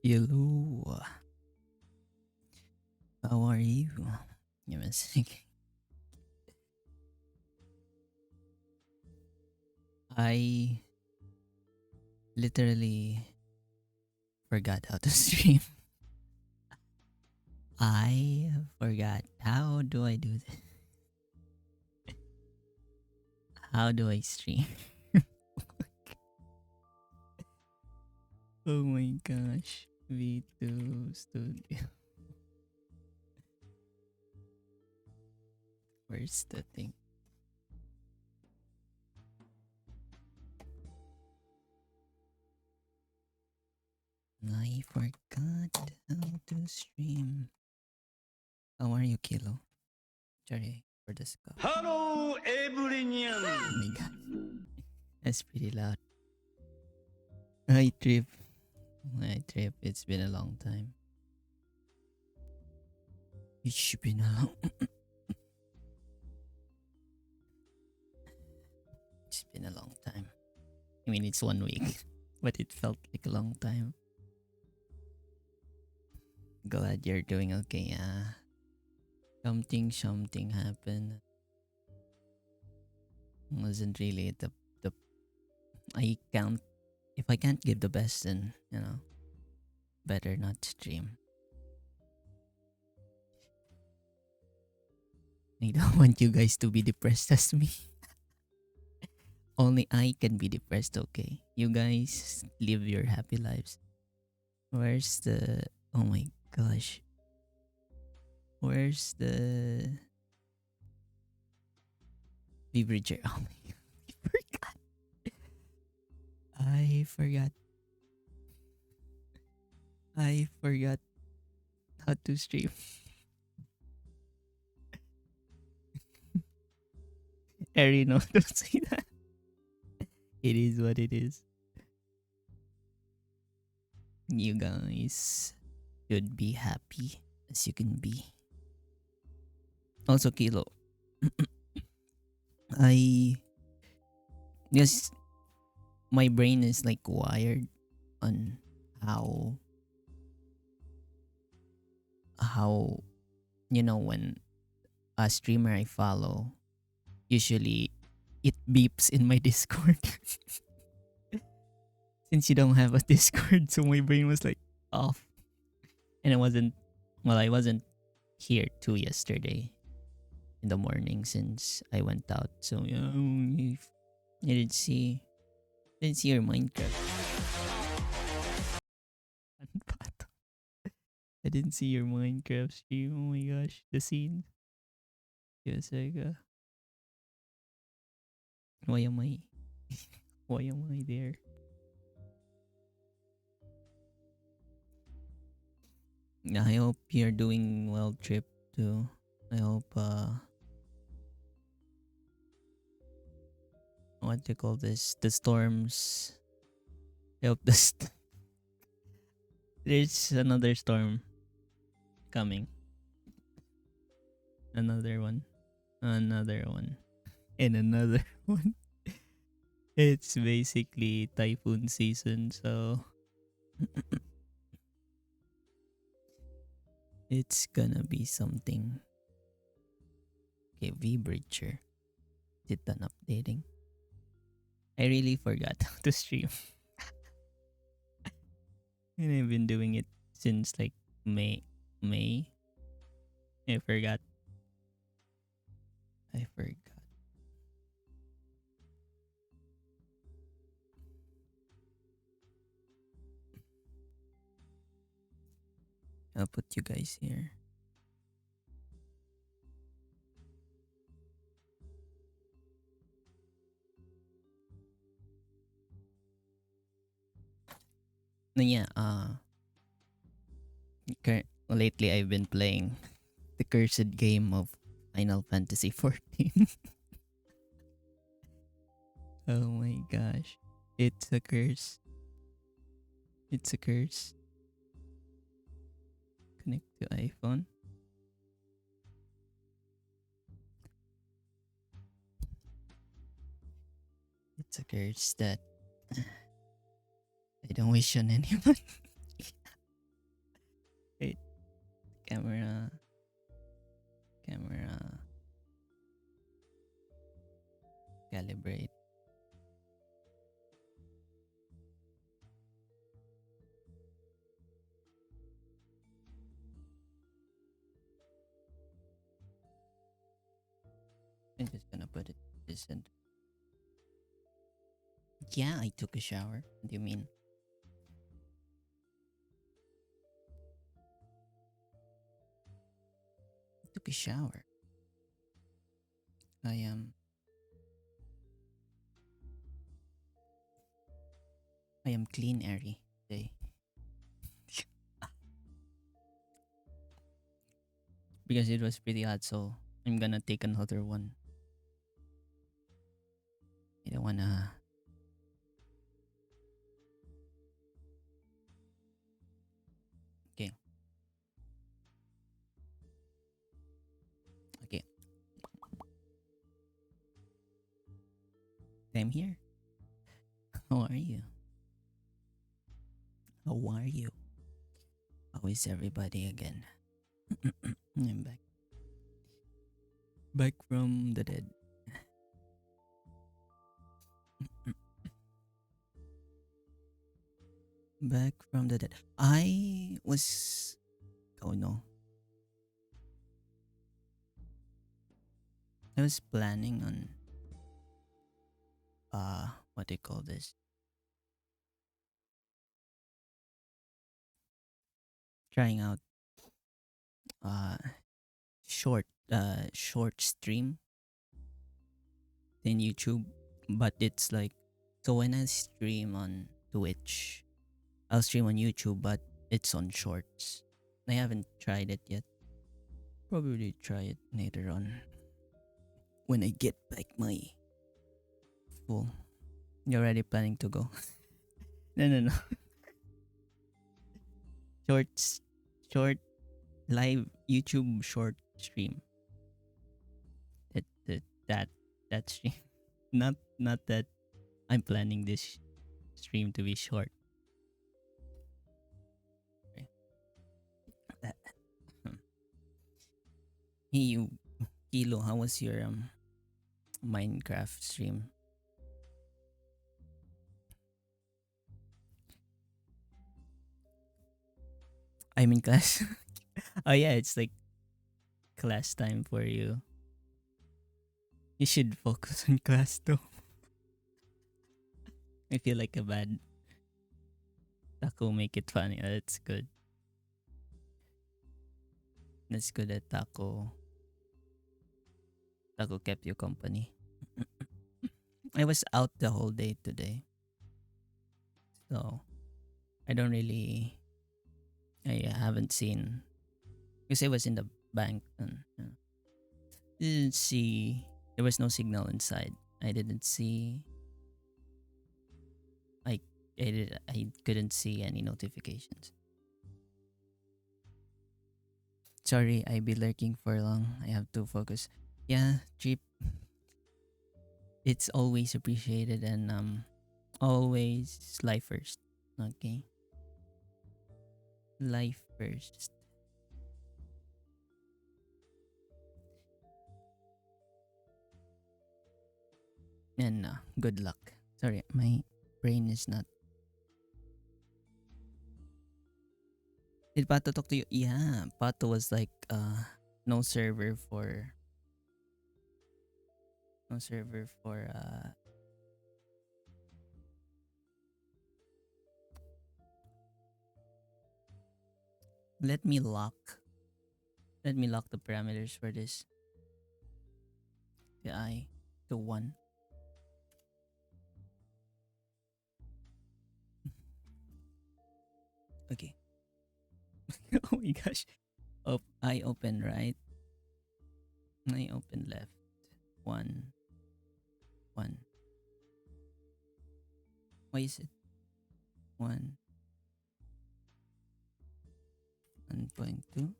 Hello, how are you? Give me a second. I literally forgot how to stream. I forgot. How do I do this? How do I stream? Oh my gosh. V2 Studio. Where's the thing? I forgot how to stream. How are you, Kilo? Sorry for the scoff. Hello, Oh everyone. my god. That's pretty loud. Hi, Trip. Hi, Trip. It's been a long time. It's been a long. It's been a long time. I mean, it's 1 week, but it felt like a long time. Glad you're doing okay. Something happened. Wasn't really the. I can't. If I can't give the best, then better not stream. I don't want you guys to be depressed as me. Only I can be depressed. Okay, you guys live your happy lives. Where's the? Oh my gosh. Where's the beverager? Oh my god. I forgot. I forgot. I forgot how to stream. Harry, no, don't say that. It is what it is. You guys should be happy as you can be. Also, Kilo, I guess my brain is like wired on how how when a streamer I follow usually it beeps in my Discord. Since you don't have a Discord, so my brain was like off. And I wasn't here too yesterday in the morning since I went out. So yeah, I didn't see your Minecraft. I didn't see your Minecraft stream. Oh my gosh, the scene. Yes, like, why am I? Why am I there? Yeah, I hope you're doing well, Trip. Too. I hope what do you call this? The storms. I hope there's another storm coming. Another one. Another one. And another one. It's basically typhoon season, so it's gonna be something. Okay, V Bridger. Is it done updating? I really forgot how to stream. And I've been doing it since like May. May. I forgot. I forgot. I'll put you guys here. No, yeah, lately I've been playing the cursed game of Final Fantasy 14. Oh my gosh. It's a curse. It's a curse. Connect to iPhone. It's a curse that I don't wish on anyone. camera, camera, calibrate. I'm just gonna put it this end. Yeah, I took a shower. What do you mean? I took a shower. I I am clean airy today because it was pretty hot. So I'm gonna take another one. I don't wanna. Okay, okay. I'm here. How are you? How are you? How is everybody again? I'm back. Back from the dead. Back from the dead. I was. Oh no. I was planning on. What do you call this? Trying out. Uh, short stream in YouTube, but it's like so when I stream on Twitch, I'll stream on YouTube, but it's on shorts. I haven't tried it yet. Probably try it later on when I get back my full. You're already planning to go? No, no, no. Shorts, short live YouTube short stream. That that that that stream. Not that I'm planning this stream to be short. Okay. That- Hey you, Kilo, how was your Minecraft stream? I'm in class. Oh yeah, it's like class time for you. You should focus on class too. I feel like a bad taco make it funny. That's good. That's good at taco. Taco kept you company. I was out the whole day today, so I don't really. I haven't seen because I was in the bank and didn't see. There was no signal inside. I didn't see. I I did. I couldn't see any notifications. Sorry, I be lurking for long. I have to focus. Yeah, Jeep. It's always appreciated and always life first. Okay, life first. And good luck. Sorry, my brain is not. Did Pato talk to you? Yeah, Pato was like no server for no server for let me lock let me lock the parameters for this. The I to one. Okay. Oh my gosh. I open right. I open left. One. One. Why is it? One. 1.2.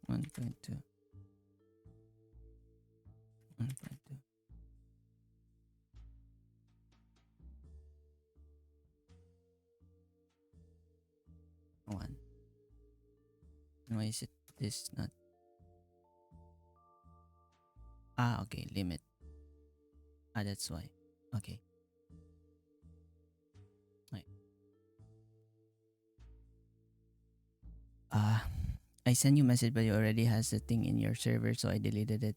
1.2. 1.2. One. Why is it this not? Ah, okay, limit. Ah, that's why. Okay. Right. Ah, I sent you message, but you already has the thing in your server, so I deleted it.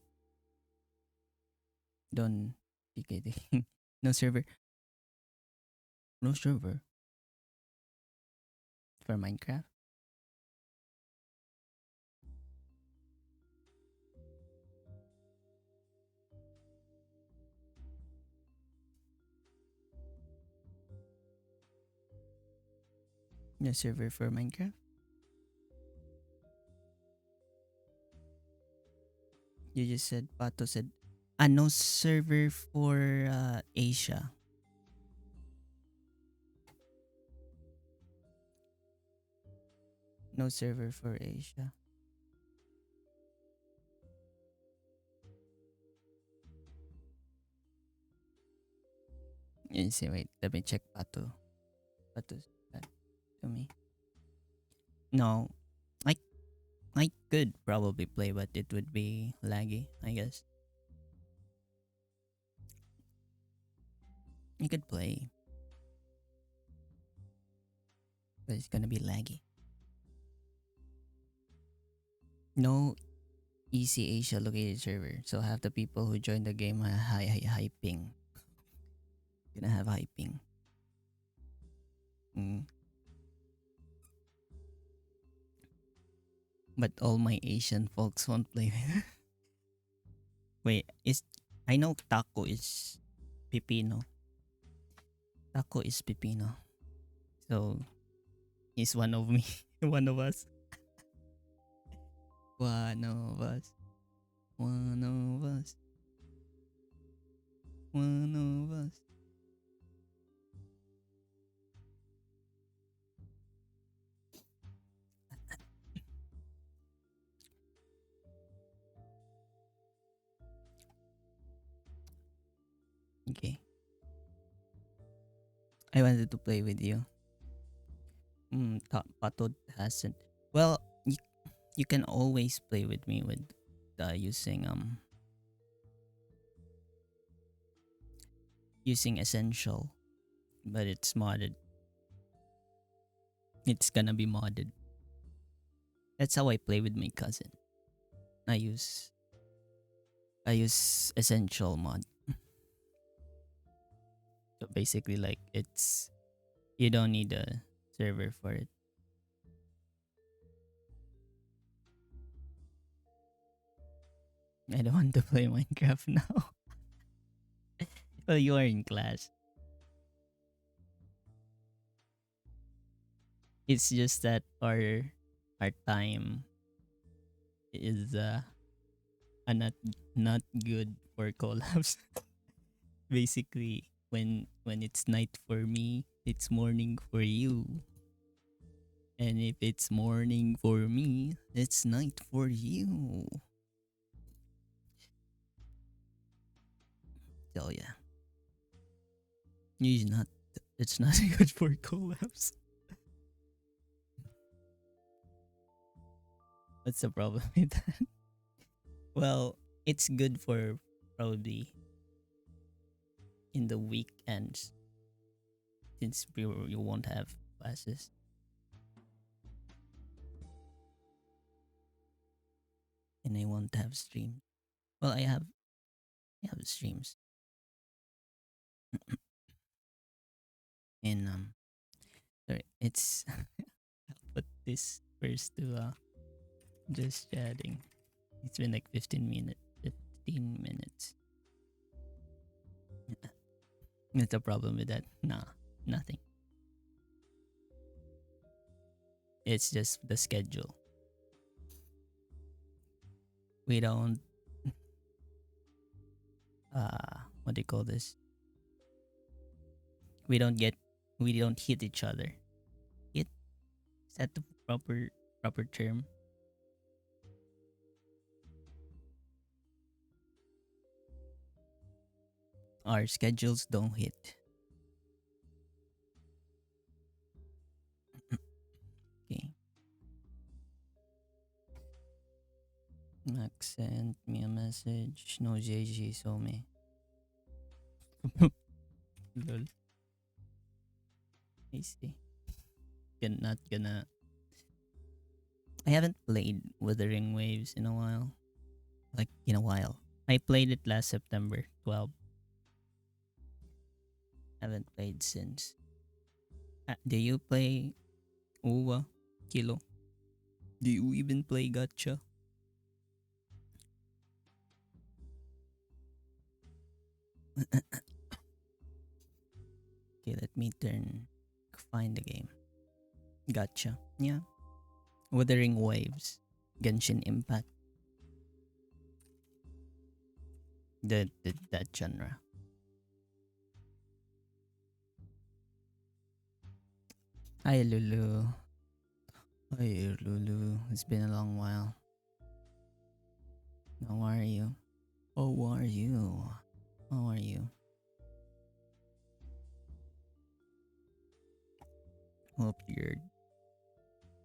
Don't TKT. No server. No server for Minecraft. No server for Minecraft. You just said Pato said. Ah, no server for Asia. No server for Asia. You see, wait, let me check Pato. Pato's that to me. No, I I could probably play, but it would be laggy, I guess. You could play, but it's gonna be laggy. No EC Asia located server, so half the people who join the game are high ping. Gonna have high ping. Mm. But all my Asian folks won't play. Wait, is I know Taco is Pipino. Taco is Pipino. So he's one of me. One of us. One of us. One of us. One of us. Okay. I wanted to play with you. Pato hasn't. Well, you can always play with me with using essential, but it's modded. It's gonna be modded. That's how I play with my cousin. I use I use essential mod. So basically, like it's you don't need a server for it. I don't want to play Minecraft now. Well, you are in class. It's just that our time is not good for collabs. Basically, when it's night for me, it's morning for you. And if it's morning for me, it's night for you. So yeah, it's not it's not good for collabs. What's the problem with that? Well, it's good for probably in the weekends since you won't have classes and I won't have streams. Well, I have streams and sorry, it's I'll put this first to just chatting. It's been like 15 minutes. 15 minutes. What's the problem with that? Nah, nothing. It's just the schedule. We don't what do you call this? We don't get we don't hit each other. Hit is that the proper term? Our schedules don't hit. Okay. Max sent me a message. No JJ saw me. Lol. I see. Not gonna. I haven't played Wuthering Waves in a while. Like in a while. I played it last September 12. Haven't played since. Do you play Uwa? Kilo? Do you even play Gacha? Okay, let me find the game. Gacha. Yeah. Wuthering Waves. Genshin Impact. That genre. Hi Lulu. Hi Lulu. It's been a long while. How are you? How are you? How are you? Hope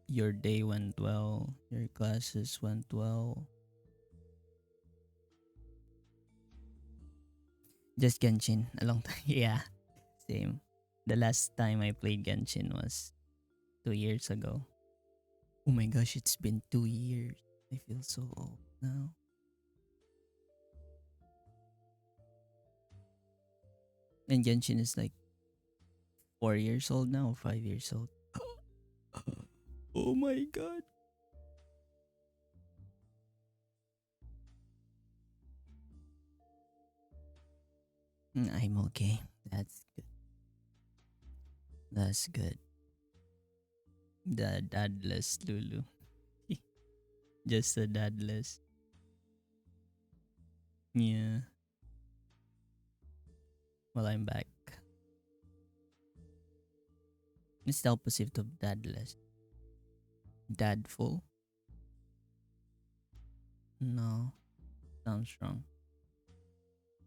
your day went well. Your classes went well. Just Genshin. A long time. Yeah. Same. The last time I played Genshin was 2 years ago. Oh my gosh, it's been 2 years. I feel so old now. And Genshin is like 4 years old now, or 5 years old. Oh my god. I'm okay. That's good. That's good. The dadless Lulu. Just a dadless. Yeah. Well, I'm back. It's the opposite of dadless. Dadful? No. Sounds wrong.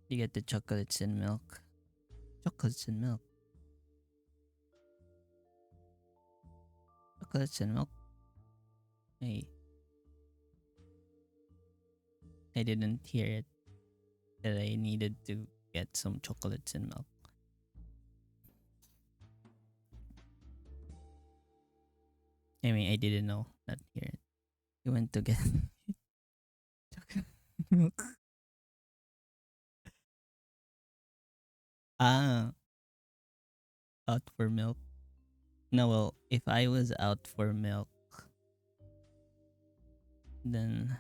You get the chocolates and milk. Chocolates and milk. Chocolates and milk. Hey, I didn't hear it that I needed to get some chocolates and milk. I mean, I didn't know, not hear it. You went to get chocolate milk. Ah, out for milk. No, well, if I was out for milk, then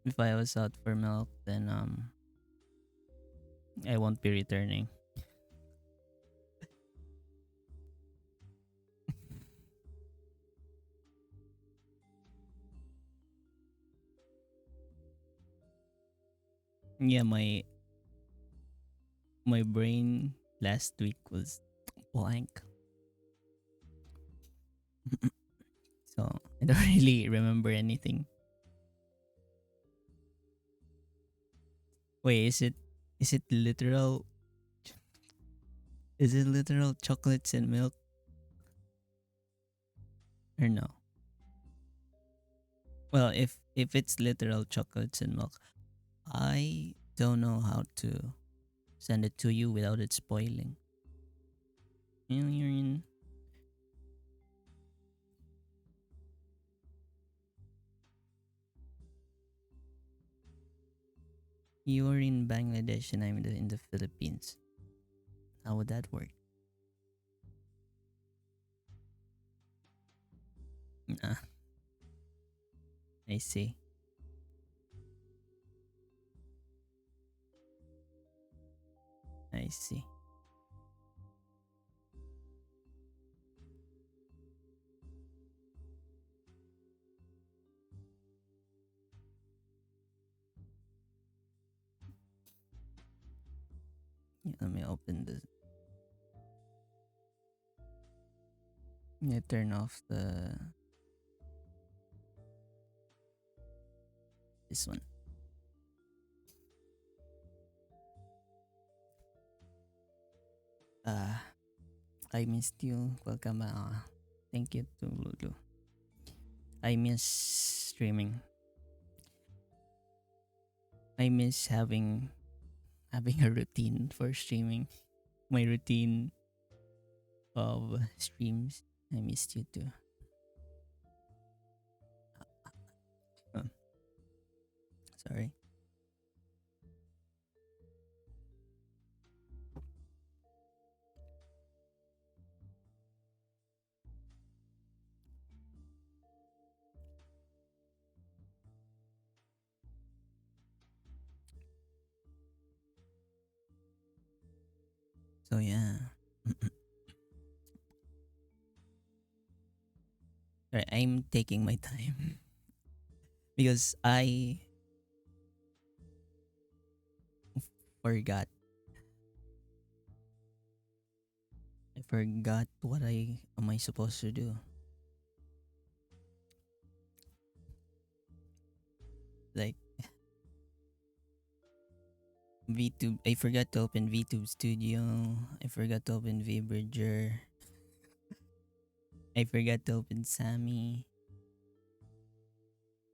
if I was out for milk, then I won't be returning. Yeah, my brain last week was blank. So I don't really remember anything. Wait, is it literal? Is it literal chocolates and milk or no? Well, if it's literal chocolates and milk, I don't know how to send it to you without it spoiling. You're in you're in Bangladesh and I'm in the Philippines. How would that work? Nah, I see. I see. Yeah, let me open this. Let me turn off the this one. I missed you. Welcome. Thank you to Lulu. I miss streaming. I miss having a routine for streaming. My routine of streams. I missed you too. Oh, sorry. So yeah. Sorry, I'm taking my time because forgot I forgot what I am I supposed to do. Like VTube, I forgot to open VTube Studio. I forgot to open VBridger. I forgot to open Sammy.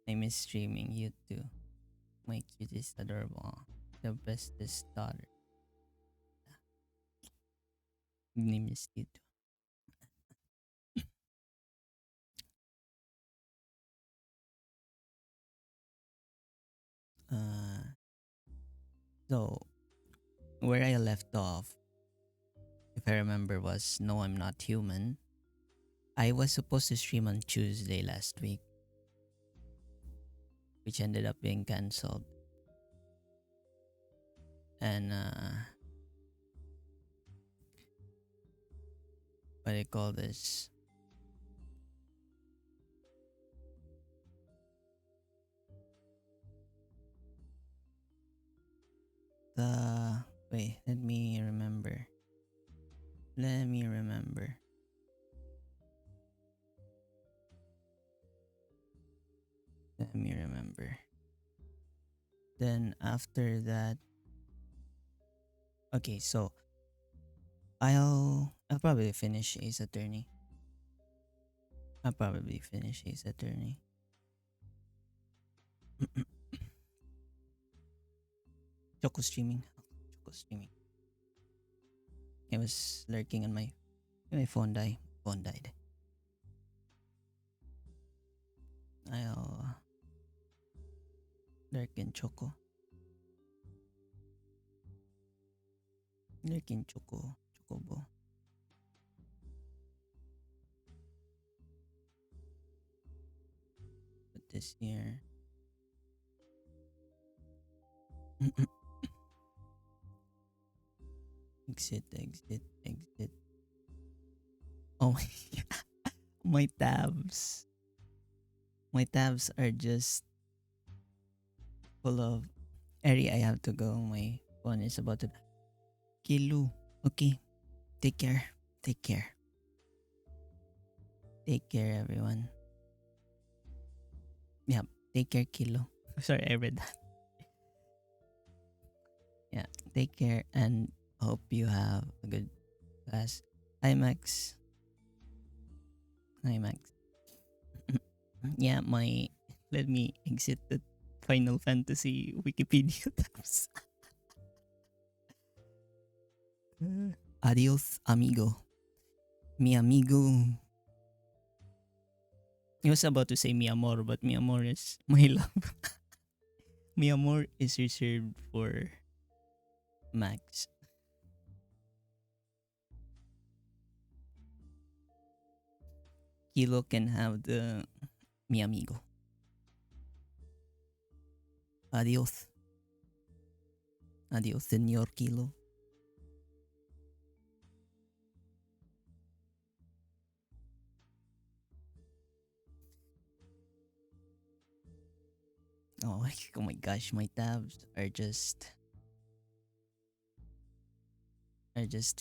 I miss streaming you too. My cutest adorable. The bestest daughter. I miss you too. Uh, so where I left off, if I remember, was No, I'm Not Human. I was supposed to stream on Tuesday last week, which ended up being cancelled. And what do you call this? The wait, let me remember. Let me remember. Let me remember. Then after that, okay, so I'll probably finish Ace Attorney. I'll probably finish Ace Attorney. Choco streaming. Choco streaming. I was lurking on my phone died. Phone died. I'll lurk in Choco. Lurk in Choco. Chocobo. But this year. Exit, exit, exit. Oh my, my tabs. My tabs are just full of Eri, I have to go. My phone is about to Kilu. Okay. Take care. Take care. Take care, everyone. Yeah. Take care, Kilo. Sorry, I read that. Yeah. Take care and hope you have a good class. Hi, Max. Hi, Max. Yeah, my. Let me exit the Final Fantasy Wikipedia tabs. Adios, amigo. Mi amigo. I was about to say mi amor, but mi amor is my love. Mi amor is reserved for Max. Kilo can have the mi amigo. Adios. Adios, Senor Kilo. Oh my gosh, my tabs are just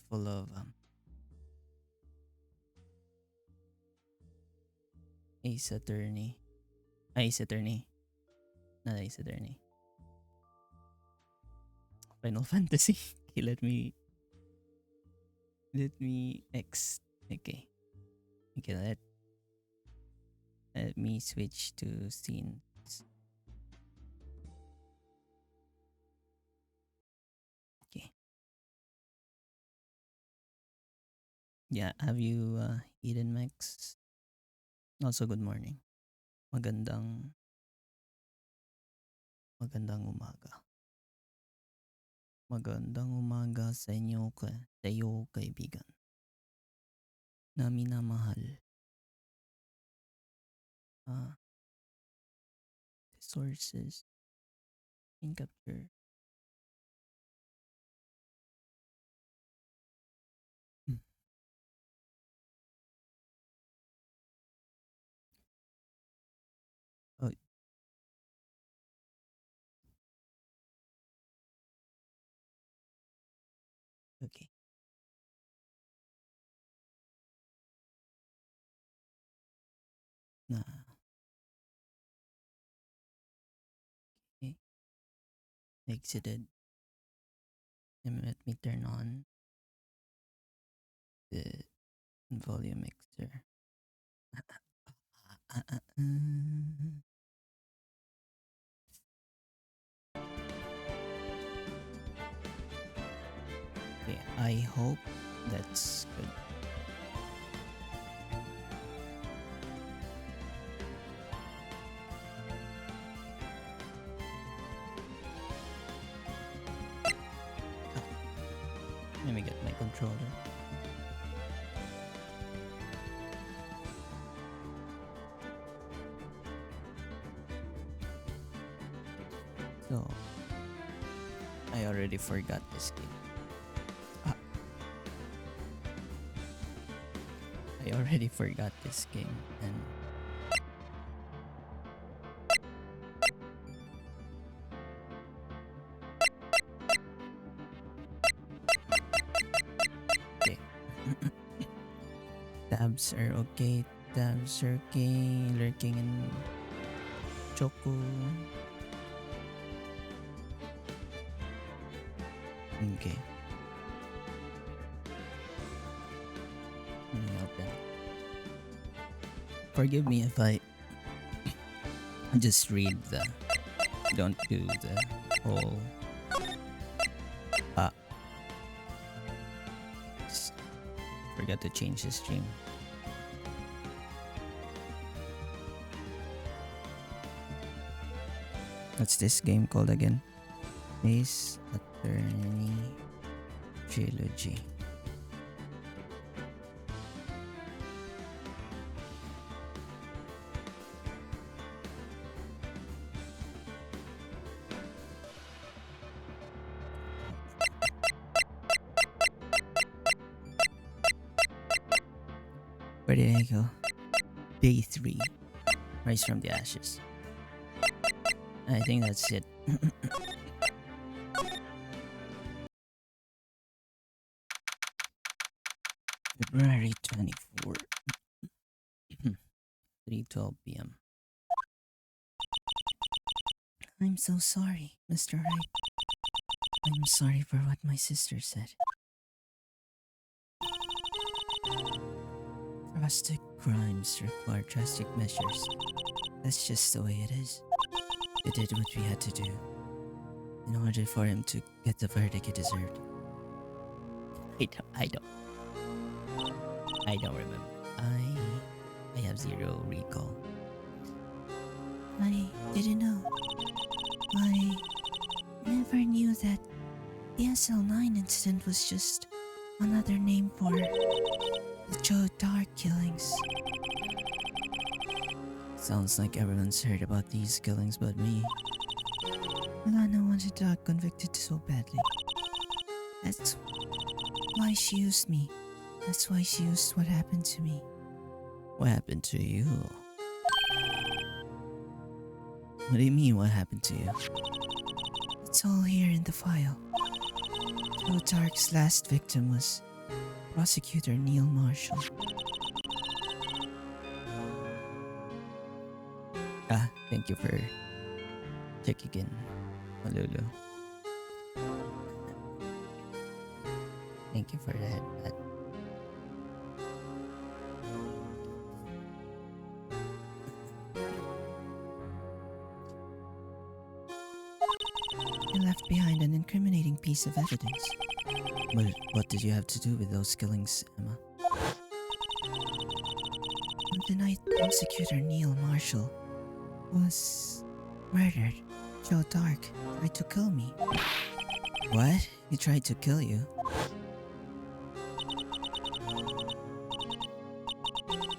full of Ace Attorney. Ace Attorney. Not Ace Attorney. Final Fantasy. Okay, let me X. Okay. Okay, Let me switch to scenes. Okay. Yeah, have you eaten, Max? Also, good morning. Magandang, magandang umaga. Magandang umaga sa inyo, sa iyo, kaibigan. Na minamahal. Ah, resources in capture. Hmm. Oh, okay. Na, okay. Exited. And let me turn on the volume mixer. Okay, I hope that's good. Oh, let me get my controller. So, I already forgot this game. Ah, I already forgot this game, and okay. Tabs are okay. Tabs are okay. Lurking in Choco. Okay. Let me open. Forgive me if I just read the. Don't do the whole. Ah. Just forgot to change the stream. What's this game called again? Ace Attorney Trilogy. Where did I go? Day 3. Rise from the ashes. I think that's it. February 24. 3:12 p.m. I'm so sorry, Mr. Wright. I'm sorry for what my sister said. Drastic crimes require drastic measures. That's just the way it is. We did what we had to do in order for him to get the verdict he deserved. I don't remember. I have zero recall. I didn't know. I never knew that the SL9 incident was just another name for the Joe Dark killings. Sounds like everyone's heard about these killings but me. Milana wanted Doc convicted so badly. That's why she used me. That's why she used what happened to me. What happened to you? What do you mean, what happened to you? It's all here in the file. Joe Dark's last victim was Prosecutor Neil Marshall. Thank you for checking in, Malulu. Thank you for the headbat. incriminating piece of evidence. But what did you have to do with those killings, Emma? On the night prosecutor Neil Marshall was murdered, Joe Dark tried to kill me. What? He tried to kill you?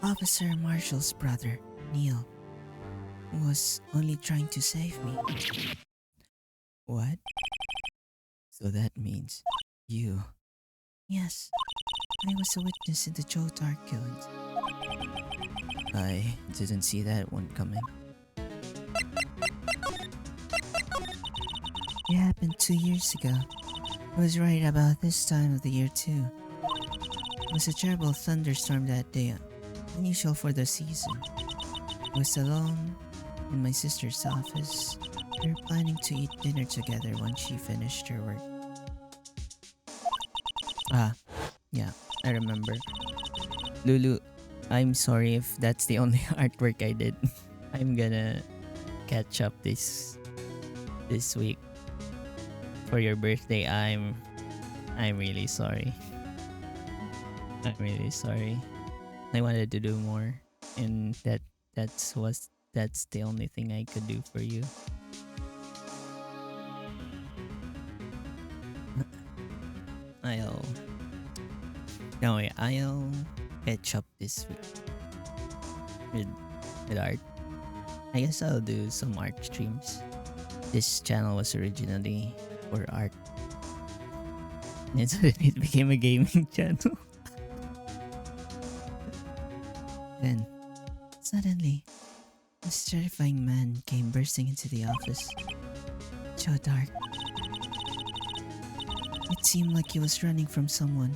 Officer Marshall's brother, Neil, was only trying to save me. What? So that means you. Yes, I was a witness in the Joe Dark killings. I didn't see that one coming. It happened 2 years ago. It was right about this time of the year too. It was a terrible thunderstorm that day, unusual for the season. I was alone in my sister's office. We were planning to eat dinner together when she finished her work. Yeah, I remember. Lulu, I'm sorry if that's the only artwork I did. I'm gonna catch up this week. For your birthday, I'm really sorry. I'm really sorry. I wanted to do more, and that's the only thing I could do for you. I'll no way. I'll catch up this week with art. I guess I'll do some art streams. This channel was originally for art, and so it became a gaming channel. Then, suddenly, this terrifying man came bursting into the office. Joe Dark. It seemed like he was running from someone.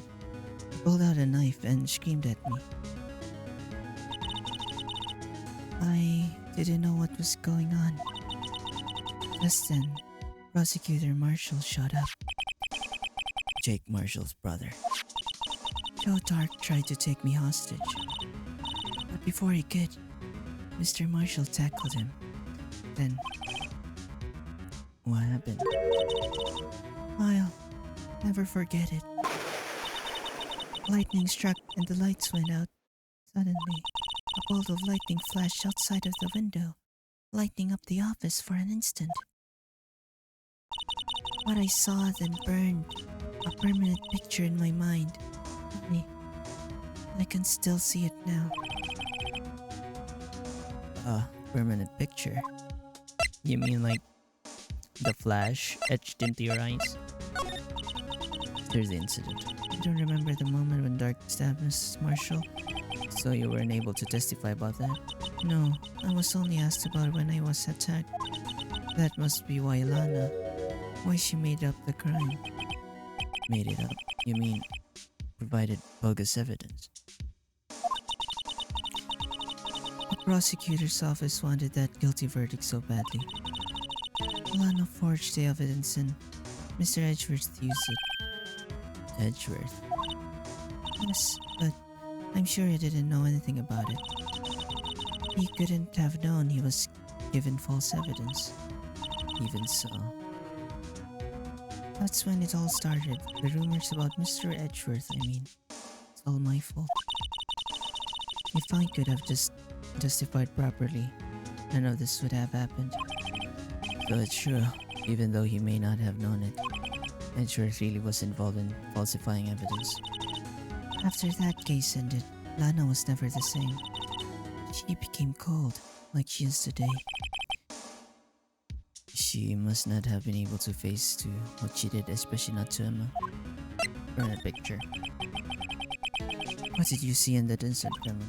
He pulled out a knife and screamed at me. I didn't know what was going on. Just then, Prosecutor Marshall showed up. Jake Marshall's brother. Joe Dark tried to take me hostage. But before he could, Mr. Marshall tackled him. Then, what happened? I'll never forget it. Lightning struck and the lights went out. Suddenly, a bolt of lightning flashed outside of the window, lighting up the office for an instant. What I saw then burned a permanent picture in my mind. I can still see it now. Permanent picture? You mean like the flash etched into your eyes? Here's the incident. I don't remember the moment when Dark stabbed Mrs. Marshall. So you weren't able to testify about that? No, I was only asked about it when I was attacked. That must be why why she made up the crime. Made it up? You mean provided bogus evidence? The prosecutor's office wanted that guilty verdict so badly. Lana forged the evidence and Mr. Edgeworth used it. Edgeworth? Yes, but I'm sure he didn't know anything about it. He couldn't have known he was given false evidence. Even so. That's when it all started. The rumors about Mr. Edgeworth, I mean. It's all my fault. If I could have just testified properly, none of this would have happened. So it's true, even though he may not have known it. Edgeworth really was involved in falsifying evidence. After that case ended, Lana was never the same. She became cold, like she is today. She must not have been able to face to what she did, especially not to Emma. Run a picture. What did you see in that instant, Grandma?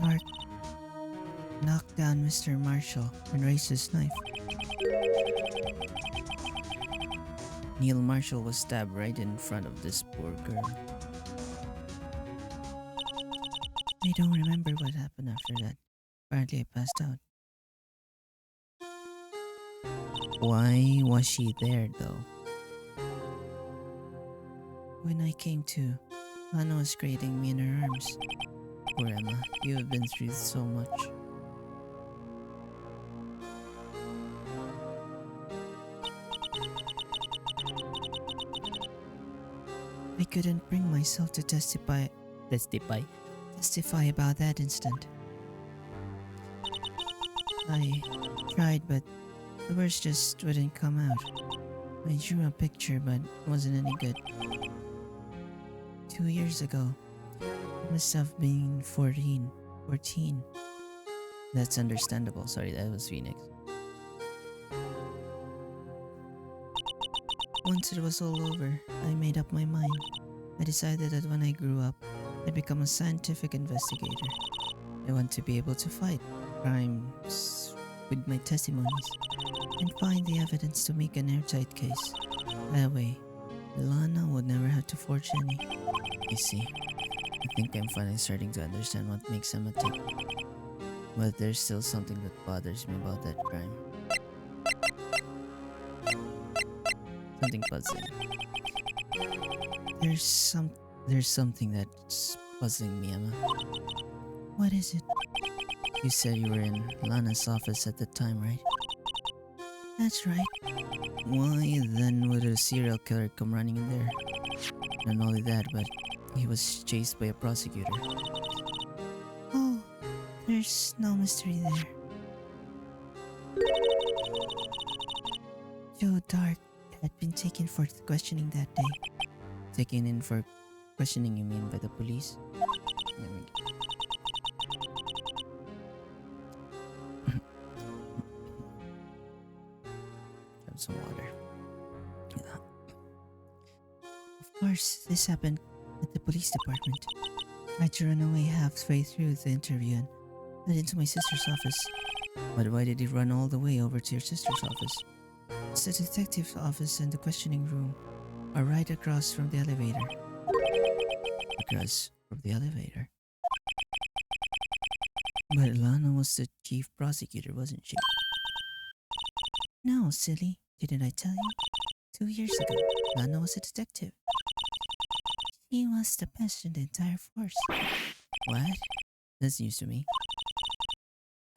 Mark knocked down Mr. Marshall and raised his knife. Neil Marshall was stabbed right in front of this poor girl. I don't remember what happened after that. Apparently I passed out. Why was she there though? When I came to, Lana was cradling me in her arms. Poor Emma, you have been through so much. I couldn't bring myself to Testify. testify about that incident. I tried, but the words just wouldn't come out. I drew a picture, but it wasn't any good. 2 years ago, I must have been 14. That's understandable. Sorry, that was Phoenix. Once it was all over, I made up my mind. I decided that when I grew up, I'd become a scientific investigator. I want to be able to fight crimes with my testimonies and find the evidence to make an airtight case. That way, Lana would never have to forge any. I see. I think I'm finally starting to understand what makes him a tip. But there's still something that bothers me about that crime. Something puzzling. There's something that's puzzling me, Emma. What is it? You said you were in Lana's office at the time, right? That's right. Why then would a serial killer come running in there? Not only that, but he was chased by a prosecutor. Oh, there's no mystery there. Joe Dark had been taken for questioning that day. Taken in for questioning, you mean by the police? Have some water. Of course, this happened at the police department. I had to run away halfway through the interview and head into my sister's office. But why did he run all the way over to your sister's office? The detective's office and the questioning room are right across from the elevator. Across from the elevator? But Lana was the chief prosecutor, wasn't she? No, silly. Didn't I tell you? 2 years ago, Lana was a detective. She was the best in the entire force. What? That's news to me.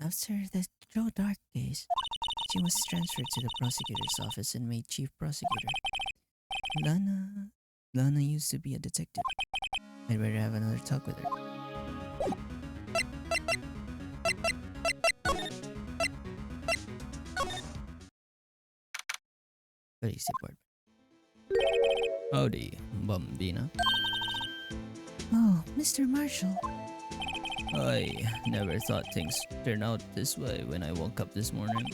After the Joe Dark case, She was transferred to the prosecutor's office and made chief prosecutor. Lana used to be a detective. I'd better have another talk with her. Police department. Howdy, Bambina. oh, Mr. Marshall. I never thought things turned out this way when I woke up this morning.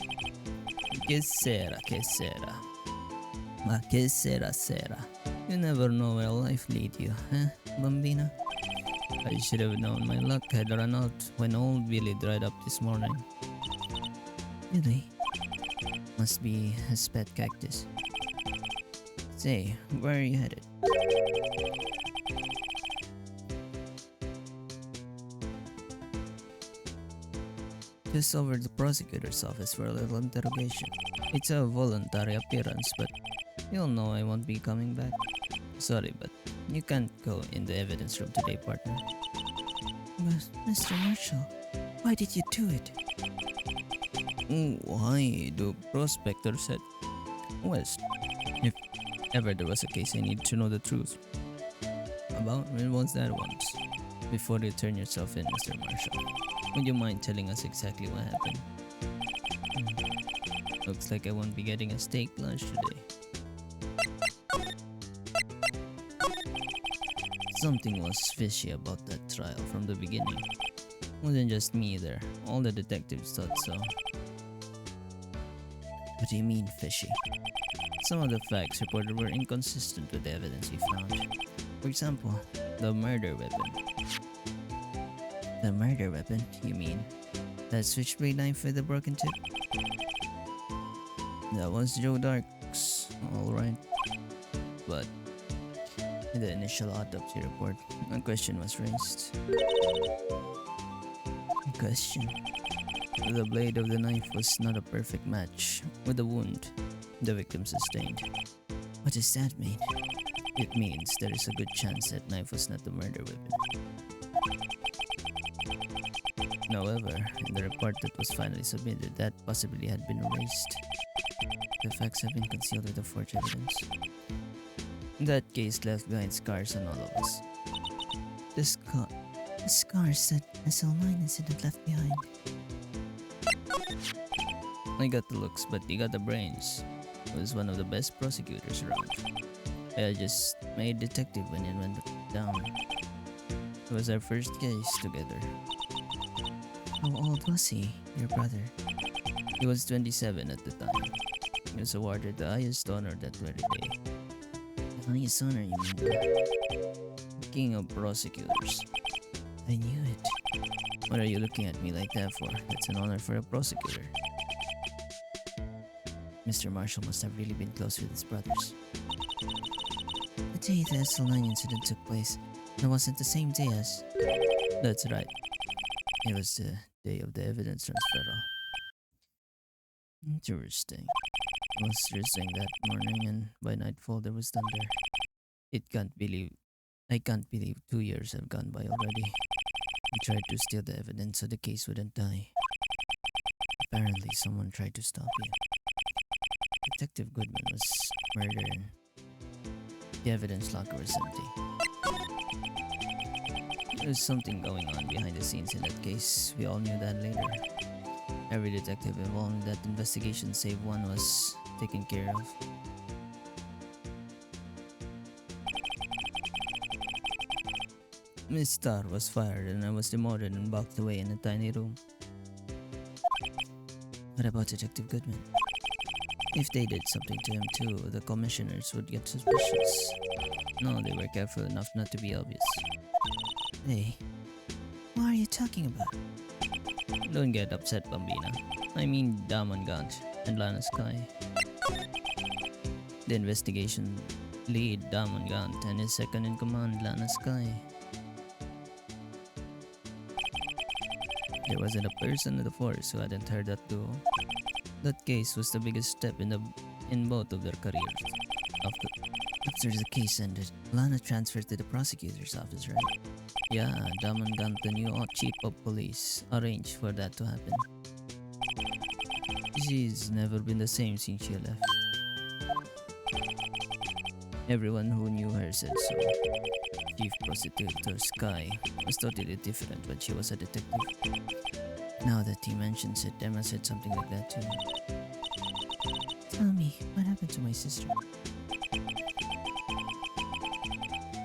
Que sera, que sera. Ma que sera, sera. You never know where life lead you, huh, Bambina? I should have known my luck had run out when old Billy dried up this morning. Really? Must be his pet cactus. Say, where are you headed? Just over the prosecutor's office for a little interrogation. It's a voluntary appearance, but you'll know I won't be coming back. Sorry, but you can't go in the evidence room today, partner. But, Mr. Marshall, why did you do it? Why do prospectors head west? If ever there was a case, I need to know the truth. About when was that once? Before you turn yourself in, Mr. Marshall, would you mind telling us exactly what happened? Looks like I won't be getting a steak lunch today. Something was fishy about that trial from the beginning. Wasn't just me either. All the detectives thought so. What do you mean fishy? Some of the facts reported were inconsistent with the evidence we found. For example, the murder weapon. The murder weapon, you mean? That switchblade knife with the broken tip? That was Joe Dark's, alright. But in the initial autopsy report, a question was raised. A question? The blade of the knife was not a perfect match with the wound the victim sustained. What does that mean? It means there is a good chance that knife was not the murder weapon. However, in the report that was finally submitted, that possibility had been erased. The facts have been concealed with the forged evidence. That case left behind scars on all of us. The scar, the scars that SL9 incident left behind. I got the looks, but he got the brains. He was one of the best prosecutors around. I just made detective when it went down. It was our first case together. How old was he, your brother? He was 27 at the time. He was awarded the highest honor that very day. The highest honor, you mean? King of prosecutors. I knew it. What are you looking at me like that for? That's an honor for a prosecutor. Mr. Marshall must have really been close with his brothers. The day the SL9 incident took place, it wasn't the same day as... That's right. It was the day of the evidence transferal. Interesting. I was resting that morning and by nightfall there was thunder. I can't believe 2 years have gone by already. I tried to steal the evidence so the case wouldn't die. Apparently someone tried to stop you. Detective Goodman was murdered and the evidence locker was empty. There was something going on behind the scenes in that case. We all knew that later. Every detective involved in that investigation save one was taken care of. Miss Starr was fired and I was demoted and locked away in a tiny room. What about Detective Goodman? If they did something to him too, the commissioners would get suspicious. No, they were careful enough not to be obvious. Hey, what are you talking about? Don't get upset, Bambina. I mean Damangant and Lana Sky. The investigation lead, Damangant, and his second in command, Lana Sky. There wasn't a person in the force who hadn't heard that duo. That case was the biggest step in both of their careers. After the case ended, Lana transferred to the prosecutor's office, right? Yeah, Damangant, the new chief of police, arranged for that to happen. She's never been the same since she left. Everyone who knew her said so. Chief Prosecutor Sky was totally different when she was a detective. Now that he mentions it, Emma said something like that too. Tell me, what happened to my sister?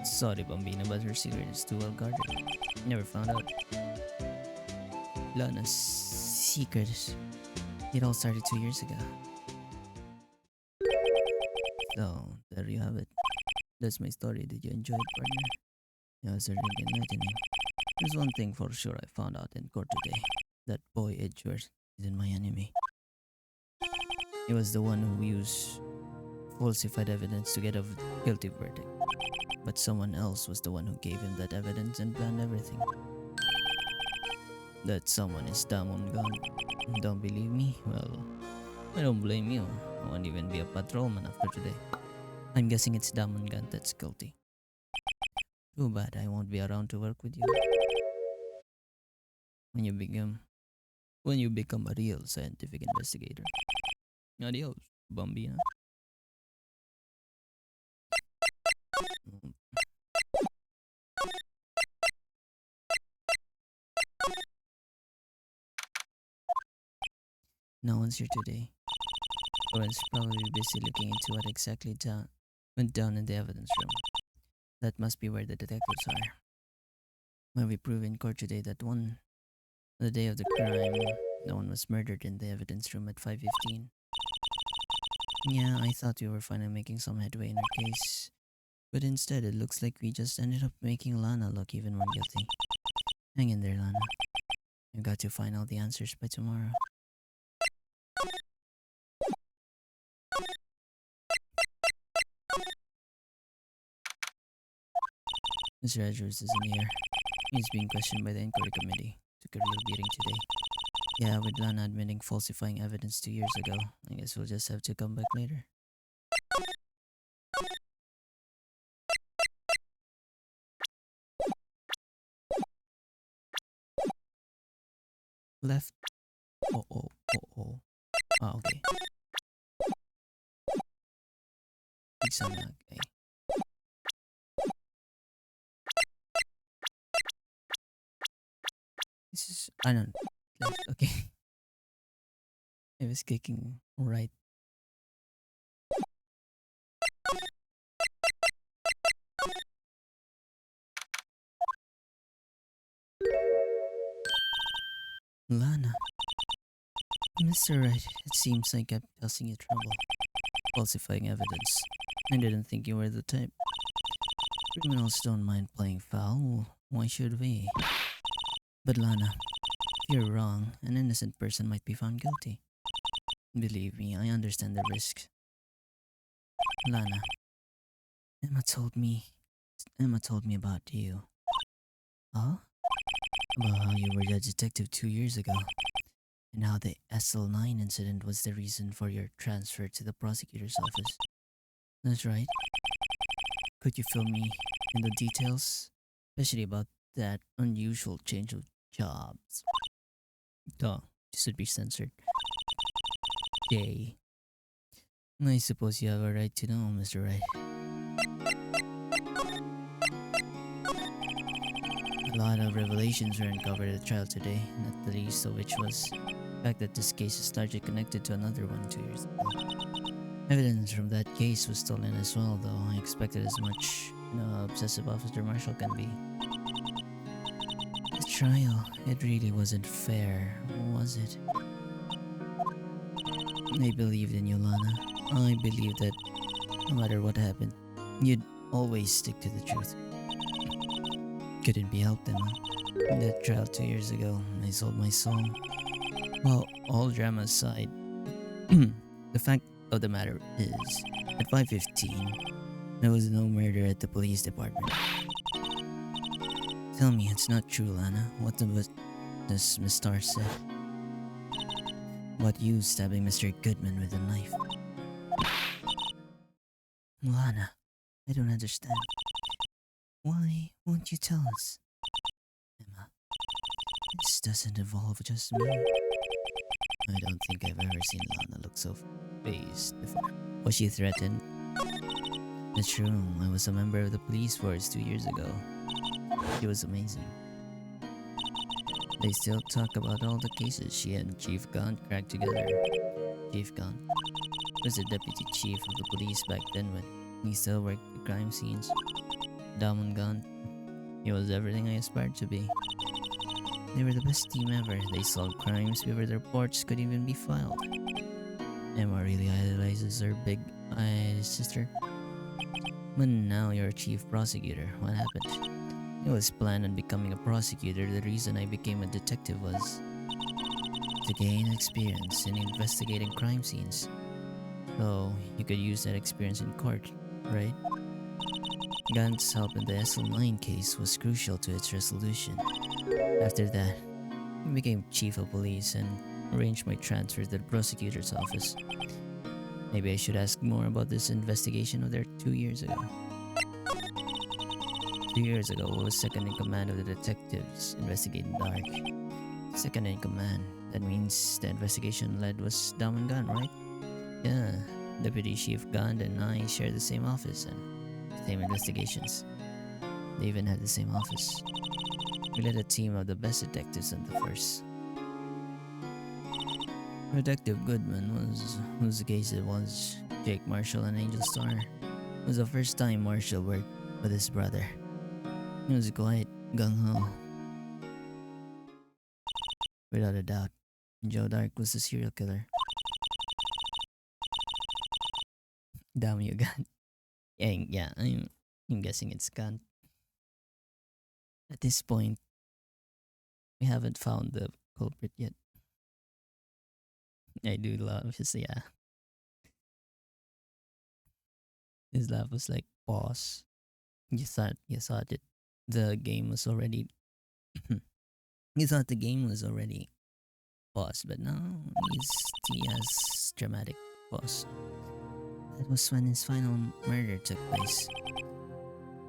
Sorry, Bambina, but her secret is too well guarded. Never found out. Lana's secret. It all started 2 years ago. So, there you have it. That's my story. Did you enjoy it, partner? It was certainly enlightening. There's one thing for sure I found out in court today. That boy Edgeworth isn't my enemy. He was the one who used falsified evidence to get a guilty verdict. But someone else was the one who gave him that evidence and planned everything. That someone is Damon Gun. Don't believe me? Well, I don't blame you. I won't even be a patrolman after today. I'm guessing it's Damon Gun that's guilty. Too bad I won't be around to work with you. When you become a real scientific investigator. Adios, Bambina. No one's here today. Everyone's probably busy looking into what exactly went down in the evidence room. That must be where the detectives are. When we prove in court today that the day of the crime, no one was murdered in the evidence room at 5:15. Yeah, I thought we were finally making some headway in our case. But instead, it looks like we just ended up making Lana look even more guilty. Hang in there, Lana. I've got to find all the answers by tomorrow. Mr. Edwards isn't here. He's being questioned by the inquiry committee. Took a real beating today. Yeah, with Lana admitting falsifying evidence 2 years ago, I guess we'll just have to come back later. Left. Oh. Ah, okay. Isa na, okay. I don't. Left. Okay. I was clicking right. Lana. Mr. Wright, it seems like I'm causing you trouble. Falsifying evidence. I didn't think you were the type. Criminals don't mind playing foul. Why should we? But Lana, if you're wrong, an innocent person might be found guilty. Believe me, I understand the risks. Lana, Emma told me. Emma told me about you. Huh? About how you were the detective 2 years ago, and how the SL9 incident was the reason for your transfer to the prosecutor's office. That's right. Could you fill me in the details? Especially about that unusual change of jobs. Duh, this should be censored. J. I suppose you have a right to know, Mr. Wright. A lot of revelations were uncovered at the trial today, not the least of which was the fact that this case is largely connected to another one 2 years ago. Evidence from that case was stolen as well, though I expected as much. Obsessive Officer Marshall can be. The trial, it really wasn't fair, was it? I believed in you, Lana. I believed that no matter what happened, you'd always stick to the truth. Couldn't be helped, Emma. In that trial 2 years ago, I sold my soul. Well, all drama aside, the fact of the matter is, at 5:15, there was no murder at the police department. Tell me it's not true, Lana. What does Miss Starr say? About you stabbing Mr. Goodman with a knife. Lana, I don't understand. Why won't you tell us? Emma, this doesn't involve just me. I don't think I've ever seen Lana look so phased before. Was she threatened? That's true. I was a member of the police force 2 years ago. It was amazing. They still talk about all the cases she and Chief Gaunt cracked together. Chief Gaunt was the deputy chief of the police back then when he still worked the crime scenes. Damon Gaunt, he was everything I aspired to be. They were the best team ever. They solved crimes before the reports could even be filed. Emma really idolizes her big-eyed sister. But now you're a chief prosecutor. What happened? It was planned on becoming a prosecutor. The reason I became a detective was to gain experience in investigating crime scenes. So you could use that experience in court, right? Gant's help in the SL9 case was crucial to its resolution. After that, I became chief of police and arranged my transfer to the prosecutor's office. Maybe I should ask more about this investigation of their 2 years ago. 2 years ago, I was second in command of the detectives investigating Dark. Second in command. That means the investigation led was Damon Gunn, right? Yeah, Deputy Chief Gunn and I share the same office and same investigations. They even had the same office. We led a team of the best detectives on the force. Detective Goodman was whose case it was. Jake Marshall and Angel Star. It was the first time Marshall worked with his brother. He was quite gung-ho. Without a doubt, Joe Dark was the serial killer. Damn you, Gun. Yeah, I'm guessing it's Gun. At this point, we haven't found the culprit yet. I do love his, yeah. His laugh was like, boss. You thought it, the game was already, you thought the game was already boss, but no, he has dramatic boss. That was when his final murder took place.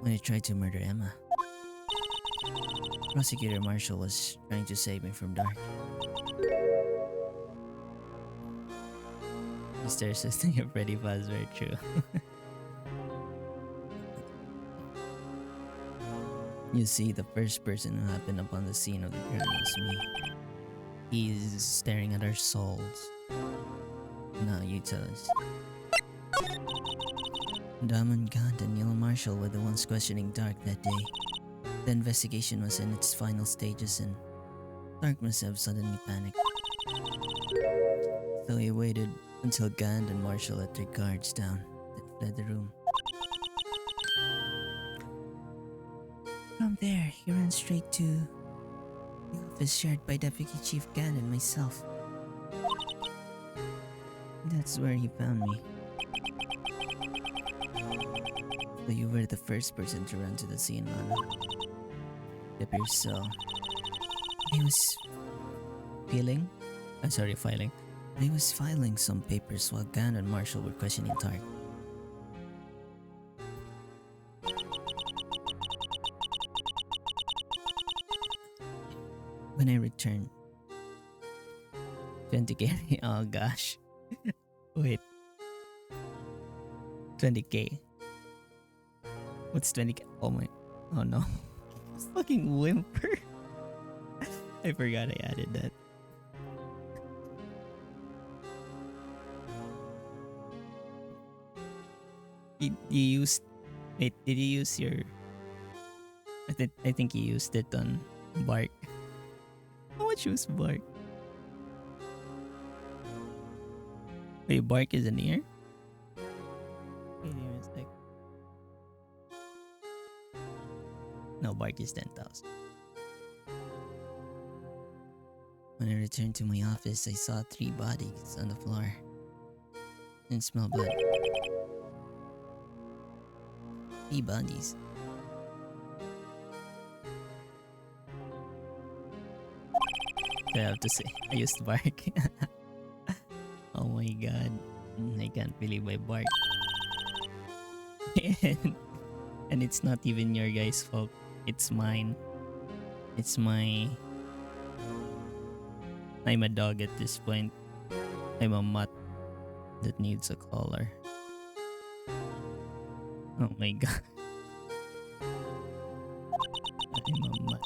When he tried to murder Emma. Prosecutor Marshall was trying to save me from Dark. Mr. Assisting of Freddy Fazbear, true. You see, the first person who happened upon the scene of the crime was me. He's staring at our souls. Now you tell us. Damon Gant and Neil Marshall were the ones questioning Dark that day. The investigation was in its final stages and Dark must have suddenly panicked. So he waited until Gant and Marshall let their guards down, then fled the room. From there, he ran straight to the office shared by Deputy Chief Gant and myself. That's where he found me. So you were the first person to run to the scene, Lana. It appears so. I was filing. I was filing some papers while Gan and Marshall were questioning Tark. When I returned, 20k. Oh gosh. Wait. 20k. What's 20k? Oh my. Oh no. Fucking whimper. I forgot I added that. You used. Wait, did you use your. I think you used it on Bark. How much was Bark? Wait, Bark is in here? Wait a sec. No, Bark is 10,000. When I returned to my office, I saw 3 bodies on the floor and smelled blood. 3 bodies. I have to say, I used Bark. Oh my god. I can't believe I bark. And it's not even your guys' fault. It's mine. It's my... I'm a dog at this point. I'm a mutt that needs a collar. Oh my god. I'm a mutt.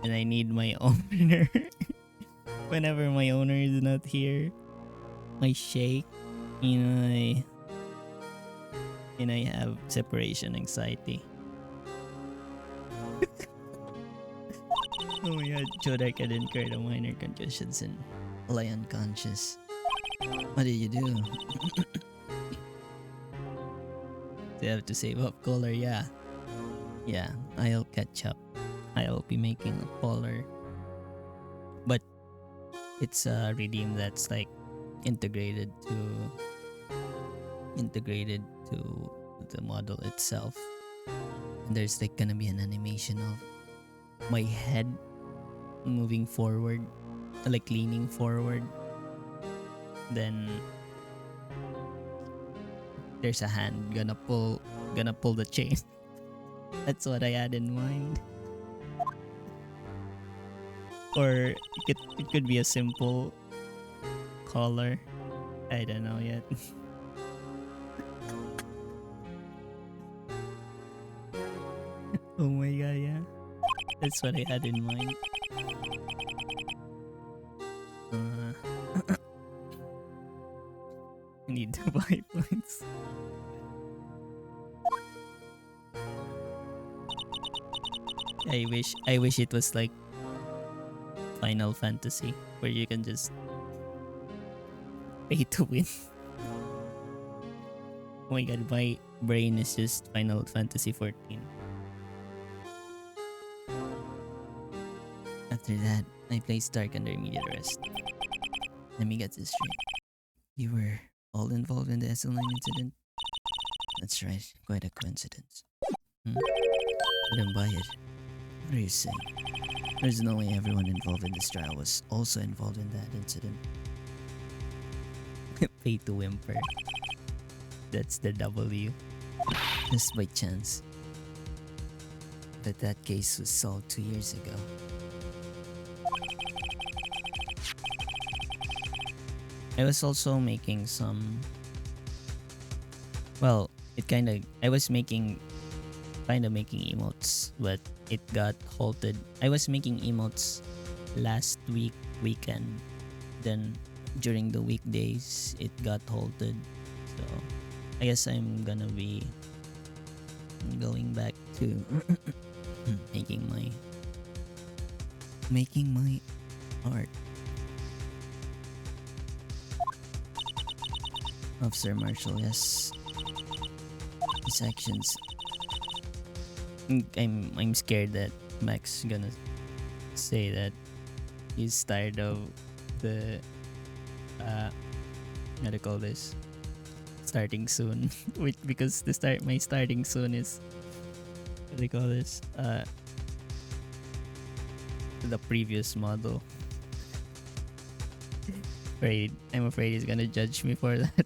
And I need my owner. Whenever my owner is not here, I shake. And I have separation anxiety. Oh my god, Jodak had incurred a minor concussions and lay unconscious. What did you do? They have to save up color, yeah. Yeah, I'll catch up. I'll be making a collar. But it's a redeem that's like integrated to the model itself. And there's like gonna be an animation of my head moving forward, like leaning forward. Then there's a hand gonna pull the chain. That's what I had in mind. Or it could be a simple collar. I don't know yet. Oh my god, yeah. That's what I had in mind. I need to buy points. I wish it was like Final Fantasy where you can just pay to win. Oh my god, my brain is just Final Fantasy 14. After that, I placed Dark under immediate arrest. Let me get this straight. You were all involved in the SL9 incident? That's right, quite a coincidence. I don't buy it. What are you saying? There's no way everyone involved in this trial was also involved in that incident. Pay to whimper. That's the W. Just by chance. But that case was solved 2 years ago. I was also making some... Well, I was making emotes, but it got halted. I was making emotes last weekend. Then during the weekdays, it got halted. So I guess I'm gonna be going back to making my art. Officer Marshall, yes. His actions. I'm scared that Max gonna say that he's tired of the how to call this, starting soon. Which, because my starting soon is, what do you call this, the previous model. I'm afraid he's gonna judge me for that.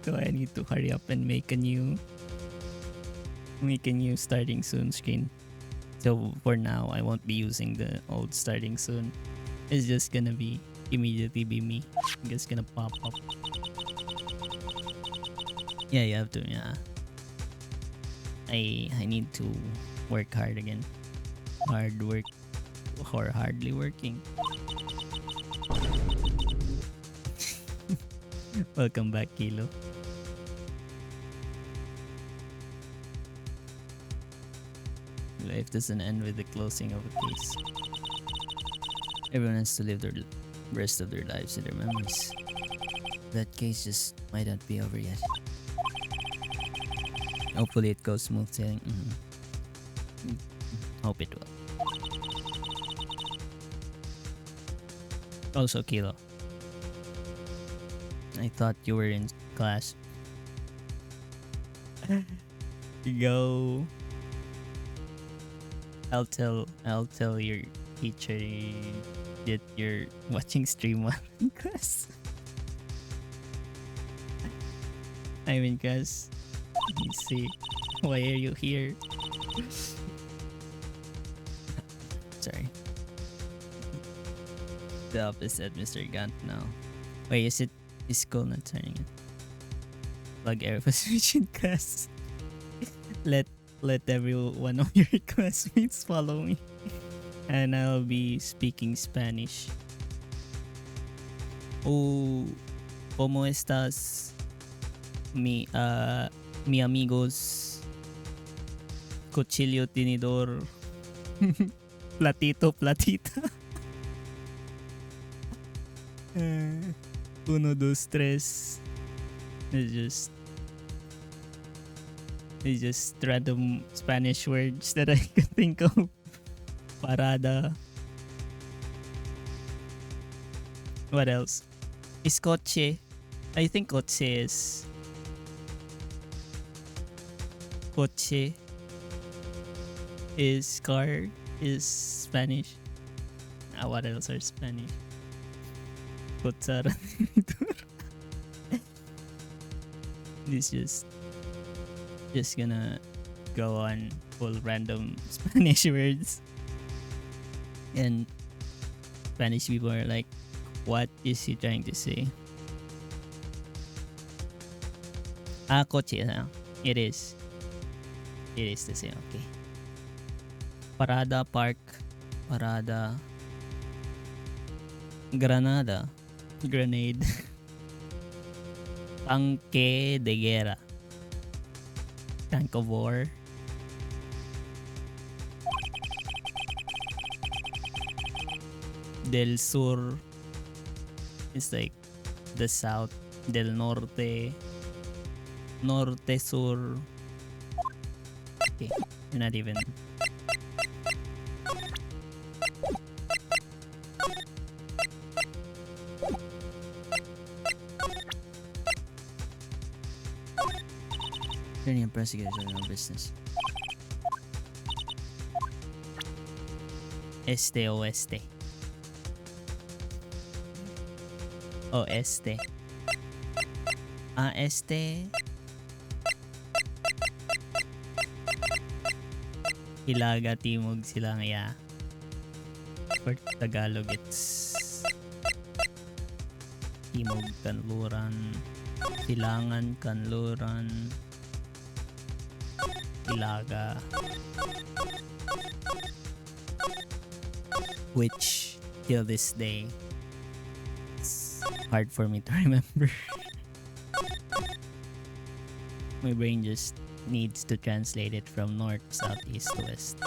So I need to hurry up and make a new starting soon screen. So for now, I won't be using the old starting soon. It's just gonna be immediately be me. I'm just gonna pop up. Yeah, you have to. Yeah, I need to work hard again. Hard work or hardly working. Welcome back, Kilo. Life doesn't end with the closing of a case. Everyone has to live the rest of their lives in their memories. That case just might not be over yet. Hopefully it goes smooth sailing. Hope it will. Also, Kilo, I thought you were in class. Go. I'll tell your teacher that you're watching stream while in class. I'm in class. You see, why are you here? Sorry. The opposite, Mr. Gant now. Wait, is school not turning it? Plug air switch in class. Let every one of your classmates follow me, and I'll be speaking Spanish. Oh, ¿cómo estás, mi amigos? Cuchillo, tinidor, platito, platita. Uno, dos, tres. It's just random Spanish words that I could think of. Parada. What else? Is coche. I think coche is... Coche is car, is Spanish. What else are Spanish? Kutsara. It's just gonna go on full random Spanish words, and Spanish people are like, what is he trying to say? Coche. It is the same. Okay. Parada, park. Parada. Granada. Grenade. Tanque de guerra. Tank of war. Del sur is like the south. Del norte. Norte, sur. Okay, you're not even... Turning investigators are no business. Este, oeste. Oeste. Este. Hilaga, Timog, Silangya. For Tagalog, it's Timog, Kanluran. Silangan, Kanluran. Hilaga. which till this day it's hard for me to remember. My brain just needs to translate it from north, south, east to west.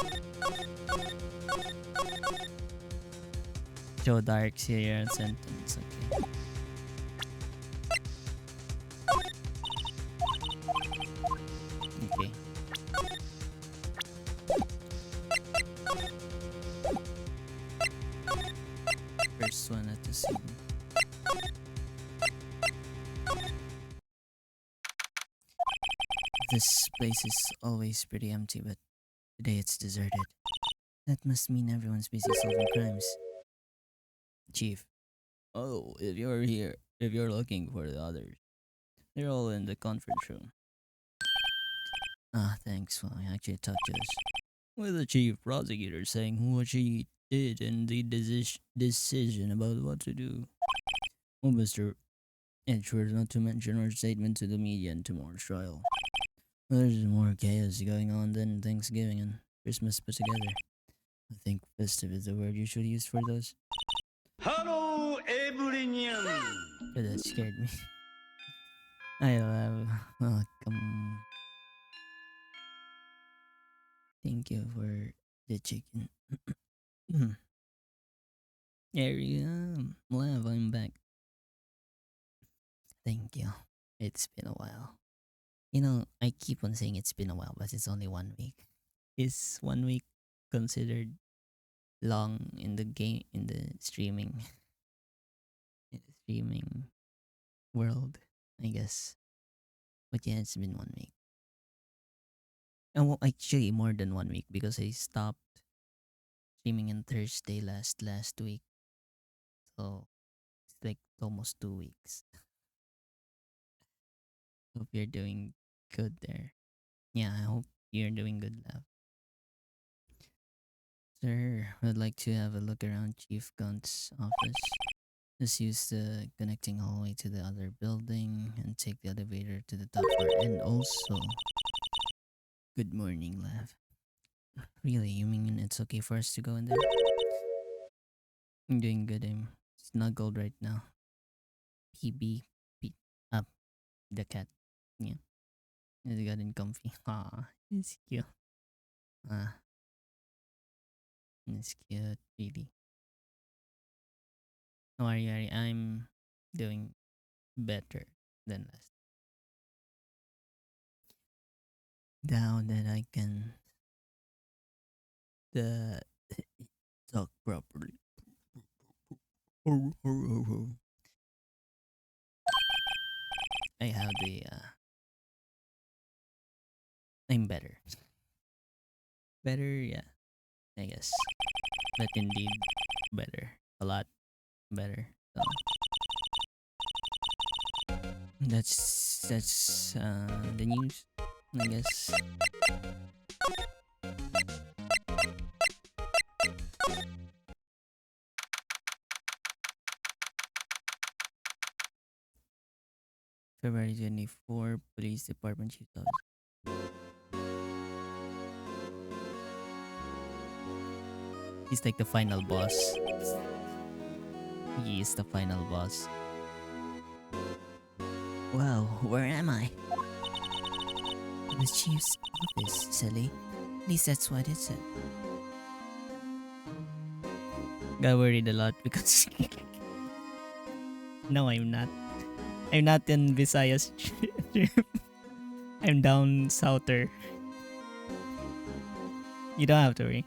Show dark serial sentence. Okay. Okay. First one at the scene. This place is always pretty empty, but today it's deserted. That must mean everyone's busy solving crimes. Chief. Oh, if you're here, if you're looking for the others, they're all in the conference room. Ah, thanks. Well, I actually talked to us. With the chief prosecutor saying what she did and the decision about what to do. Oh, Mr. Edgeworth, not to mention our statement to the media in tomorrow's trial. There's more chaos going on than Thanksgiving and Christmas put together. I think festive is the word usually used for those. Hello, everyone. But that scared me. I love welcome. Thank you for the chicken. There you go. Love, I'm back. Thank you. It's been a while. You know, I keep on saying it's been a while, but it's only 1 week. Is 1 week considered long in the game in the streaming in the streaming world? I guess. But yeah, it's been 1 week. And well, actually more than 1 week because I stopped streaming on Thursday last week. So it's like almost 2 weeks. Hope you're doing good there. Yeah, I hope you're doing good, love. Sir, I'd like to have a look around Chief Gunt's office. Just use the connecting hallway to the other building and take the elevator to the top floor. And also, good morning, Lav. Really, you mean it's okay for us to go in there? I'm doing good. I'm snuggled right now. PB, up the cat. Yeah, it's gotten comfy. Ah, it's cute. Ah, it's cute, really. No worry. I'm doing better than last. Now that I can the talk properly. I have the I'm better. Better, yeah, I guess. But indeed better. A lot better. So that's the news, I guess. February 24, Police Department Chief Office. He's like the final boss. He is the final boss. Wow, where am I? The chief's office, silly. At least that's what it said. Got worried a lot because no, I'm not. I'm not in Visayas trip. I'm down souther. You don't have to worry.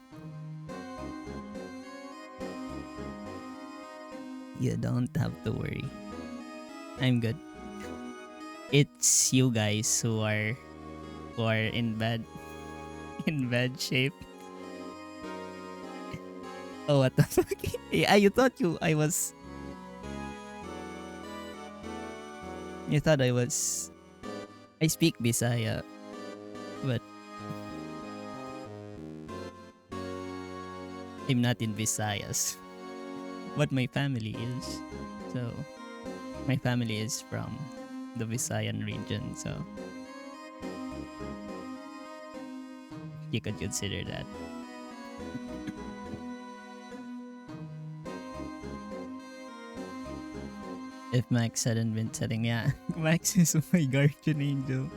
You don't have to worry. I'm good. It's you guys who are in bad in bad shape. Oh, what the fuck? Yeah, you thought I was. You thought I was. I speak Bisaya, but I'm not in Visayas. But my family is. So, my family is from the Visayan region, so you could consider that. If Max hadn't been telling, yeah, Max is my guardian angel.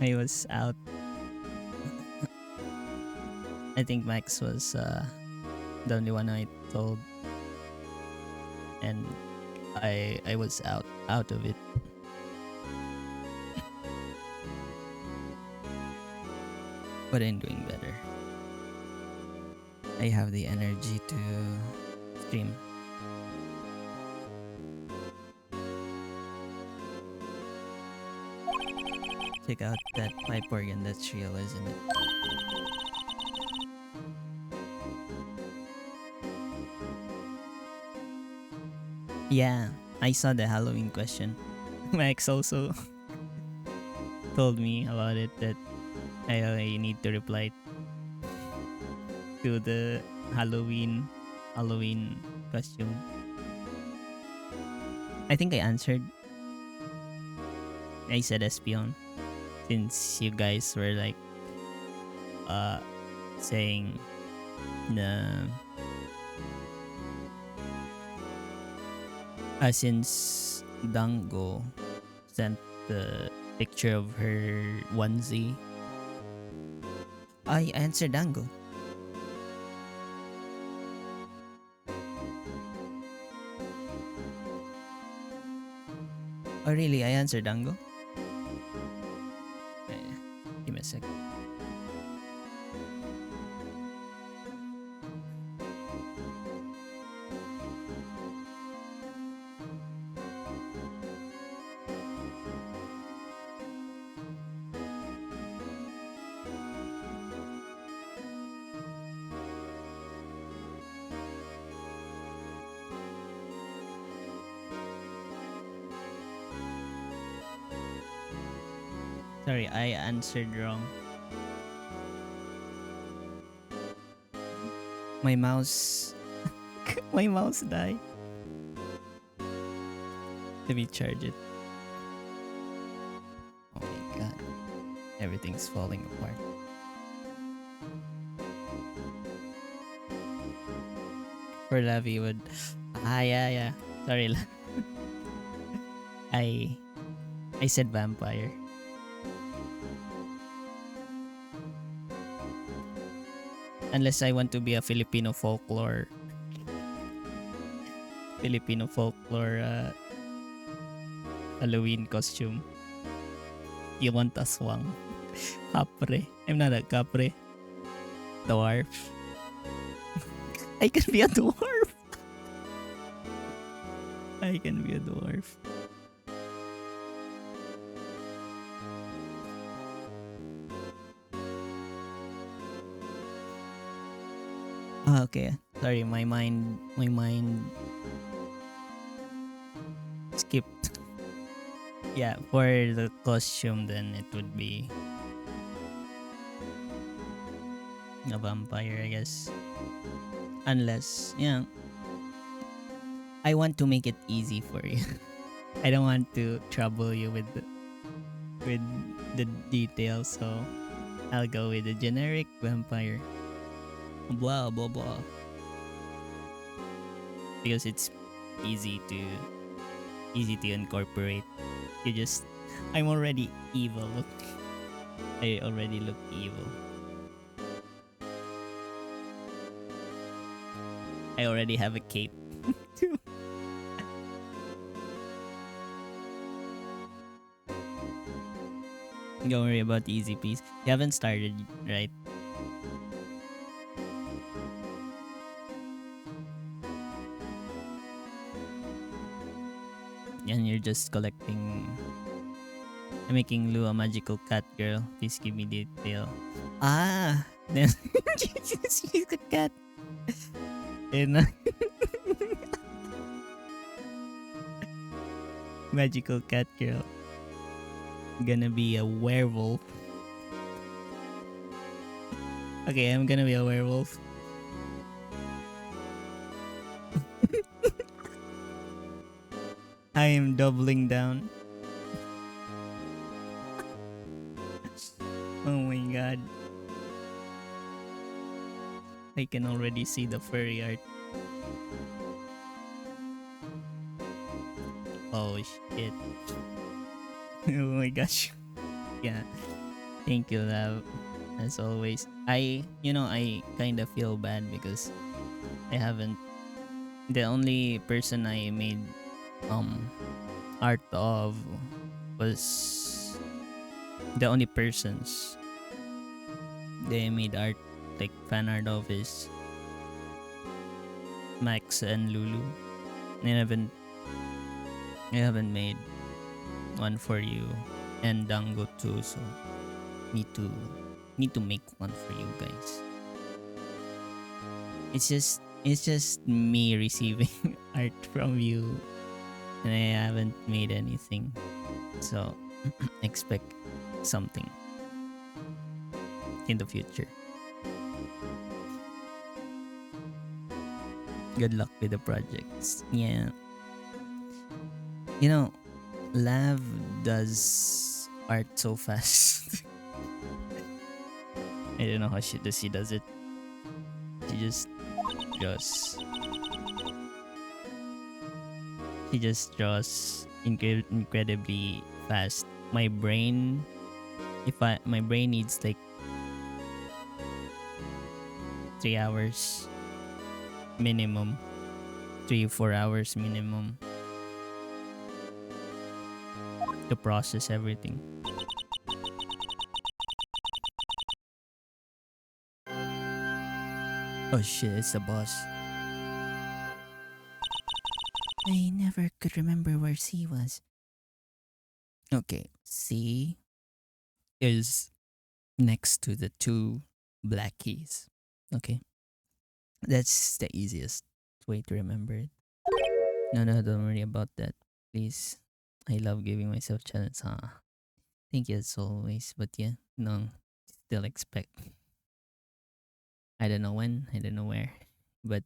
I was out. I think Max was the only one I told, and I was out of it. But I'm doing better. I have the energy to stream. Check out that pipe organ. That's real, isn't it? Yeah, I saw the Halloween question. Max also told me about it that I need to reply to the Halloween costume. I think I answered. I said Espion, since you guys were like saying the since Dango sent the picture of her onesie, I answered Dango. Oh really? I answered Dango? Give me a sec. Sorry, I answered wrong. My mouse my mouse died. Let me charge it. Oh my god. Everything's falling apart. For Lavi would yeah. Sorry. I said vampire. Unless I want to be a Filipino folklore Halloween costume. You want a swang. Kapre. I'm not a kapre. Dwarf. I can be a dwarf. I can be a dwarf. Okay. Sorry, my mind skipped. Yeah, for the costume then it would be a vampire, I guess. Unless, yeah. I want to make it easy for you. I don't want to trouble you with the details, so I'll go with the generic vampire. Blah blah blah. Because it's easy to incorporate. I'm already evil. I already look evil. I already have a cape. Don't worry about the easy piece. You haven't started, right? And you're just making Lou a magical cat girl. Please give me detail. Ah, then she's a cat. And magical cat girl. Gonna be a werewolf. Okay, I'm gonna be a werewolf. I am doubling down. Oh my god. I can already see the furry art. Oh shit. Oh my gosh. Yeah. Thank you, love. As always. I kind of feel bad because I haven't. The only person I made um art of was the only persons they made art like fan art of is Max and Lulu. I haven't I haven't made one for you and Dango too, so need to need to make one for you guys. It's just me receiving art from you and I haven't made anything. So expect something in the future. Good luck with the projects. Yeah. You know, Lav does art so fast. I don't know how she does it. She just she just draws incredibly fast. My brain needs like 3 hours minimum, 3 4 hours minimum to process everything. Oh shit, it's the boss. I never could remember where C was. Okay, C is next to the two black keys. Okay, that's the easiest way to remember it. No, no, don't worry about that. Please. I love giving myself challenges. Huh? Thank you as always. But yeah, no, still expect. I don't know when, I don't know where, but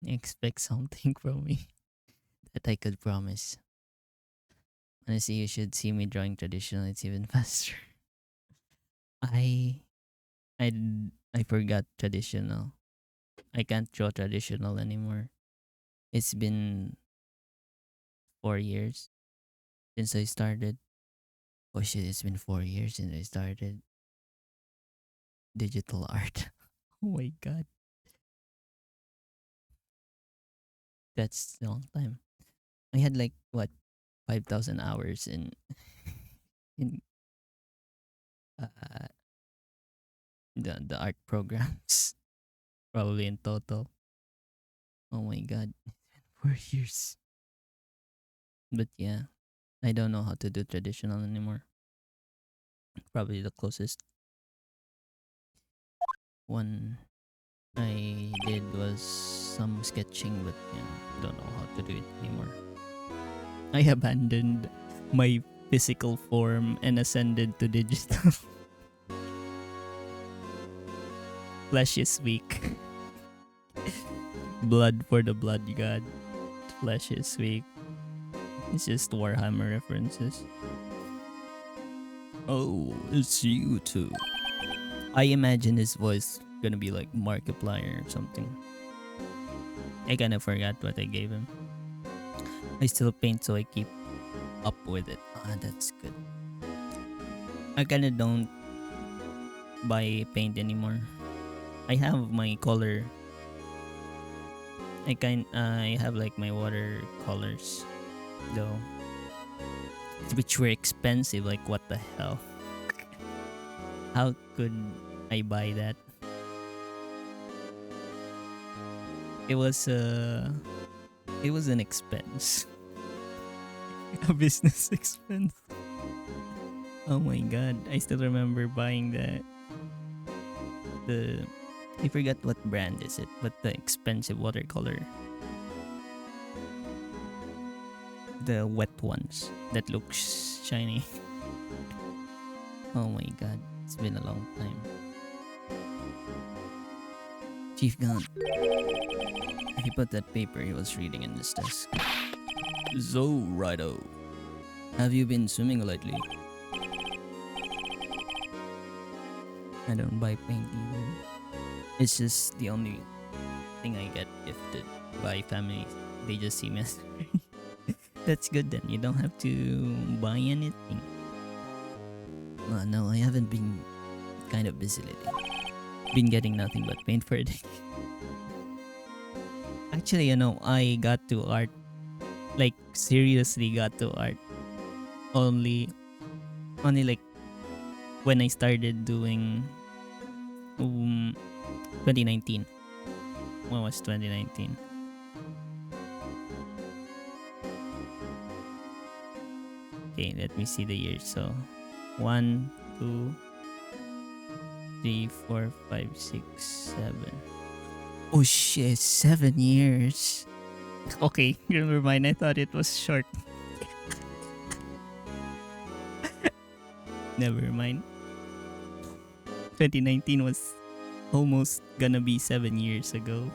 expect something from me that I could promise. Honestly, you should see me drawing traditional. It's even faster. I I forgot traditional. I can't draw traditional anymore. It's been 4 years since I started. Oh shit, it's been 4 years since I started digital art. Oh my god, that's a long time. I had like what 5,000 hours in in uh, the art programs probably in total. Oh my god, 4 years. But yeah, I don't know how to do traditional anymore. Probably the closest one I did was some sketching, but don't know how to do it anymore. I abandoned my physical form and ascended to digital. Flesh is weak. Blood for the blood god. Flesh is weak. It's just Warhammer references. Oh, it's you too. I imagine his voice gonna be like Markiplier or something. I kinda forgot what I gave him. I still paint so I keep up with it. Ah, that's good. I kinda don't buy paint anymore. I have my color. I have like my watercolors though, which were expensive. Like what the hell? How could I buy that? It was an expense, a business expense. Oh my god, I still remember buying the I forgot what brand is it, but the expensive watercolor. The wet ones that looks shiny. Oh my god, it's been a long time. Chief Gun. He put that paper he was reading in his desk. So, righto. Have you been swimming lately? I don't buy paint either. It's just the only thing I get gifted by family. They just see me as That's good then. You don't have to buy anything. No, I haven't been kind of busy lately. Been getting nothing but paint for a day. Actually, I got to art. Like seriously got to art. Only like when I started doing 2019. When was 2019? Okay, let me see the years. So 1, 2, 3, 4, 5, 6, 7. Oh shit, 7 years. Okay, never mind. I thought it was short. Never mind. 2019 was almost gonna be 7 years ago.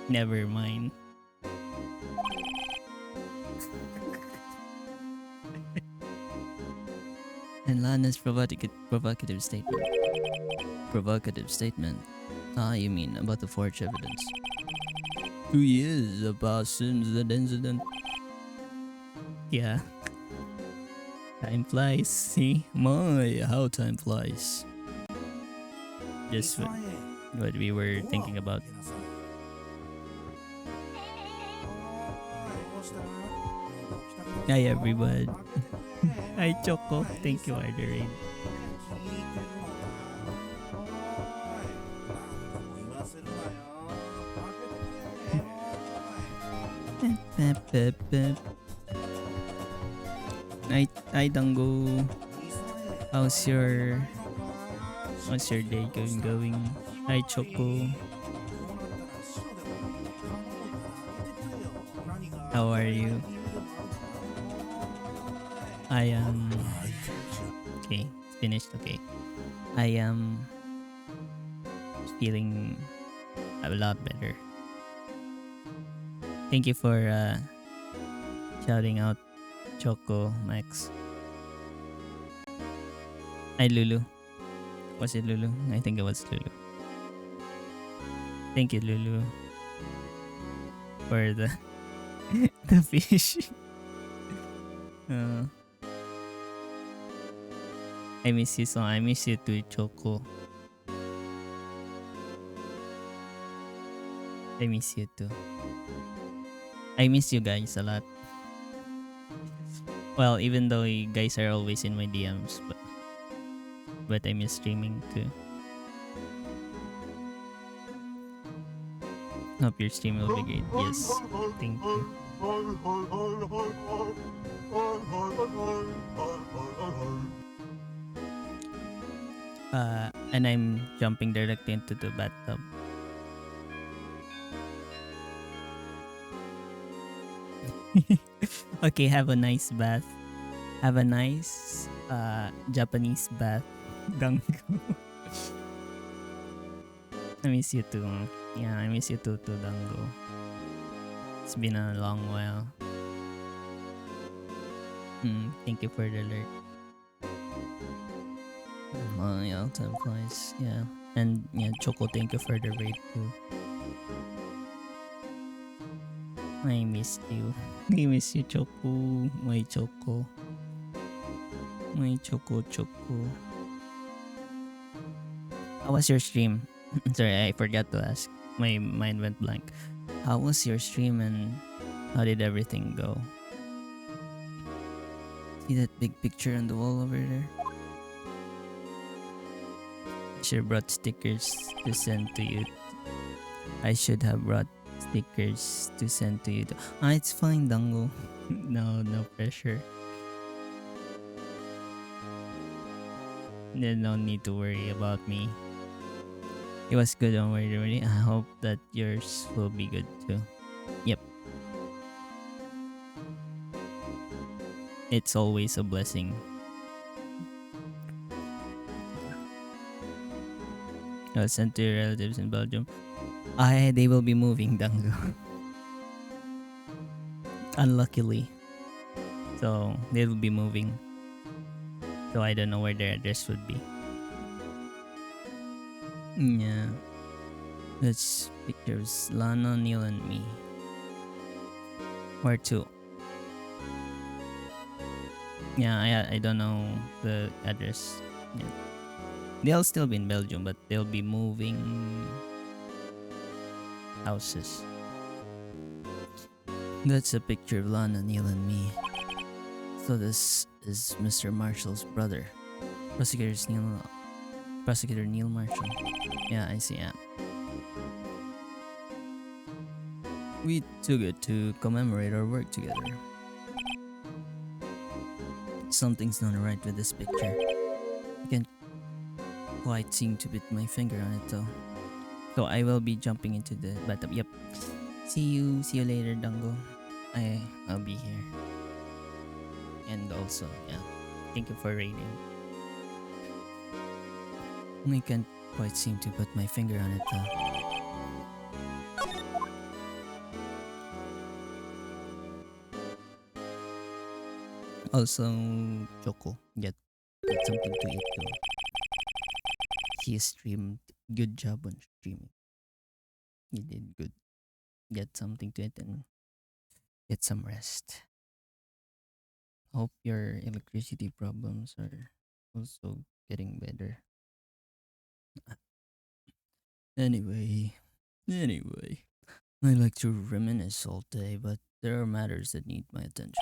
Never mind. And Lana's provocative statement. Provocative statement. Ah, you mean about the forged evidence? 2 years have passed since that incident. Yeah. Time flies, see? My, how time flies. Just what we were thinking about. Hi everybody. Hi Choco. Thank you, Arderade. Hi Dango. How's your day going? Hi Choco. How are you? I am okay. It's finished. Okay. I am feeling a lot better. Thank you for shouting out Choco Max. Hi Lulu. Was it Lulu? I think it was Lulu. Thank you Lulu for the the fish. Uh, I miss you so. I miss you too, Choco. I miss you too. I miss you guys a lot. Well, even though you guys are always in my DMs, but I miss streaming too. Hope your stream will be great. Yes, thank you. And I'm jumping directly into the bathtub. Okay, have a nice bath. Have a nice Japanese bath. Dango. I miss you too. Yeah, I miss you too, Dango. It's been a long while. Thank you for the alert. My, how time flies. Yeah. And yeah, Choco, thank you for the raid too. I missed you. I miss you, Choco. My Choco. My Choco. How was your stream? Sorry, I forgot to ask. My mind went blank. How was your stream and how did everything go? See that big picture on the wall over there? Should have brought stickers to send to you. I should have brought stickers to send to you. It's fine, Dango. No pressure. There's no need to worry about me. It was good, don't worry. I hope that yours will be good too. Yep. It's always a blessing. I'll send to your relatives in Belgium. They will be moving, Dango. Unluckily. So, they will be moving. So, I don't know where their address would be. Yeah. That's pictures Lana, Neil, and me. Where to? Yeah, I don't know the address. Yeah. They'll still be in Belgium, but they'll be moving houses. That's a picture of Lana, Neil, and me. So this is Mr. Marshall's brother, Prosecutor Neil Marshall. Yeah, I see. Yeah. We took it to commemorate our work together. Something's not right with this picture. I can't quite seem to put my finger on it though. So I will be jumping into the bathtub. Yep. See you later, Dango. I'll be here. And also, yeah, thank you for raiding. I can't quite seem to put my finger on it though. Also, Choco, get something to eat though. He streamed. Good job on streaming. You did good. Get something to eat and get some rest. Hope your electricity problems are also getting better. Anyway, I like to reminisce all day, but there are matters that need my attention.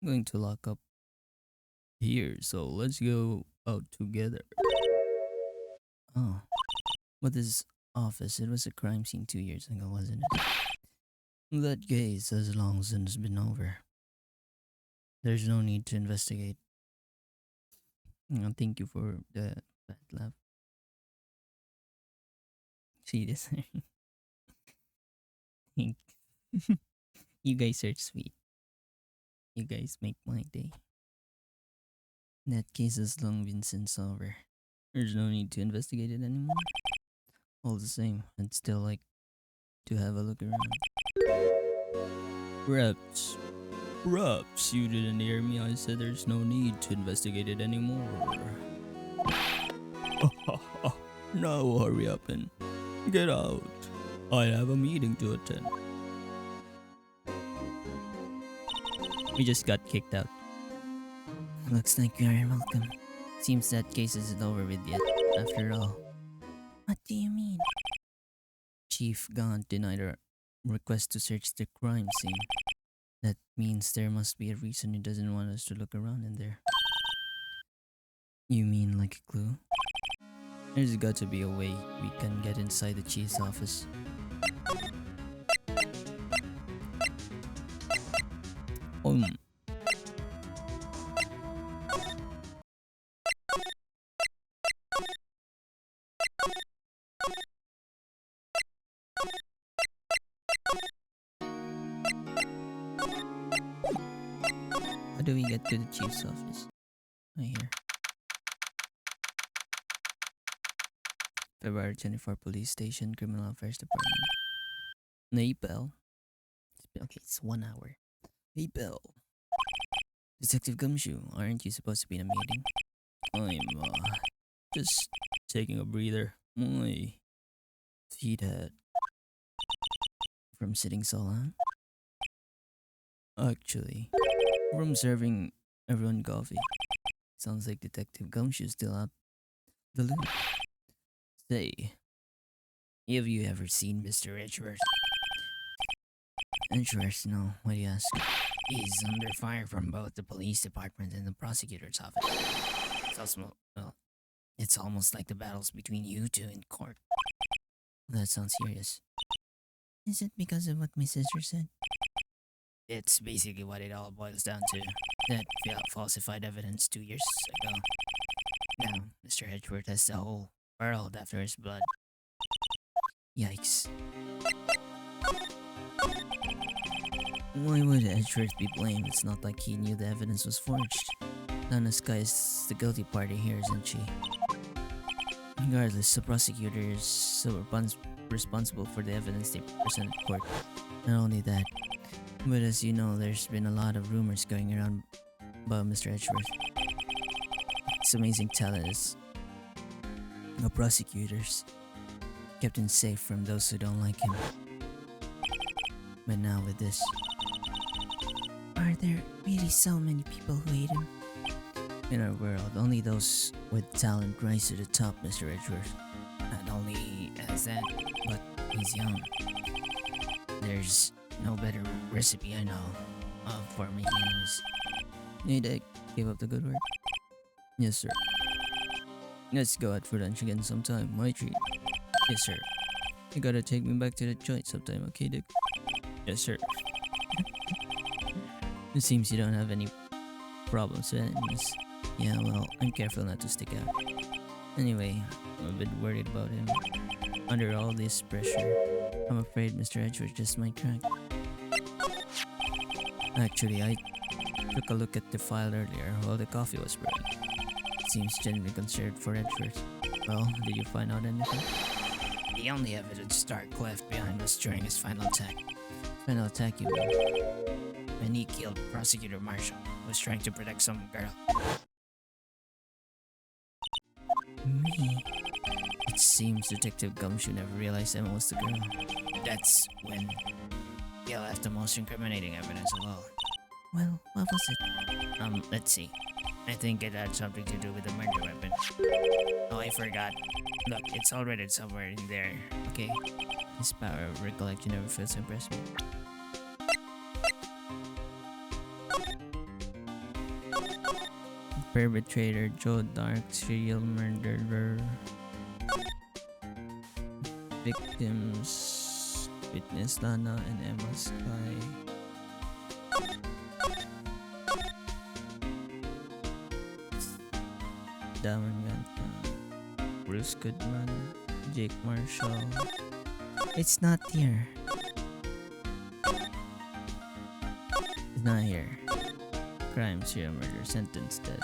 I'm going to lock up here, so let's go out together. Oh, but this office, it was a crime scene 2 years ago, wasn't it? That case has long since been over. There's no need to investigate. Thank you for the bad laugh. See this? You guys are sweet. You guys make my day. That case has long been since over. There's no need to investigate it anymore. All the same, I'd still like to have a look around. Perhaps you didn't hear me. I said there's no need to investigate it anymore. Now hurry up and get out. I have a meeting to attend. We just got kicked out. Looks like you're welcome. Seems that case isn't over with yet, after all. What do you mean? Chief Gaunt denied our request to search the crime scene. That means there must be a reason he doesn't want us to look around in there. You mean like a clue? There's got to be a way we can get inside the chief's office. How do we get to the chief's office? Right here. February 24 Police Station, Criminal Affairs Department. Napel. Okay, it's 1 hour. Napel. Detective Gumshoe, aren't you supposed to be in a meeting? I'm, just taking a breather. My feet hurt from sitting so long. Actually, from serving everyone coffee. Sounds like Detective Gumshoe's still out the loop. Say, have you ever seen Mr. Edgeworth? Edgeworth, no. Why do you ask? He's under fire from both the police department and the prosecutor's office. It's almost like the battles between you two in court. That sounds serious. Is it because of what my sister said? It's basically what it all boils down to. That falsified evidence 2 years ago. Now, Mr. Edgeworth has the whole world after his blood. Yikes. Why would Edgeworth be blamed? It's not like he knew the evidence was forged. Nana Sky is the guilty party here, isn't she? Regardless, the prosecutor is so responsible for the evidence they present at court. Not only that, but as you know, there's been a lot of rumors going around about Mr. Edgeworth. It's amazing talent as the prosecutors. kept him safe from those who don't like him. But now with this, are there really so many people who hate him? In our world, only those with talent rise to the top, Mr. Edgeworth. Not only as that, but he's young. There's no better recipe I know of for making enemies. Need to give up the good work? Yes, sir. Let's go out for lunch again sometime, my treat. Yes, sir. You gotta take me back to the joint sometime, okay, Dick? Yes, sir. It seems you don't have any problems with enemies. Yeah, well, I'm careful not to stick out. Anyway, I'm a bit worried about him. Under all this pressure, I'm afraid Mr. Edgeworth just might crack. Actually, I took a look at the file earlier while the coffee was brewing. Seems genuinely concerned for Edgeworth. Well, did you find out anything? The only evidence Stark left behind was during his final attack. Final attack, you mean? When he killed Prosecutor Marshall, who was trying to protect some girl. Me? It seems Detective Gumshoe never realized Emma was the girl. That's when he left the most incriminating evidence of all. Well, what was it? Let's see. I think it had something to do with the murder weapon. Oh, I forgot. Look, it's all written somewhere in there. Okay. His power of recollection never fails to impress me. Perpetrator Joe Dark, serial murderer. Victims: Witness Lana and Emma Sky. Damon Ganta, Bruce Goodman, Jake Marshall. It's not here. It's not here. Crime, serial murder, sentence, death.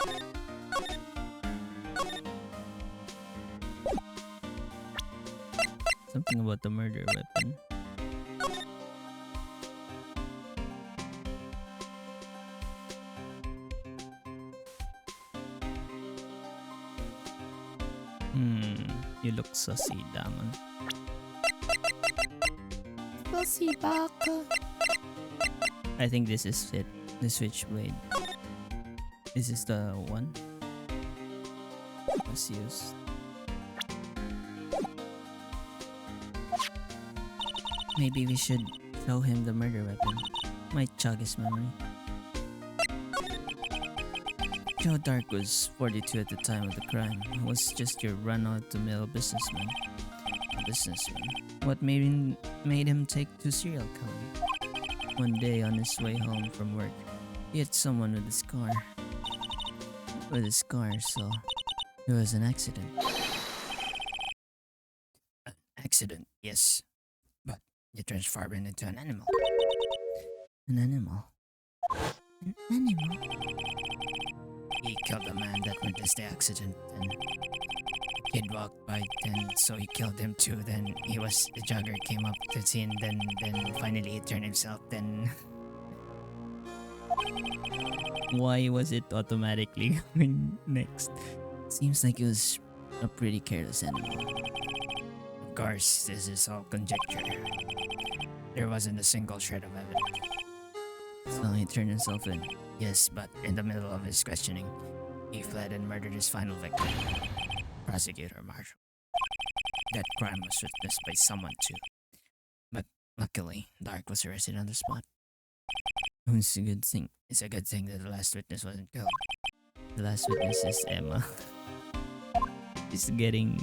Something about the murder weapon. You look sussy, Damon. Sussy bacc. I think this is it. The switchblade. This is the one was used. Maybe we should show him the murder weapon. Might jog his memory. Joe Dark was 42 at the time of the crime. He was just your run-of-the-mill businessman. A businessman. What made him take to serial killing? One day on his way home from work, he hit someone with a scar. So it was an accident. An accident, yes. But it transformed into an animal. An animal? An animal? He killed the man that witnessed the accident, and the kid walked by, then so he killed him too. Then the jogger came up to the scene, then finally he turned himself, then... Why was it automatically going next? Seems like it was a pretty careless animal. Of course, this is all conjecture. There wasn't a single shred of evidence. So he turned himself in. Yes, but in the middle of his questioning, he fled and murdered his final victim, Prosecutor Marshall. That crime was witnessed by someone too. But luckily, Dark was arrested on the spot. It's a good thing. It's a good thing that the last witness wasn't killed. The last witness is Emma. She's getting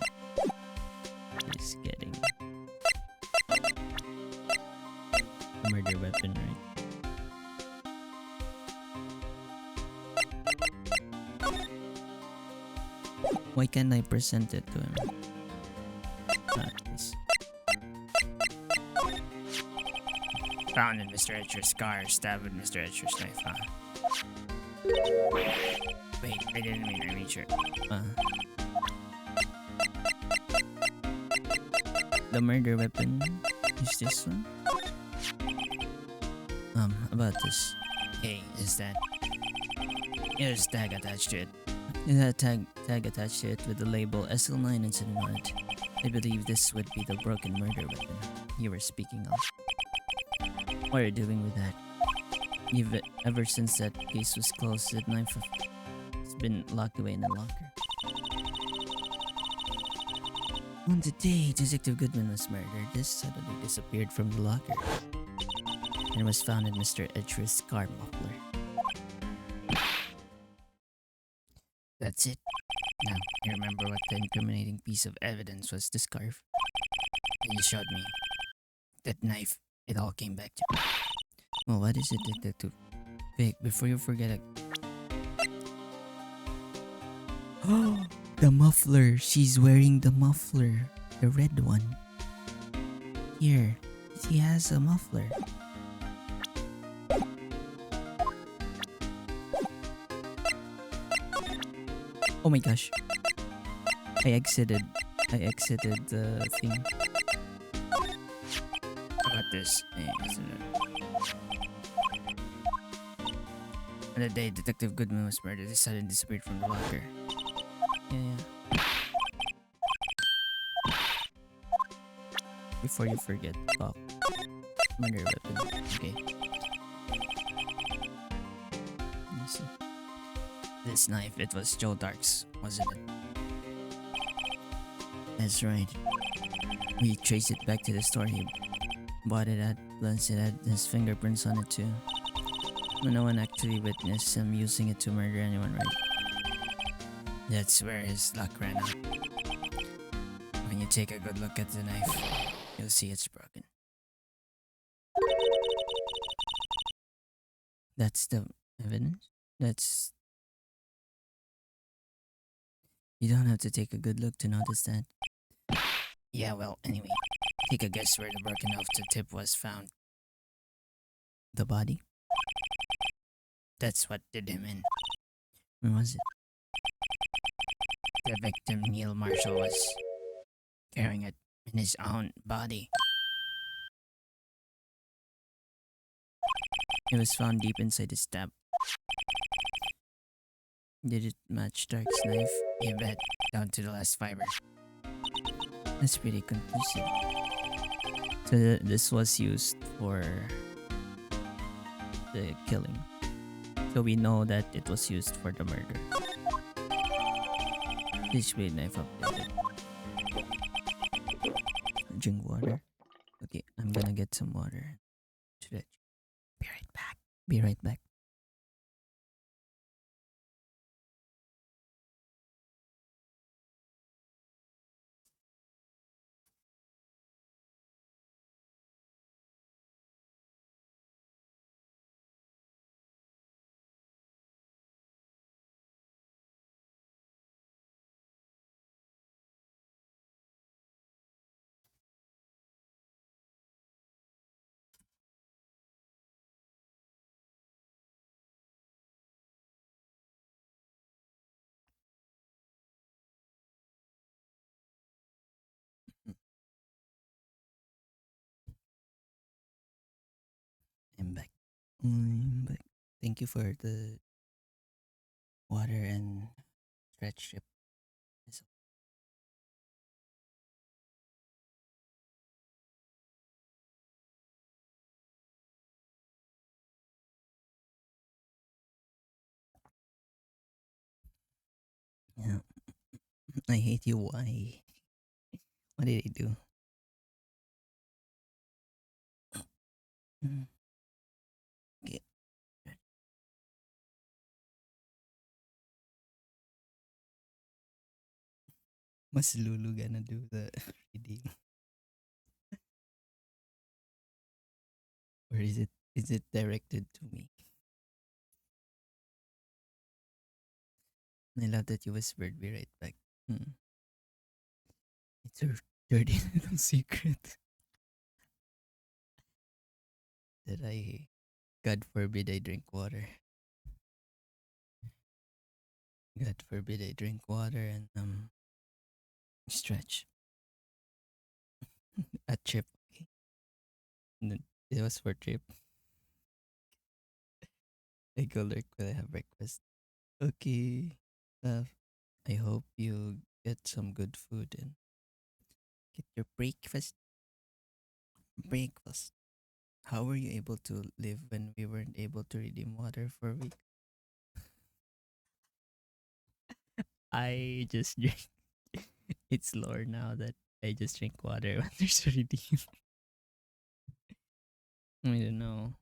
a murder weapon, right? Why can't I present it to him? This. Found in Mr. Edgeworth's car, stabbed with Mr. Edgeworth's knife, huh? Wait, I didn't mean I made sure. The murder weapon is this one? About this. Hey, is that... There's a tag attached to it. It had a tag attached to it with the label SL9 incident on it. I believe this would be the broken murder weapon you were speaking of. What are you doing with that? Ever since that case was closed, that knife has been locked away in a locker. On the day Detective Goodman was murdered, this suddenly disappeared from the locker and was found in Mr. Edgeworth's car muffler. That's it. Now, you remember what the incriminating piece of evidence was, the scarf? And you showed me. That knife, it all came back to me. Well, what is it, Detective? Vic, before you forget it. Oh, the muffler. She's wearing the muffler. The red one. Here, she has a muffler. Oh my gosh. I exited the thing. How about this? On the day Detective Goodman was murdered, he suddenly disappeared from the locker. Yeah. Before you forget, talk. Murder weapon. Okay. Let's see. This knife, it was Joe Dark's, wasn't it? That's right. We traced it back to the store he bought it at, plus it had his fingerprints on it too. But no one actually witnessed him using it to murder anyone, right? That's where his luck ran out. When you take a good look at the knife, you'll see it's broken. That's the evidence? That's... You don't have to take a good look to notice that. Yeah, well, anyway. Take a guess where the broken off the tip was found. The body? That's what did him in. Where was it? The victim, Neil Marshall, was carrying it in his own body. It was found deep inside his stab. Did it match Dark's knife? You bet. Down to the last fiber. That's pretty conclusive. So this was used for the killing. So we know that it was used for the murder. This blade knife updated. Drink water. Okay, I'm gonna get some water. Should I? Be right back. Be right back. I'm back. I'm back. Thank you for the water and stretch strip. It's- Yeah. I hate you. Why? What did I do? Mm, okay. Mas Lulu gonna do the reading? Or is it directed to me? I love that you whispered, be right back. Hmm. It's a dirty little secret that God forbid I drink water. God forbid I drink water and stretch. A trip. Okay. It was for trip. I go lurk when I have breakfast. Okay. I hope you get some good food and Get your breakfast. Breakfast. How were you able to live when we weren't able to redeem water for a week? I just drink. It's lore now that I just drink water when there's a redeem. I don't know.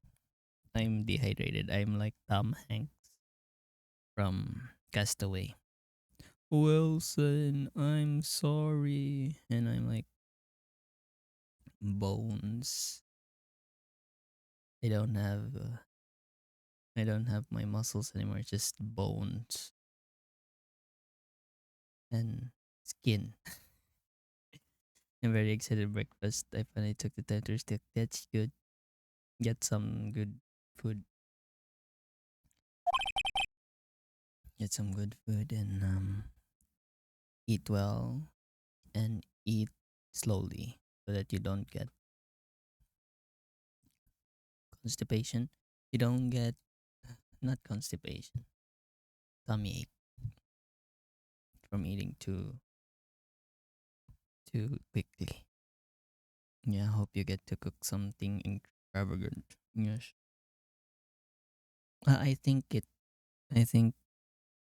I'm dehydrated. I'm like Tom Hanks from Castaway. Wilson, I'm sorry. And I'm like, bones. I don't have I don't have my muscles anymore, just bones and skin. I'm very excited breakfast. I finally took the time to stick. That's good. Get some good food. Get some good food and eat well and eat slowly so that you don't get constipation. You don't get not constipation, tummy ache from eating too quickly. Yeah, I hope you get to cook something extravagant. Yes. I think it. I think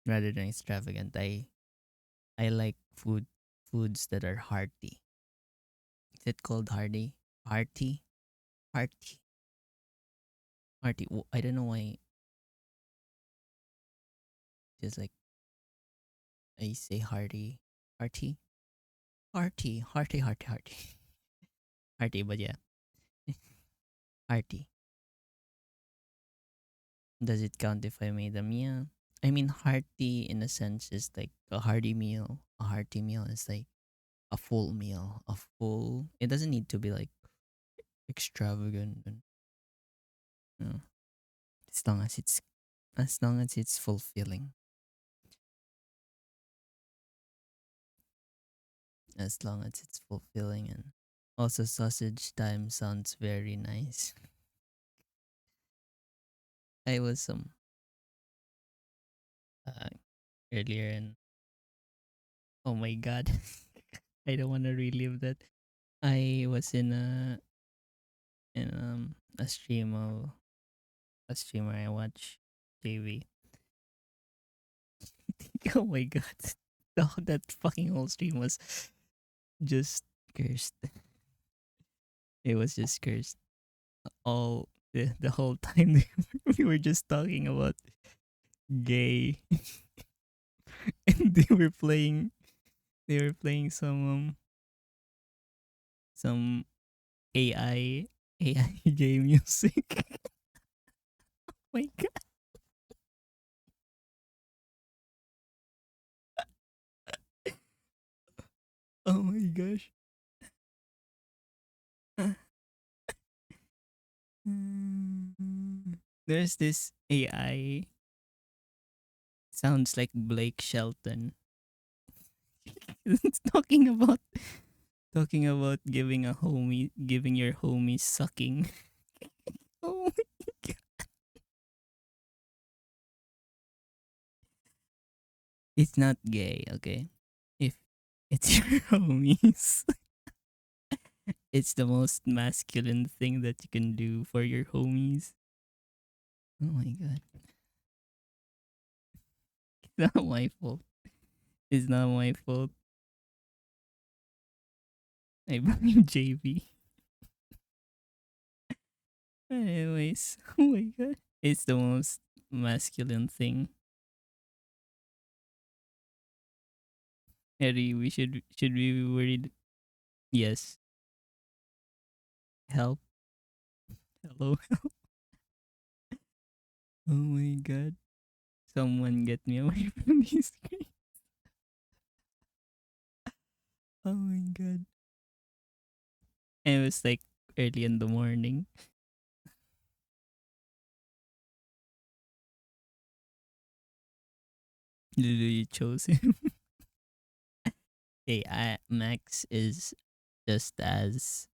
rather than extravagant, I like foods that are hearty. Is it called hearty? Hearty, hearty, hearty. I don't know why. Just like I say hearty, hearty, hearty, hearty, hearty, hearty, hearty. But yeah, hearty. Does it count if I made them? Yeah. I mean, hearty in a sense is like a hearty meal. A hearty meal is like a full meal. A full. It doesn't need to be like extravagant. And, you know, as long as it's fulfilling. As long as it's fulfilling and also sausage time sounds very nice. I was uh, earlier and oh my god, I don't want to relive that. I was in a stream of a streamer I watch TV. Oh my god, that fucking whole stream was just cursed. It was just cursed all the whole time. We were just talking about gay, and they were playing some AI gay music. My god. Oh my gosh. There's this AI sounds like Blake Shelton. It's talking about giving your homie sucking. Oh my god. It's not gay, okay? If it's your homies, it's the most masculine thing that you can do for your homies. Oh my god. It's not my fault. It's not my fault. I blame JB. Anyways, oh my god. It's the most masculine thing. Harry, should we be worried? Yes. Help. Hello. Oh my god. Someone get me away from this screen. Oh my god. And it was like early in the morning. Literally chose him. Hey, Max is just as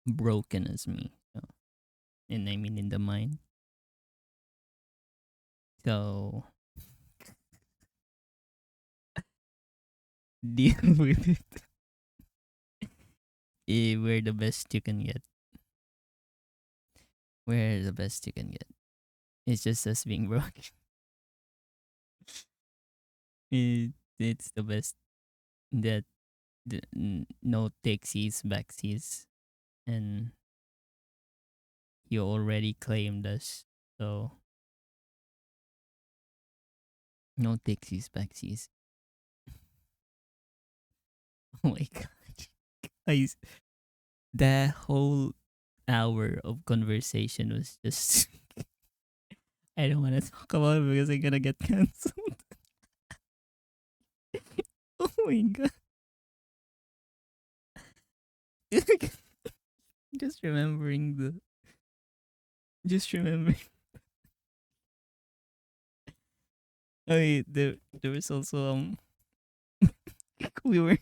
broken as me. So, and I mean in the mind. So deal with it. we're the best you can get. We're the best you can get. It's just us being broken. It's the best that no takesies, backsies, and you already claimed us. So no takesies, backsies. Oh my god. Guys, the whole hour of conversation was just I don't want to talk about it because I'm gonna get cancelled. Oh my god. just remembering the just remembering oh wait, there was also we were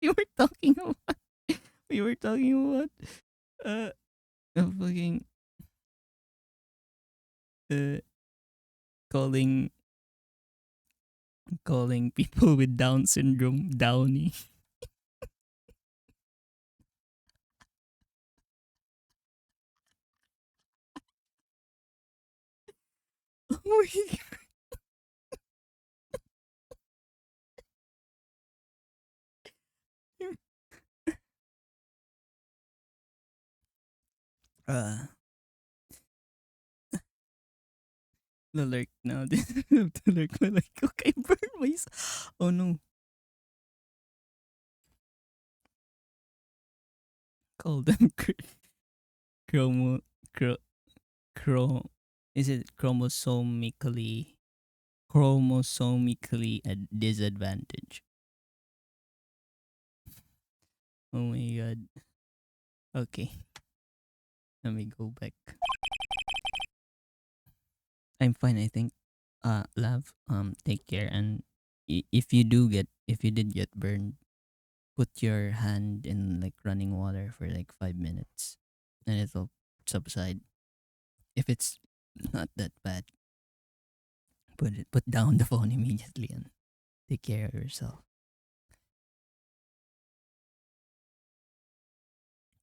we were talking about we were talking about uh fucking uh calling calling people with Down syndrome Downy. Oh my god. The lurk now. The lurk will like okay burn myself. Oh no. Call them chromo cro, cro is it chromosomically a disadvantage. Oh my god. Okay. Let me go back. I'm fine, I think. Love, take care, and if you did get burned, put your hand in like running water for like 5 minutes, and it'll subside. If it's not that bad, put down the phone immediately and take care of yourself.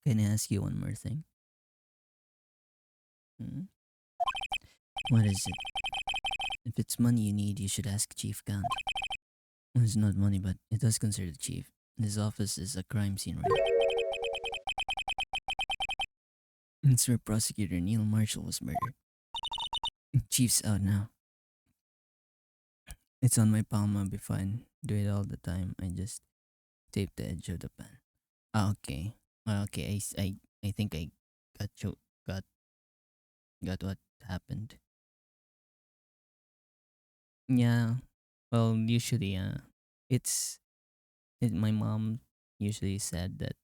Can I ask you one more thing? Hmm? What is it? If it's money you need, you should ask Chief Count. It's not money, but it does consider the chief. His office is a crime scene, right? It's where prosecutor Neil Marshall was murdered. Chief's out now. It's on my palm. I'll be fine. Do it all the time. I just tape the edge of the pen. Ah, okay. Okay. I think I got you. Got got what happened. Yeah. Well, usually, it's my mom usually said that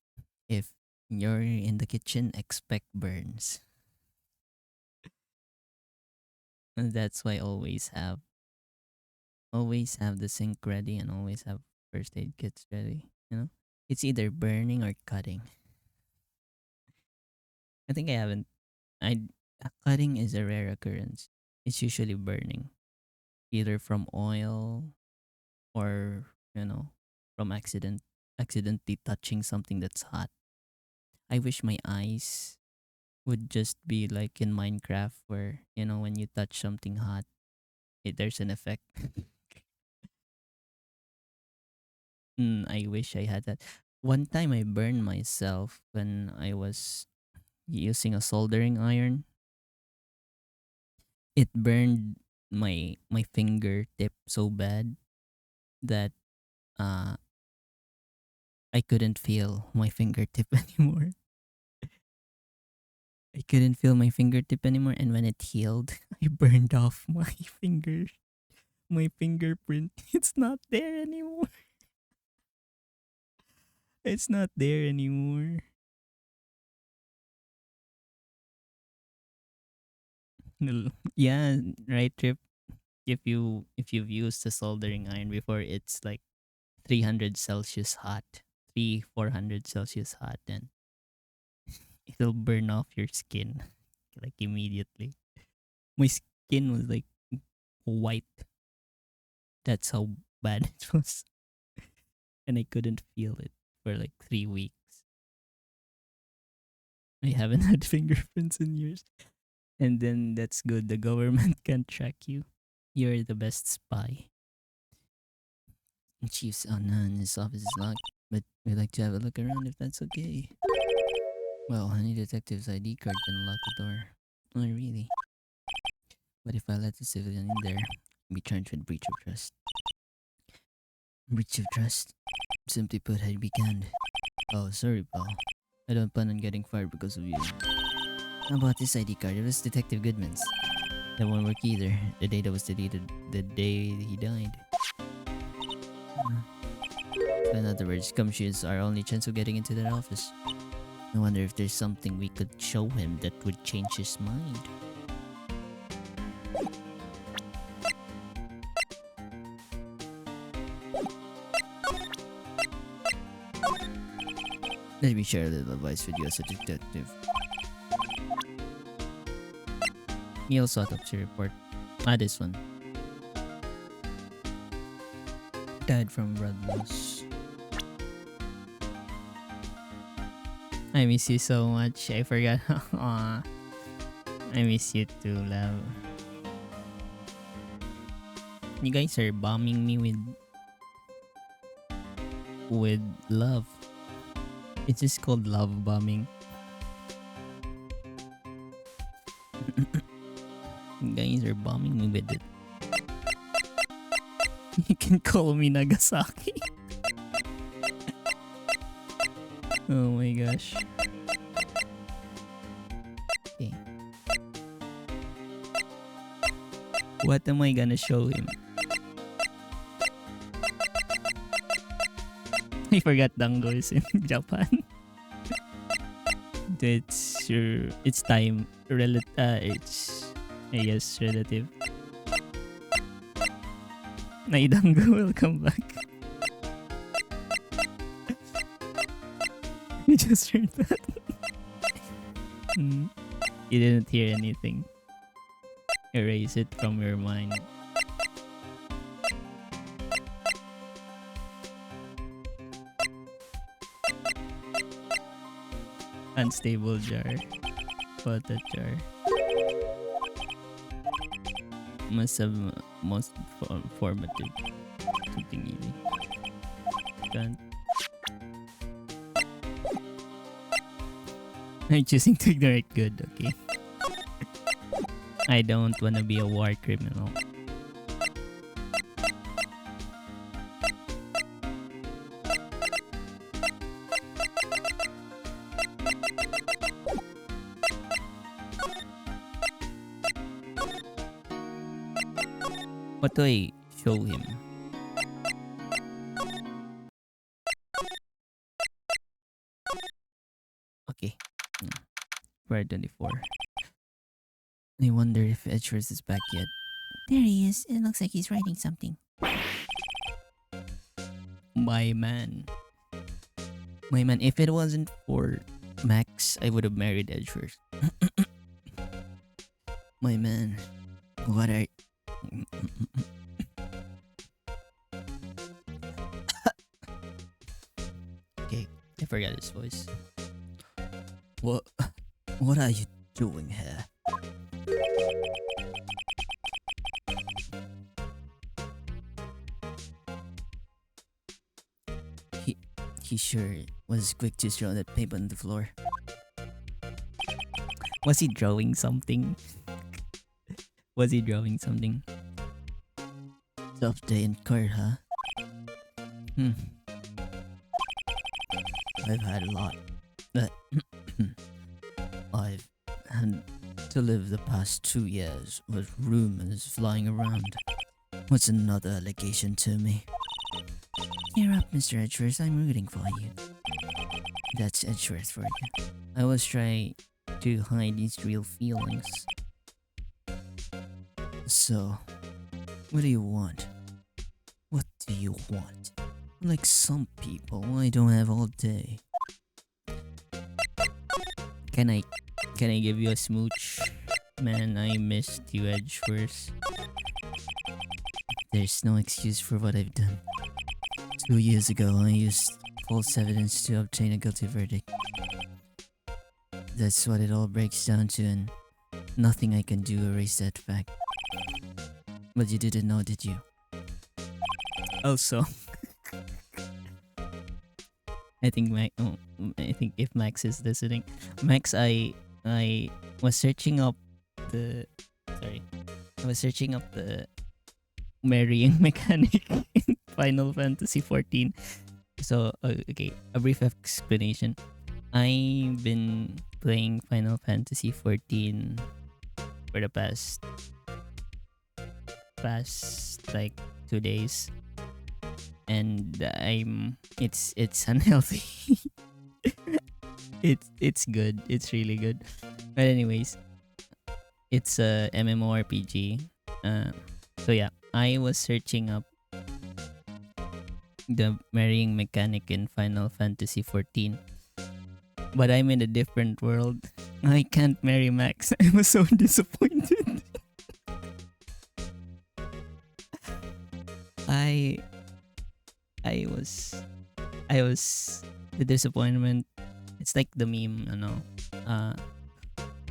if you're in the kitchen, expect burns. And that's why I always have the sink ready and always have first aid kits ready. You know, it's either burning or cutting. I think I haven't. I cutting is a rare occurrence. It's usually burning, either from oil or from accidentally touching something that's hot. I wish my eyes would just be like in Minecraft, where when you touch something hot, there's an effect. I wish I had that. One time I burned myself when I was using a soldering iron. It burned my fingertip so bad that uh I couldn't feel my fingertip anymore. I couldn't feel my fingertip anymore, and when it healed, I burned off my my fingerprint. It's not there anymore. It's not there anymore. Yeah, right, Trip. If you've used a soldering iron before, it's like 300 Celsius hot, 400 Celsius hot, and it'll burn off your skin like immediately. My skin was like white. That's how bad it was, and I couldn't feel it for like 3 weeks. I haven't had fingerprints in years. And then that's good. The government can't track you. You're the best spy. Chief's his office is locked, but we'd like to have a look around if that's okay. Well, any detective's ID card can unlock the door. Oh, really? But if I let the civilian in there, I'll be charged with breach of trust. Breach of trust? Simply put, I'd be canned. Oh, sorry, pal. I don't plan on getting fired because of you. How about this ID card? It was Detective Goodman's. That won't work either. The data was deleted the day he died. So in other words, Gumshoe is our only chance of getting into that office. I wonder if there's something we could show him that would change his mind. Let me share a little advice with you as a detective. Neil's autopsy report. This one. Died from blood loss. I miss you so much. I forgot. Aw. I miss you too, love. You guys are bombing me with love. It's just called love bombing. You guys are bombing me with it. You can call me Nagasaki. Oh my gosh. Okay. What am I gonna show him? I forgot Dango is in Japan. It's time. It's, I guess, relative. Naidango will come back. You just heard that. You didn't hear anything. Erase it from your mind. Unstable jar. Photo jar. Most formative. Something easy. Can't. I'm choosing to ignore it. Good, okay. I don't wanna be a war criminal. What do I show him? Okay. February 24. I wonder if Edgeworth is back yet. There he is. It looks like he's writing something. My man. My man, if it wasn't for Max, I would have married Edgeworth. My man. What are... Okay, I forgot his voice. What are you doing here? He sure was quick to throw that paper on the floor. Was he drawing something? Was he drawing something? Tough day in court, huh? I've had a lot. I've had to live the past 2 years with rumors flying around. What's another allegation to me? Cheer up, Mr. Edgeworth. I'm rooting for you. That's Edgeworth for you. I always try to hide these real feelings. So, what do you want? What do you want? Like some people, I don't have all day. Can I give you a smooch? Man, I missed you, Edgeworth. There's no excuse for what I've done. 2 years ago, I used false evidence to obtain a guilty verdict. That's what it all breaks down to, and nothing I can do erase that fact. But you didn't know, did you? Also, I think if Max is listening, Max, I was searching up the sorry, I was searching up the marrying mechanic in Final Fantasy 14. So okay, a brief explanation. I've been playing Final Fantasy 14 for the past like 2 days, and it's unhealthy. It's good. It's really good. But anyways, it's a MMORPG. So yeah, I was searching up the marrying mechanic in Final Fantasy 14, but I'm in a different world. I can't marry Max. I was so disappointed. I I was I was the disappointment. It's like the meme, you know. Uh,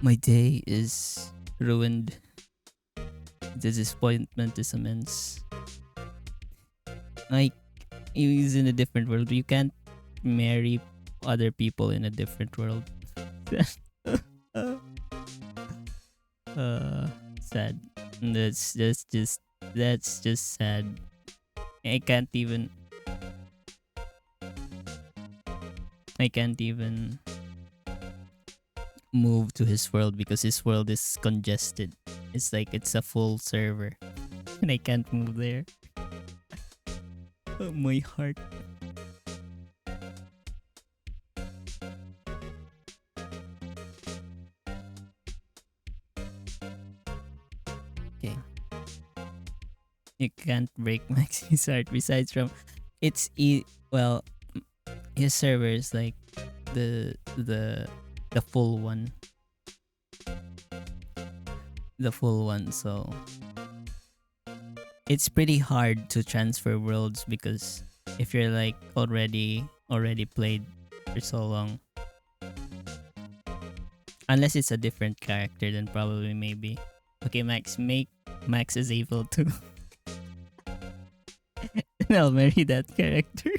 my day is ruined. The disappointment is immense. Like he's in a different world. You can't marry other people in a different world. Sad. That's just sad. I can't even I can't even move to his world because his world is congested. It's like it's a full server and I can't move there. Oh, my heart. Okay. You can't break Maxi's heart besides from well, his server is like the full one. The full one, so it's pretty hard to transfer worlds because if you're like already played for so long, unless it's a different character, then probably maybe. Okay, Max is able to. And I'll marry that character.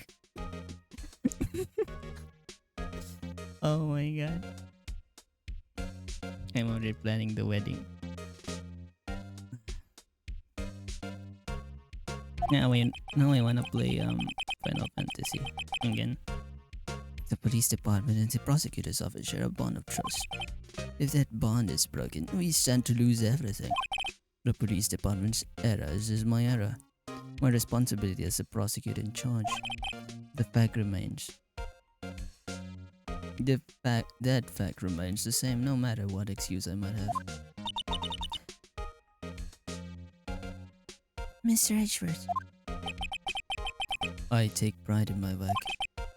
Oh my god. I'm already planning the wedding. Now I wanna play Final Fantasy again. The police department and the prosecutor's office share a bond of trust. If that bond is broken, we stand to lose everything. The police department's error is my error. My responsibility as the prosecutor in charge. The fact remains. That fact remains the same no matter what excuse I might have. Mr. Edgeworth. I take pride in my work.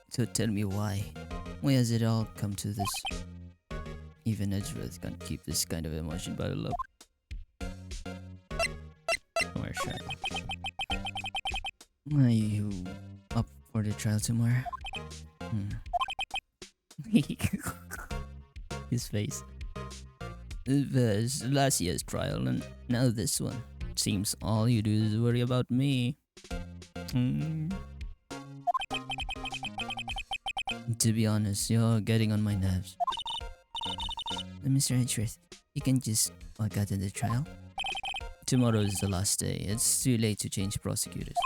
So tell me why. Why has it all come to this? Even Edgeworth can't keep this kind of emotion bottled up. Or sure. Are you up for the trial tomorrow? His face. There's last year's trial and now this one. Seems all you do is worry about me. To be honest, you're getting on my nerves. Mr. Edgeworth, you can just walk out in the trial. Tomorrow is the last day. It's too late to change prosecutors.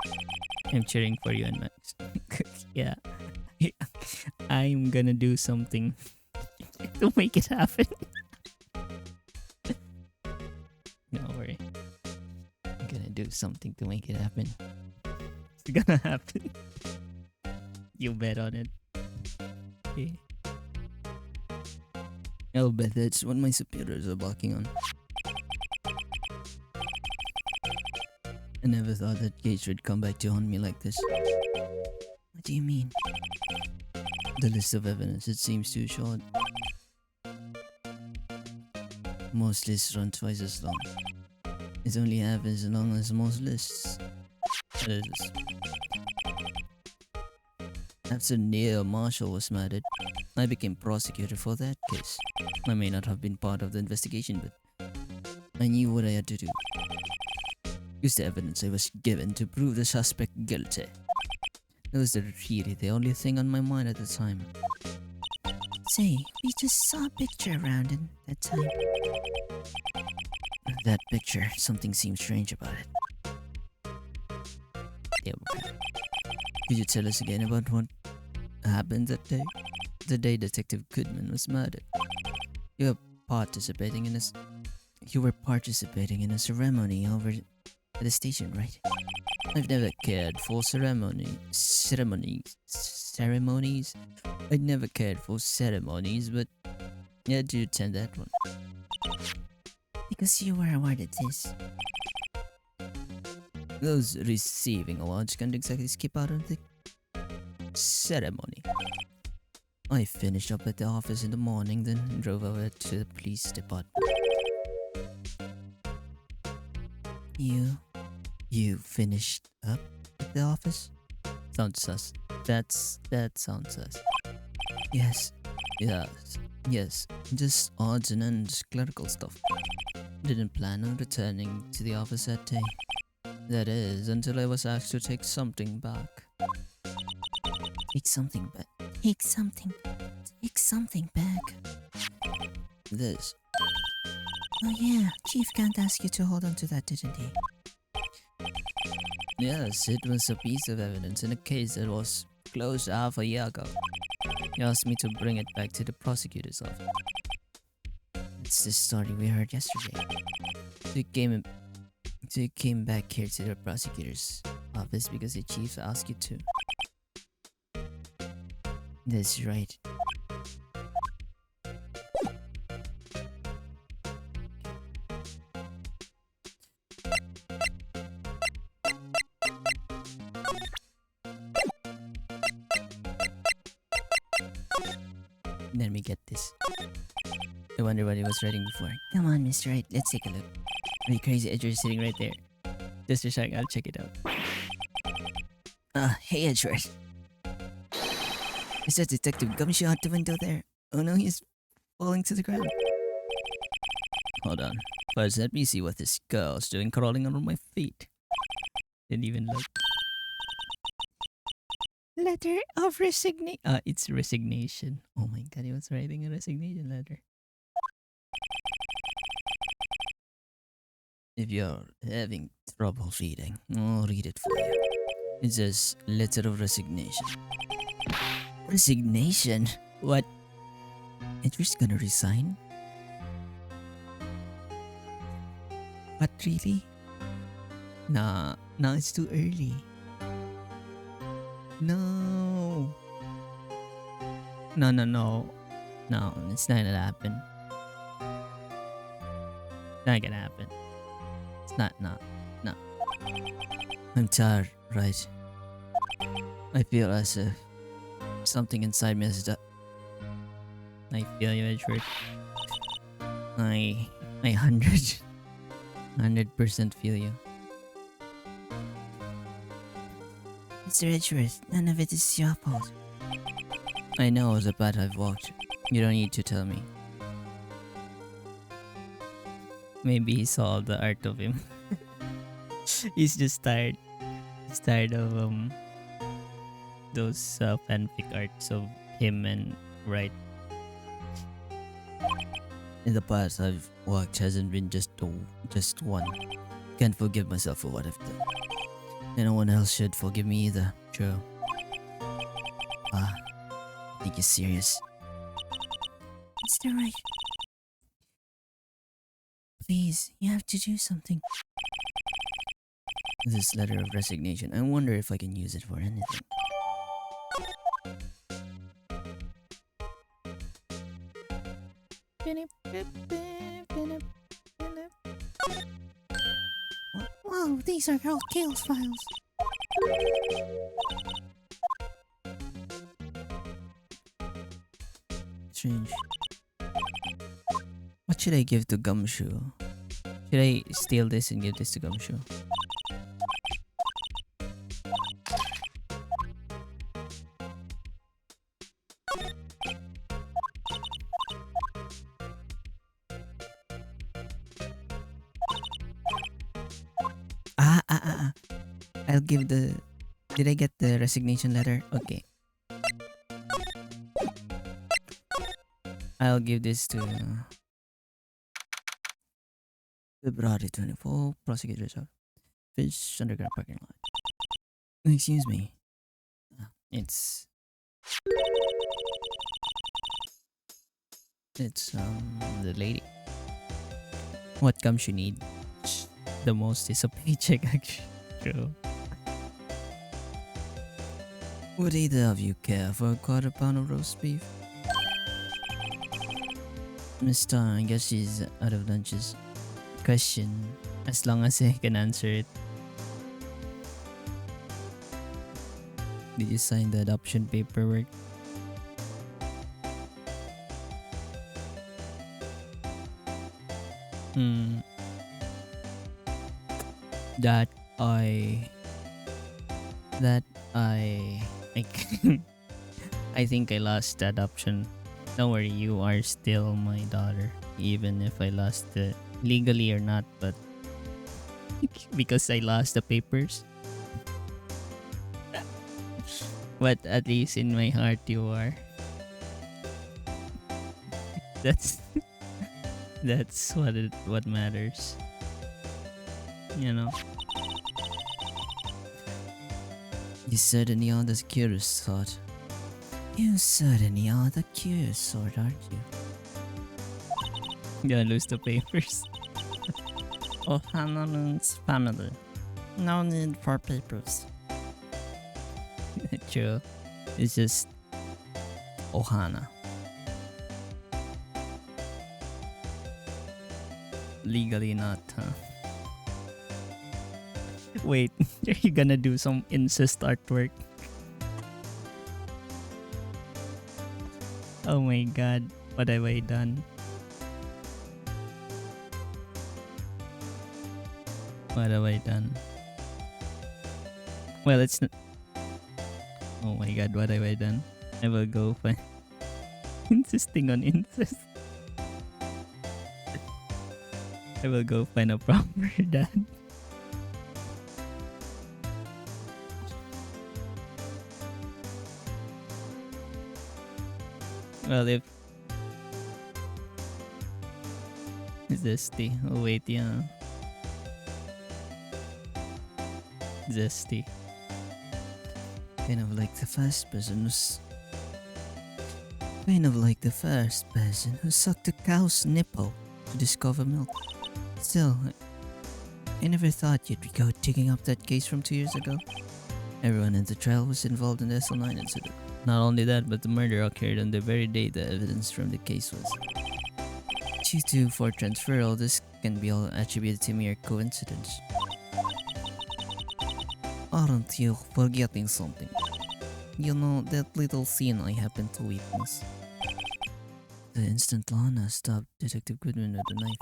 I'm cheering for you and Max. Yeah. I'm gonna do something to make it happen. Don't worry. I'm gonna do something to make it happen. It's gonna happen. You bet on it. Okay. I'll bet that's what my superiors are barking on. I never thought that Gage would come back to haunt me like this. What do you mean? The list of evidence, it seems too short. Most lists run twice as long. It's only half as long as most lists. What is this? After Neil Marshall was murdered, I became prosecutor for that case. I may not have been part of the investigation, but I knew what I had to do. Use the evidence I was given to prove the suspect guilty. That was really the only thing on my mind at the time. Say, we just saw a picture around in that time. That picture, something seems strange about it. Yeah, okay. Could you tell us again about what happened that day? The day Detective Goodman was murdered. You were participating in a ceremony over at the station, right? I've never cared for ceremonies. I'd never cared for ceremonies, but yeah, do attend that one. Because you were awarded this. Those receiving awards can't exactly skip out of the ceremony. I finished up at the office in the morning, then drove over to the police department. You finished up at the office? Sounds sus. That sounds sus. Yes. Just odds and ends clerical stuff. Didn't plan on returning to the office that day. That is, until I was asked to take something back. Take something back. Take something back. This. Oh yeah, Chief can't ask you to hold on to that, didn't he? Yes, it was a piece of evidence in a case that was closed half a year ago. He asked me to bring it back to the prosecutor's office. It's the story we heard yesterday. So you came back here to the prosecutor's office because the chief asked you to. That's right. Let me get this. I wonder what he was writing before. Come on, Mr. Wright, let's take a look. Are you crazy? Edgeworth sitting right there. Just a sec, I'll check it out. Hey Edgeworth. Is that Detective Gumshoe out the window there? Oh no, he's falling to the ground. Hold on. First, let me see what this girl's doing crawling under my feet. Didn't even look. Letter of resignation. It's resignation. Oh my god, he was writing a resignation letter. If you're having trouble reading, I'll read it for you. It says, letter of resignation. Resignation? What? Edward's gonna resign? What, really? Nah, it's too early. No. No, it's not gonna happen. Not gonna happen. It's not. I'm tired, right? I feel as if something inside me is up. I feel you, Edgeworth. I 100% feel you. Mr. Edgeworth, none of it is your fault. I know the path I've walked. You don't need to tell me. Maybe he saw the art of him. He's just tired. He's tired of those fanfic arts of him and Wright. In the past, I've walked hasn't been just one. Can't forgive myself for what I've done. And no one else should forgive me either, Joe. I think you're serious. Mr. Wright. Please, you have to do something. This letter of resignation, I wonder if I can use it for anything. Wow, these are all Kale's files. Strange. What should I give to Gumshoe? Should I steal this and give this to Gumshoe? I'll give the. Did I get the resignation letter? Okay. I'll give this to February 24, prosecutor's office. Fish underground parking lot. Excuse me. It's the lady. What comes you need the most is a paycheck, actually. True. Would either of you care for a quarter pound of roast beef? Miss Star, I guess she's out of lunches. Question. As long as I can answer it. Did you sign the adoption paperwork? That I I I think I lost the adoption. Don't worry, you are still my daughter, even if I lost it legally or not, but because I lost the papers. But at least in my heart you are. That's what matters. You know. You certainly are the curious sort. You certainly are the curious sort, aren't you? Gonna lose the papers. O'Hanlon's family. No need for papers. True. It's just Ohana. Legally not, huh? Wait, are you gonna do some incest artwork? Oh my god, what have I done? What have I done? Well, it's not. Oh my god, what have I done? I will go find. Insisting on incest. I will go find a proper dad. Well, if Zesty. Oh wait, yeah. Zesty. Kind of like the first person who sucked a cow's nipple to discover milk. Still, I never thought you'd go digging up that case from 2 years ago. Everyone in the trial was involved in the SL9 incident. Not only that, but the murder occurred on the very day the evidence from the case was. Due to for transferal, this can be all attributed to mere coincidence. Aren't you forgetting something? You know, that little scene I happened to witness. The instant Lana stabbed Detective Goodman with a knife.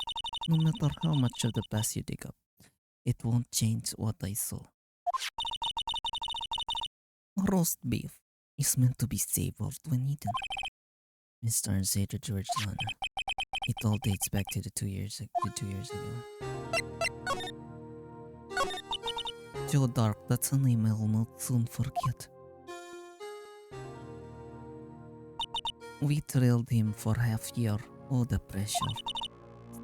No matter how much of the past you dig up, it won't change what I saw. Roast beef is meant to be savored when eaten. Miss Starn said to George Lana. It all dates back to the 2 years ago. Joe Dark, that's a name I will not soon forget. We trailed him for half year. Oh, the pressure.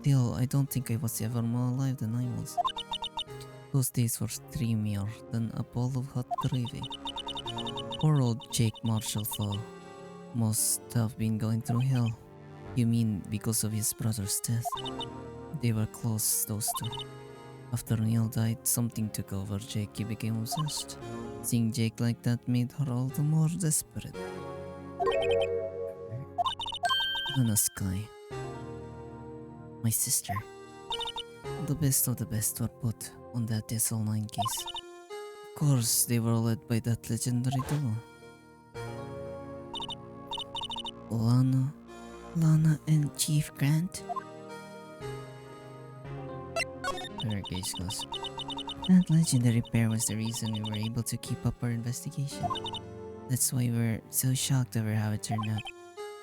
Still, I don't think I was ever more alive than I was. Those days were streamier than a bowl of hot gravy. Poor old Jake Marshall though must have been going through hell. You mean because of his brother's death? They were close, those two. After Neil died, something took over Jake. He became obsessed. Seeing Jake like that made her all the more desperate. Anna Sky. My sister. The best of the best were put on that SL9 case. Of course, they were led by that legendary duo. Lana and Chief Grant. Her case goes. That legendary pair was the reason we were able to keep up our investigation. That's why we're so shocked over how it turned out.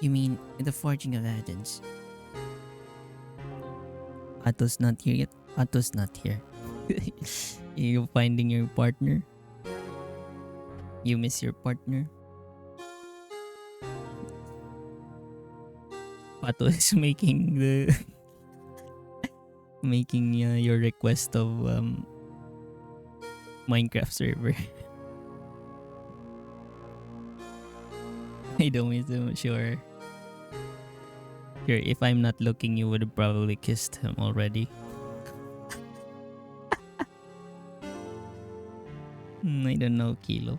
You mean, the forging of evidence? Ato's not here yet? Ato's not here. You finding your partner? You miss your partner? Pato is making the making your request of Minecraft server. I don't miss him. Sure. Sure. If I'm not looking, you would have probably kissed him already. I don't know, Kilo.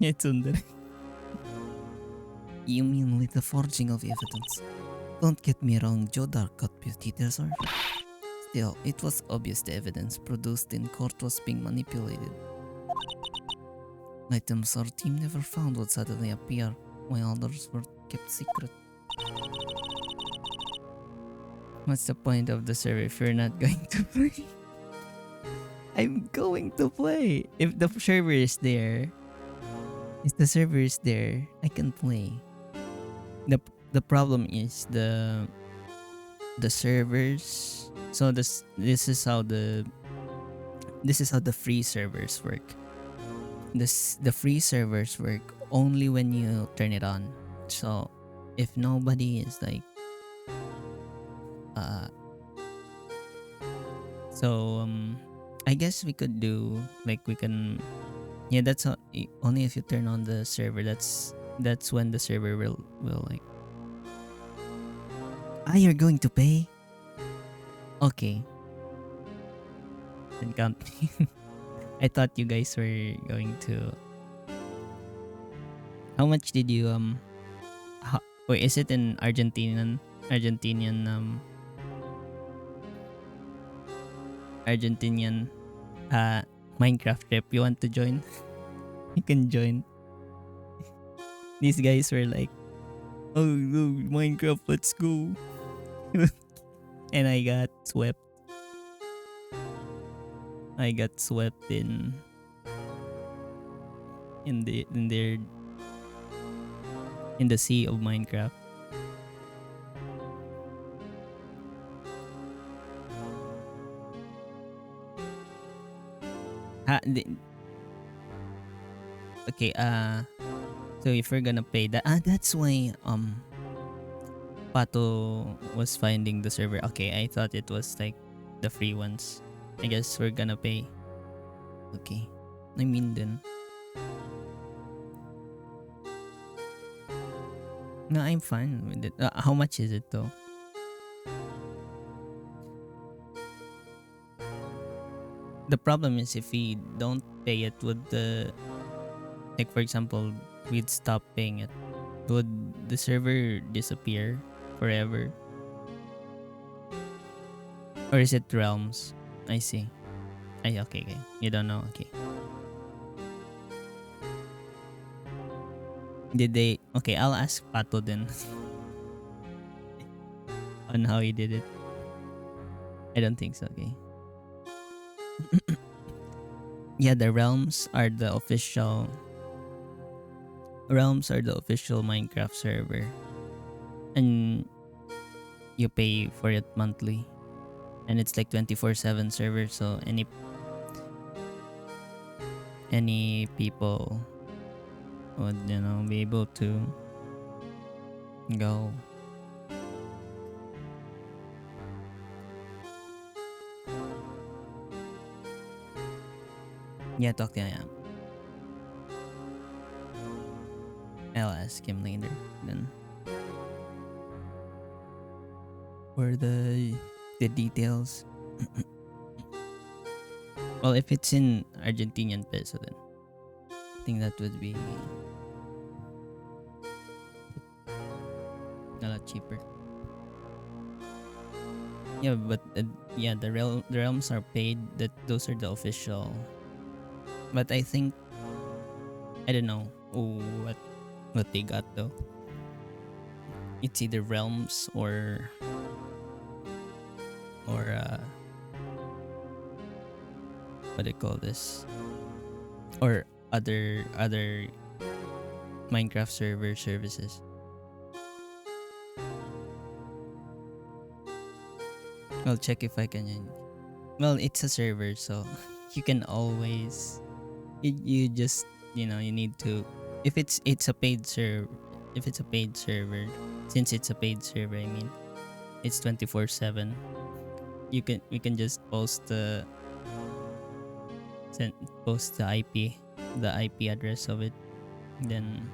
It's under. You mean with the forging of evidence? Don't get me wrong, Jodar got details are. Still, it was obvious the evidence produced in court was being manipulated. Items our team never found would suddenly appear, while others were kept secret. What's the point of the server if you're not going to play? I'm going to play. If the server is there, I can play. The problem is the servers. So this is how the free servers work. The free servers work only when you turn it on. So if nobody is like I guess we could do like we can that's only if you turn on the server. That's when the server will like you're going to pay. Okay, then count me. I thought you guys were going to. How much did you wait, is it an Argentinian Minecraft trip? You want to join? You can join. These guys were like, oh no, Minecraft, let's go. And I got swept. I got swept in the sea of Minecraft. Okay, so if we're gonna pay that, that's why Pato was finding the server. Okay, I thought it was like the free ones. I guess we're gonna pay. Okay, I mean then. No, I'm fine with it. How much is it though? The problem is if we don't pay it, would the like for example we'd stop paying it, would the server disappear forever? Or is it realms? I see. Okay. You don't know. Okay. Did they? Okay, I'll ask Pato then on how he did it. I don't think so. Okay. Yeah, the realms are the official. Realms are the official Minecraft server, and you pay for it monthly, and it's like 24/7 server. So any people would be able to go. Yeah, talk to him. I'll ask him later then. For the details. Well, if it's in Argentinian peso, then I think that would be a lot cheaper. Yeah, but the realms are paid. Those are the official. But I think I don't know what they got though. It's either realms or what do you call this? Or other Minecraft server services. I'll check if I can. Well, it's a server, so you can always. You just you need to. If it's a paid server, if it's a paid server, since it's a paid server, I mean, it's 24/7. We can just send post the IP address of it. Then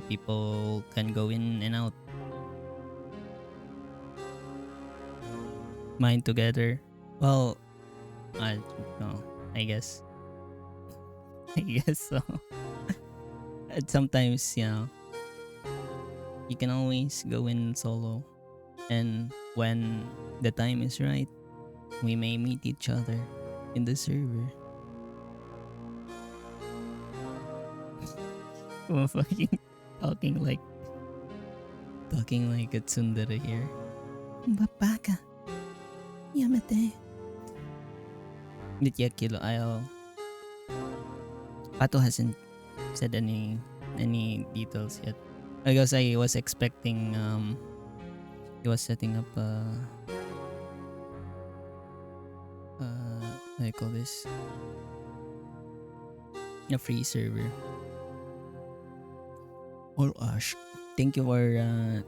people can go in and out, mine together. Well, I no, I guess I guess so. And sometimes you can always go in solo, and when the time is right, we may meet each other in the server. Oh, fucking talking like a tsundere here. Bacc. Yamete. But yeah, Kilo, Pato hasn't said any details yet. Because I was expecting he was setting up what do you call this? A free server. Or Ash. Thank you for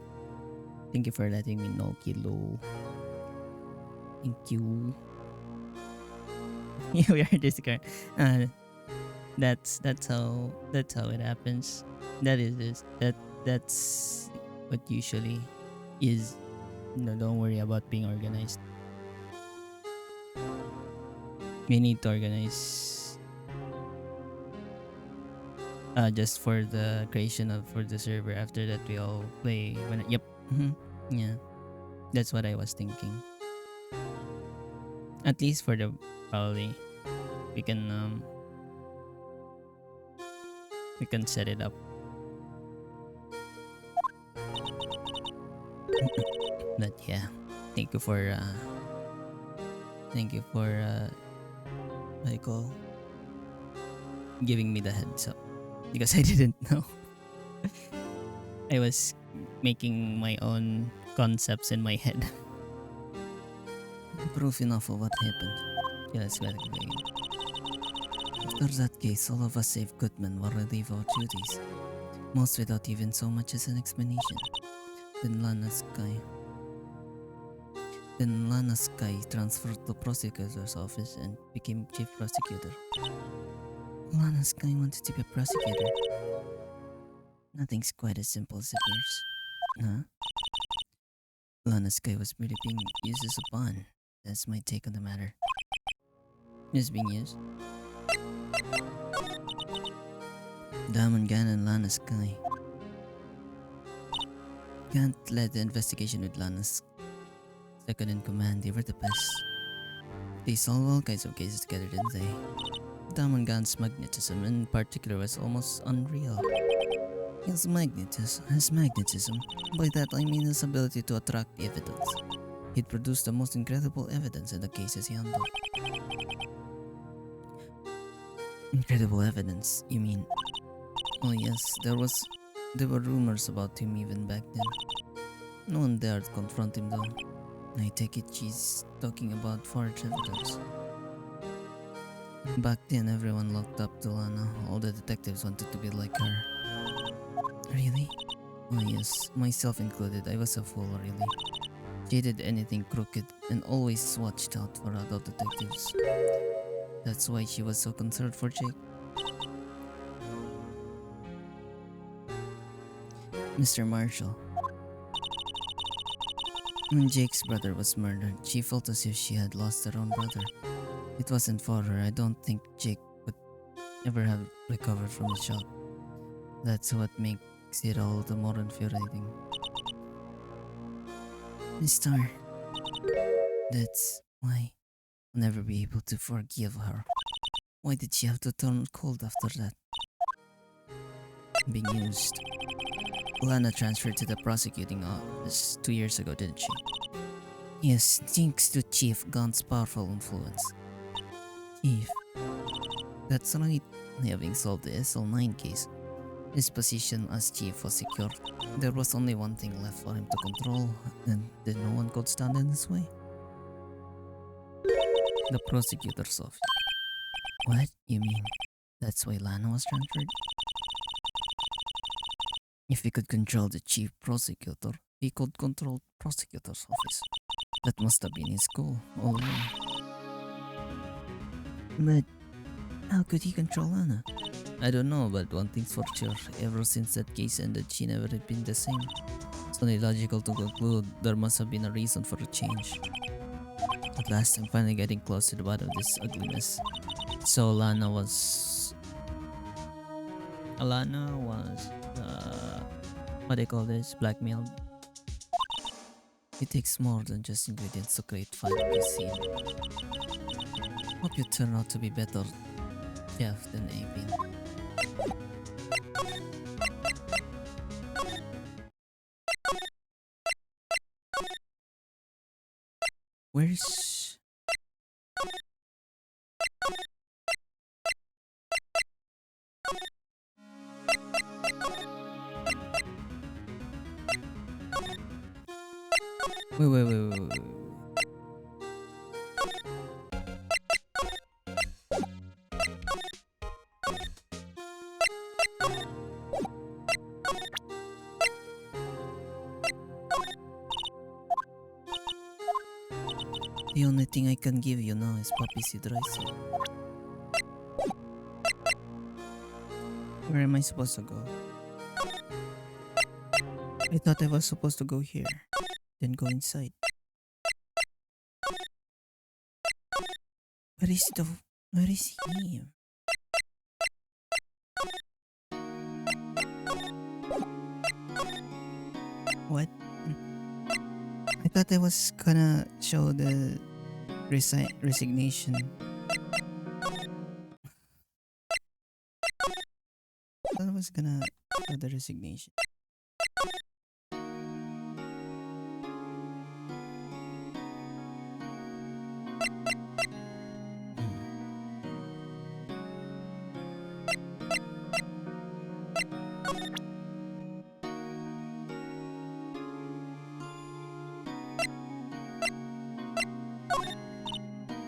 letting me know, Kilo. Thank you. We are discard. That's how it happens. That's what usually is. No, don't worry about being organized. We need to organize just for the creation of for the server. After that, we all play. Yep. Yeah, that's what I was thinking. At least for the probably we can set it up. But yeah, thank you for what do you call, giving me the heads up, because I didn't know. I was making my own concepts in my head. Proof enough of what happened. Yeah, let's get it again. After that case, all of us save Goodman were relieved our duties, most without even so much as an explanation. Then Lana Sky transferred to prosecutor's office and became chief prosecutor. Lana Sky wanted to be a prosecutor. Nothing's quite as simple as it appears. Huh? Lana Sky was merely being used as a pawn. That's my take on the matter. Just being used. Diamond Gan and Lana Sky. Can't let the investigation with Lana's second in command. They were the best. They solved all kinds of cases together, didn't they? Damangan's magnetism in particular was almost unreal. His magnetism. By that I mean his ability to attract evidence. He'd produced the most incredible evidence in the cases he handled. Incredible evidence, you mean? Oh yes, there were rumors about him even back then. No one dared confront him though. I take it she's talking about forged evidence. Back then everyone looked up to Lana. All the detectives wanted to be like her. Really? Oh yes, myself included. I was a fool, really. She did anything crooked and always watched out for other detectives. That's why she was so concerned for Jake. Mr. Marshall. When Jake's brother was murdered, she felt as if she had lost her own brother. It wasn't for her. I don't think Jake would ever have recovered from the shock. That's what makes it all the more infuriating. Miss Star, that's why I'll never be able to forgive her. Why did she have to turn cold after that? Being used. Lana transferred to the prosecuting office 2 years ago, didn't she? Yes, thanks to Chief Gun's powerful influence. Chief. That's right, having solved the SL9 case. His position as chief was secure. There was only one thing left for him to control, and then no one could stand in his way. The prosecutor's office. What? You mean that's why Lana was transferred? If he could control the chief prosecutor, he could control prosecutor's office. That must have been his goal all along. But how could he control Lana? I don't know, but one thing's for sure. Ever since that case ended, she never had been the same. It's only logical to conclude there must have been a reason for the change. At last, I'm finally getting close to the bottom of this ugliness. So Lana was, what do you call this? Blackmailed. It takes more than just ingredients to create fun in this scene. Hope you turn out to be better chef than Avin. Where's... Wait. The only thing I can give you now is poppy seed rice. Where am I supposed to go? I thought I was supposed to go here, then go inside. Where is he? What? I thought I was gonna show the resignation. I thought I was gonna show the resignation.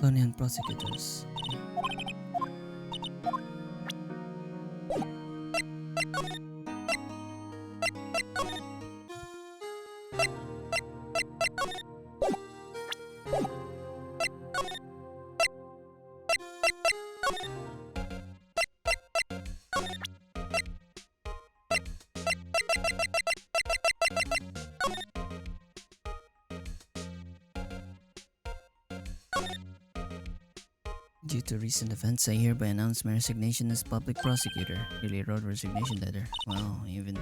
Colonial prosecutors. Due to recent events, I hereby announce my resignation as public prosecutor. Really wrote a resignation letter. Wow, even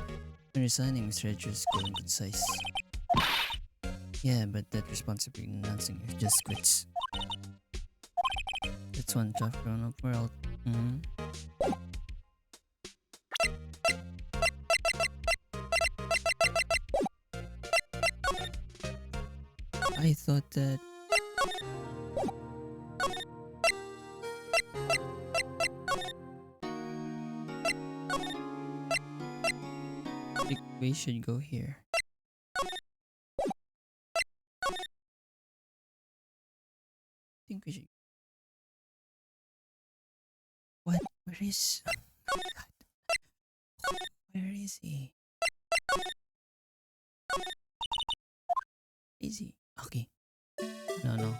resigning Mr. Edger's good and concise. Yeah, but that responsibility in announcing it just quits. That's one tough grown-up world. I thought that we should go here. I think we should. What? Where is? Oh my God. Where is he? Is he? Okay. No.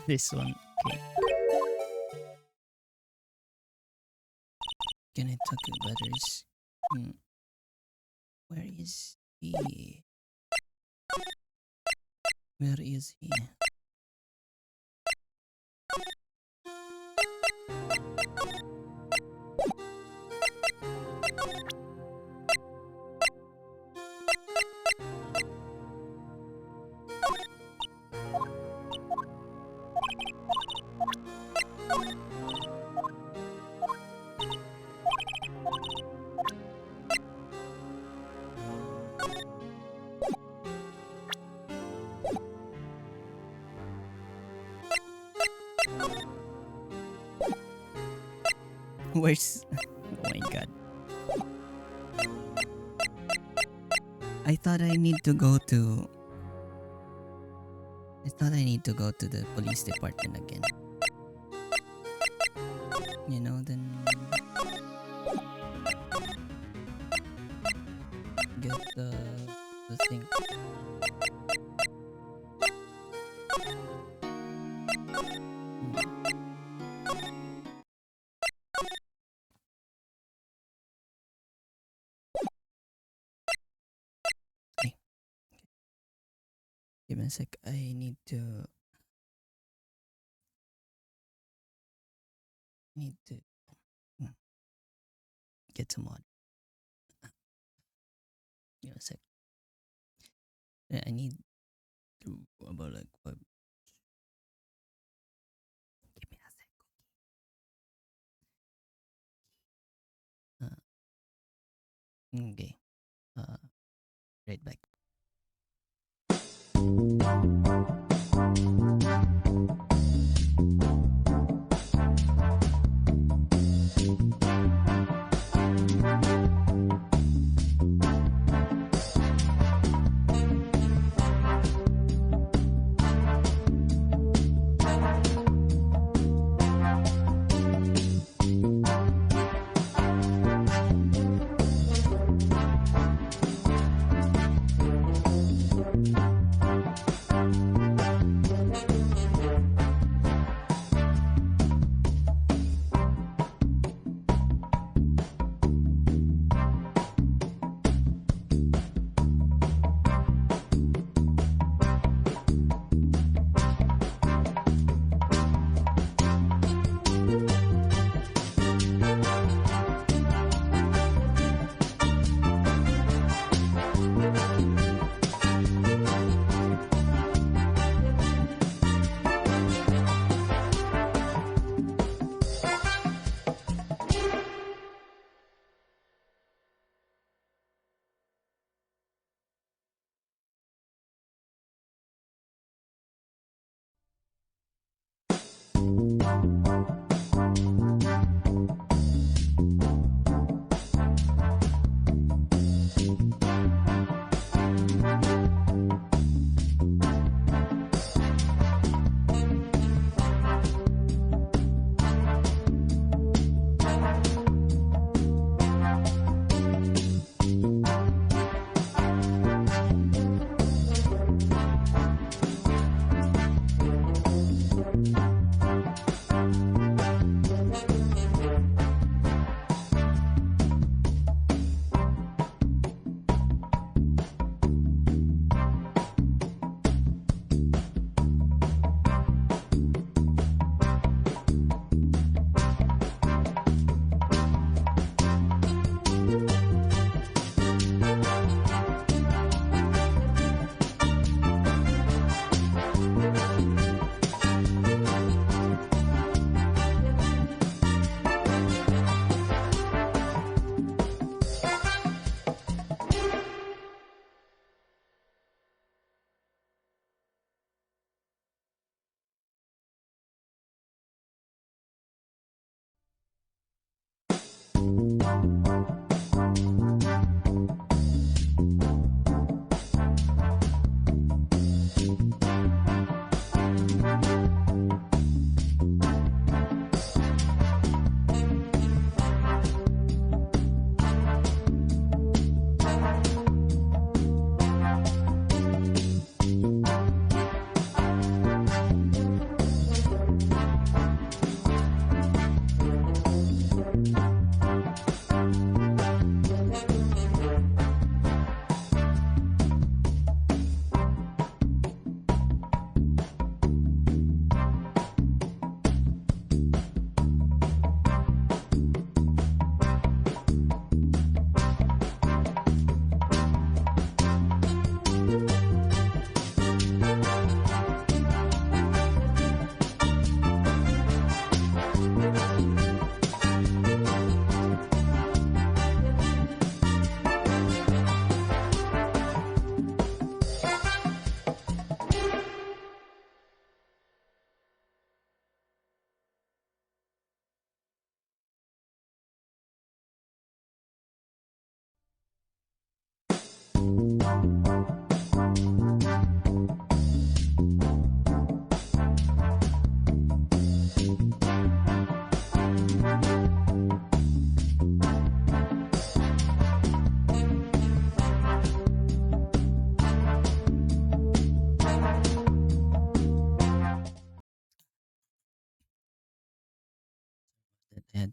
This one. Okay. Can I talk about this? Where is he? Where is he? Where's... Oh my God. I thought I need to go to. I thought I need to go to the police department again. You know, then get the thing. Hey, give me a sec. I need to mm, get some water. Give me a sec. I need to about like what? Give me a sec. Okay. Right back.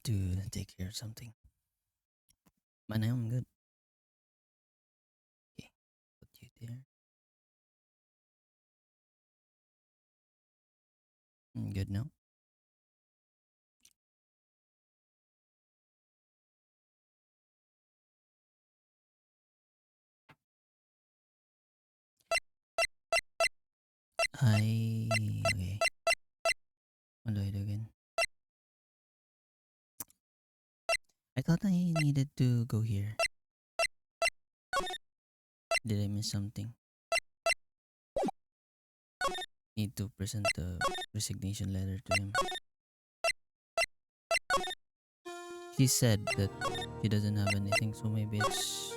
to take care of something. But now I'm good. Okay, put you there. Good now. Okay. What do I do again? I thought I needed to go here. Did I miss something? Need to present the resignation letter to him. She said that she doesn't have anything, so maybe it's.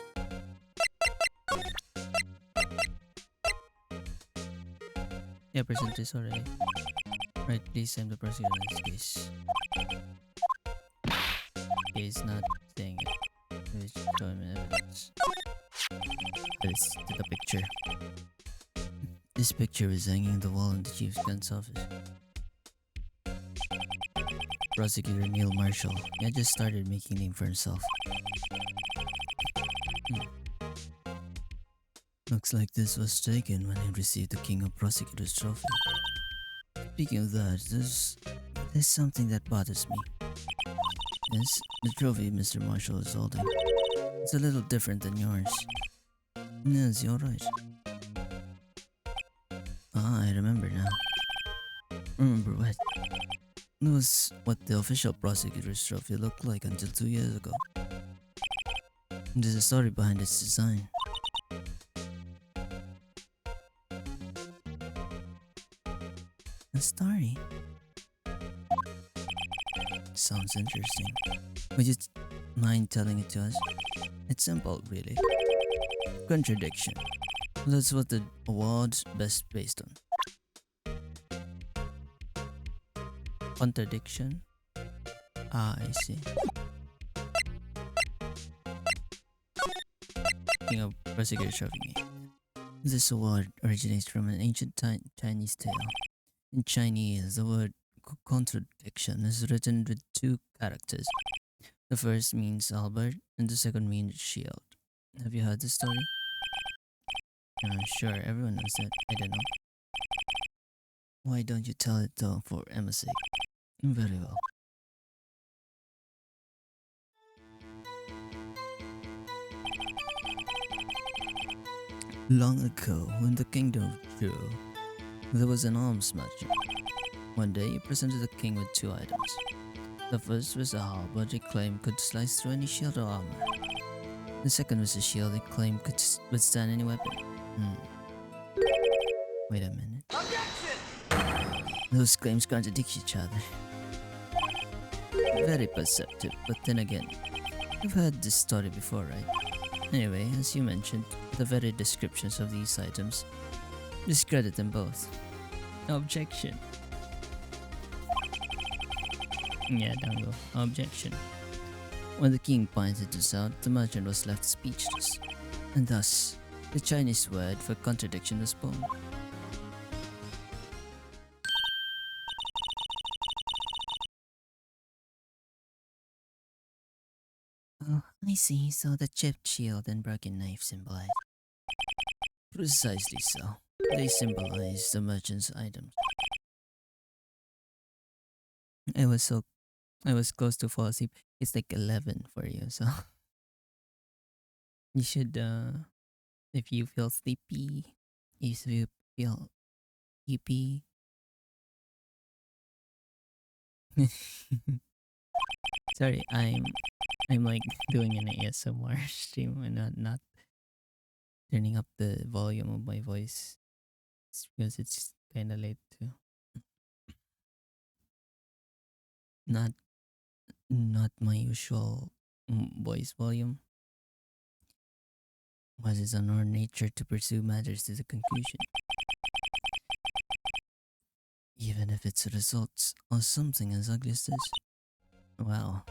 Yeah, present this already. Right, please send the prosecutor in this case. He's not saying it. He's showing me evidence. This to the picture. This picture is hanging on the wall in the chief's gun's office. Prosecutor Neil Marshall. He had just started making a name for himself. Looks like this was taken when he received the King of Prosecutors trophy. Speaking of that, there's something that bothers me. Yes, the trophy Mr. Marshall is holding. It's a little different than yours. Yes, you're right. Ah, I remember now. Remember what? It was what the official prosecutor's trophy looked like until 2 years ago. There's a story behind its design. A story? Sounds interesting. Would you mind telling it to us? It's simple, really. Contradiction. That's what the award's best based on. Contradiction? Ah, I see. King of Prosecutor Trophy. This award originates from an ancient Chinese tale. In Chinese, the word contradiction is written with two characters. The first means halberd, and the second means shield. Have you heard the story? Sure, everyone knows that. I don't know. Why don't you tell it though, for Emma's sake? Very well. Long ago, in the kingdom of Zhou, there was an arms merchant. One day, he presented the king with two items. The first was a halberd he claimed could slice through any shield or armor. The second was a shield he claimed could withstand any weapon. Wait a minute. Objection! Those claims contradict each other. Very perceptive, but then again, you've heard this story before, right? Anyway, as you mentioned, the very descriptions of these items discredit them both. Objection. Yeah, down go. Objection. When the king pointed this out, the merchant was left speechless, and thus, the Chinese word for contradiction was born. Oh, I see. So the chipped shield and broken knife symbolize. Precisely so. They symbolize the merchant's items. I was close to fall asleep. It's like 11 for you, so you should if you feel sleepy, if you feel sleepy. Sorry, I'm like doing an ASMR stream and not turning up the volume of my voice. It's because it's kind of late too. Not not my usual voice volume. Was it in our nature to pursue matters to the conclusion, even if its results are something as ugly as this? Wow.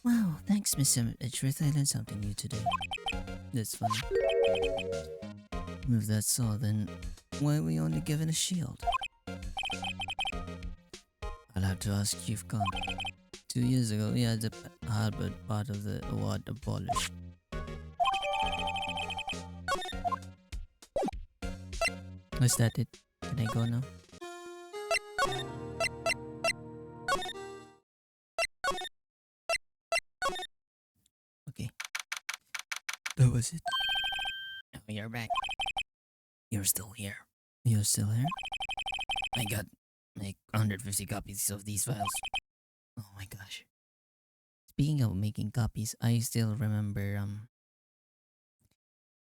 Wow, thanks, Mr. Edgeworth. I learned something new today. That's funny. If that's all, then why are we only given a shield? I'll have to ask Chief Khan 2 years ago, yeah, the Harvard part of the award abolished. Was that it? Can I go now? Okay, that was it. Oh, you're back. You're still here. You're still here? I got like 150 copies of these files. Oh my gosh. Speaking of making copies, I still remember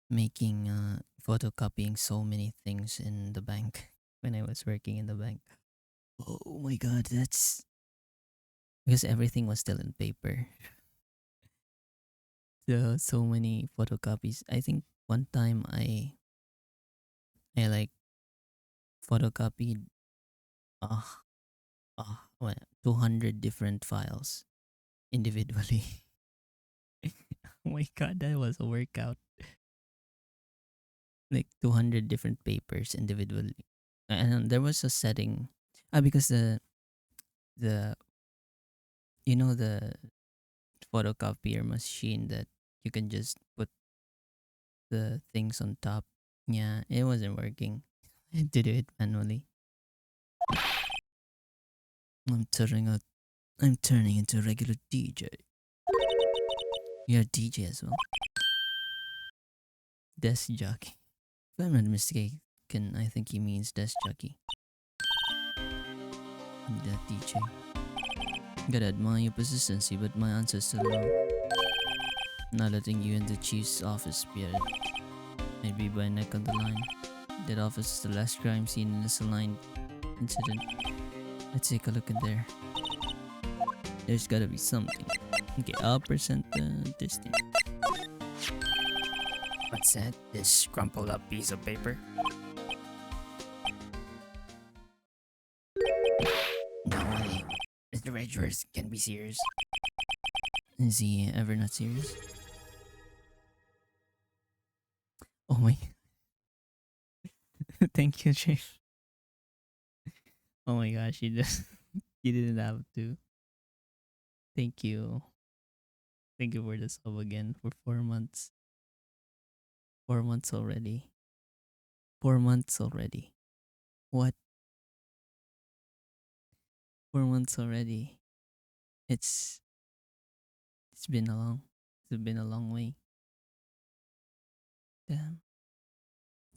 making photocopying so many things in the bank when I was working in the bank. Oh my god, that's because everything was still in paper. So many photocopies. I think one time I like photocopied uh, 200 different files individually. Oh my god, that was a workout. Like 200 different papers individually. And there was a setting because the the photocopier machine that you can just put the things on top. Yeah, it wasn't working. I had to do it manually. I'm turning out I'm turning into a regular DJ. You're a DJ as well. Desk jockey. If I'm not mistaken, I think he means desk jockey. That DJ. Gotta admire your persistency, but my answer's still wrong. Not letting you in the chief's office, Pierre. I'd be by neck on the line. That office is the last crime scene in this aligned incident. Let's take a look in there. There's gotta be something. Okay, I'll present this thing. What's that? This crumpled up piece of paper? No way. Mr. Edgeworth can be serious. Is he ever not serious? Oh my. Thank you, Chief. Oh my gosh, you didn't have to. Thank you. Thank you for the sub again for 4 months. 4 months already. 4 months already. What? 4 months already. It's been it's been a long way. Damn.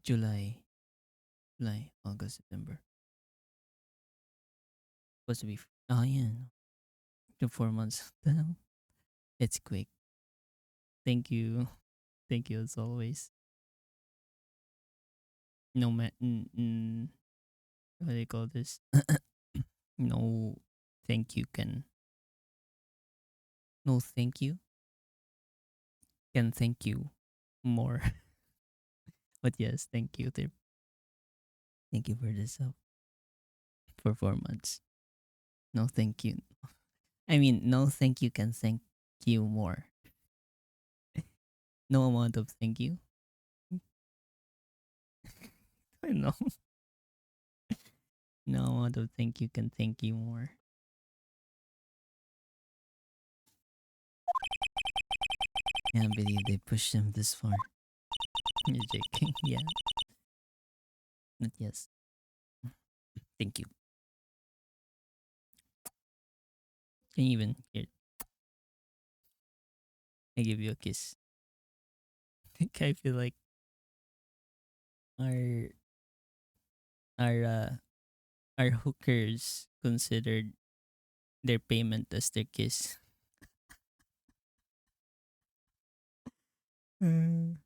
July, August, September. Supposed to be. Oh yeah, no. The 4 months. Damn. It's quick. Thank you. Thank you as always. No man. What do you call this? No, thank you can. No, thank you can thank you more. But yes, thank you, Tip. Thank you for this help for 4 months. No, thank you. I mean, no, thank you can thank you more. No amount of thank you. I know. No amount of thank you can thank you more. Can't believe they pushed him this far. You're joking. Yeah. But yes. Thank you. Can you even hear? I give you a kiss. I feel like our our uh our hookers considered their payment as their kiss. When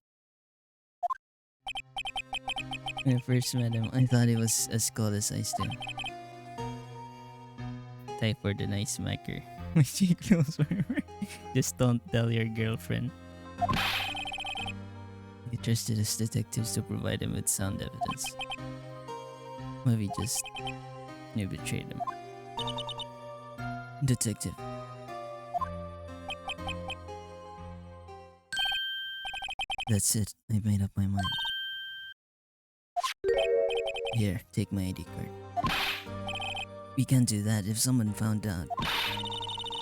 I first met him, I thought he was as cool as I still. Type for the nice smacker. My cheek feels warmer. Just don't tell your girlfriend. He trusted his detectives to provide him with sound evidence. Maybe just you betrayed him. Detective. That's it. I've made up my mind. Here, take my ID card. We can't do that if someone found out.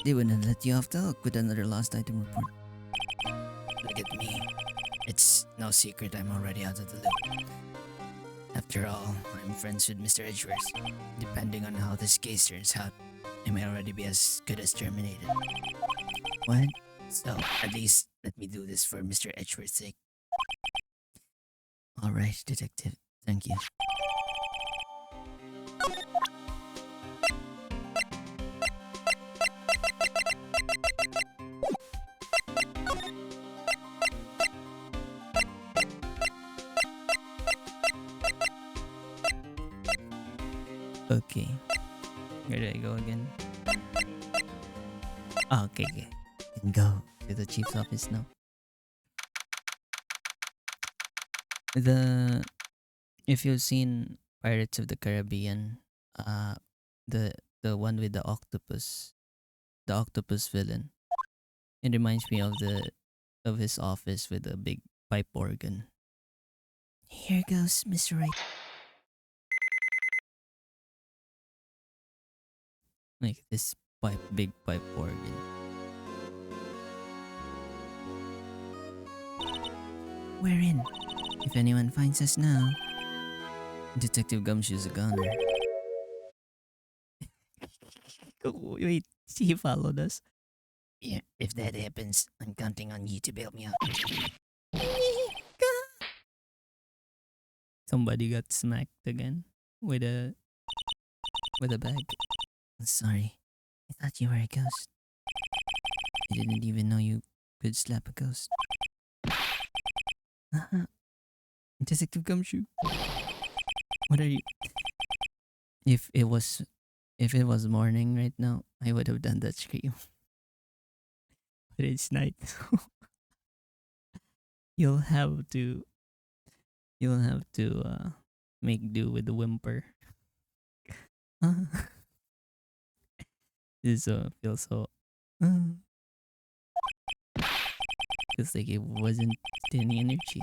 They wouldn't let you off the hook with another lost item report. Look at me. It's no secret I'm already out of the loop. After all, I'm friends with Mr. Edgeworth. Depending on how this case turns out, I may already be as good as terminated. What? So, at least, let me do this for Mr. Edgeworth's sake. Alright, detective. Thank you. Okay. Where do I go again? Oh, okay. Can go to the chief's office now. If you've seen Pirates of the Caribbean, the one with the octopus villain, it reminds me of his office with a big pipe organ. Here goes Mr. Right. Like this big pipe organ. We're in. If anyone finds us now, Detective Gumshoe's a goner. Wait, he followed us. Yeah, if that happens, I'm counting on you to bail me out. Somebody got smacked again with a bag. Sorry, I thought you were a ghost. I didn't even know you could slap a ghost. Detective Gumshoe. What are you? If it was morning right now, I would have done that scream. But it's night. You'll have to make do with the whimper. This feels so feels like it wasn't any energy.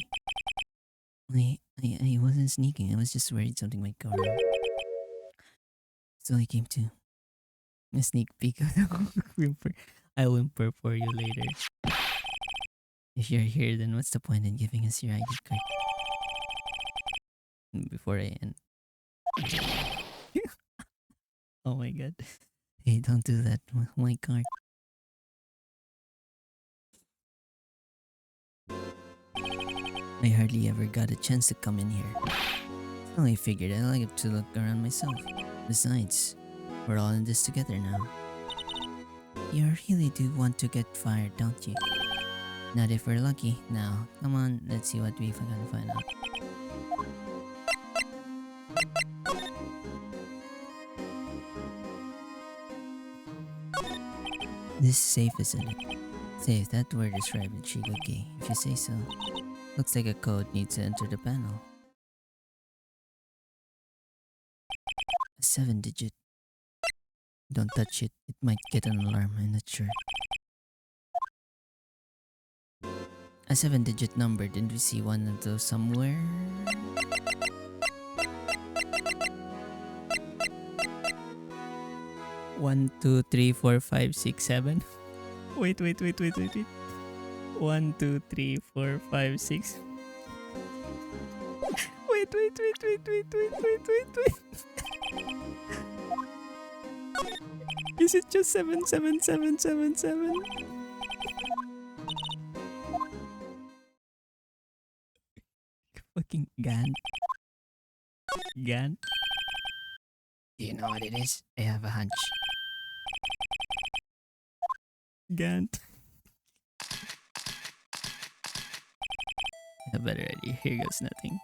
I wasn't sneaking. I was just worried something might go wrong. So I came to a sneak peek of the whimper. I'll whimper for you later. If you're here, then what's the point in giving us your ID card? Before I end. Oh my god. Hey, don't do that. My card. I hardly ever got a chance to come in here. So I figured I like to look around myself. Besides, we're all in this together now. You really do want to get fired, don't you? Not if we're lucky. Now, come on, let's see what we're gonna find out. This is safe, isn't it? Safe, that word is right with Shigoki, if you say so. Looks like a code needs to enter the panel. A 7-digit. Don't touch it, it might get an alarm, I'm not sure. A 7-digit number, didn't we see one of those somewhere? One, two, three, four, five, six, seven. Wait. 1, 2, 3, 4, 5, 6. Wait. Is it just 77777? Fucking Gant. Do you know what it is? I have a hunch. Gant. A better idea. Here goes nothing.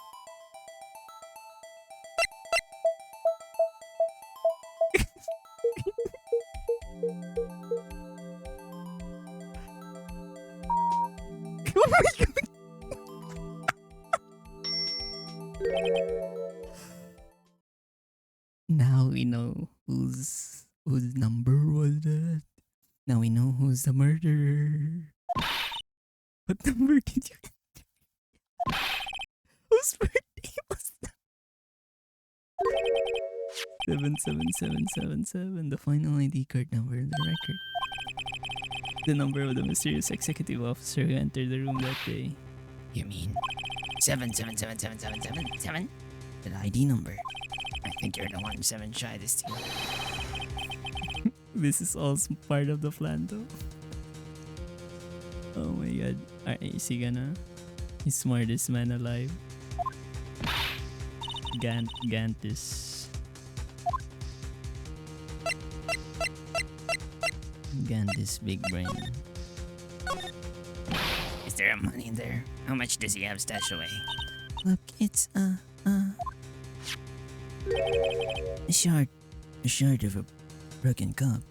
Oh my god! Now we know whose number was that. Now we know who's the murderer. What number did you? Whose birthday was that? 77777, the final ID card number in the record. The number of the mysterious executive officer who entered the room that day. You mean 77777777? The ID number. I think you're the one 7 shy this year. This is all part of the plan though. Oh my god. Is he gonna? He's smartest man alive. Gant is big brain. Is there money in there? How much does he have stashed away? Look, it's a shard of a broken cup.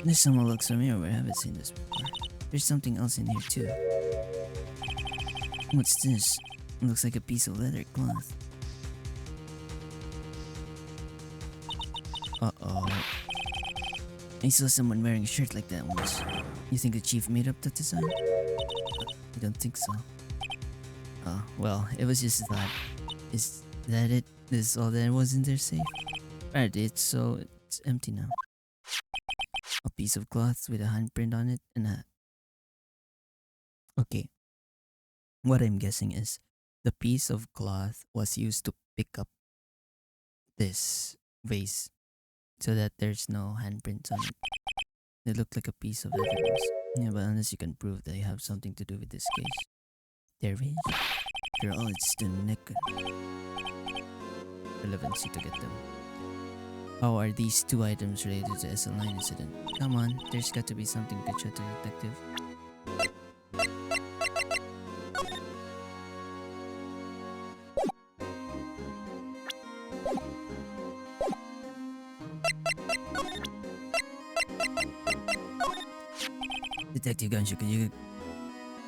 This someone looks familiar, but I haven't seen this before. There's something else in here too. What's this? It looks like a piece of leather cloth. Uh-oh. I saw someone wearing a shirt like that once. You think the chief made up that design? I don't think so. Oh, well, it was just that. Is that it? This is all that was in their safe? Alright, it's empty now. A piece of cloth with a handprint on it and a... Okay. What I'm guessing is the piece of cloth was used to pick up this vase so that there's no handprints on it. It looked like a piece of evidence. Yeah, but unless you can prove they have something to do with this case. There is. After all, it's the neck relevancy to get them. How are these two items related to the SL9 incident? Come on, there's got to be something good shot to the detective. Detective Ganshu, can you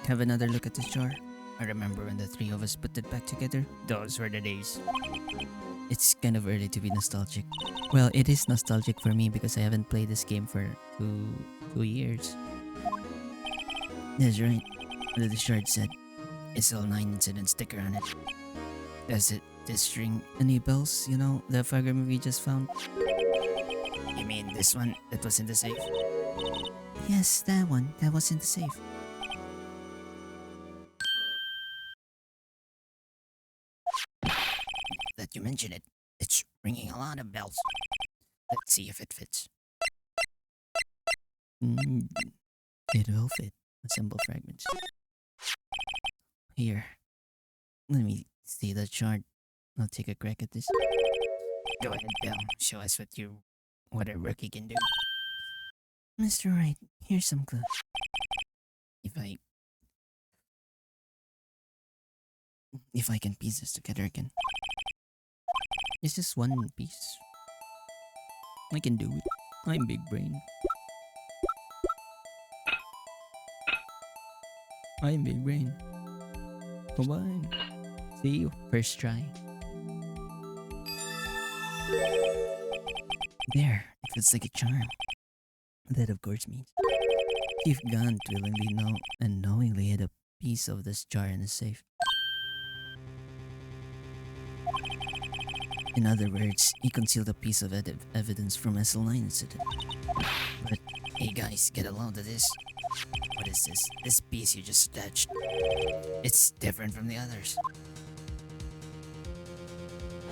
have another look at this jar? I remember when the three of us put it back together. Those were the days. It's kind of early to be nostalgic. Well, it is nostalgic for me because I haven't played this game for two years. That's right. The shard said SL9 incident sticker on it. Does this ring any bells? You know, the fragment we just found? You mean this one that was in the safe? Yes, that one. That was in the safe. That you mention it, it's ringing a lot of bells. Let's see if it fits. It will fit. Assemble fragments. Here. Let me see the chart. I'll take a crack at this. Go ahead, Bill. Show us what a rookie can do. Mr. Wright, here's some clues. If I can piece this together again. It's just one piece. I can do it. I'm big brain. I'm big brain. Come on. See you. First try. There. It feels like a charm. That of course means Chief Gant willingly knowingly hid a piece of this jar in the safe. In other words, he concealed a piece of evidence from SL9 incident. But, hey guys, get a load of this. What is this? This piece you just attached. It's different from the others.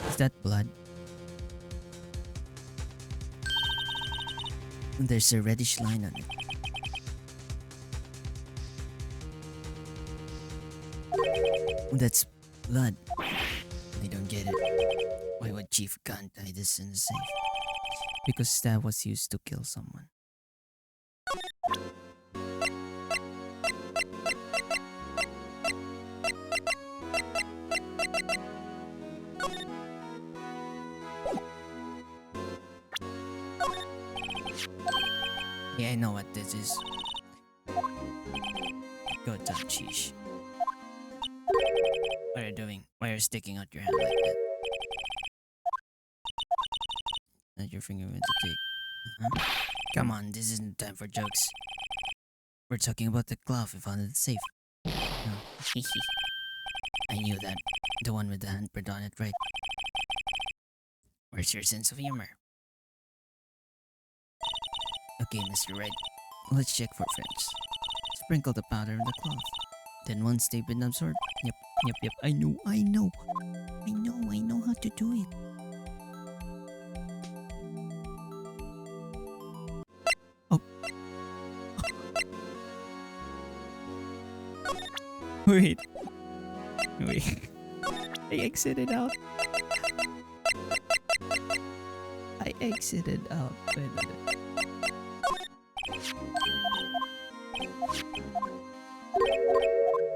Is that blood? There's a reddish line on it. That's blood. I don't get it. Why would Chief Gant hide this in the safe? Because that was used to kill someone. Yeah, I know what this is. Go down, Sheesh. What are you doing? Why are you sticking out your hand like that? That your finger went to take. Come on, this isn't time for jokes. We're talking about the glove we found in the safe. No. I knew that. The one with the handprint on it, right? Where's your sense of humor? Okay, Mr. Wright. Let's check for friends. Sprinkle the powder on the cloth. Then once they've been absorbed, Yep. I know how to do it. Oh, Wait. I exited out. Wait.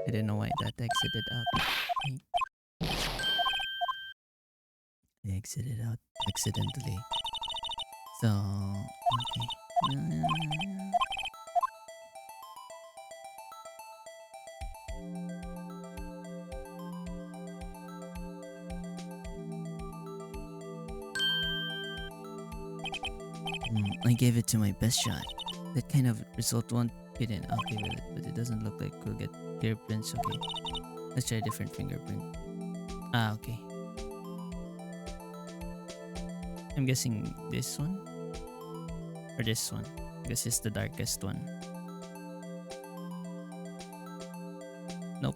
I don't know why that exited out. I exited out accidentally. So, okay. I gave it to my best shot. That kind of result won't get in. I'll give it, but it doesn't look like we'll get fingerprints. Okay, let's try a different fingerprint. Okay. I'm guessing this one or this one. This is the darkest one. Nope.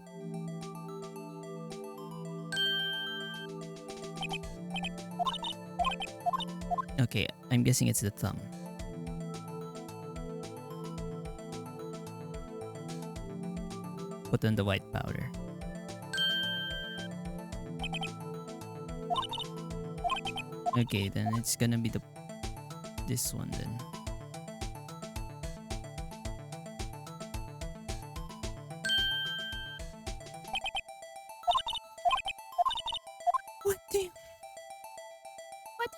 Okay, I'm guessing it's the thumb. Put on the white powder. Okay, then it's gonna be this one then. What do you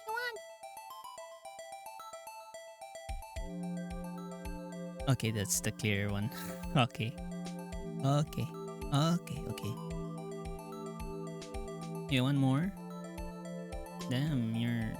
want? Okay, that's the clear one. Okay. You want more? Damn, you're...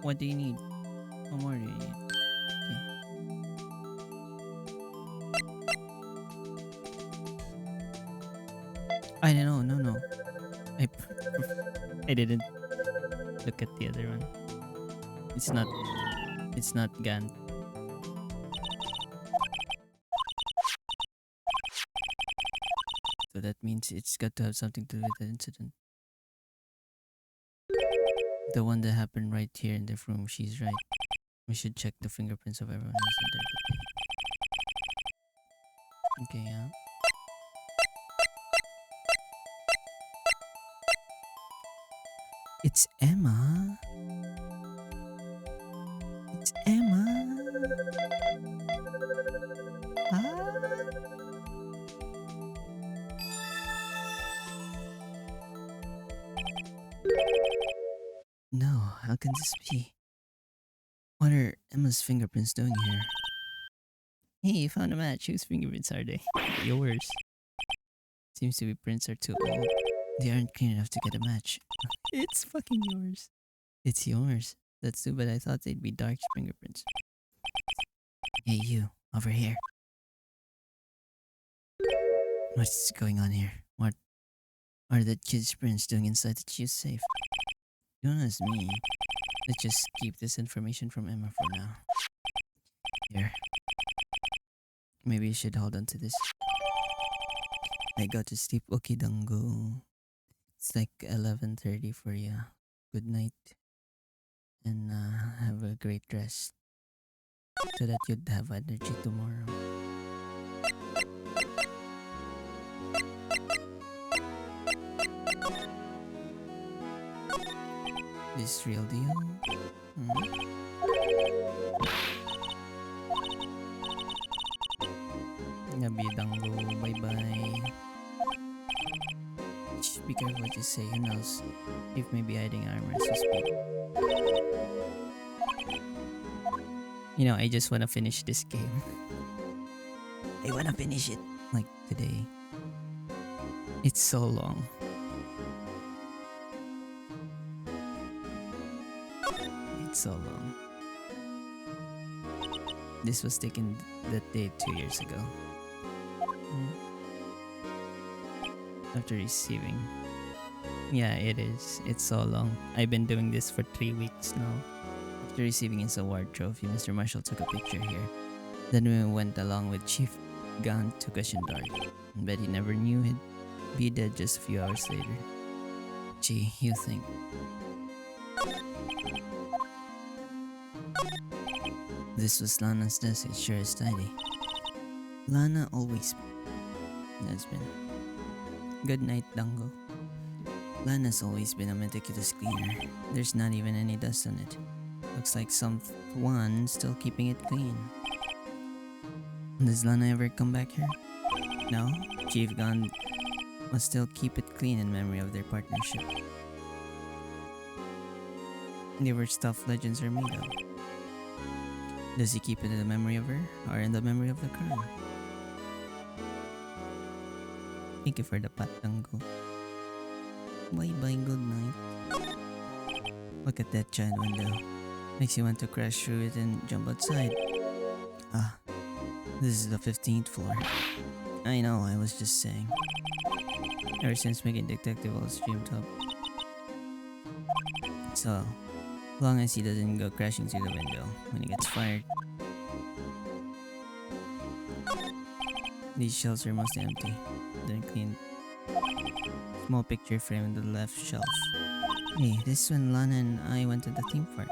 What do you need? What more do you need? I don't know, no. I didn't look at the other one. It's not Gan. So that means it's got to have something to do with the incident. The one that happened right here in the room, she's right. We should check the fingerprints of everyone else in there. Okay, yeah. It's Emma. It's Emma. No, how can this be? What are Emma's fingerprints doing here? Hey, you found a match. Whose fingerprints are they? Yours. Seems to be prints are too old. They aren't clean enough to get a match. It's fucking yours. It's yours. That's too bad. I thought they'd be dark fingerprints. Hey, you, over here. What's going on here? What are the kids' prints doing inside the cheese safe? Don't ask me. Let's just keep this information from Emma for now. Here. Maybe you should hold on to this. I got to sleep. Okay, Dango. It's like 11:30 for you. Good night. And have a great rest. So that you'd have energy tomorrow. This real deal? Gabi Dango. Bye-bye. Shh, be careful what you say. Who knows? If maybe hiding armor as we speak. You know, I just wanna finish this game. I wanna finish it. Like today. It's so long. It's so long. This was taken that day 2 years ago. After receiving. Yeah, it is. It's so long. I've been doing this for 3 weeks now. After receiving his award trophy, Mr. Marshall took a picture here. Then we went along with Chief Gant to question Dark. Bet he never knew he'd be dead just a few hours later. Gee, you think. This was Lana's desk. It sure is tidy. Lana always has been. Good night, Dango. Lana's always been a meticulous cleaner. There's not even any dust on it. Looks like someone still keeping it clean. Does Lana ever come back here? No? Chief Gant must still keep it clean in memory of their partnership. They were stuff legends are made of. Does he keep it in the memory of her or in the memory of the crime? Thank you for the pat, Dango. Bye-bye, good night. Look at that giant window. Makes you want to crash through it and jump outside. Ah, this is the 15th floor. I know, I was just saying. Ever since making Detective All's dreamed up. So, long as he doesn't go crashing through the window when he gets fired. These shelves are mostly empty. They're clean. Small picture frame on the left shelf. Hey, this is when Lana and I went to the theme park.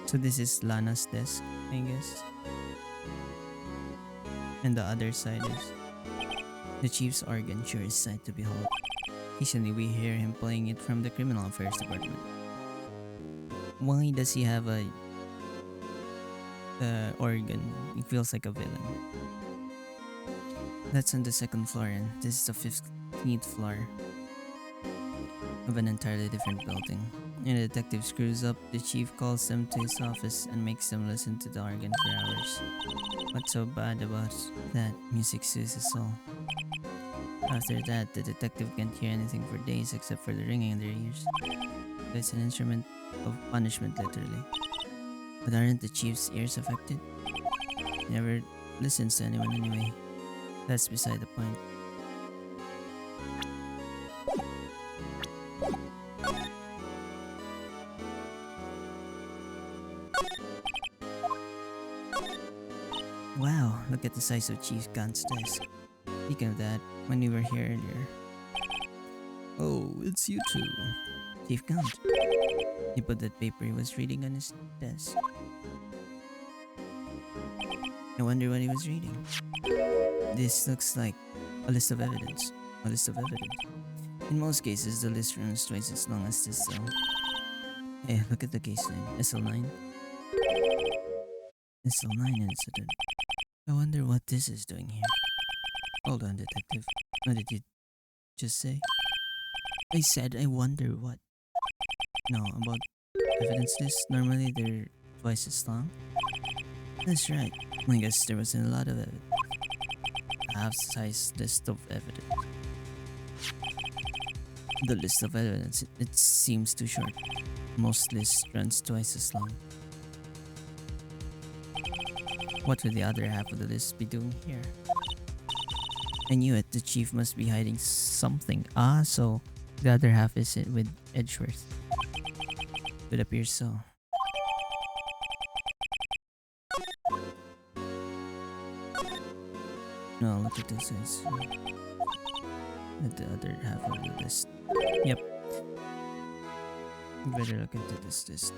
So this is Lana's desk, I guess. And the other side is the chief's organ, sure is sight to behold. Occasionally we hear him playing it from the criminal affairs department. Why does he have a organ? He feels like a villain. That's on the second floor, and this is the 15th floor of an entirely different building. And the detective screws up, the chief calls them to his office and makes them listen to the organ for hours. What's so bad about that? Music soothes his soul. After that, the detective can't hear anything for days except for the ringing in their ears. It's an instrument of punishment, literally. But aren't the chief's ears affected? He never listens to anyone anyway. That's beside the point. Wow, look at the size of Chief Gant's desk. Speaking of that, when we were here earlier. Oh, it's you two. Chief Gant. He put that paper he was reading on his desk. I wonder what he was reading. This looks like a list of evidence. A list of evidence. In most cases, the list runs twice as long as this cell. Hey, look at the case name. SL9. SL9 incident. I wonder what this is doing here. Hold on, detective. What did you just say? I said I wonder what. No, about evidence lists. Normally they're twice as long. That's right. I guess there wasn't a lot of evidence. A half-sized list of evidence. The list of evidence, it seems too short. Most lists runs twice as long. What would the other half of the list be doing here? I knew it. The chief must be hiding something. Ah, so the other half is it with Edgeworth. It appears so. No, look at this size. At the other half of the list. Yep. Better look into this list.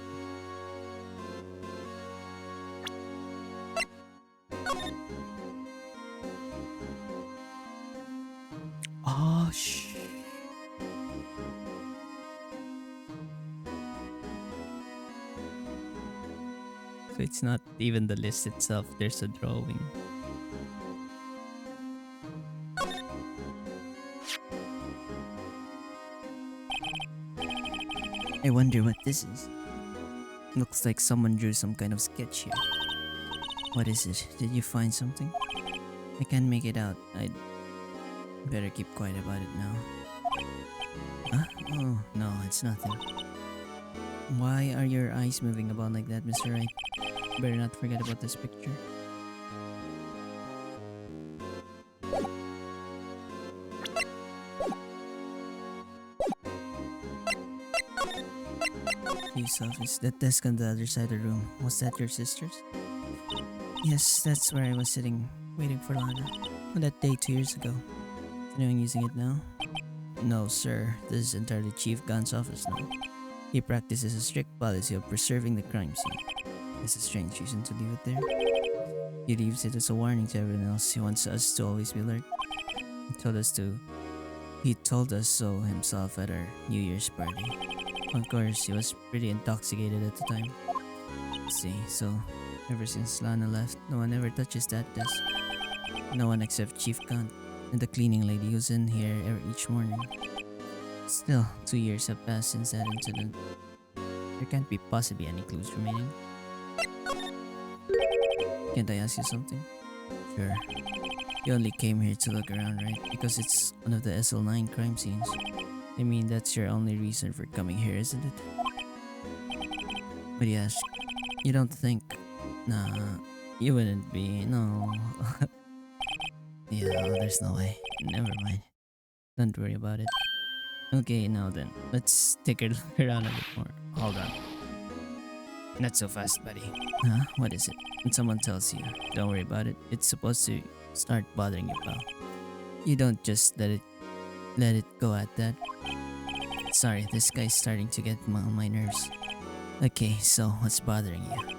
Oh, shh. So it's not even the list itself, there's a drawing. I wonder what this is. Looks like someone drew some kind of sketch here. What is it? Did you find something? I can't make it out. I'd better keep quiet about it now. Huh? Oh, no, it's nothing. Why are your eyes moving about like that, Mr. Wright? Better not forget about this picture. Police office. That desk on the other side of the room. Was that your sister's? Yes, that's where I was sitting, waiting for Lana. On that day 2 years ago. Is anyone using it now? No, sir. This is entirely Chief Gun's office now. He practices a strict policy of preserving the crime scene. It's a strange reason to leave it there. He leaves it as a warning to everyone else. He wants us to always be alert. He told us to. He told us so himself at our New Year's party. Of course, he was pretty intoxicated at the time. See, so ever since Lana left, no one ever touches that desk. No one except Chief Gun and the cleaning lady who's in here each morning. Still, 2 years have passed since that incident. There can't be possibly any clues remaining. Can't I ask you something? Sure. You only came here to look around, right? Because it's one of the SL9 crime scenes. I mean, that's your only reason for coming here, isn't it? But yes, you don't think... Nah, you wouldn't be, no. Yeah, there's no way. Never mind. Don't worry about it. Okay, now then, let's take a look around a bit more. Hold on. Not so fast, buddy. Huh? What is it? When someone tells you, don't worry about it, it's supposed to start bothering you, pal. You don't just let it go at that. Sorry, this guy's starting to get on my nerves. Okay, so what's bothering you?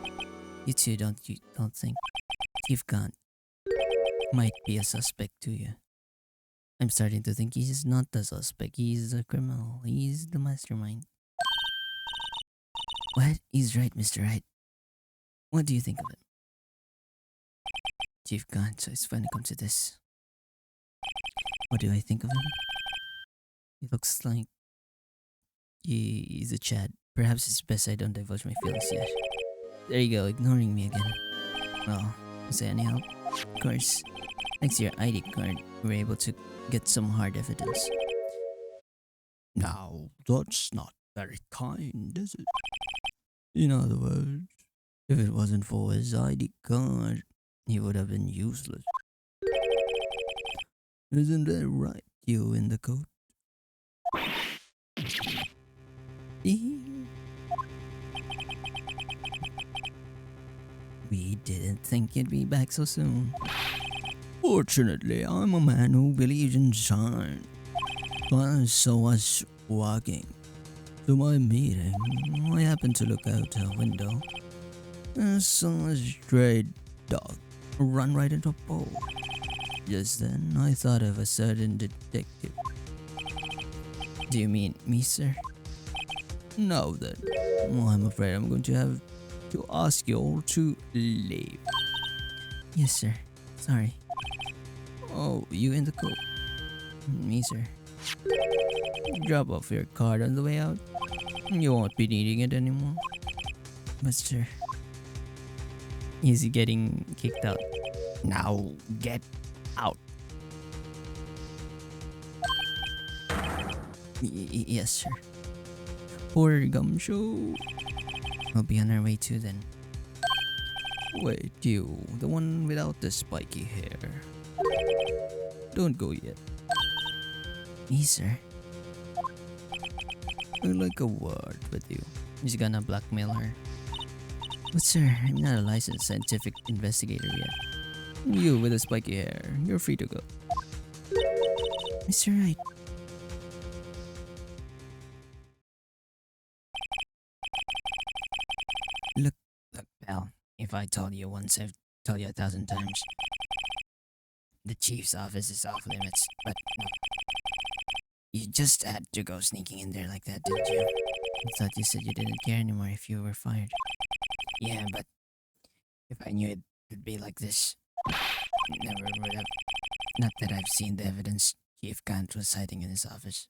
You two don't think you've gone might be a suspect to you. I'm starting to think he's not the suspect. He's the criminal. He's the mastermind. What? He's right, Mr. Wright. What do you think of him? Chief Gunn, so it's when it comes to this. What do I think of him? He looks like he's a Chad. Perhaps it's best I don't divulge my feelings yet. There you go, ignoring me again. Well, is there any help? Of course. Thanks to your ID card, we were able to get some hard evidence. Now, that's not very kind, is it? In other words, if it wasn't for his ID card, he would have been useless. Isn't that right, you in the coat? We didn't think you'd be back so soon. Fortunately, I'm a man who believes in science. As I was walking to my meeting, I happened to look out a window and saw a stray dog run right into a pole. Just then, I thought of a certain detective. Do you mean me, sir? Now then, I'm afraid I'm going to have to ask you all to leave. Yes, sir. Sorry. Oh, you in the coat? Me, sir. Drop off your card on the way out. You won't be needing it anymore. But, sir. Is he getting kicked out? Now get out. Yes, sir. Poor gumshoe. We'll be on our way too then. Wait, you, the one without the spiky hair. Don't go yet. Me, sir. I'd like a word with you. He's gonna blackmail her. But sir, I'm not a licensed scientific investigator yet. You with the spiky hair, you're free to go. Mr. Wright. Look, pal, if I told you once, I've told you 1,000 times. The chief's office is off limits, but no. You just had to go sneaking in there like that, didn't you? I thought you said you didn't care anymore if you were fired. Yeah, but if I knew it would be like this, never would have. Not that I've seen the evidence Chief Kant was hiding in his office.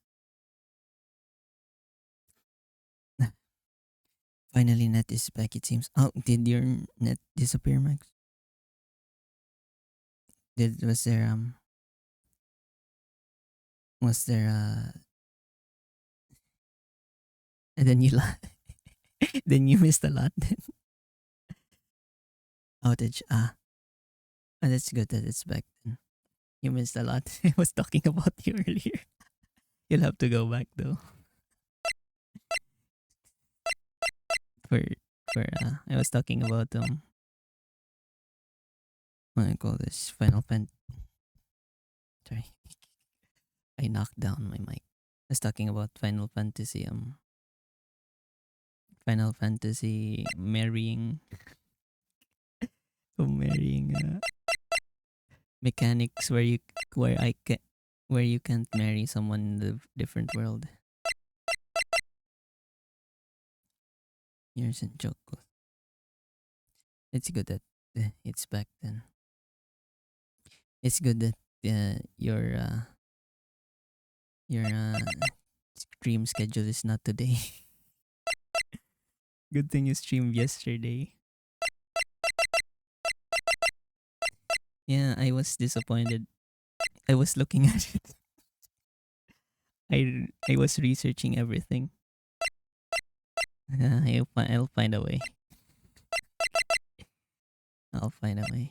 Finally, net is back, it seems. Oh, did your net disappear, Max? Was there And then then you missed a lot then. Outage. Oh, that's good that it's back then. You missed a lot. I was talking about you earlier. You'll have to go back though. For I was talking about what do I call this? Final Fan. Sorry. I knocked down my mic. I was talking about Final Fantasy marrying mechanics where you can't marry someone in the different world. Yours and Joko. It's good that it's back then. It's good that your stream schedule is not today. Good thing you streamed yesterday. Yeah, I was disappointed. I was looking at it. I was researching everything. I'll find a way. I'll find a way.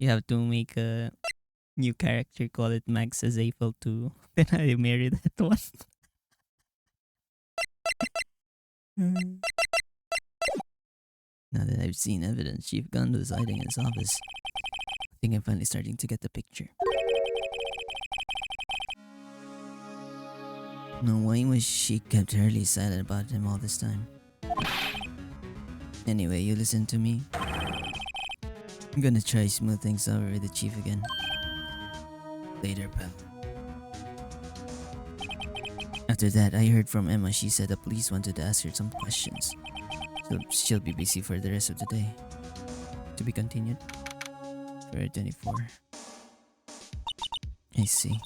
You have to make a new character, call it Max Azafel 2. Then I marry that one. Now that I've seen evidence, Chief Gunn was hiding in his office. I think I'm finally starting to get the picture. Now, why was she kept Hurley silent about him all this time? Anyway, you listen to me. I'm gonna try smooth things over with the chief again. Later, pal. After that, I heard from Emma. She said the police wanted to ask her some questions. So she'll be busy for the rest of the day. To be continued. February 24. I see.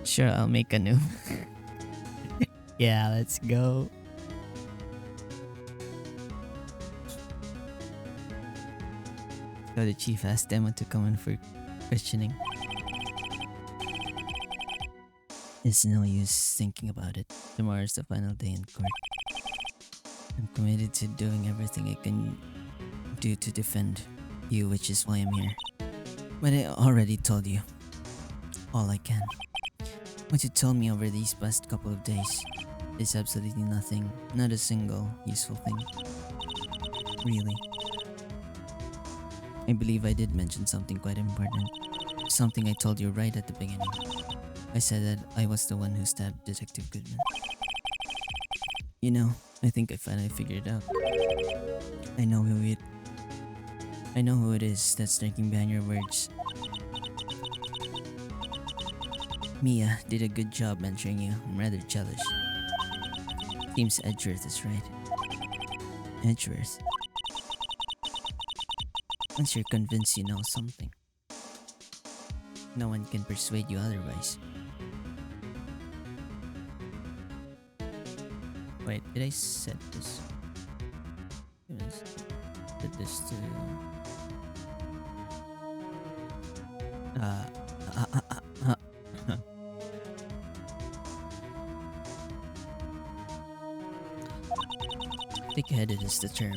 Sure, I'll make a new. Yeah, let's go. So the chief asked Emma to come in for questioning. It's no use thinking about it. Tomorrow's the final day in court. I'm committed to doing everything I can do to defend you, which is why I'm here. But I already told you all I can. What you told me over these past couple of days is absolutely nothing, not a single useful thing. Really. I believe I did mention something quite important. Something I told you right at the beginning. I said that I was the one who stabbed Detective Goodman. You know, I think I finally figured it out. I know who it is that's lurking behind your words. Mia did a good job mentoring you. I'm rather jealous. Seems Edgeworth is right. Edgeworth? Once you're convinced you know something, no one can persuade you otherwise. Wait, did I set this? Set this to... Thick-headed is the term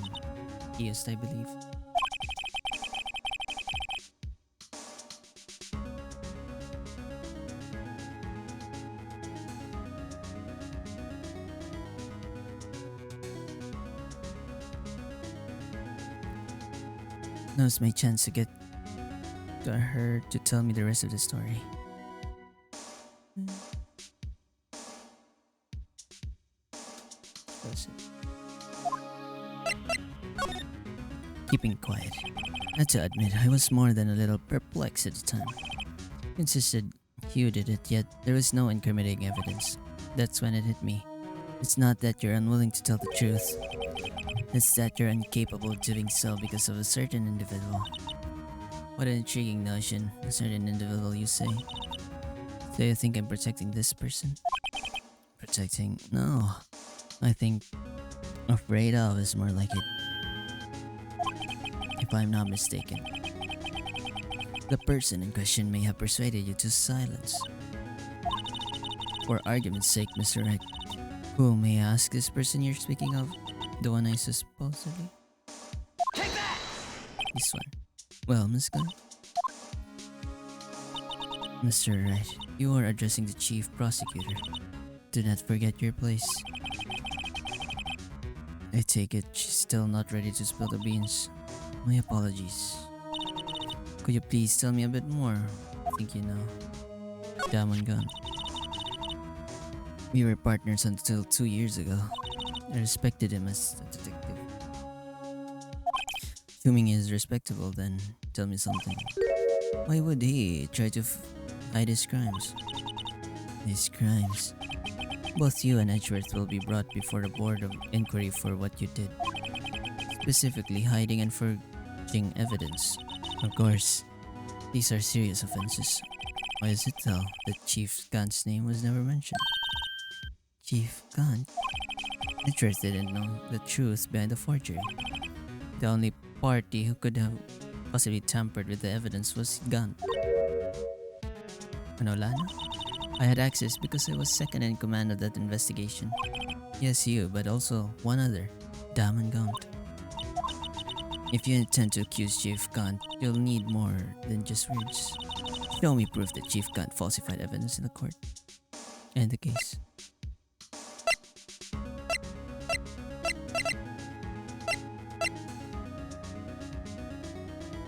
used, I believe. Now's my chance to get to her to tell me the rest of the story. Keeping quiet. I had to admit, I was more than a little perplexed at the time. Insisted Hugh did it, yet there was no incriminating evidence. That's when it hit me. It's not that you're unwilling to tell the truth. It's that you're incapable of doing so because of a certain individual. What an intriguing notion, a certain individual, you say. So you think I'm protecting this person? Protecting? No. I think afraid of is more like it. If I'm not mistaken, the person in question may have persuaded you to silence. For argument's sake, Mr. Wright, who may I ask this person you're speaking of? The one I supposedly? This one. Well, Miss Gunn. Mr. Wright, you are addressing the chief prosecutor. Do not forget your place. I take it she's still not ready to spill the beans. My apologies. Could you please tell me a bit more? I think you know. Diamond Gun. We were partners until 2 years ago. I respected him as a detective. Assuming he is respectable, then tell me something. Why would he try to hide his crimes? His crimes? Both you and Edgeworth will be brought before the board of inquiry for what you did. Specifically, hiding and forging evidence. Of course, these are serious offenses. Why is it though that Chief Gant's name was never mentioned? Chief Gant? Edgeworth didn't know the truth behind the forgery. The only party who could have possibly tampered with the evidence was Gant. Ano, Lana? I had access because I was second in command of that investigation. Yes, you, but also one other, Damon Gant. If you intend to accuse Chief Gant, you'll need more than just words. Show me proof that Chief Gant falsified evidence in the court. End the case.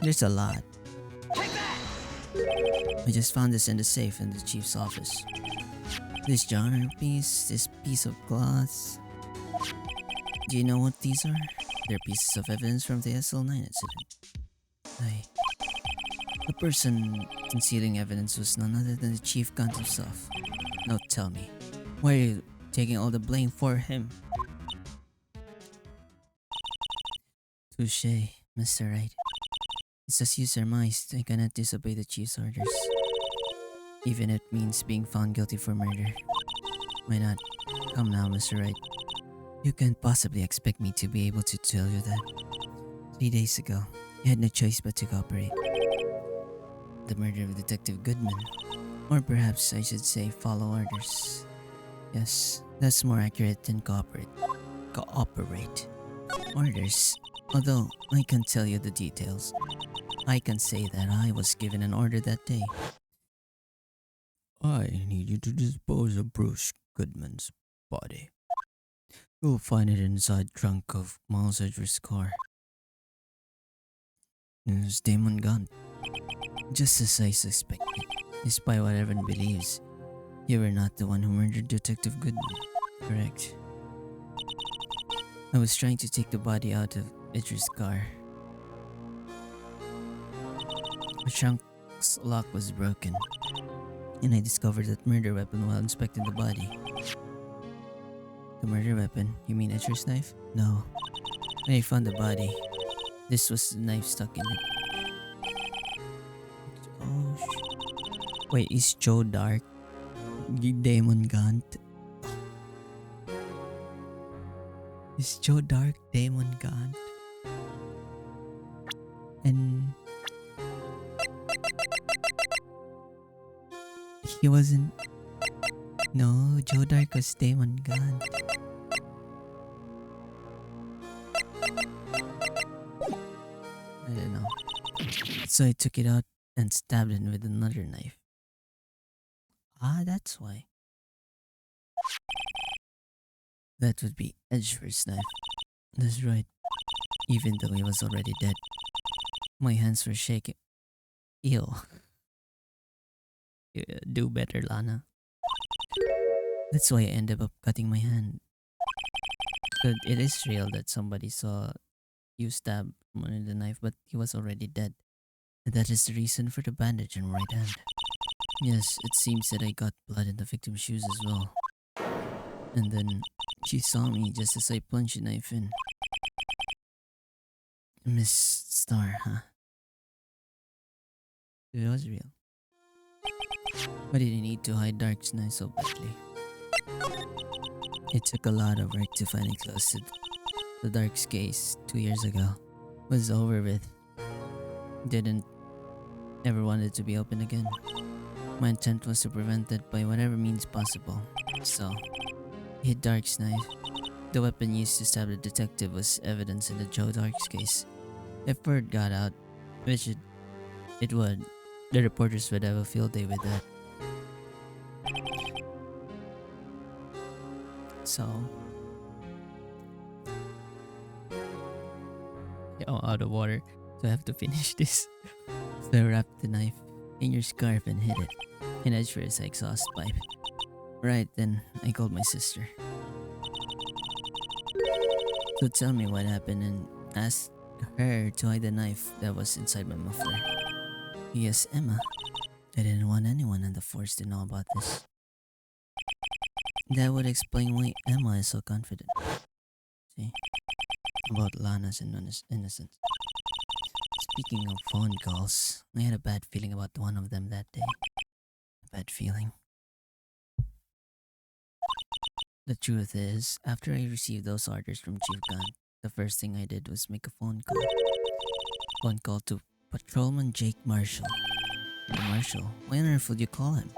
There's a lot. I just found this in the safe in the chief's office. This genre piece, this piece of cloth. Do you know what these are? They're pieces of evidence from the SL9 incident. The person concealing evidence was none other than the Chief Gant himself. Now tell me, why are you taking all the blame for him? Touché, Mr. Wright. It's as you surmised, I cannot disobey the chief's orders. Even if it means being found guilty for murder. Why not? Come now, Mr. Wright. You can't possibly expect me to be able to tell you that. 3 days ago, you had no choice but to cooperate. The murder of Detective Goodman. Or perhaps I should say follow orders. Yes, that's more accurate than cooperate. Cooperate. Orders. Although I can't tell you the details. I can say that I was given an order that day. I need you to dispose of Bruce Goodman's body. You'll find it inside the trunk of Miles Edgeworth's car. It's Damon Gant. Just as I suspected, despite what everyone believes, you were not the one who murdered Detective Goodman, correct? I was trying to take the body out of Edgeworth's car. The trunk's lock was broken, and I discovered that murder weapon while inspecting the body. The murder weapon? You mean Edgeworth's knife? No. When I found the body, this was the knife stuck in it. Oh, wait, is Joe Dark Damon Gant? Is Joe Dark Damon Gant? And he wasn't. No, Joe Dark was Damon Gant. I don't know. So I took it out and stabbed him with another knife. Ah, that's why. That would be Edgeworth's knife. That's right. Even though he was already dead. My hands were shaking. Ew. Do better, Lana. That's why I ended up cutting my hand. But it is real that somebody saw you stab someone with the knife, but he was already dead. And that is the reason for the bandage on my right hand. Yes, it seems that I got blood in the victim's shoes as well. And then she saw me just as I plunged the knife in. Miss Star, huh? It was real. Why did you need to hide Dark's knife so badly? It took a lot of work to finally close the Dark's case 2 years ago. It was over with. Didn't ever want it to be open again. My intent was to prevent it by whatever means possible. So, he hid Dark's knife. The weapon used to stab the detective was evidence in the Joe Dark's case. If word got out, which it would, the reporters would have a field day with that. So, I'm out of water, so I have to finish this. So I wrapped the knife in your scarf and hid it, and edged for his exhaust pipe. Right then, I called my sister. So tell me what happened and asked her to hide the knife that was inside my muffler. Yes, Emma. I didn't want anyone in the force to know about this. That would explain why Emma is so confident. See? About Lana's innocence. Speaking of phone calls, I had a bad feeling about one of them that day. A bad feeling. The truth is, after I received those orders from Chief Gunn, the first thing I did was make a phone call. Phone call to Patrolman Jake Marshall. Marshall? Why on earth would you call him?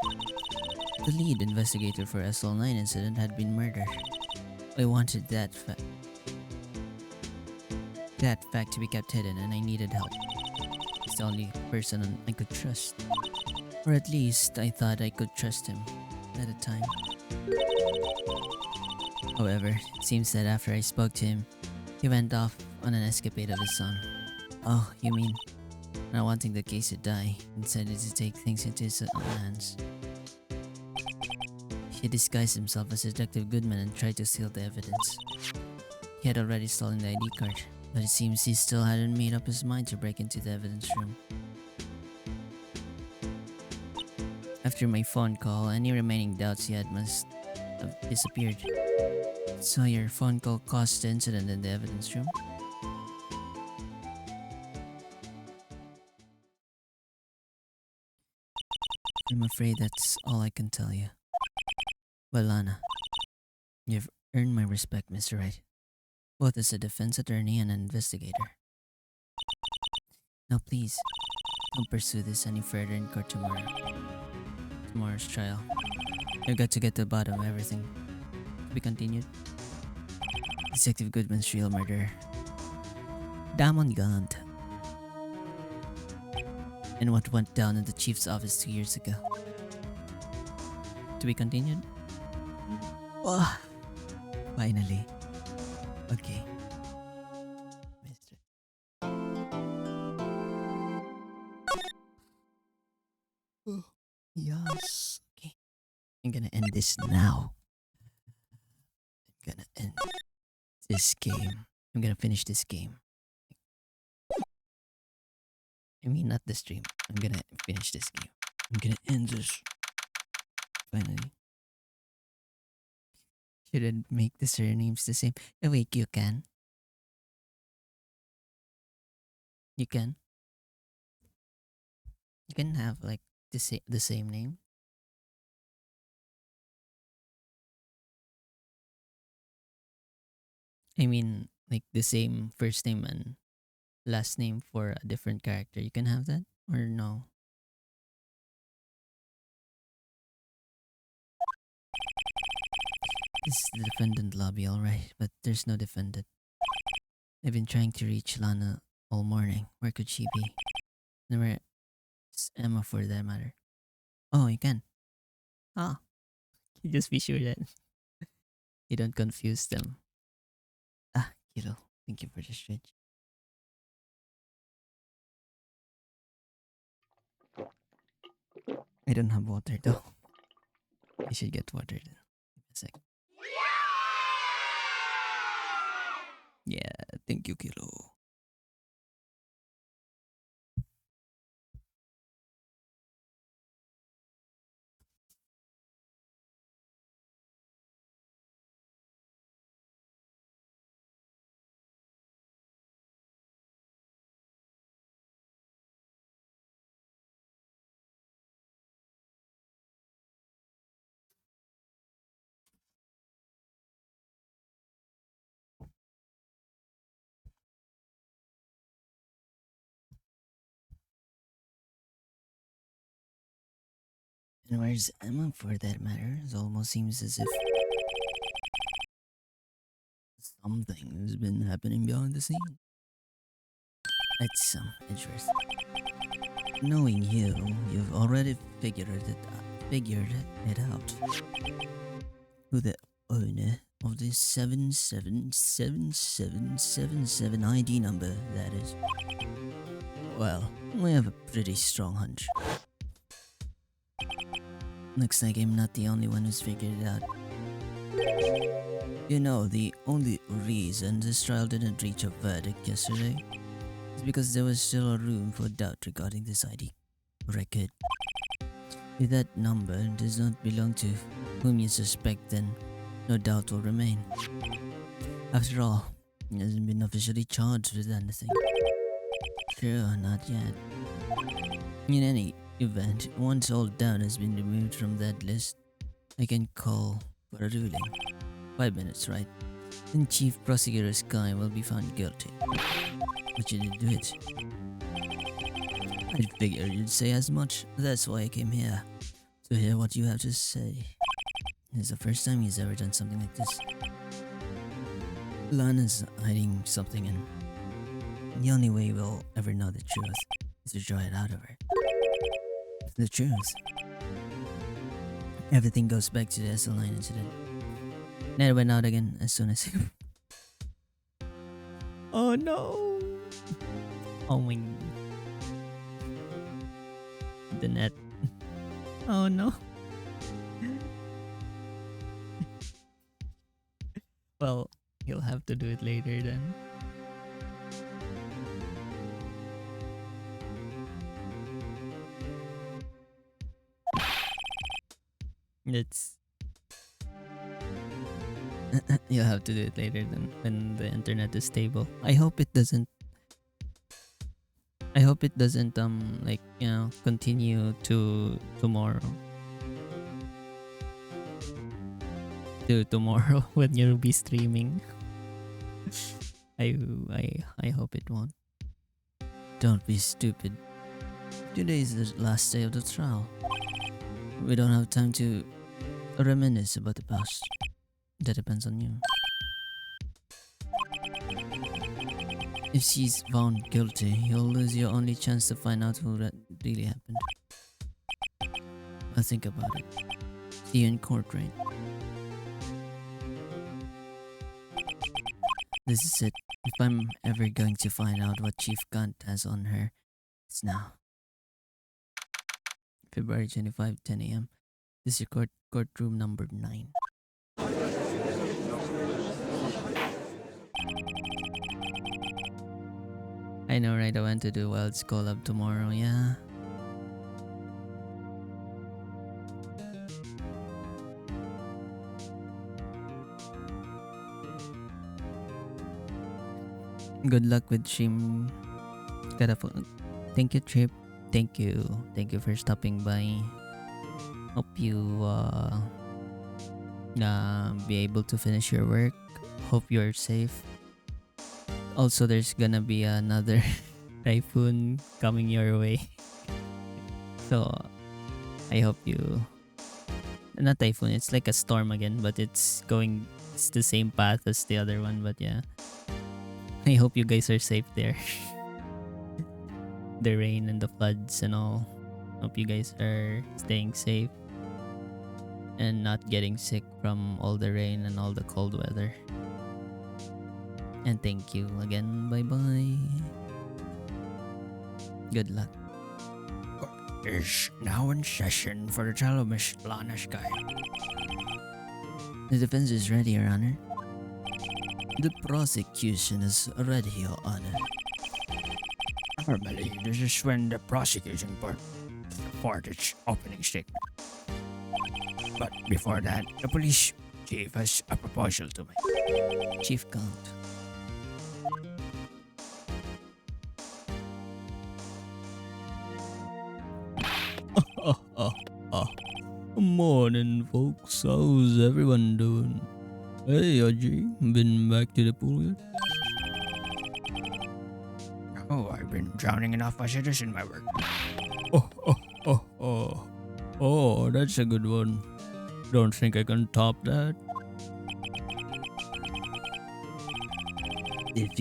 The lead investigator for SL9 incident had been murdered. I wanted that fact to be kept hidden, and I needed help. He's the only person I could trust. Or at least, I thought I could trust him at the time. However, it seems that after I spoke to him, he went off on an escapade of his own. Oh, you mean, not wanting the case to die, decided to take things into his own hands. He disguised himself as Detective Goodman and tried to steal the evidence. He had already stolen the ID card, but it seems he still hadn't made up his mind to break into the evidence room. After my phone call, any remaining doubts he had must have disappeared. So your phone call caused the incident in the evidence room? I'm afraid that's all I can tell you. But Lana, you've earned my respect, Mr. Wright, both as a defense attorney and an investigator. Now please, don't pursue this any further in court tomorrow's trial. I've got to get to the bottom of everything. To be continued. Detective Goodman's real murderer. Damon Gant. And what went down in the chief's office 2 years ago. To be continued? Oh, finally. Okay. Mister. Oh, yes. Okay. I'm gonna end this now. I'm gonna end this game. I'm gonna finish this game. I mean, not the stream. I'm gonna finish this game. I'm gonna end this. Finally. Shouldn't make the surnames the same. Oh, wait, you can. You can. You can have like the same name. I mean, like the same first name and last name for a different character. You can have that or no? This is the defendant lobby, alright, but there's no defendant. I've been trying to reach Lana all morning. Where could she be? And where is Emma for that matter? Oh, you can. Ah, you just be sure that you don't confuse them. Ah, Kilo, thank you for the stretch. I don't have water though. I should get water then. A sec. Yeah, thank you, Kilo. And where's Emma for that matter? It almost seems as if something has been happening behind the scenes. It's interesting. Knowing you, you've already figured it out. Who the owner of this 777777 ID number that is. Well, we have a pretty strong hunch. Looks like I'm not the only one who's figured it out. You know, the only reason this trial didn't reach a verdict yesterday is because there was still a room for doubt regarding this ID record. If that number does not belong to whom you suspect, then no doubt will remain. After all, he hasn't been officially charged with anything. Sure, not yet. In any event, once all doubt has been removed from that list, I can call for a ruling. 5 minutes, right? And Chief Prosecutor Sky will be found guilty. But you didn't do it. I figured you'd say as much. That's why I came here. To hear what you have to say. It's the first time he's ever done something like this. Lana's hiding something, and the only way we'll ever know the truth is to draw it out of her. The truth. Everything goes back to the SL9 incident. Ned went out again as soon as Oh no! Oh my. The net. Oh no. Well, you'll have to do it later then. It's. You'll have to do it later then when the internet is stable. I hope it doesn't like, you know, continue to tomorrow. To tomorrow when you'll be streaming. I hope it won't. Don't be stupid. Today is the last day of the trial. We don't have time to reminisce about the past. That depends on you. If she's found guilty, you'll lose your only chance to find out who really happened. But think about it. See you in court, right? This is it. If I'm ever going to find out what Chief Gant has on her, it's now. February 25, 10 a.m. This is your courtroom number 9. I know, right? I want to do Wild Collab tomorrow, yeah. Good luck with stream. Thank you, Trip. Thank you for stopping by. Hope you be able to finish your work. Hope you're safe. Also, there's gonna be another typhoon coming your way. So, I hope you... Not typhoon, it's like a storm again, but it's the same path as the other one, but yeah. I hope you guys are safe there. The rain and the floods and all. Hope you guys are staying safe and not getting sick from all the rain and all the cold weather. And thank you again. Bye-bye. Good luck. Is now in session for the trial of Miss Lana Sky. The defense is ready, Your Honor. The prosecution is ready, Your Honor. Normally, this is when the prosecution part its opening statement. But before that, the police chief has a proposal to make. Chief Gant. Morning, folks. How's everyone doing? Hey, Aji, been back to the pool yet? Oh, I've been drowning enough as it is in my work. Oh. Oh, that's a good one. Don't think I can top that. If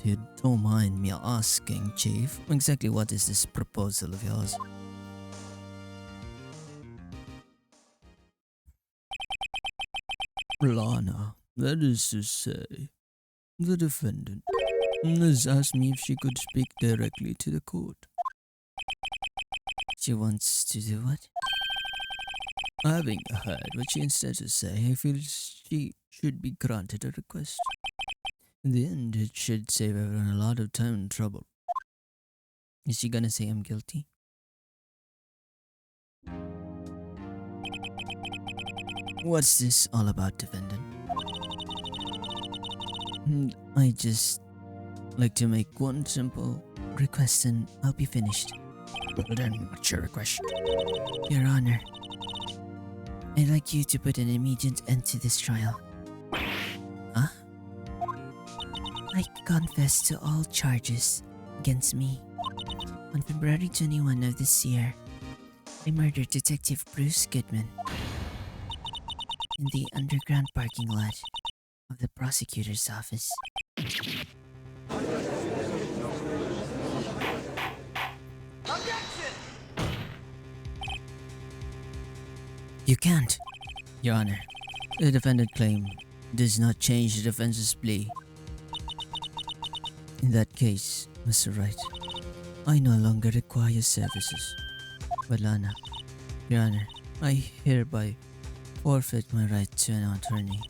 you don't mind me asking, Chief, exactly what is this proposal of yours? Lana, that is to say, the defendant has asked me if she could speak directly to the court. She wants to do what? Having heard what she instead to say, I feel she should be granted a request. In the end, it should save everyone a lot of time and trouble. Is she gonna say I'm guilty? What's this all about, defendant? I just like to make one simple request and I'll be finished. Well then, what's your request? Your Honor, I'd like you to put an immediate end to this trial. Huh? I confess to all charges against me. On February 21 of this year, I murdered Detective Bruce Goodman in the underground parking lot of the prosecutor's office. You can't, Your Honor. The defendant claim does not change the defense's plea. In that case, Mr. Wright, I no longer require your services. But Lana, Your Honor, I hereby forfeit my right to an attorney.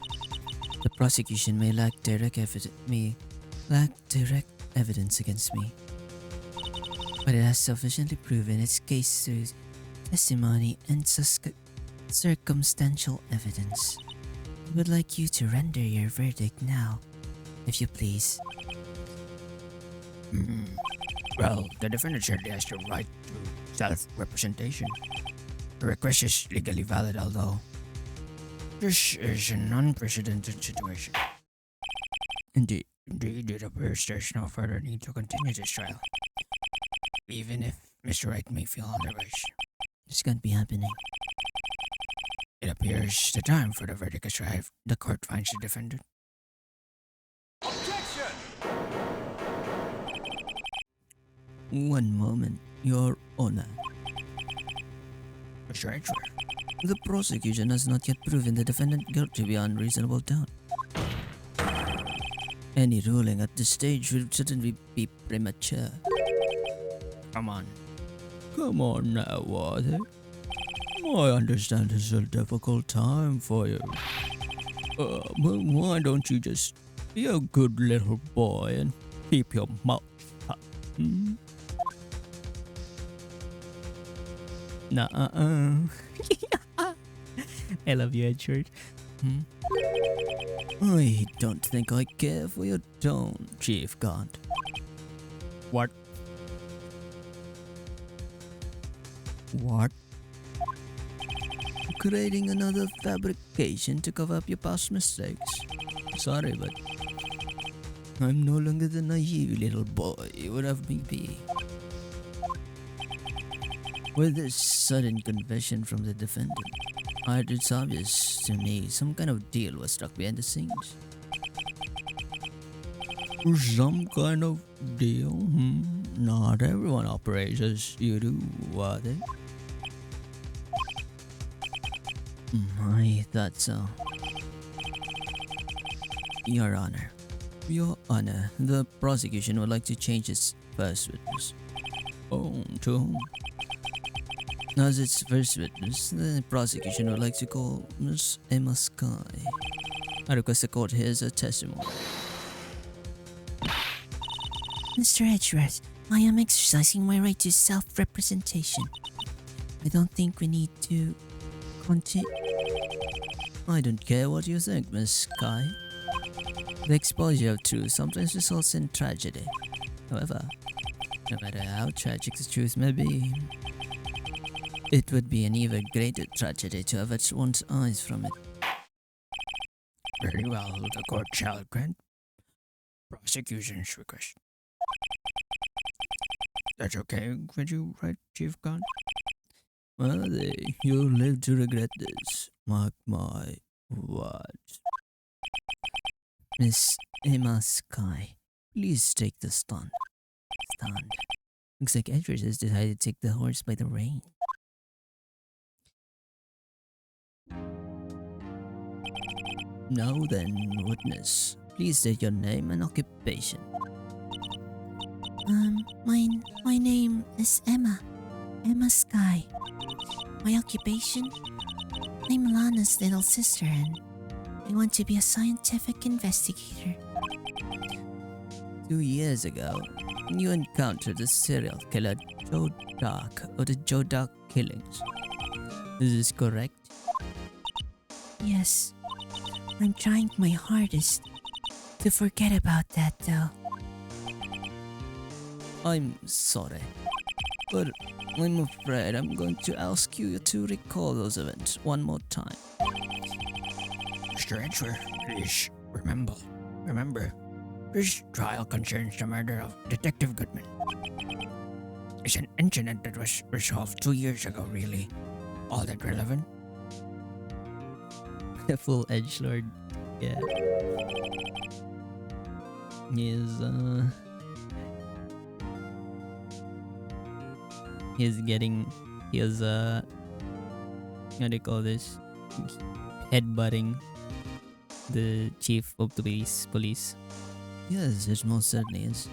The prosecution may lack direct evidence against me, but it has sufficiently proven its case through testimony and circumstantial evidence. I would like you to render your verdict now, if you please. Well, the defendant certainly has the right to self-representation. The request is legally valid, although this is an unprecedented situation. Indeed. Indeed, it appears there's no further need to continue this trial, even if Mr. Wright may feel otherwise. This can't be happening. It appears the time for the verdict has arrived. The court finds the defendant. One moment, Your Honor. Mr. Wright, sir. The prosecution has not yet proven the defendant guilty beyond reasonable doubt. Any ruling at this stage would certainly be premature. Come on. Come on now, Walter. I understand this is a difficult time for you. But why don't you just be a good little boy and keep your mouth shut? Nuh-uh. I love you, Edward. I don't think I care for your tone, Chief God. What? What? Creating another fabrication to cover up your past mistakes. Sorry, but I'm no longer the naive little boy you would have me be. With this sudden confession from the defendant, it's obvious to me some kind of deal was struck behind the scenes. Some kind of deal? Not everyone operates as you do, are they? I thought so. Your Honor. Your Honor, the prosecution would like to change its first witness. Oh, to whom? As its first witness, the prosecution would like to call Miss Emma Sky. I request the court hears her testimony. Mr. Edgeworth, I am exercising my right to self-representation. I don't think we need to continue. I don't care what you think, Miss Sky. The exposure of truth sometimes results in tragedy. However, no matter how tragic the truth may be, it would be an even greater tragedy to avert one's eyes from it. Very well, the court shall grant prosecution's request. That's okay with you, right, Chief God? Well, you'll live to regret this. Mark my words. Miss Emma Sky, please take the stand. Stand. Looks like Edward has decided to take the horse by the rein. Now then, witness, please state your name and occupation. My name is Emma. Emma Sky. My occupation? I'm Lana's little sister and I want to be a scientific investigator. 2 years ago, you encountered the serial killer Joe Dark of the Joe Dark killings. Is this correct? Yes. I'm trying my hardest to forget about that though. I'm sorry, but I'm afraid I'm going to ask you to recall those events one more time. Mr. Edgeworth, please remember, this trial concerns the murder of Detective Goodman. It's an incident that was resolved 2 years ago, really. All that relevant? The full edgelord. Yeah. He's what do you call this? Headbutting the chief of the police. Yes, it most certainly is.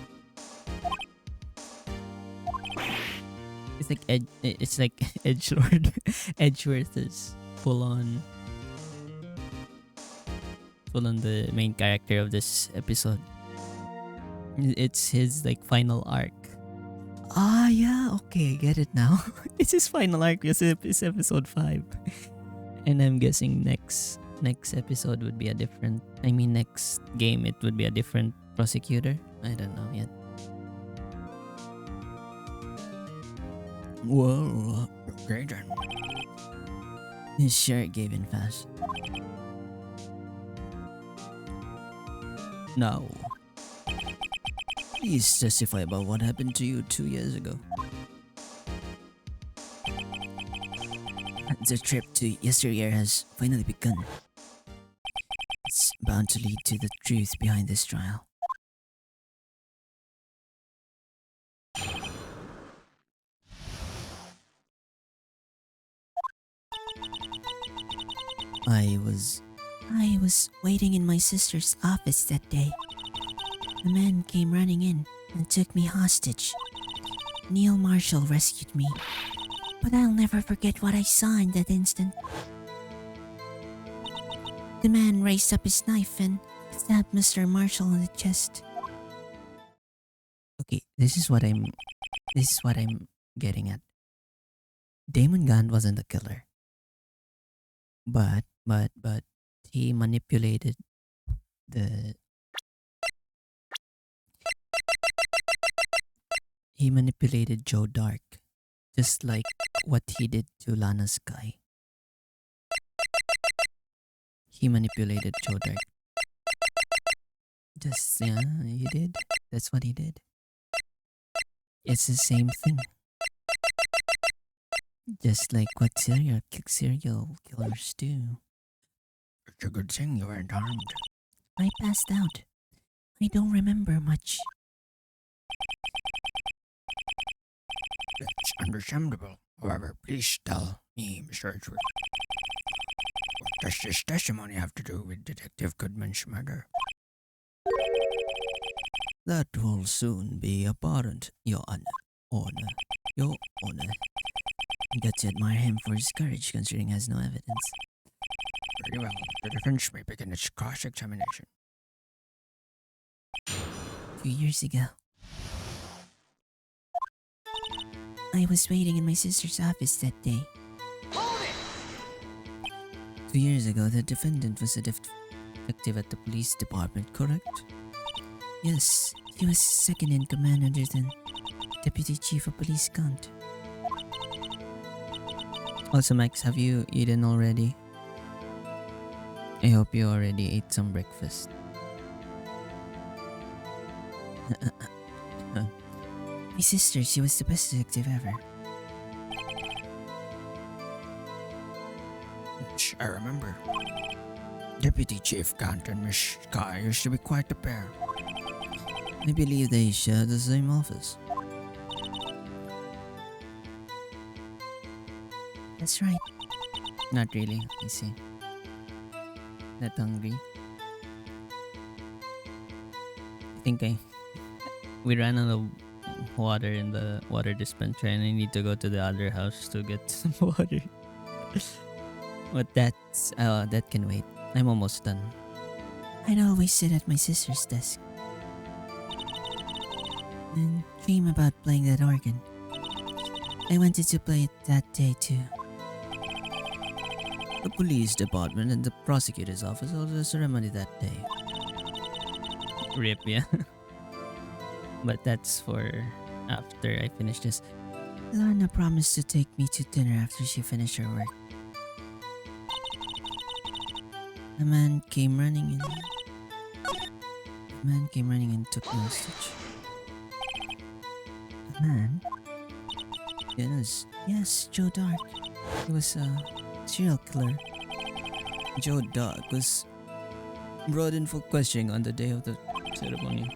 It's like edgelord. Edgeworth is full on the main character of this episode. It's his like final arc. Ah, yeah, okay, I get it now. It's his final arc because it's episode 5. And I'm guessing next episode would be a different, next game it would be a different prosecutor. I don't know yet. Well, Okay then. His shirt gave in fast. now, please testify about what happened to you 2 years ago. The trip to yesteryear has finally begun. It's bound to lead to the truth behind this trial. I was waiting in my sister's office that day. A man came running in and took me hostage. Neil Marshall rescued me, but I'll never forget what I saw in that instant. The man raised up his knife and stabbed Mr. Marshall in the chest. Okay, this is what I'm getting at. Damon Gant wasn't the killer. But he manipulated the Joe Dark, just like what he did to Lana Sky. He manipulated Joe Dark. He did. That's what he did. It's the same thing. Just like what serial killers do. It's a good thing you weren't armed. I passed out. I don't remember much. That's understandable. However, please tell me, Mr. Edgeworth, what does this testimony have to do with Detective Goodman's murder? That will soon be apparent, Your Honor. Your Honor. I got to admire him for his courage considering he has no evidence. Very well. The defense may begin its cross-examination. 2 years ago, I was waiting in my sister's office that day. 2 years ago, the defendant was a detective at the police department, correct? Yes, he was second in command under the Deputy Chief of Police Gant. Also, Max, have you eaten already? I hope you already ate some breakfast. My sister, she was the best detective ever. I remember. Deputy Chief Gant and Miss Sky used to be quite the pair. I believe they share the same office. That's right. Not really, I see. Not hungry. I think we ran out of water in the water dispenser and I need to go to the other house to get some water. But that can wait. I'm almost done. I'd always sit at my sister's desk and dream about playing that organ. I wanted to play it that day too. The police department and the prosecutor's office held a ceremony that day. Rip, yeah. But that's for after I finish this. Lorna promised to take me to dinner after she finished her work. A man came running in. Took me hostage. A man? Yes, Joe Dark. He was a serial killer. Joe Dark was brought in for questioning on the day of the ceremony.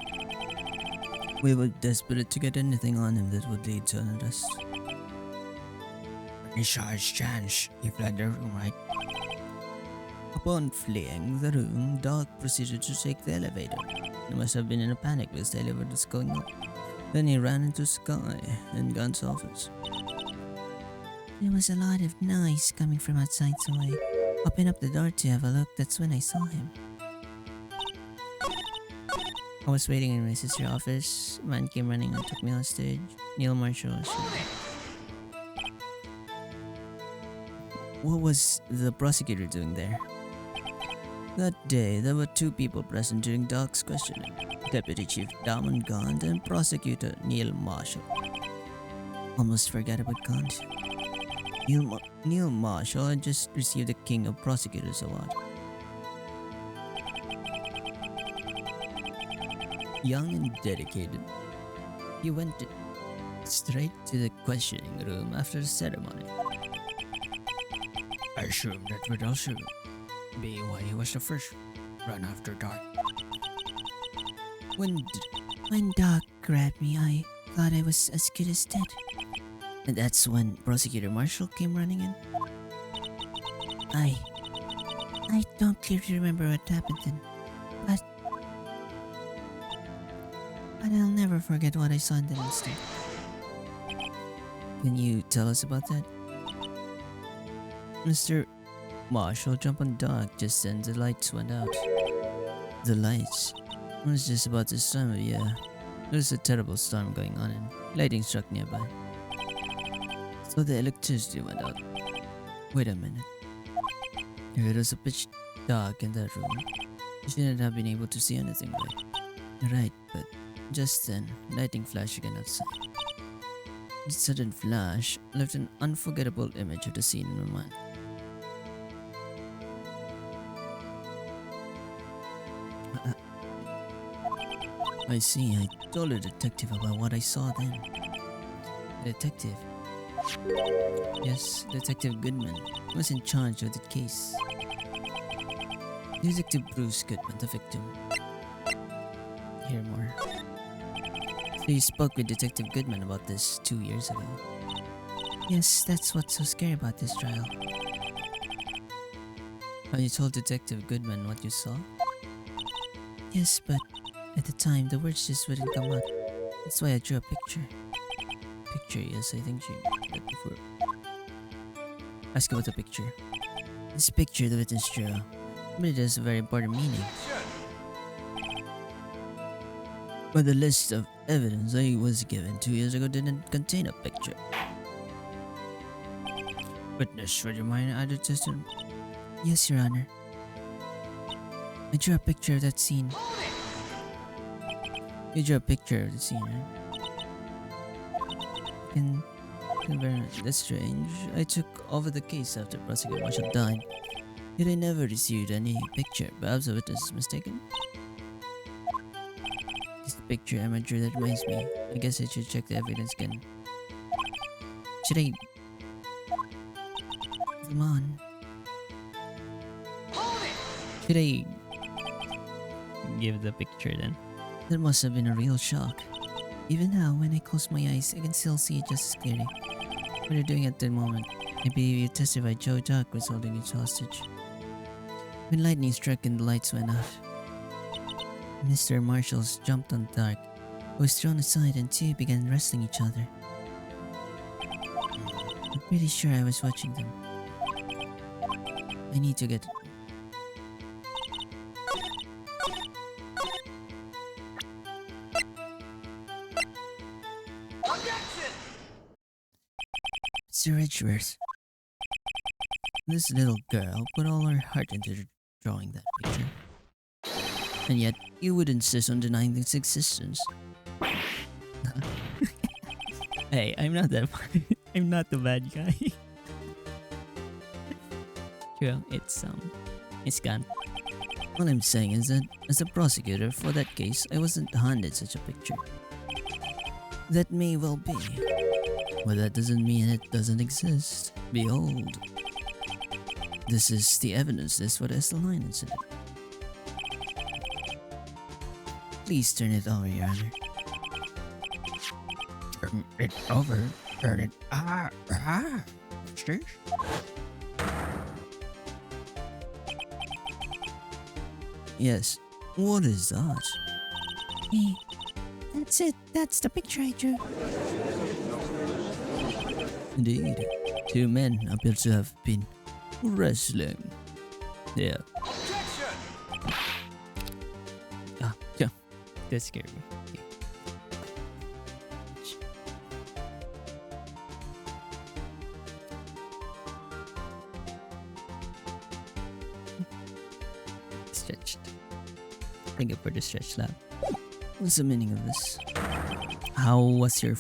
We were desperate to get anything on him that would lead to an arrest. When he saw his chance, he fled the room, right? Upon fleeing the room, Dark proceeded to take the elevator. He must have been in a panic because the elevator was going up. Then he ran into Sky and Gunt's office. There was a lot of noise coming from outside, so I opened up the door to have a look. That's when I saw him. I was waiting in my sister's office. A man came running and took me hostage. Neil Marshall was shooting. What was the prosecutor doing there? That day, there were two people present during Dark's questioning. Deputy Chief Damon Gant and Prosecutor Neil Marshall. Almost forgot about Gant. Neil Marshall had just received the King of Prosecutors Award. Young and dedicated, he went straight to the questioning room after the ceremony. I assume that would also be why he was the first run after Dark. When Doc grabbed me, I thought I was as good as dead. And that's when Prosecutor Marshall came running in. I don't clearly remember what happened then, but I'll never forget what I saw in the instant. Can you tell us about that? Mr. Marshall jumped on Dark just then the lights went out. The lights? It was just about this time of year. There was a terrible storm going on and lightning struck nearby. So the electricity went out. Wait a minute. If it was a pitch dark in that room, you shouldn't have been able to see anything right, but just then, lightning flashed again outside. This sudden flash left an unforgettable image of the scene in my mind. I see, I told the detective about what I saw then. The detective? Yes, Detective Goodman was in charge of the case. Detective Bruce Goodman, the victim. Hear more. So you spoke with Detective Goodman about this 2 years ago? Yes, that's what's so scary about this trial. And you told Detective Goodman what you saw? Yes, but at the time, the words just wouldn't come out. That's why I drew a picture. Picture, yes, I think she did that before. Ask about the picture. This picture the witness drew, but it has a very important meaning. But the list of evidence I was given 2 years ago didn't contain a picture. Witness, would you mind added testimony? Yes, Your Honor. I drew a picture of that scene. You drew a picture of the scene, right? That's strange. I took over the case after Prosecutor Marshall died. Yet I never received any picture. Perhaps the witness is mistaken? This picture Emma drew that reminds me. I guess I should check the evidence again. Should I? Come on. could I give the picture then? That must have been a real shock. Even now, when I close my eyes, I can still see it just as clearly. What are you doing at that moment? I believe you testified Joe Duck was holding its hostage. When lightning struck and the lights went out, Mr. Marshalls jumped on Dark, who was thrown aside, and two began wrestling each other. I'm pretty sure I was watching them. I need to get... Mr. Edgeworth, this little girl put all her heart into drawing that picture. And yet, you would insist on denying its existence. Hey, I'm not that. I'm not the bad guy. True, it's gone. All I'm saying is that, as a prosecutor for that case, I wasn't handed such a picture. That may well be, but that doesn't mean it doesn't exist. Behold. This is the evidence. This what is the line incident. Please turn it over, Your Honor. Turn it over. Turn it. What's this? Yes. What is that? Hey, that's it. That's the picture I drew. Indeed. Two men appear to have been wrestling. Yeah. Yeah, that scared me. Okay. Stretched. Thank you for the stretch lab. What's the meaning of this? How was your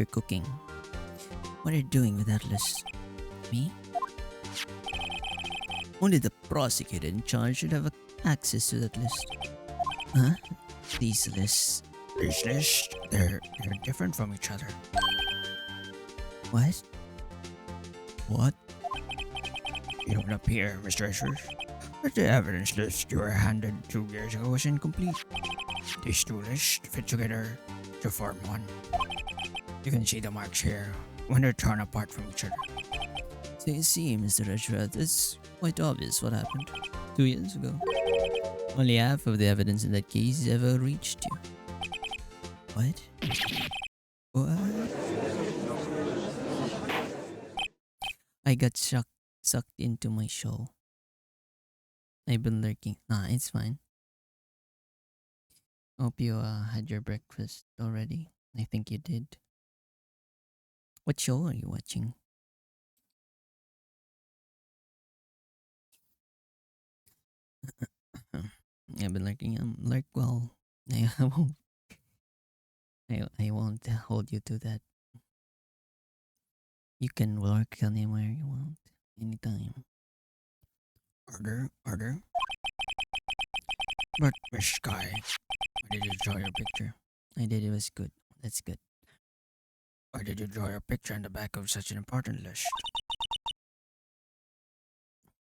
cooking? What are you doing with that list? Me? Only the prosecutor in charge should have access to that list. Huh? These lists. These lists, they're different from each other. What? What? You don't appear, Mr. Edgeworth. But the evidence list you were handed 2 years ago was incomplete. These two lists fit together to form one. You can see the marks here when they're torn apart from each other. So you see, Mr. Edgeworth, it's quite obvious what happened 2 years ago. Only half of the evidence in that case ever reached you. What? What? I got sucked into my show. I've been lurking. Nah, it's fine. Hope you had your breakfast already. I think you did. What show are you watching? I've been lurking. Lurk well. I won't. I won't hold you to that. You can lurk anywhere you want, anytime. Order. But, Miss Sky, why did you draw your picture? I did. It was good. That's good. Why did you draw your picture on the back of such an important list?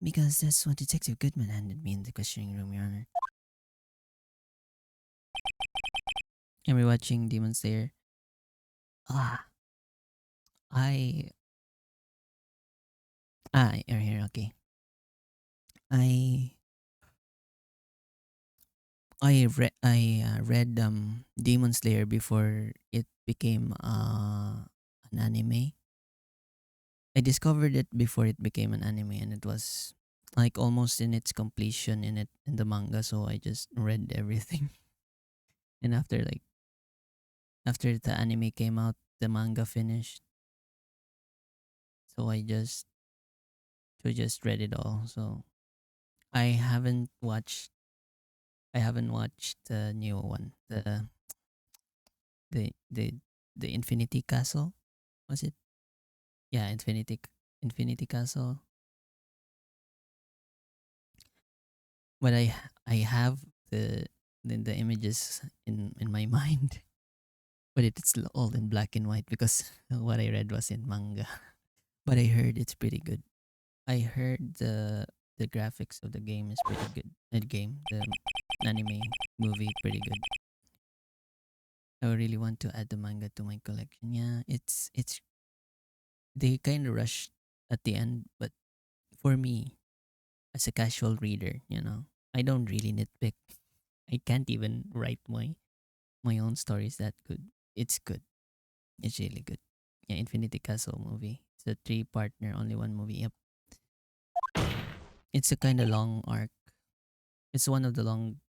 Because that's what Detective Goodman handed me in the questioning room, Your Honor. Are we watching Demon Slayer? You're here. Okay. I read Demon Slayer before it became an anime. I discovered it before it became an anime, and it was like almost in its completion in the manga. So I just read everything, and after the anime came out, the manga finished. So I just read it all. So I haven't watched the new one, the the the Infinity Castle. Was it? Yeah, Infinity Castle. But I have the images in my mind, but it's all in black and white because what I read was in manga. But I heard it's pretty good. I heard the graphics of the game is pretty good. The anime movie, pretty good. I really want to add the manga to my collection. Yeah, it's they kind of rushed at the end, but for me, as a casual reader, I don't really nitpick. I can't even write my own stories that good. It's good. It's really good. Yeah, Infinity Castle movie. It's a three partner, only one movie. Yep. It's a kind of long arc. It's one of the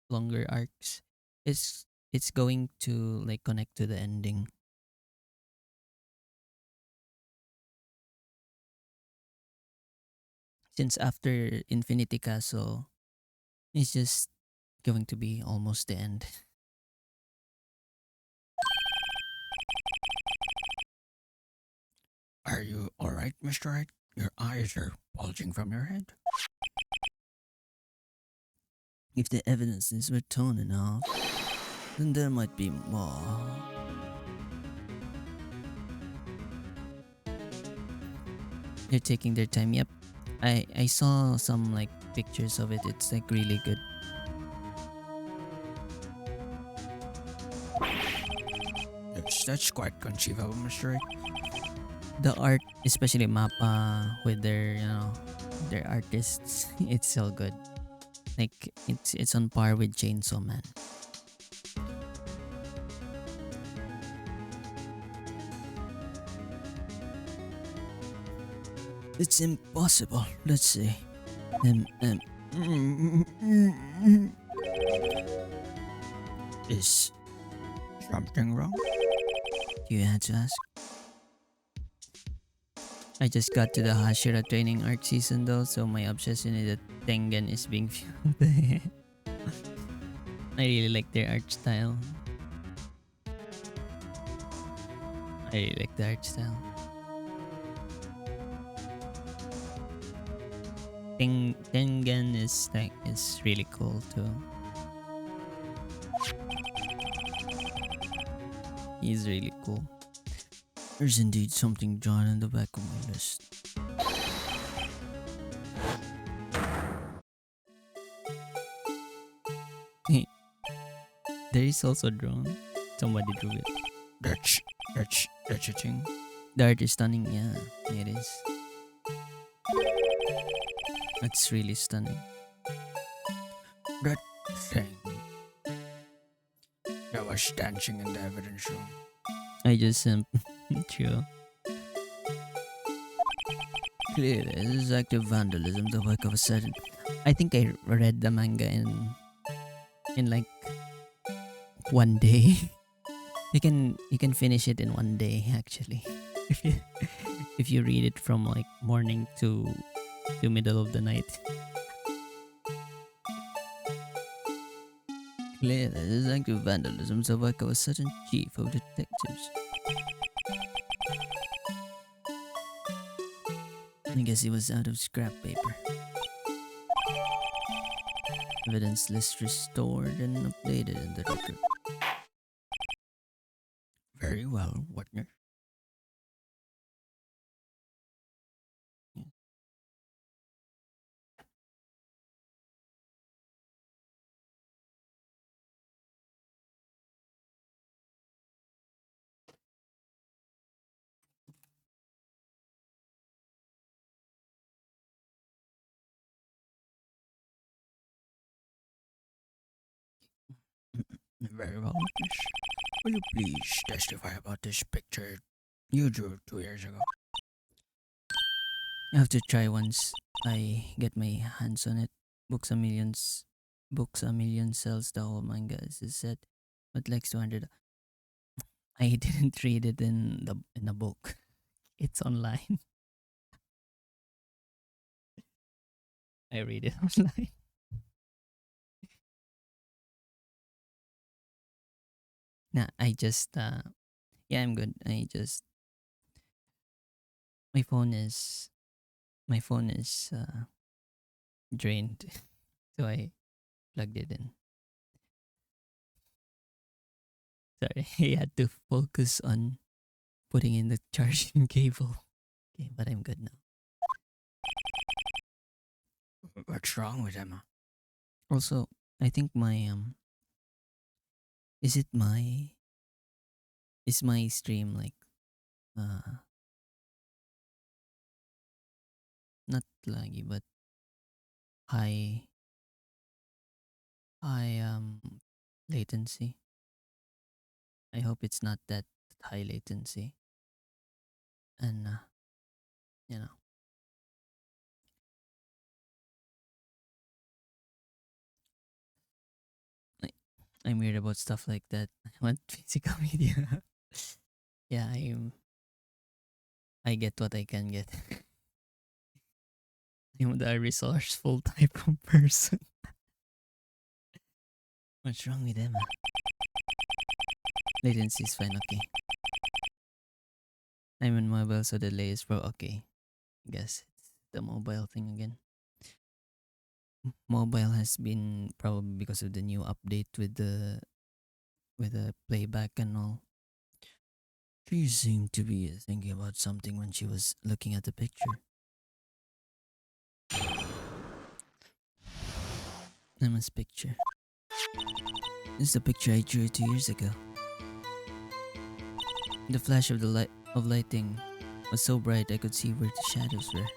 longer arcs. It's going to like connect to the ending. Since after Infinity Castle, it's just going to be almost the end. Are you alright, Mr. Wright? Your eyes are bulging from your head. If the evidences were torn enough, then there might be more. They're taking their time. Yep. I saw some like pictures of it. It's like really good. Yes, that's quite conceivable, Mr. Wright. The art, especially Mappa with their artists, it's so good. Like it's on par with Chainsaw Man. It's impossible. Let's see. Is something wrong? You had to ask. I just got to the Hashira training arc season though, so my obsession is that Tengen is being fueled. I really like their art style. I really like the art style. Tengen is really cool too. He's really cool. There's indeed something drawn in the back of my list. There is also drawn. Somebody drew it. That's a thing. The art is stunning, yeah, it is. It's really stunning. That thing that was dancing in the evidence room. I just true. Clearly, this is active vandalism the work of a certain. I think I read the manga in like one day. You can finish it in one day actually. If you if you read it from like morning to middle of the night. Clearly, this is active vandalism the work of a certain chief of detectives. I guess he was out of scrap paper. Evidence list restored and updated in the record. Very well, Wagner. Very well, Witness. Will you please testify about this picture you drew 2 years ago? I have to try once I get my hands on it. Books a million sells the whole manga as is said. But like 200 I didn't read it in a book. It's online. I read it online. Nah, I just yeah, I'm good. My phone is my phone is drained. So I plugged it in. Sorry, I had to focus on putting in the charging cable. Okay, but I'm good now. What's wrong with Emma? Also, I think my is it my is my stream like uh not laggy but high high latency? I hope it's not that high latency. And you know, I, I'm weird about stuff like that. I want physical media. Yeah, I get what I can get. I'm the resourceful type of person. What's wrong with Emma? Latency is fine, okay. I'm on mobile, so the delay is pro. Okay, I guess it's the mobile thing again. Mobile has been probably because of the new update with the playback and all. She seemed to be thinking about something when she was looking at the picture. Emma's picture. This is the picture I drew 2 years ago. The flash of the lighting was so bright I could see where the shadows were.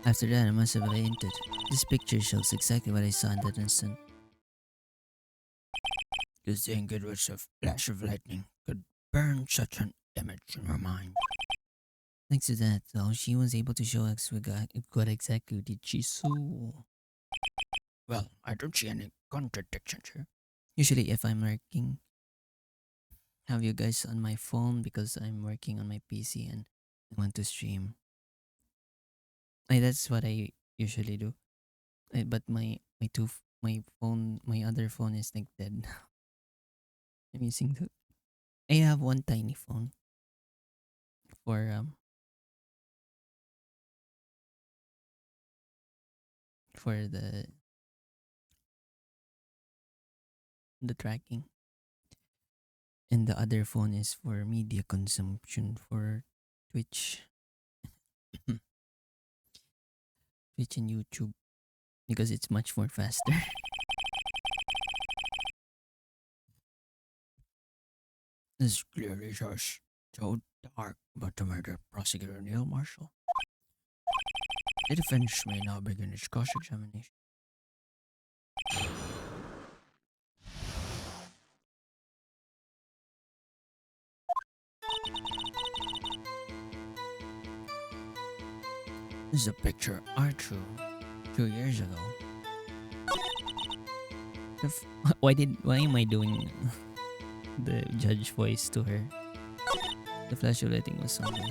After that, I must have fainted. This picture shows exactly what I saw in that instant. You think it was a flash of lightning could burn such an image in your mind? Thanks to that, though, she was able to show us what exactly did she saw. Well, I don't see any contradictions here. Usually, if I'm working, have you guys on my phone because I'm working on my PC and I want to stream. That's what I usually do. But my other phone is like dead. I'm using the. I have one tiny phone for for the tracking, and the other phone is for media consumption for Twitch, Twitch and YouTube because it's much more faster. This clearly shows so dark about the murder prosecutor Neil Marshall. The defense may now begin its cross-examination. This is a picture I drew 2 years ago. Why am I doing the judge voice to her? The flash of lighting was so good.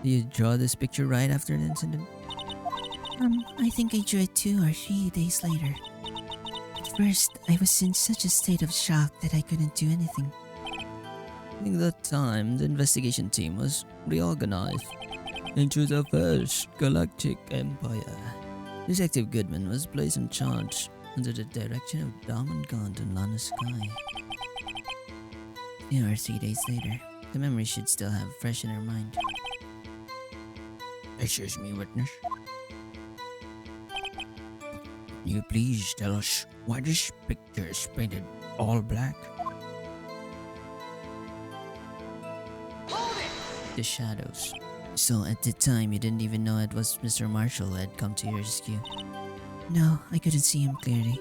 Did you draw this picture right after the incident? I think I drew it 2 or 3 days later. At first, I was in such a state of shock that I couldn't do anything. During that time, the investigation team was reorganized into the First Galactic Empire. Detective Goodman was placed in charge under the direction of Darmangant and Lana Sky. 2 or 3 days later, The memory should still have fresh in her mind. Excuse me, witness. Can you please tell us why this picture is painted all black? The shadows. So at the time, you didn't even know it was Mr. Marshall who had come to your rescue. no, I couldn't see him clearly.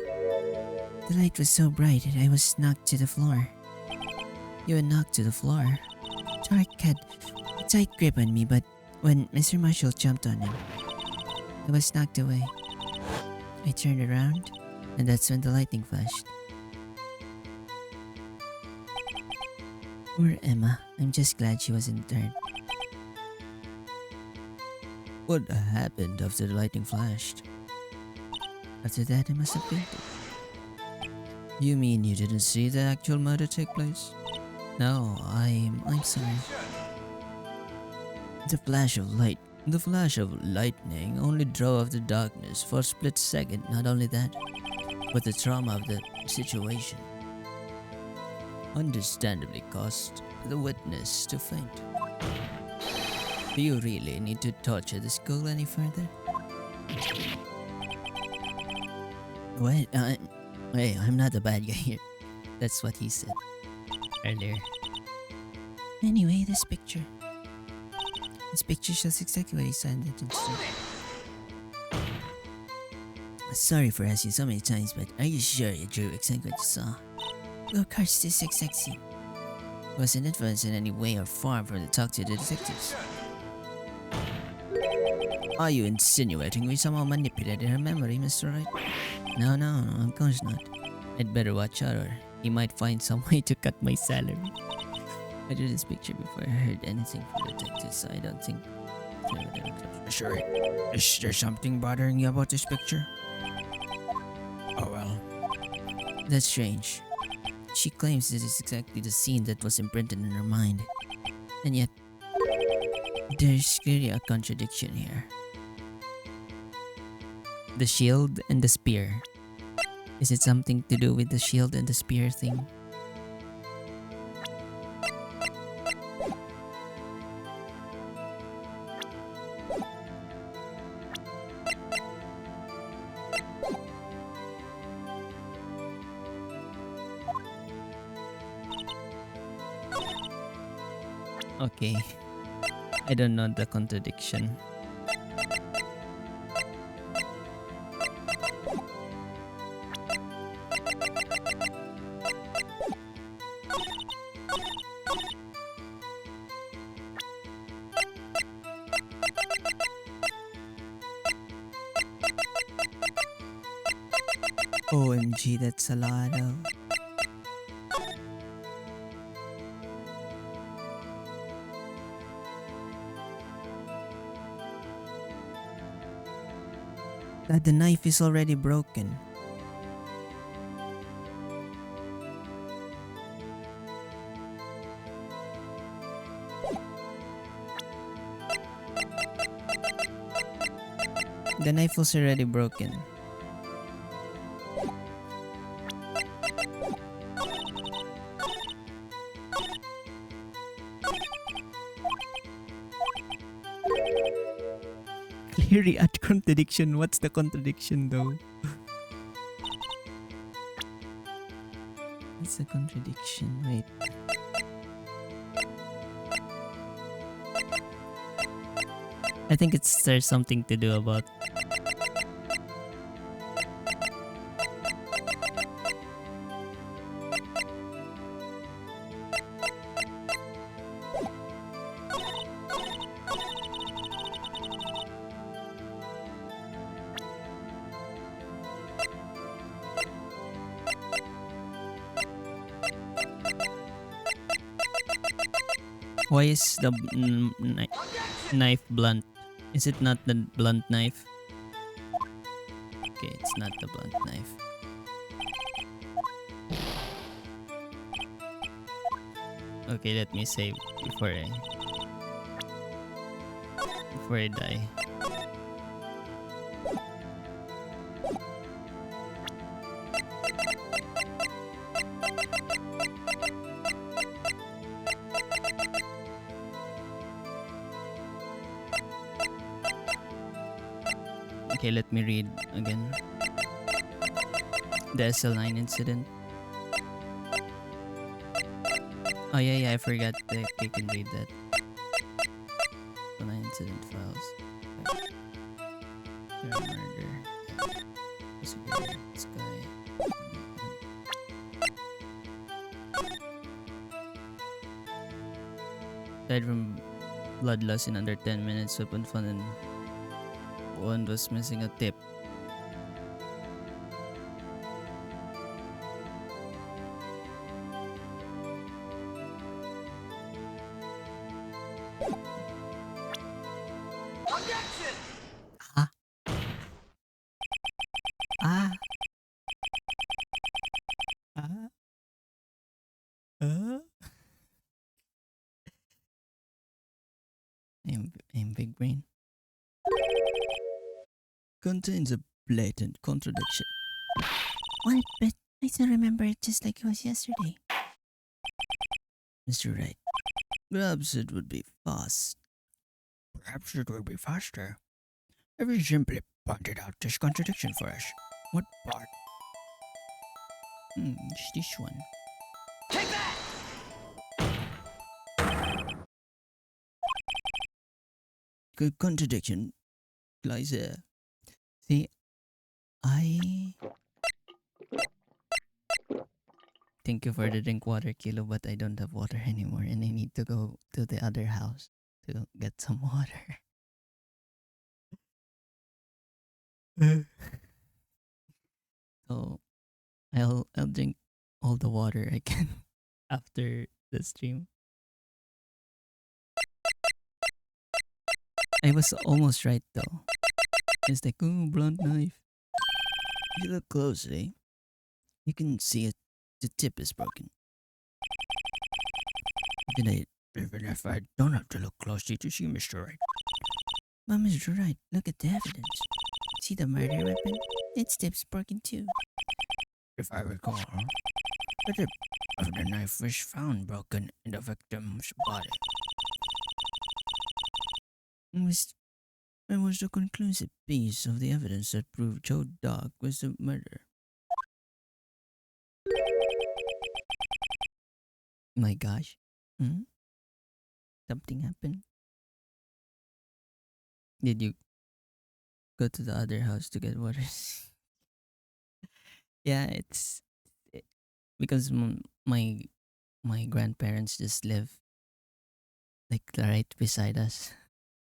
The light was so bright that I was knocked to the floor. You were knocked to the floor. Dark had a tight grip on me, but when Mr. Marshall jumped on him, I was knocked away. I turned around, And that's when the lightning flashed. poor Emma. I'm just glad she wasn't hurt. What happened after the lightning flashed? After that, I must have fainted. You mean you didn't see the actual murder take place? No, I'm sorry. The flash of lightning only drove off the darkness for a split second. Not only that, but the trauma of the situation understandably caused the witness to faint. Do you really need to torture this girl any further? Wait, hey, I'm not the bad guy here. That's what he said earlier. Anyway, this picture. This picture shows exactly what he said that it should. Sorry for asking so many times, but are you sure you drew exactly what you saw? Of course, this exact scene. Wasn't influenced in any way or form from the talk to the detectives? Are you insinuating we somehow manipulated her memory, Mr. Wright? No, of course not. I'd better watch out or he might find some way to cut my salary. I drew this picture before I heard anything from the detectives, so I don't think... Mr. Wright, is there something bothering you about this picture? Oh well. That's strange. She claims this is exactly the scene that was imprinted in her mind. And yet, there's clearly a contradiction here. The shield and the spear. Is it something to do with the shield and the spear thing? Okay. I don't know the contradiction. OMG, that's a lot of... The knife is already broken. The knife was already broken. Clearly at contradiction. What's the contradiction though? What's the contradiction? Wait. I think there's something to do about... Why is the knife blunt? Is it not the blunt knife? Okay, it's not the blunt knife. Okay, let me save before I die. Okay, let me read again. The SL9 incident. Oh yeah, I forgot that you can read that. SL9 incident files. Murder. Sky. Died from blood loss in under 10 minutes. Weapon found and one was missing a tip. Ah. Ah. Ah. I'm big brain. Contains a blatant contradiction. What? But I still remember it just like it was yesterday. Mr. Wright, Perhaps it would be fast. Perhaps it will be faster. If you simply pointed out this contradiction for us. What part? It's this one. Good contradiction lies there. See, I thank you for the drink water, Kilo, but I don't have water anymore and I need to go to the other house to get some water. So I'll drink all the water I can after the stream. I was almost right though. It's like, oh, blunt knife. If you look closely, you can see it. The tip is broken. Even if I don't have to look closely to see Mr. Right. But Mr. Wright, look at the evidence. See the murder weapon? Its tip's broken too. If I recall, the tip of the knife was found broken in the victim's body. It was the conclusive piece of the evidence that proved Joe Dog was the murderer. My gosh. Something happened. Did you go to the other house to get water? Yeah, because my grandparents just live like right beside us.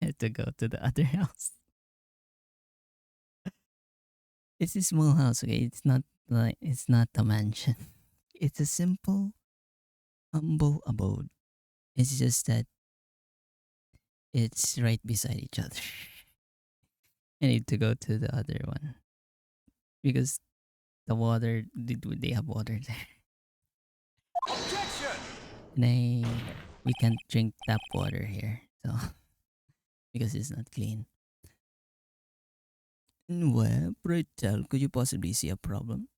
I had to go to the other house. It's a small house, okay? It's not a mansion. It's a simple, humble abode. It's just that it's right beside each other. I need to go to the other one because they have water there. And we can't drink tap water here, so because it's not clean. Well, pray tell, could you possibly see a problem?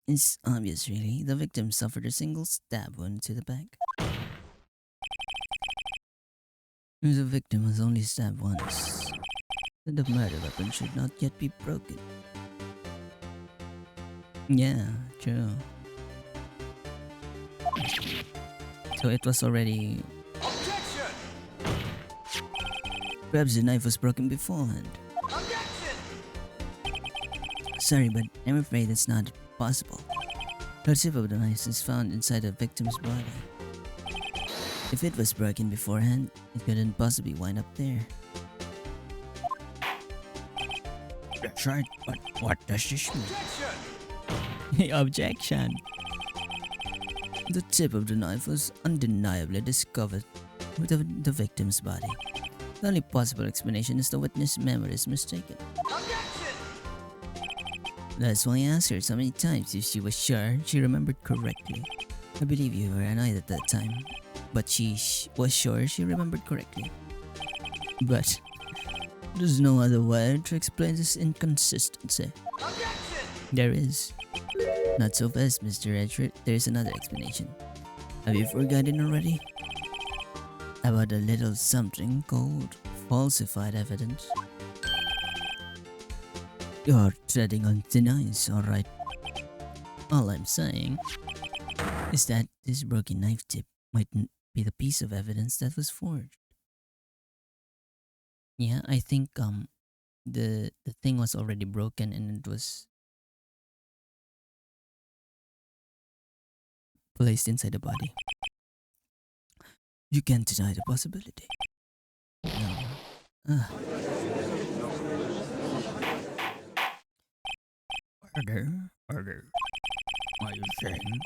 It's obvious, really. The victim suffered a single stab wound to the back. The victim was only stabbed once. Then the murder weapon should not yet be broken. Yeah, true. So it was already. Perhaps the knife was broken beforehand. Sorry, but I'm afraid it's not possible. The tip of the knife is found inside the victim's body. If it was broken beforehand, it couldn't possibly wind up there. That's right, but what does this mean? Objection. The tip of the knife was undeniably discovered within the victim's body. The only possible explanation is the witness' memory is mistaken. That's why I asked her so many times if she was sure she remembered correctly. I believe you were annoyed at that time, but she was sure she remembered correctly. But there's no other way to explain this inconsistency. There is. Not so fast, Mr. Edgeworth. There's another explanation. Have you forgotten already? About a little something called falsified evidence. You're treading on thin ice, alright. All I'm saying is that this broken knife tip mightn't be the piece of evidence that was forged. Yeah, I think the thing was already broken and it was placed inside the body. You can't deny the possibility. No. Order. Are you saying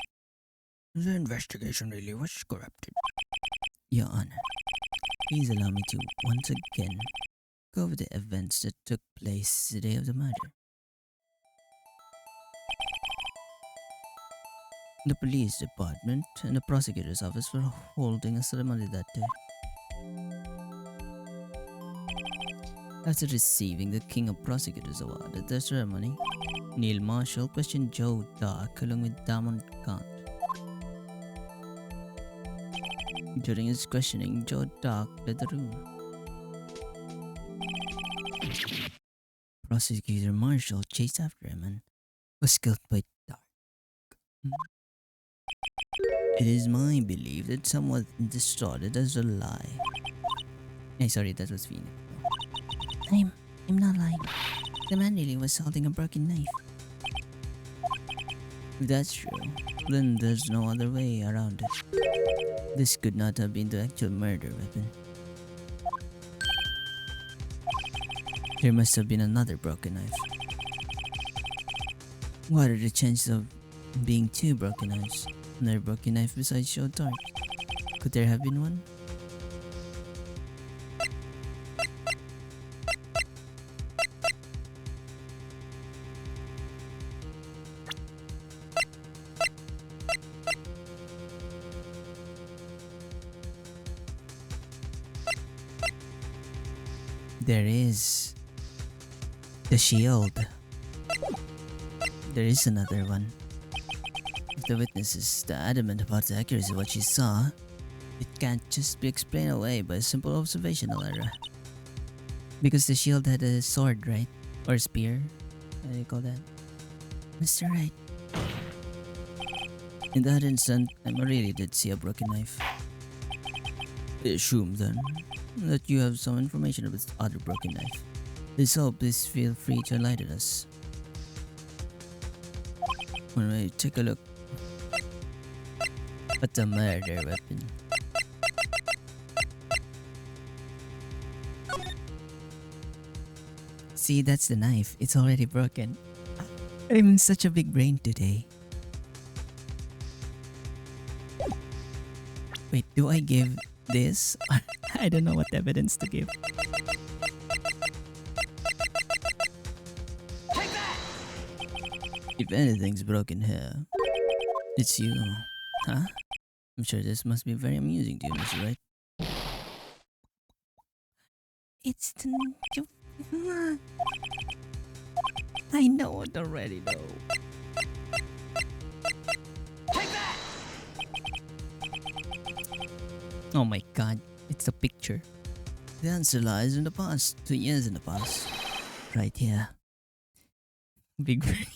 the investigation really was corrupted? Your Honor, please allow me to once again go over the events that took place the day of the murder. The police department and the prosecutor's office were holding a ceremony that day. After receiving the King of Prosecutors Award at the ceremony, Neil Marshall questioned Joe Dark along with Damon Kant. During his questioning, Joe talked to the room. Prosecutor Marshall chased after him and was killed by Dark. It is my belief that someone distorted as a lie. Hey, sorry, that was Phoenix. I'm not lying. The man really was holding a broken knife. If that's true, then there's no other way around it. This could not have been the actual murder weapon. There must have been another broken knife. What are the chances of being two broken knives? Another broken knife besides Show Dark? Could there have been one? There is the shield. There is another one. If the witness is adamant about the accuracy of what she saw, it can't just be explained away by a simple observational error. Because the shield had a sword, right? Or spear? How do you call that? Mr. Wright, In that instant, I really did see a broken knife. I assume then that you have some information about the other broken knife. If so, please feel free to enlighten us. When we take a look at the murder weapon. see, that's the knife. It's already broken. I'm such a big brain today. Wait, do I give this? I don't know what evidence to give. If anything's broken here, it's you. Huh? I'm sure this must be very amusing to you, Mr. Wright. It's the... I know it already though. Oh my god, it's a picture. The answer lies in the past. 2 years in the past. Right here. Big brain.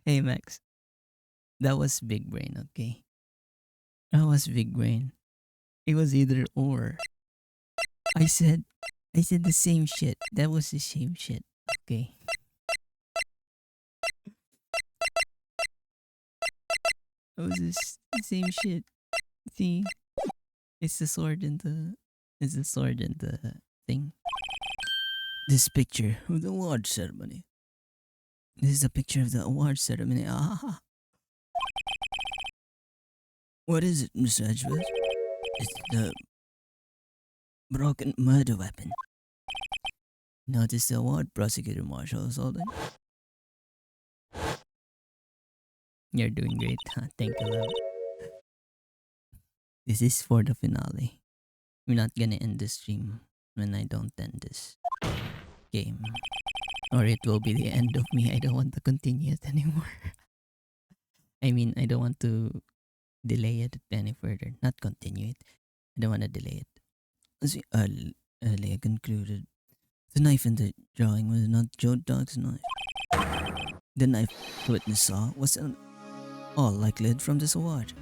Hey Max, that was big brain, okay? That was big brain. It was either or. I said the same shit. That was the same shit. Okay. It was the same shit. See? It's the sword and the... It's the sword and the thing. This picture of the award ceremony. This is a picture of the award ceremony. Ah. What is it, Mr. Edgeworth? It's the broken murder weapon. Notice the award Prosecutor Marshall is holding? You're doing great, huh? Thank you, love. This is for the finale. We're not gonna end the stream when I don't end this game. Or it will be the end of me. I don't want to continue it anymore. I mean, I don't want to delay it any further. Not continue it. I don't want to delay it. As we earlier concluded, the knife in the drawing was not Joe Dog's knife. The knife the witness saw was in all likelihood from this award.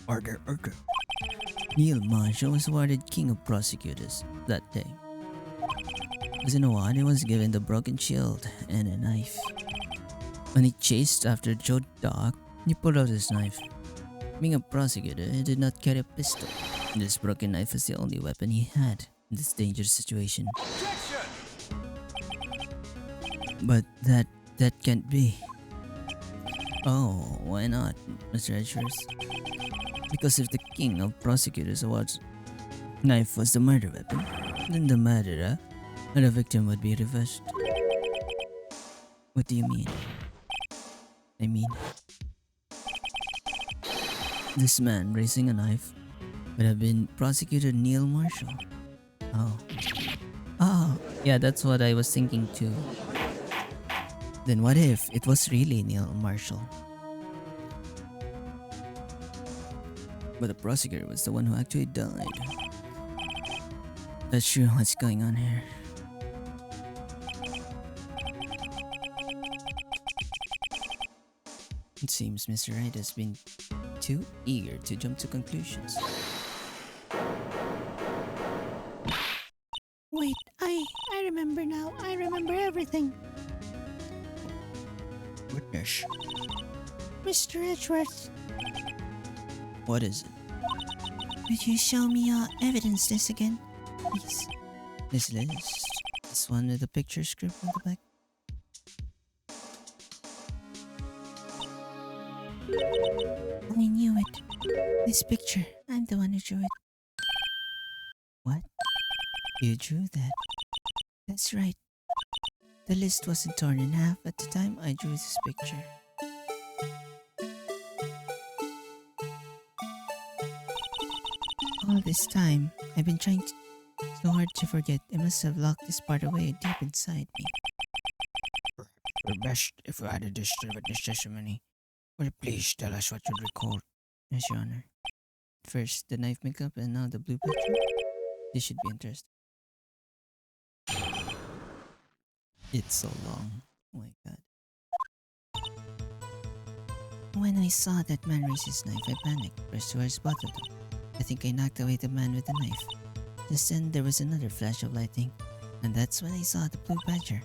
Order. Neil Marshall was awarded King of Prosecutors that day. As an award, he was given the broken shield and a knife. When he chased after Joe Dog, he pulled out his knife. Being a prosecutor, he did not carry a pistol. This broken knife was the only weapon he had in this dangerous situation. But that can't be. Oh, why not, Mr. Edgeworth? Because if the King of Prosecutors Awards knife was the murder weapon, then the murderer and the victim would be reversed. What do you mean? I mean, this man raising a knife would have been Prosecutor Neil Marshall. Oh, yeah, that's what I was thinking too. Then what if it was really Neil Marshall? But the prosecutor was the one who actually died. That's true. What's going on here? It seems Mr. Wright has been too eager to jump to conclusions. Wait, I remember now. I remember everything. Witness. Mr. Edgeworth, What is it? could you show me your evidence list again? Please. This list. This one with the picture script on the back. I knew it. This picture, I'm the one who drew it. What? You drew that? That's right. The list wasn't torn in half at the time I drew this picture. All this time, I've been trying so hard to forget. I must have locked this part away deep inside me. Or best if we added this to the witness testimony. Will you please tell us what you recall? Yes, Your Honor. First, the knife makeup and now the blue picture. This should be interesting. It's so long. Oh my god. When I saw that man raise his knife, I panicked, rushed towards both of them. I think I knocked away the man with the knife. Just then, there was another flash of lightning, and that's when I saw the blue badger.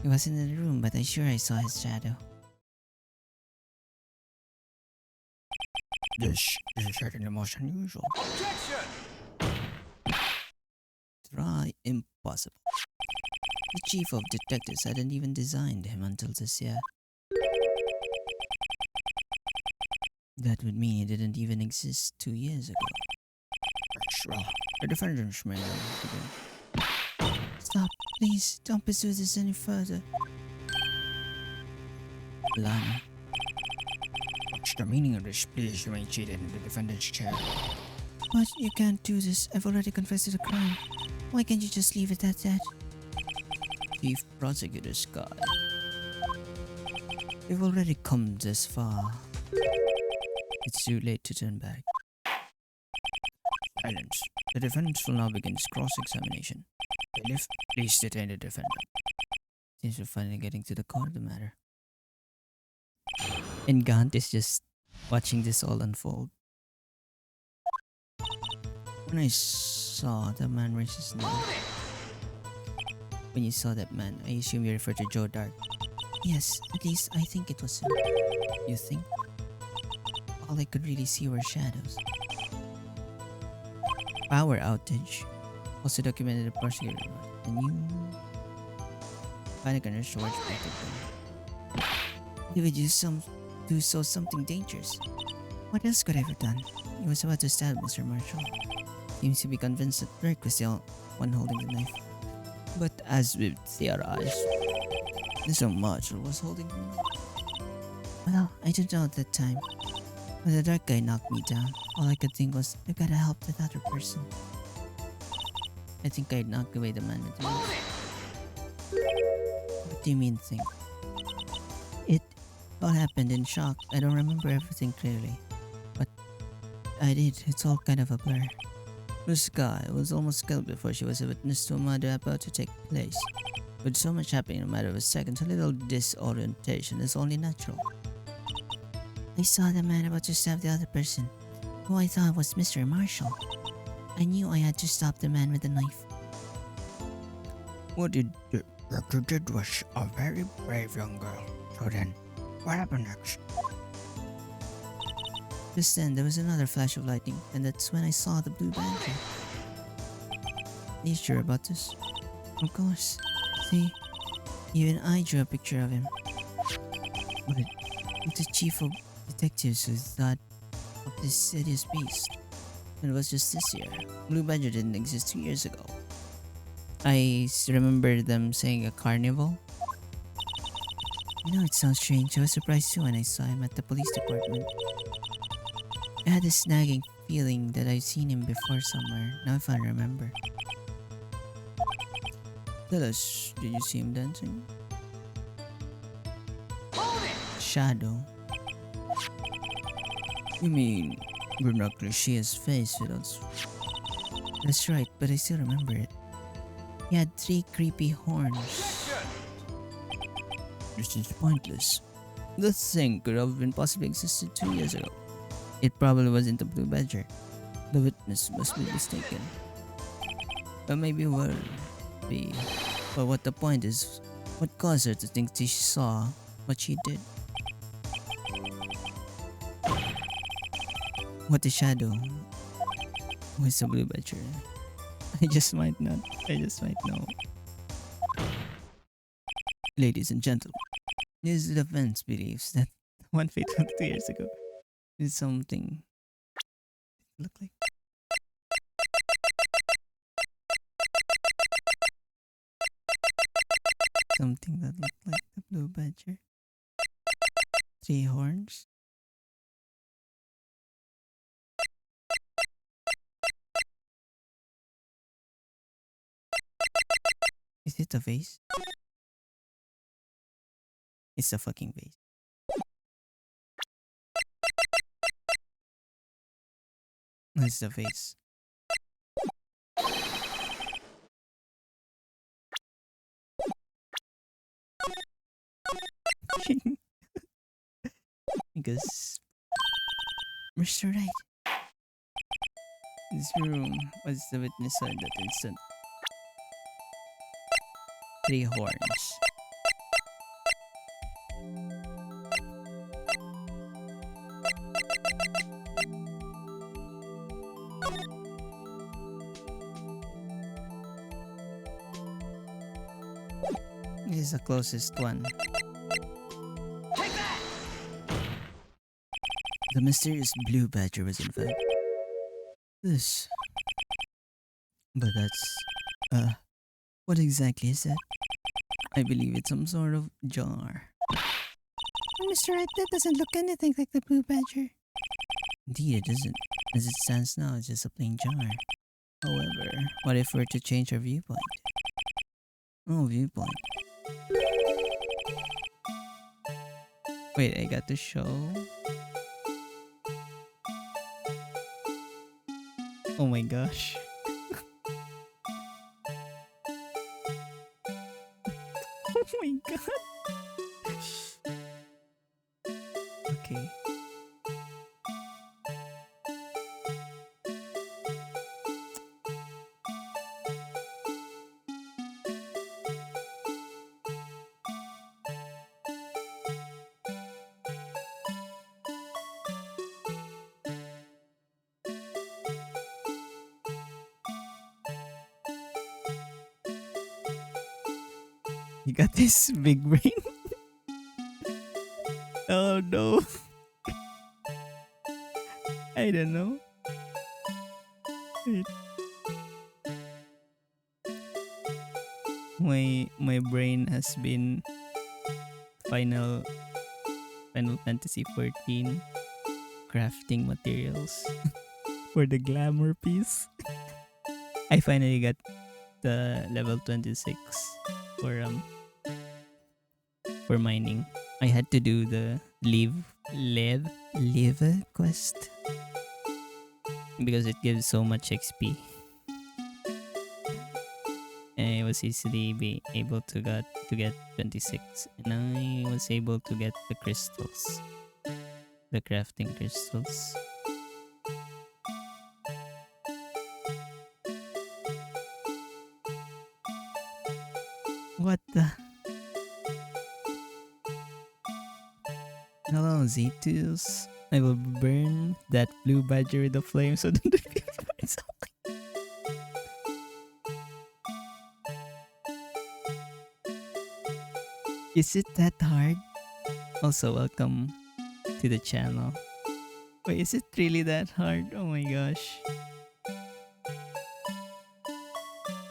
He wasn't in the room, but I sure I saw his shadow. This is certainly most unusual. Try impossible. The chief of detectives hadn't even designed him until this year. That would mean he didn't even exist 2 years ago. That's well. The defendants may begin. Stop, please. Don't pursue this any further. Lana, What's the meaning of this? Please remain seated in the defendant's chair. But you can't do this. I've already confessed to the crime. Why can't you just leave it at that? Chief Prosecutor Scott. We've already come this far. It's too late to turn back. Silence. The defendant will now begin his cross-examination. Bailiff, please detain the defendant. Seems we're finally getting to the core of the matter. And Gant is just watching this all unfold. When I saw the man raise his knife. When you saw that man, I assume you refer to Joe Dark. Yes, at least I think it was him. You think? All I could really see were shadows. Power outage. Also documented the prosecutor. And you... Panic and rush towards protect them. He would do so something dangerous. What else could I have done? He was about to stab Mr. Marshall. Seems to be convinced that Dirk was the one holding the knife. But as we've theorized, Mr. Marshall was holding the knife. Well, I don't know at that time. When the dark guy knocked me down, all I could think was, I've gotta help that other person. I think I'd knock away the man with the knife. What do you mean think? It all happened in shock. I don't remember everything clearly. But I did. It's all kind of a blur. This guy was almost killed before she was a witness to a murder about to take place. With so much happening in a matter of seconds, a little disorientation is only natural. I saw the man about to stab the other person, who I thought was Mr. Marshall. I knew I had to stop the man with the knife. What you did was a very brave young girl. So then, what happened next? Just then, there was another flash of lightning, and that's when I saw the blue badger. Are you sure about this? Of course. See, even I drew a picture of him. What did With the chief of detectives who thought of this hideous beast. it was just this year. Blue Badger didn't exist 2 years ago. I remember them saying a carnival. You know, it sounds strange. I was surprised too when I saw him at the police department. I had this nagging feeling that I'd seen him before somewhere. Now if I remember. Tell us, did you see him dancing? Shadow. You mean Brunocricia's face without. That's right, but I still remember it. He had 3 creepy horns. This is pointless. The thing could have been possibly existed 2 years ago. It probably wasn't a blue badger. The witness must be mistaken. But maybe will be. But what the point is, what caused her to think she saw what she did? What the shadow? Who is the blue badger? I just might not. I just might know. Ladies and gentlemen, this defense believes that one fatal 2 years ago is something look like. Something that looked like the blue badger. 3 horns. Is it a vase? It's a fucking vase. No, it's the vase. Because Mr. Right. This room was the witness at that instant. 3 horns. This is the closest one. The mysterious blue badger was in fact this. But that's what exactly is that? I believe it's some sort of jar. Mr. Right, that doesn't look anything like the blue badger. Indeed, it doesn't. As it stands now, it's just a plain jar. However, what if we're to change our viewpoint? Oh, viewpoint. Wait, I got to show. Oh my gosh. Oh my god. Okay. You got this big brain. Oh no. I don't know. Wait. My brain has been Final Fantasy 14 crafting materials for the glamour piece. I finally got the level 26 for mining. I had to do the live quest because it gives so much XP. And I was easily be able to get 26, and I was able to get the crystals, the crafting crystals. What the? Hello, Z2s. I will burn that blue badger with the flame so that the people burns out. Is it that hard? Also, welcome to the channel. Wait, is it really that hard? Oh my gosh.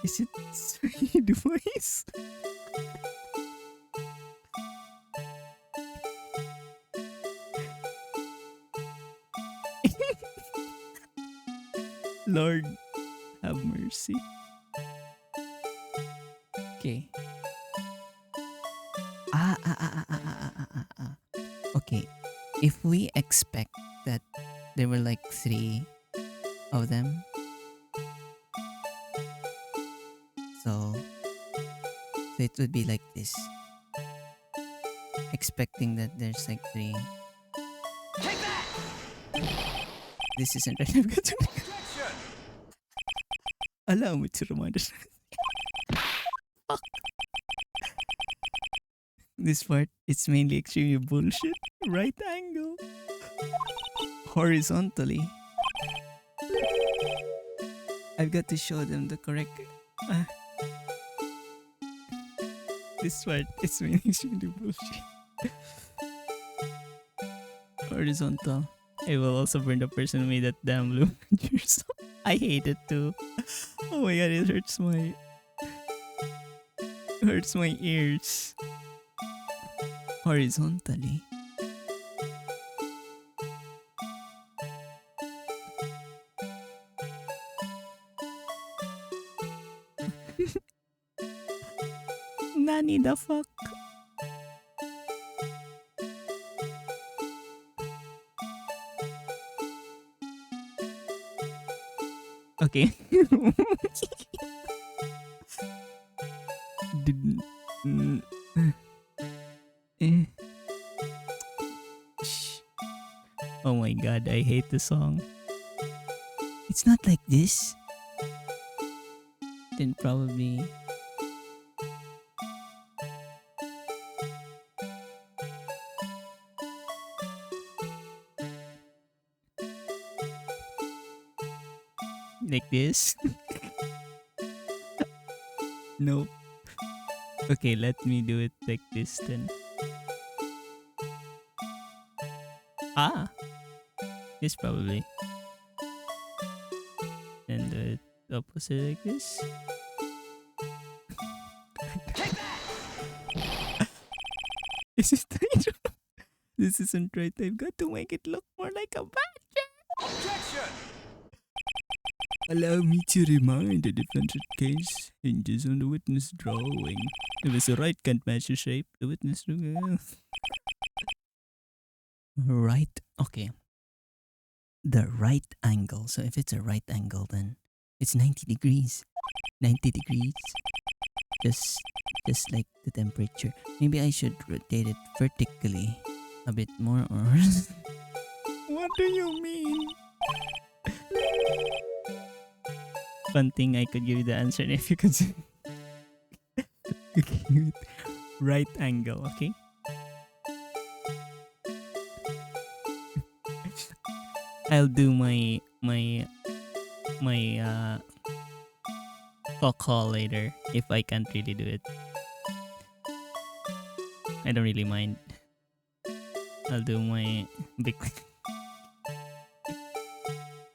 Is it 3 device? Lord, have mercy. Okay. Okay. If we expect that there were like 3 of them. So it would be like this. Expecting that there's like 3. This isn't right. I've got to allow me to remind us. Fuck. This part, it's mainly extremely bullshit. Right angle. Horizontally. I've got to show them the correct. This part, it's mainly extremely bullshit. Horizontal. I will also burn the person who made that damn blue picture. I hate it too. Oh my god, it hurts my ears. Horizontally. Nani the fuck? Okay. Did- mm, eh. Shh. Oh my god, I hate the song. It's not like this. Then probably. Like this? Nope. Okay, let me do it like this then. Ah! This probably. And the opposite like this. This is this isn't right. I've got to make it look more like a badger. Allow me to remind the defendant case hinges on the witness drawing. If it's a right can't match the shape, the witness right. Okay. The right angle. So if it's a right angle, then it's 90 degrees. 90 degrees. Just like the temperature. Maybe I should rotate it vertically a bit more, or what do you mean? Fun thing, I could give you the answer if you could see. Right angle, okay? I'll do my talk call later if I can't really do it. I don't really mind. I'll do my big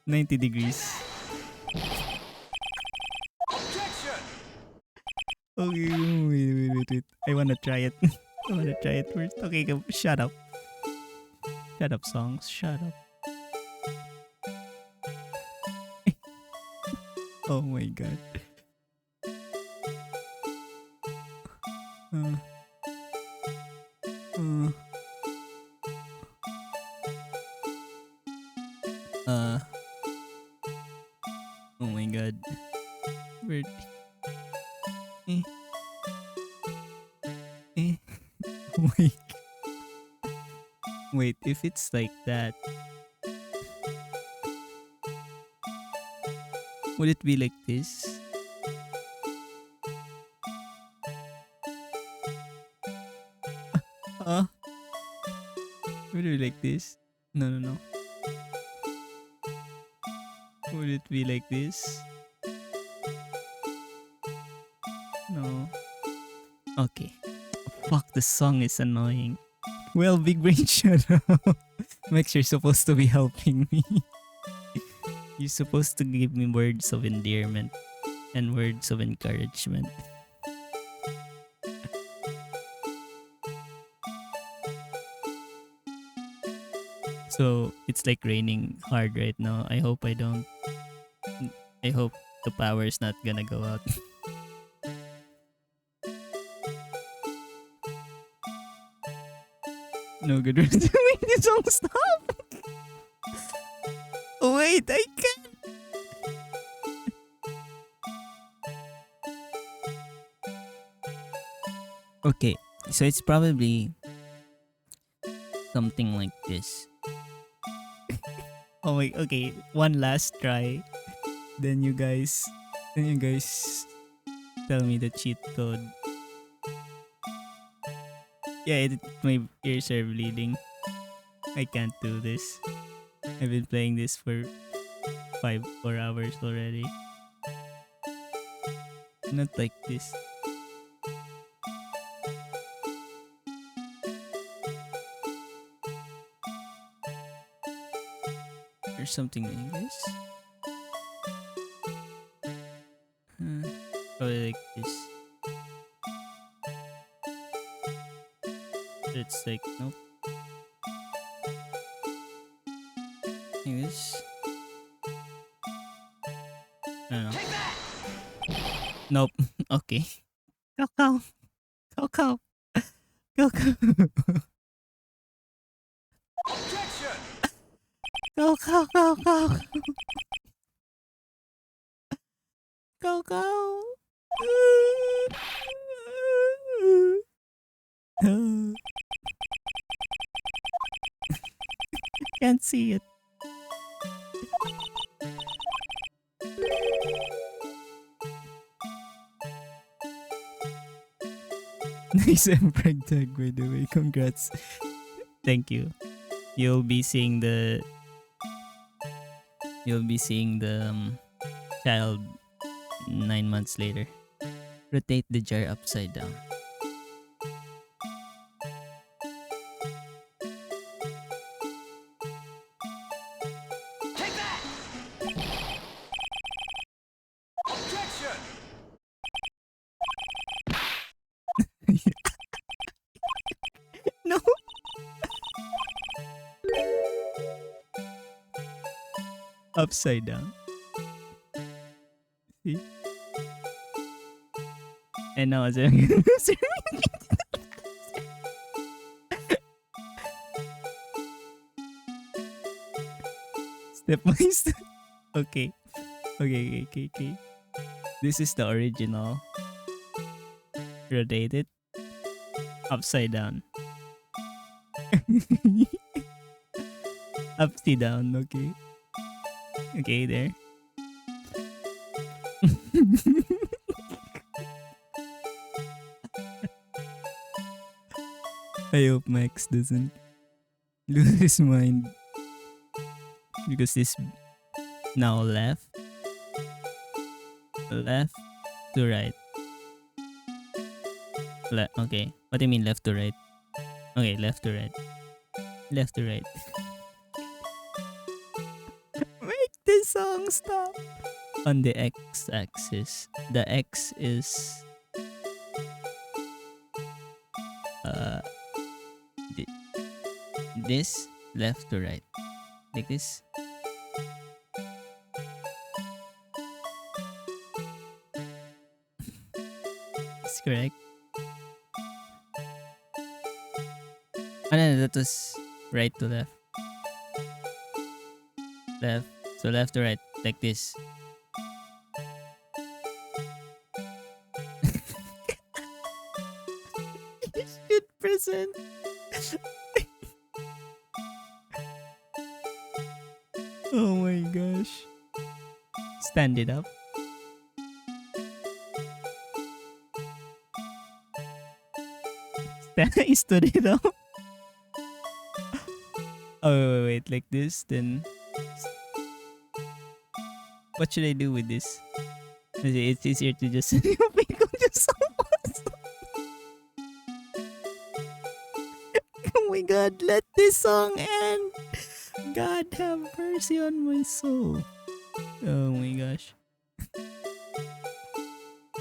90 degrees. Okay, wait. I wanna try it. I wanna try it first. Okay, go. Shut up. Shut up, songs. Shut up. Oh my god. Oh my god. Weird. Wait. Wait, if it's like that, would it be like this? Would it be like this? No. Would it be like this? No. Okay. Fuck, the song is annoying. Well, Big Brain, shut up. Max, you're supposed to be helping me. You're supposed to give me words of endearment and words of encouragement. So, it's like raining hard right now. I hope the power is not gonna go out. No good reason to make this song stop. Oh wait, I can't. Okay, so it's probably something like this. Oh wait, okay, one last try. Then you guys tell me the cheat code. Yeah, my ears are bleeding. I can't do this. I've been playing this for 4 hours already. Not like this. Or something like this. Probably like this. It's like, nope. Like this. I don't know. Nope. Okay. Go, go. Go, go. Go, go. Go, go, go, go. Go, go. Can't see it. Nice Emperor tag, by the way. Congrats. Thank you. You'll be seeing the child 9 months later. Rotate the jar upside down. No. Upside down. See? And now as step by step. Okay. Okay. This is the original. Rotate it. Upside down. Upside down, okay. Okay, there. I hope Max doesn't lose his mind. Because this now left to right. Okay. What do you mean left to right? Okay, left to right. Left to right. Make this song stop. On the x-axis. The x is this left to right. Like this. That's correct. No, that was right to left. Left. So left to right. Like this. 100%. Oh my gosh. Stand it up. I stood it up. Oh, wait. Like this, then. What should I do with this? It's easier to just just oh my god, let this song end. God have mercy on my soul. Oh my gosh.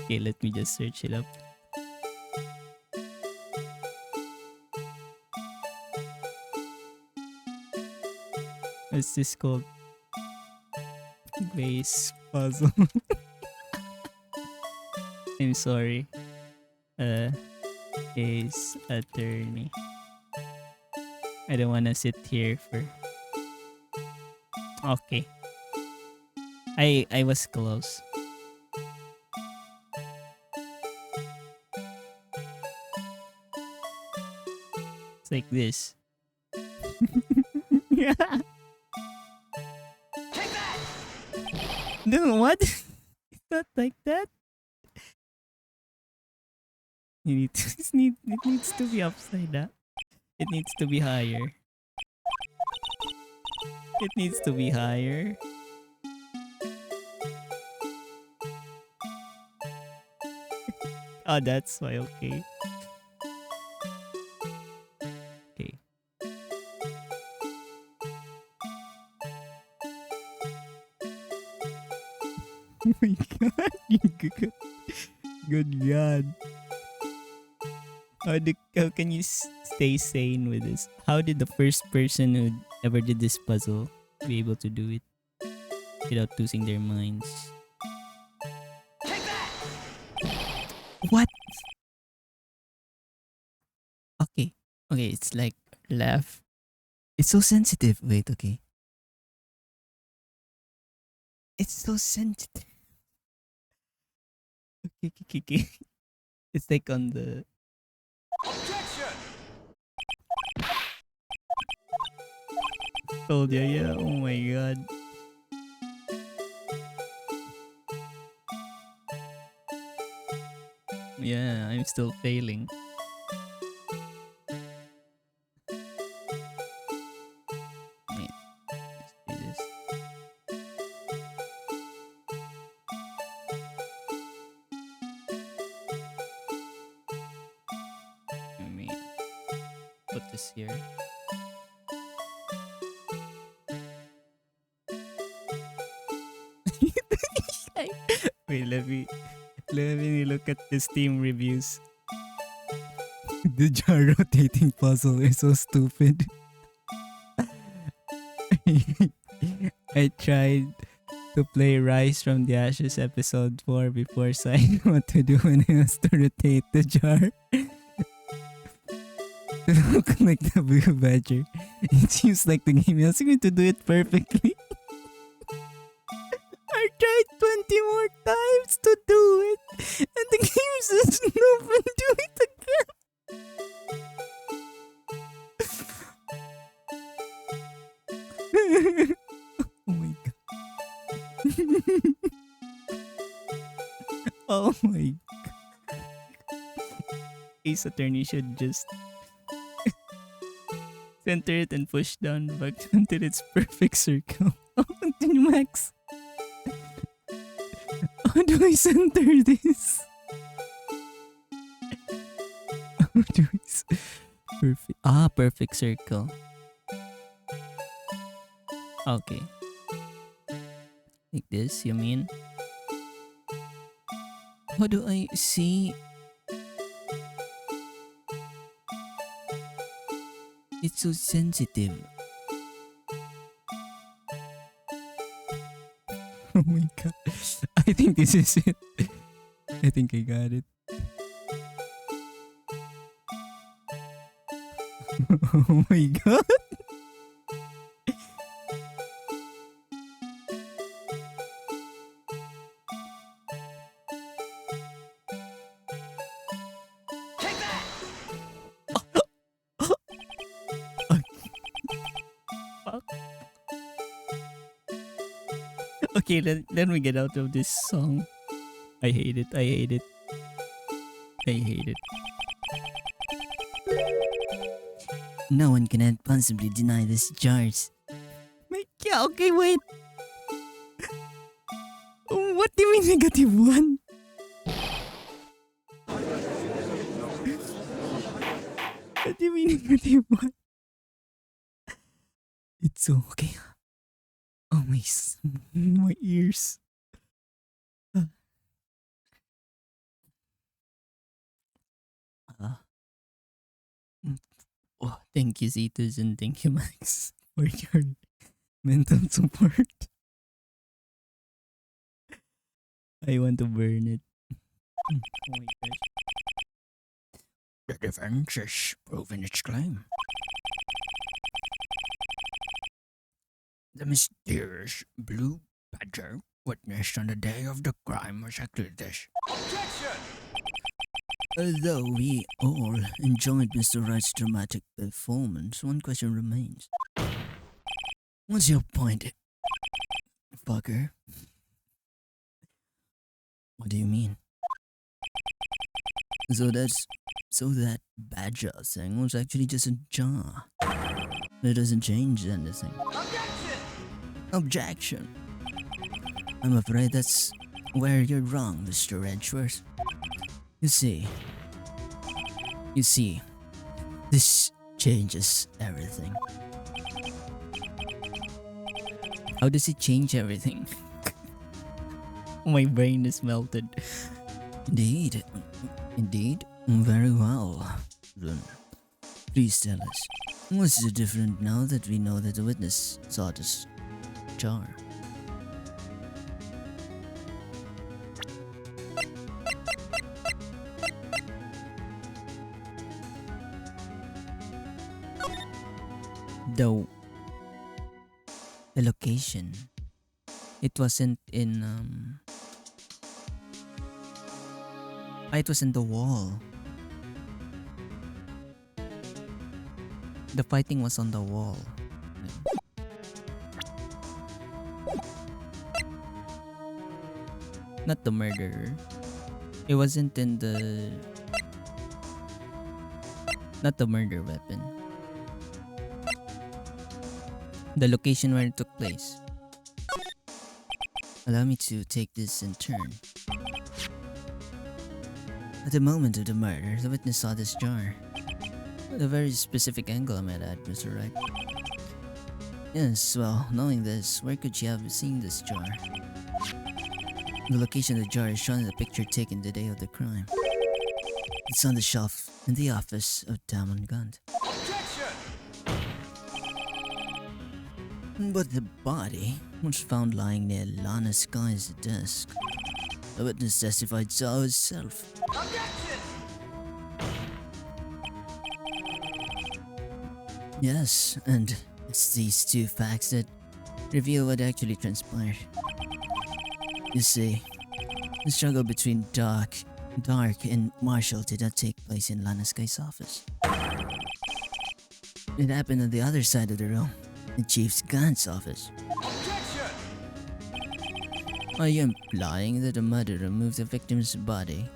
Okay, let me just search it up. What's this called? Base puzzle. I'm sorry. Ace attorney. I don't wanna sit here for. Okay. I was close. It's like this. Yeah. No, what? It's not like that. You need to, it needs to be upside down. It needs to be higher. It needs to be higher. Oh, that's why. Okay. Okay. Oh my god. Good, good god. How can you stay sane with this? How did the first person who ever did this puzzle be able to do it without losing their minds? What? Okay. Okay, it's like left. It's so sensitive. Wait, okay. It's so sensitive. Okay, okay, okay. It's like on the. Told you, yeah. Oh my god. Yeah, I'm still failing. Wait, let's do this. Let me put this here. Wait, let me look at the Steam reviews. The jar rotating puzzle is so stupid. I tried to play Rise from the Ashes episode 4 before saying what to do when I was to rotate the jar. To look like the blue badger. It seems like the game is going to do it perfectly. I tried 20 more times to do it, and the game says no, and do it again. Oh my god. Oh my god. Ace Attorney should just center it and push down back until it's perfect circle. Oh, continue, Max. How do I center this? How do I perfect? Ah, perfect circle. Okay. Like this, you mean? How do I see? It's so sensitive. Oh my god. I think this is it. I think I got it. Oh my god. Okay, let me get out of this song. I hate it. I hate it. I hate it. No one can possibly deny this jars. Yeah, okay, wait. What do you mean -1? What do you mean -1? It's so okay. Oh my ears. Oh, thank you, Zetus, and thank you, Max, for your mental support. I want to burn it. Oh my gosh. The defense has proven its claim. The mysterious blue badger witnessed on the day of the crime was exactly this. Although we all enjoyed Mr. Wright's dramatic performance, one question remains. What's your point, fucker? What do you mean? So that badger thing was actually just a jar. It doesn't change anything. Objection! I'm afraid that's where you're wrong, Mr. Edgeworth. You see, this changes everything. How does it change everything? My brain is melted. Indeed. Very well. Then, please tell us, what's the difference now that we know that the witness saw this jar? The location. It wasn't in it was in the wall. The fighting was on the wall. Not the murderer. It wasn't in the... Not the murder weapon. The location where it took place. Allow me to take this in turn. At the moment of the murder, the witness saw this jar. At a very specific angle, I might add, Mr. Wright. Yes, well, knowing this, where could she have seen this jar? The location of the jar is shown in the picture taken the day of the crime. It's on the shelf in the office of Damon Gund. But the body was found lying near Lana Sky's desk. The witness testified saw herself. Yes, and it's these two facts that reveal what actually transpired. You see, the struggle between Dark and Marshall did not take place in Lana Sky's office. It happened on the other side of the room, in Chief Gant's office. Are you implying that the murderer moved the victim's body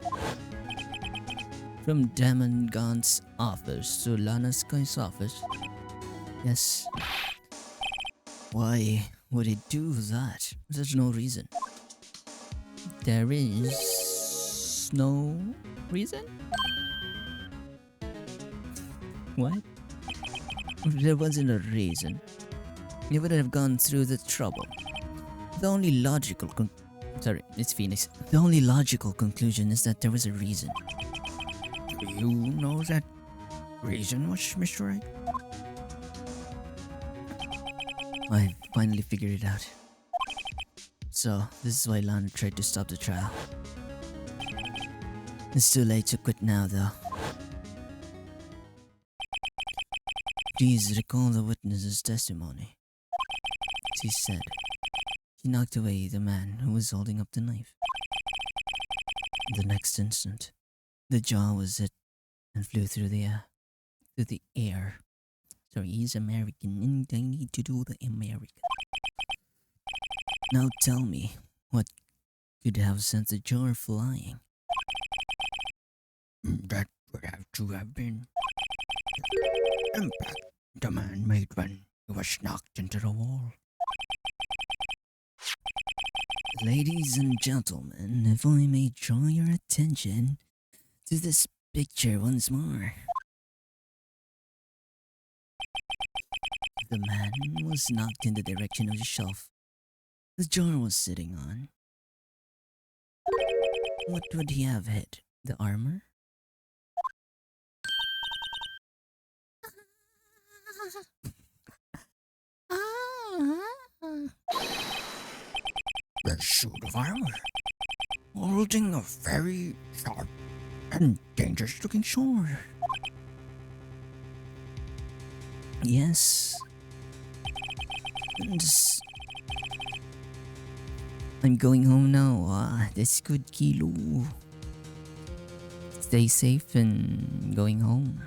from Damon Gant's office to Lana Sky's office? Yes. Why would he do that? There's no reason. There is no reason? What? If there wasn't a reason, he wouldn't have gone through the trouble. The only logical Sorry, it's Phoenix. The only logical conclusion is that there was a reason. Do you know that reason was, Mr. Wright? I finally figured it out. So, this is why Lana tried to stop the trial. It's too late to quit now, though. Please recall the witness's testimony. She said he knocked away the man who was holding up the knife. The next instant, the jaw was hit and flew through the air. Sorry, he's American and I need to do the American. Now tell me, what could have sent the jar flying? That would have to have been the impact the man made when he was knocked into the wall. Ladies and gentlemen, if I may draw your attention to this picture once more. The man was knocked in the direction of the shelf the jar was sitting on. What would he have hit? The armor? The suit of armor, holding a very sharp and dangerous looking sword. Yes. And I'm going home now. That's good, Kilo. Stay safe and going home.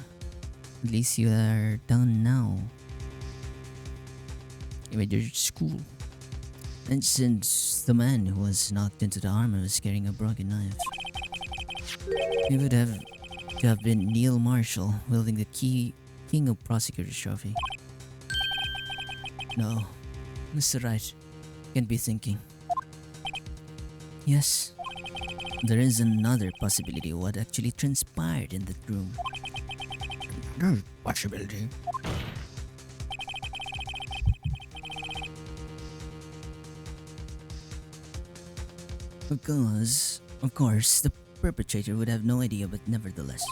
At least you are done now with your school. And since the man who was knocked into the armor was carrying a broken knife, it would have to have been Neil Marshall wielding the King of Prosecutors trophy. No, Mr. Wright can't be thinking. Yes, there is another possibility of what actually transpired in that room. Another possibility. Of course, the perpetrator would have no idea, but nevertheless.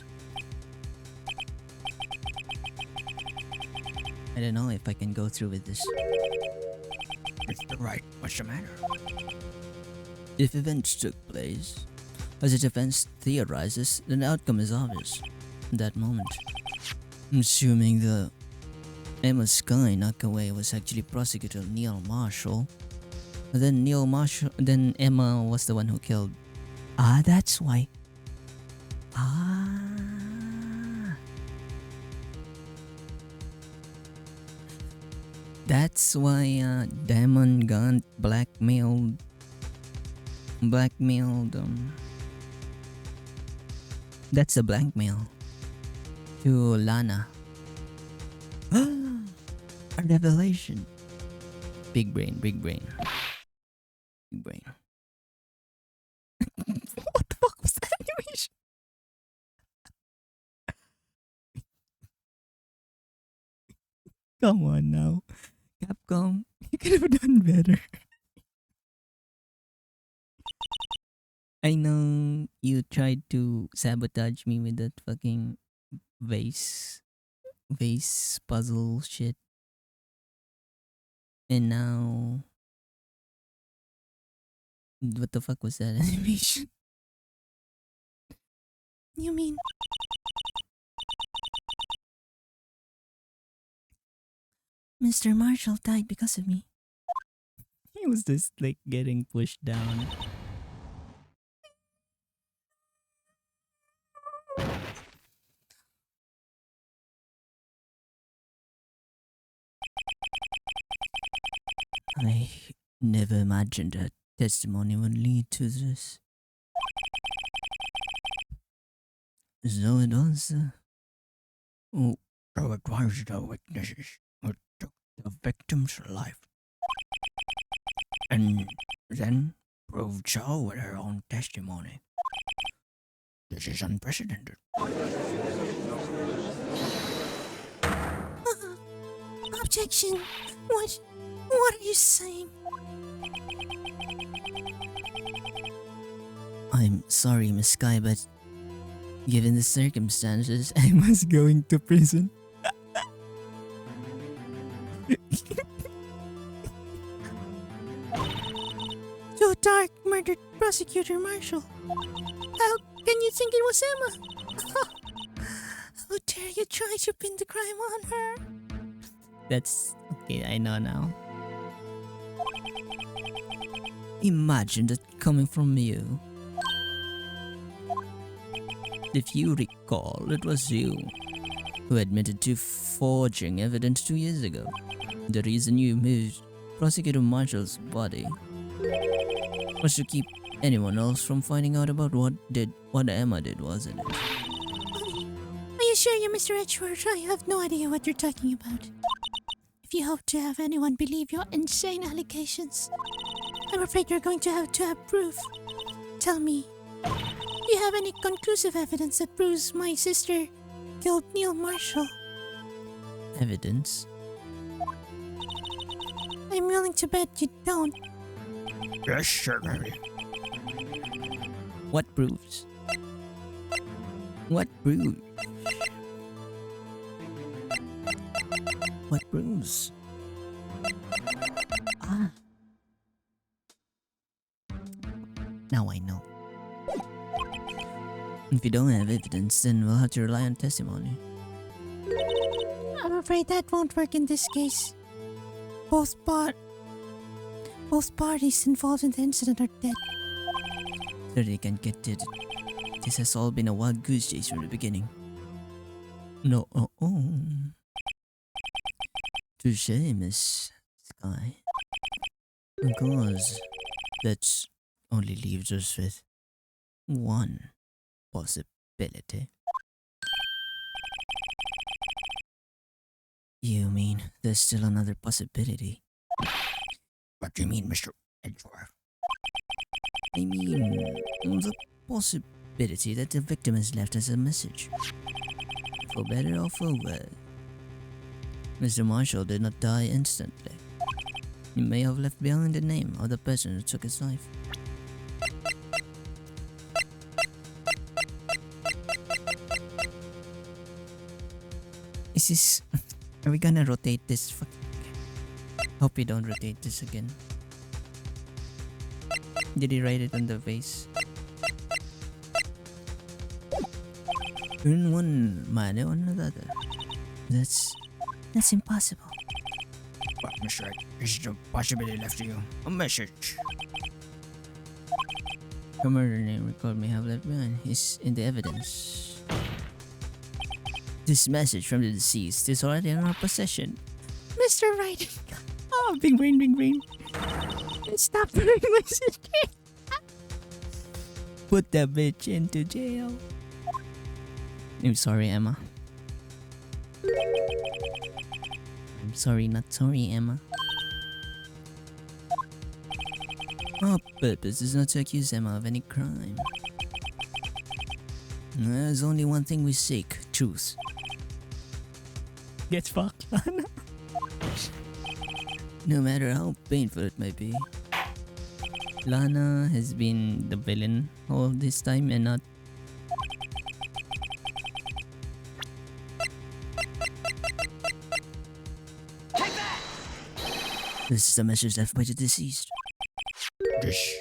I don't know if I can go through with this. Mr. Wright, what's the matter? If events took place, as the defense theorizes, then the outcome is obvious. In that moment, assuming the Emma Sky knockaway was actually prosecutor Neil Marshall, then Emma was the one who killed. That's why. That's why Damon Gaunt blackmailed that's a blackmail to Lana. A revelation. Big brain. Big brain. What the fuck was that animation? Come on now. Capcom, you could have done better. I know you tried to sabotage me with that fucking vase puzzle shit. And now, what the fuck was that animation? You mean Mr. Marshall died because of me? He was just like getting pushed down. I never imagined that testimony would lead to this. So it was. So it was the witnesses who took the victim's life. And then proved so with her own testimony. This is unprecedented. Objection! What are you saying? I'm sorry, Miss Sky, but given the circumstances, I was going to prison. Joe Dark murdered Prosecutor Marshall. How can you think it was Emma? How dare you try to pin the crime on her? That's okay, I know now. Imagine that coming from you. If you recall, it was you who admitted to forging evidence 2 years ago. The reason you moved Prosecutor Marshall's body was to keep anyone else from finding out about what Emma did, wasn't it? I assure you, Mr. Edgeworth, I have no idea what you're talking about. If you hope to have anyone believe your insane allegations, I'm afraid you're going to have proof. Tell me, do you have any conclusive evidence that proves my sister killed Neil Marshall? Evidence? I'm willing to bet you don't. Yes, certainly. What proves? What proves? What proves? Now I know. If you don't have evidence, then we'll have to rely on testimony. I'm afraid that won't work in this case. Both Both parties involved in the incident are dead. So they can get it. This has all been a wild goose chase from the beginning. No, touche, Miss Sky. Of course, that only leaves us with one possibility. You mean there's still another possibility? What do you mean, Mr. Edgeworth? I mean, the possibility that the victim has left us a message. For better or for worse. Mr. Marshall did not die instantly. He may have left behind the name of the person who took his life. Is this... Are we gonna rotate this? Hope we don't rotate this again. Did he write it on the vase? Turn one mana on another. That's impossible. But, Mr. Ed, this is the possibility left to you. A message. The murder name record may have left behind is in the evidence. This message from the deceased is already in our possession. Mr. Wright. Oh, big brain, big brain. Stop doing message. Put that bitch into jail. I'm sorry, Emma. I'm sorry, not sorry, Emma. Our purpose is not to accuse Emma of any crime. There's only one thing we seek, truth. Get fucked, Lana. No matter how painful it may be. Lana has been the villain all of this time and not... This is the message left by the deceased. This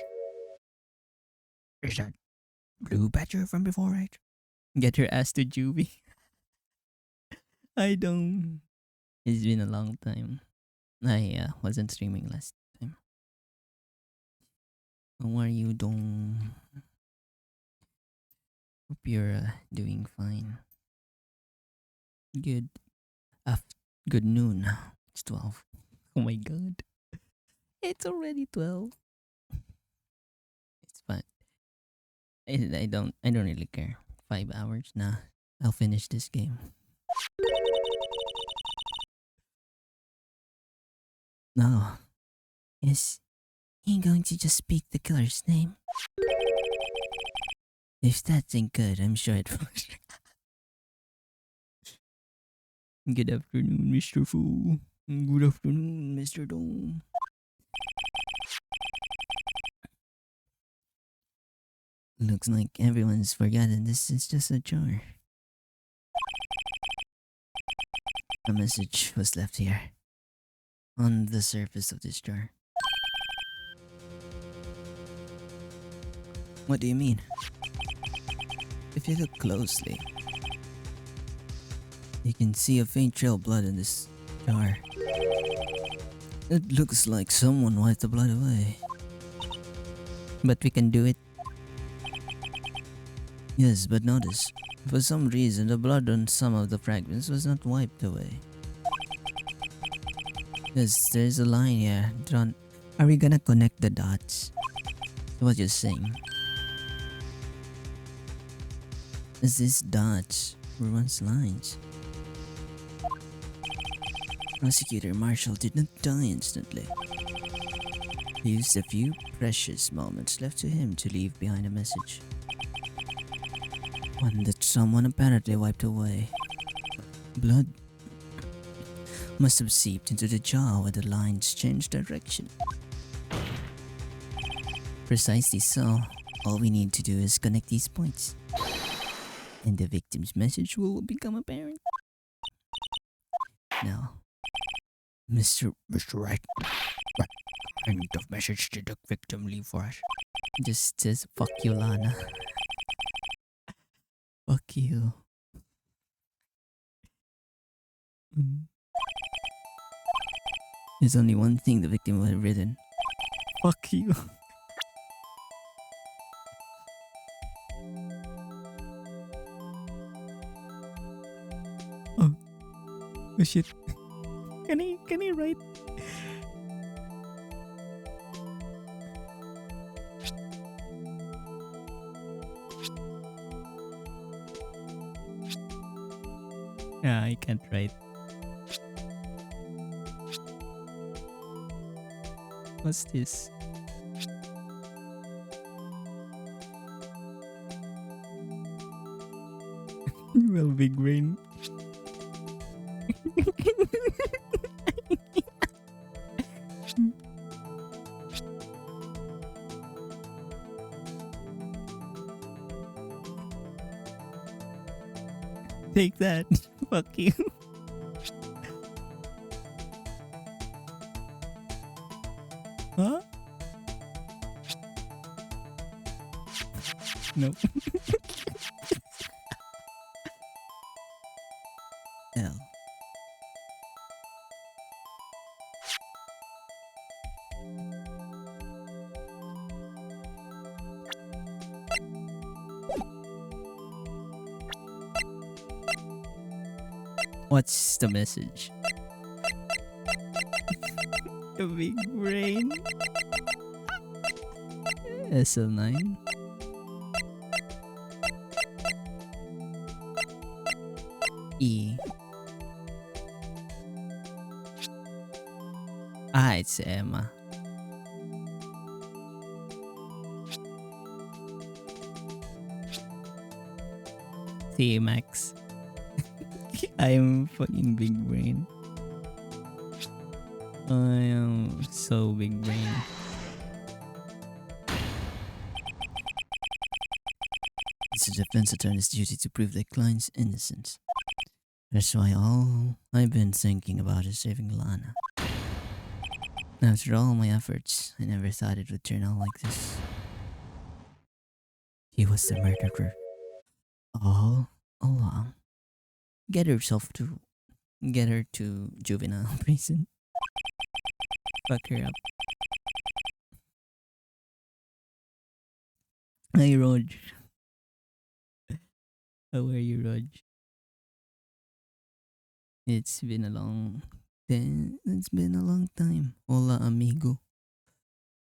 is that blue badger from before, right? Get your ass to juvie. I don't... It's been a long time. I wasn't streaming last time. How are you, Dong? Hope you're doing fine. Good good noon. It's 12. Oh my god. It's already 12. It's fine. I don't really care. 5 hours? Nah. I'll finish this game. No. Is he going to just speak the killer's name? If that ain't good, I'm sure it was. Good afternoon, Mr. Fu. Good afternoon, Mr. Dong. Looks like everyone's forgotten this is just a jar. A message was left here. On the surface of this jar. What do you mean? If you look closely, you can see a faint trail of blood in this jar. It looks like someone wiped the blood away. But we can do it. Yes, but notice, for some reason the blood on some of the fragments was not wiped away. Yes, there's a line here drawn. Are we gonna connect the dots? What you're saying? Is these dots were once lines? Prosecutor Marshall did not die instantly. He used a few precious moments left to him to leave behind a message. One that someone apparently wiped away. Blood must have seeped into the jar where the lines changed direction. Precisely so. All we need to do is connect these points. And the victim's message will become apparent. Now, Mr. Wright, what kind of message did the victim leave for us? just says fuck you, Lana. Fuck you. There's only one thing the victim would have written. Fuck you. Oh. Oh shit. Can he write? Yeah, I can't write. What's this? Well, big brain. Take that. Fuck you. Huh? Nope. L. What's the message? A big brain. SL9. E. It's Emma. See, Max. I'm fucking big brain. I am so big brain. It's the defense attorney's duty to prove their client's innocence. That's why all I've been thinking about is saving Lana. After all my efforts, I never thought it would turn out like this. He was the murderer all along. Get her to juvenile prison. Fuck her up. Hey, Rog. How are you, Rog? It's been a long time. Hola, amigo.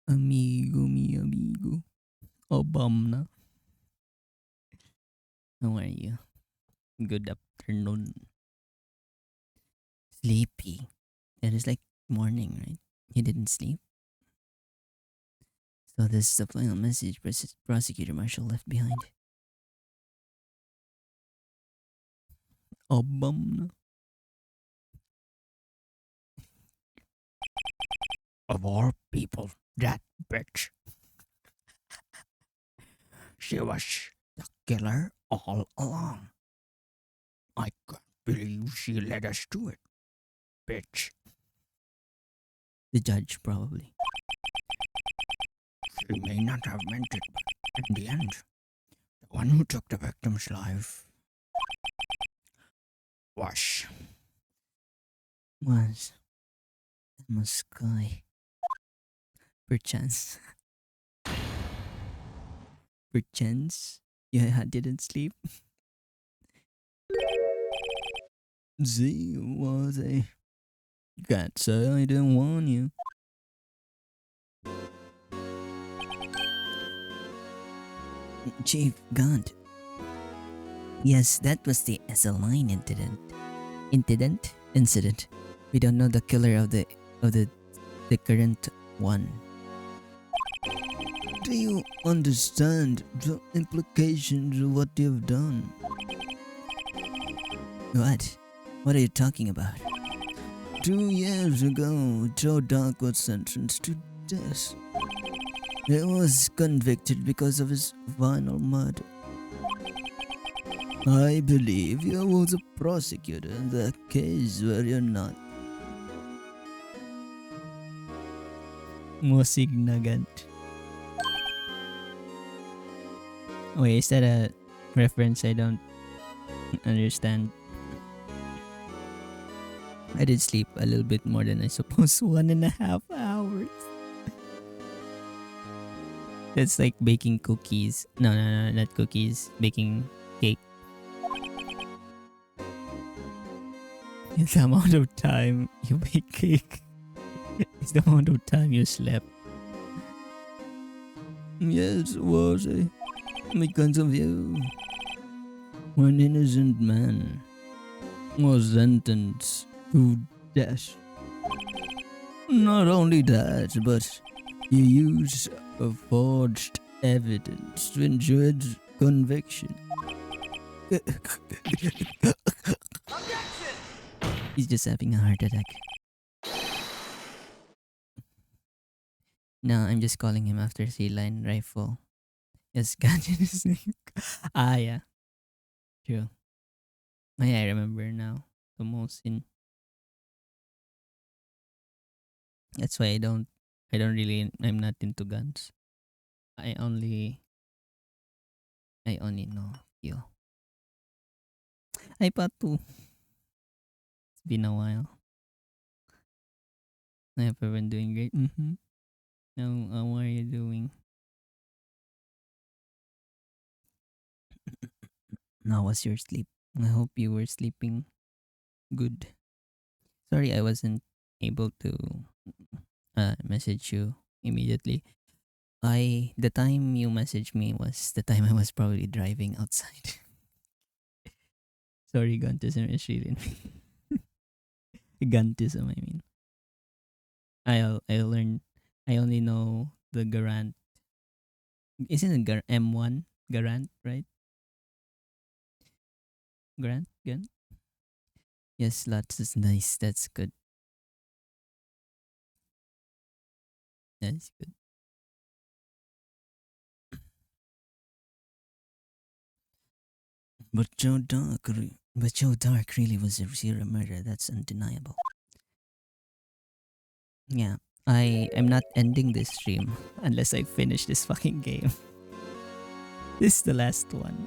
Amigo, mi amigo. Obama. How are you? Good afternoon. Sleepy. It is like morning, right? You didn't sleep? So this is the final message Prosecutor Marshall left behind. Obama. Of all people, that bitch. She was the killer all along. I can't believe she led us to it, bitch. The judge, probably. She may not have meant it, but in the end, the one who took the victim's life was Emma Sky. Perchance. Perchance. Yeah, I didn't sleep. See, was I? Can't say I didn't warn you. Chief Gaunt. Yes, that was the SL9 incident. We don't know the killer of the current one. Do you understand the implications of what you've done? What? What are you talking about? 2 years ago, Joe Dark was sentenced to death. He was convicted because of his final murder. I believe you was a prosecutor in that case, were you not? Mosignagat. Wait, is that a reference I don't understand? I did sleep a little bit more than I suppose. 1.5 hours. That's like baking cookies. No, no, no, not cookies. Baking cake. It's the amount of time you bake cake. It's the amount of time you slept. Yes, was I? Because of you. One innocent man was sentenced to death. Not only that, but he used a forged evidence to ensure his conviction. He's just having a heart attack. No, I'm just calling him after 3-line rifle. Yes, Ganjan is name. Ah, yeah. True. Oh, yeah, I remember now. The most in. That's why I'm not into guns. I only know you. Hi, Patu. It's been a while. I hope everyone doing great. Mm-hmm. Now, how are you doing? How was your sleep? I hope you were sleeping good. Sorry, I wasn't able to message you immediately. The time you messaged me was the time I was probably driving outside. Sorry, Guntism is really Guntism, I mean. I learned. I only know the Garant. Isn't it M1 Garant, right? Garant, Gun. Yes, lots is nice. That's good. That's good. But Joe Dark really was a serial murder. That's undeniable. Yeah. I'm not ending this stream unless I finish this fucking game. This is the last one.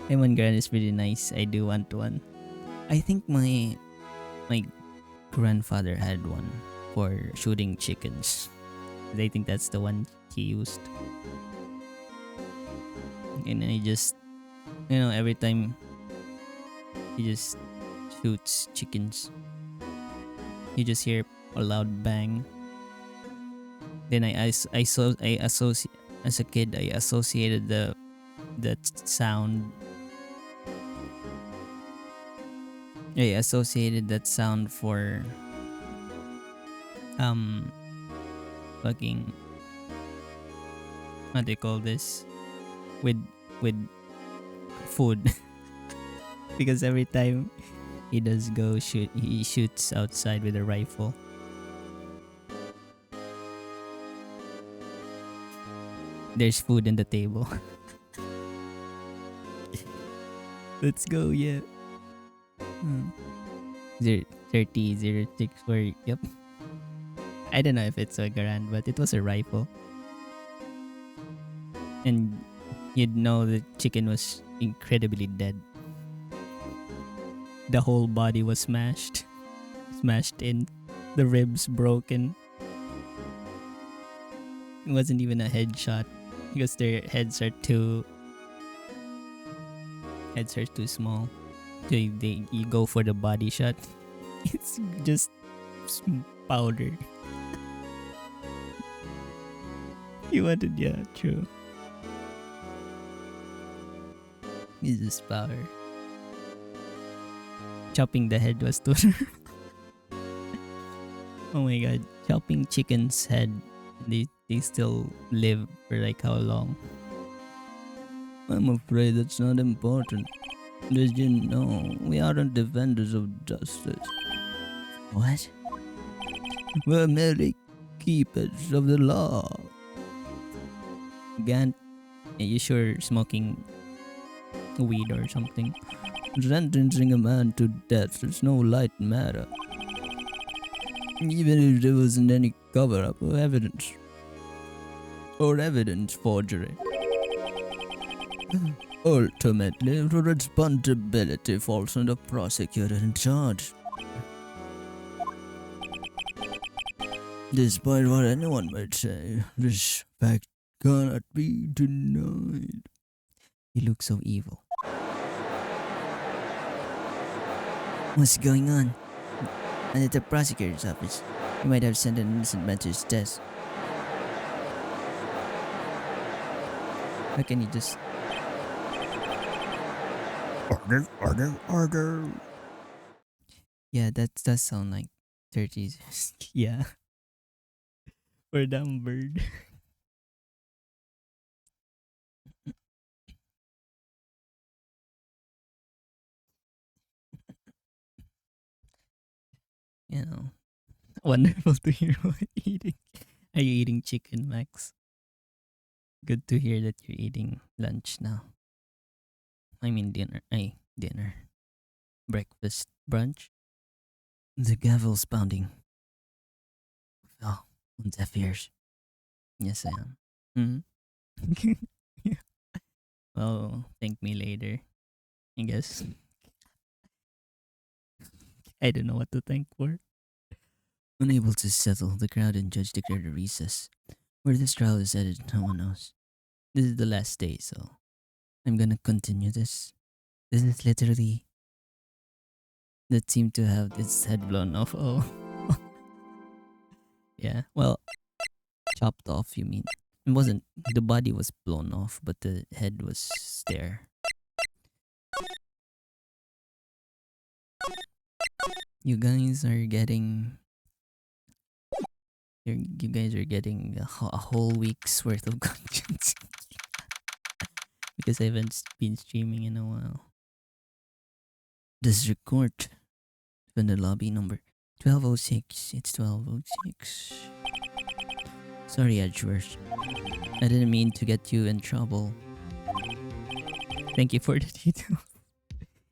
M1 Garant is pretty nice. I do want one. I think my grandfather had one for shooting chickens. I think that's the one he used. And I just, every time he just shoots chickens, you just hear a loud bang. Then I associate as a kid, I associated that sound. I associated that sound for fucking, what do you call this, with food. Because every time he does go shoot, he shoots outside with a rifle. There's food on the table. Let's go, yeah. 3006 for, yep. I don't know if it's a Garand, but it was a rifle. And you'd know the chicken was incredibly dead. The whole body was smashed in, the ribs broken. It wasn't even a headshot because their heads are too small. So you go for the body shot. It's just powder. You wanted, yeah, true. It's just powder. Chopping the head was too. Oh my god, chopping chicken's head. They still live for like how long? I'm afraid that's not important. As you know, we aren't defenders of justice. What? We're merely keepers of the law. Gant, are you sure smoking weed or something? Sentencing a man to death is no light matter. Even if there wasn't any cover-up of evidence. Or evidence forgery. Ultimately, the responsibility falls on the prosecutor in charge. Despite what anyone might say, this fact cannot be denied. You look so evil. What's going on? And at the prosecutor's office, you might have sent an innocent man to his death. How can you just... Order, order, order. Yeah, that does sound like 30s. Yeah. For dumb bird. You know. Wonderful to hear what eating. Are you eating chicken, Max? Good to hear that you're eating lunch now. I mean dinner. Dinner. Breakfast, brunch. The gavel's pounding. Oh, on deaf ears. Yes, I am. Mm-hmm. Yeah. Well, thank me later. I guess. I don't know what to thank for. Unable to settle, the crowd and judge declared a recess. Where this trial is headed, no one knows. This is the last day, so I'm gonna continue this. This is literally that seemed to have its head blown off. Oh. Yeah. Well, Chopped off, you mean? It wasn't. The body was blown off, but the head was there. You guys are getting. You guys are getting a whole week's worth of content because I haven't been streaming in a while. District Court. From the lobby number 1206. It's 1206. Sorry, Edgeworth. I didn't mean to get you in trouble. Thank you for the details.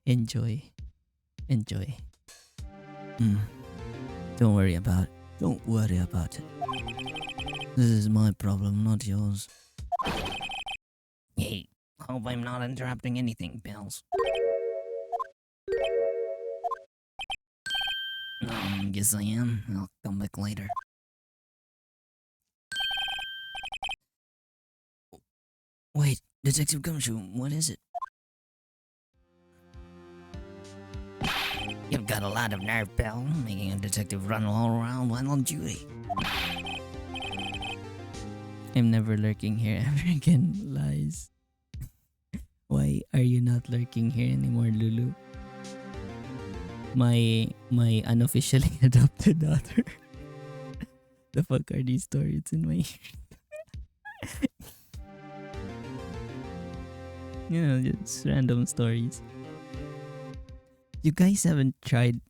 Enjoy. Enjoy. Don't worry about it. Don't worry about it. This is my problem, not yours. Hey, hope I'm not interrupting anything, Bills. Guess I am. I'll come back later. Wait, Detective Gumshoe, what is it? You've got a lot of nerve, Bill, making a detective run all around while on duty. I'm never lurking here ever again, lies. Why are you not lurking here anymore, Lulu? My unofficially adopted daughter. The fuck are these stories in my ears? You know, just random stories. You guys haven't tried.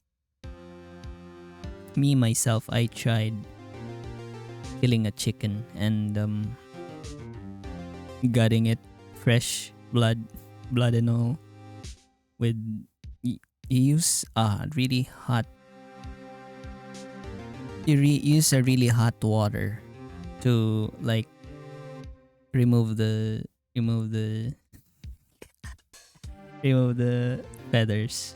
Me myself, I tried killing a chicken and gutting it, fresh blood and all, with you use really hot. Use a really hot water to like remove the feathers,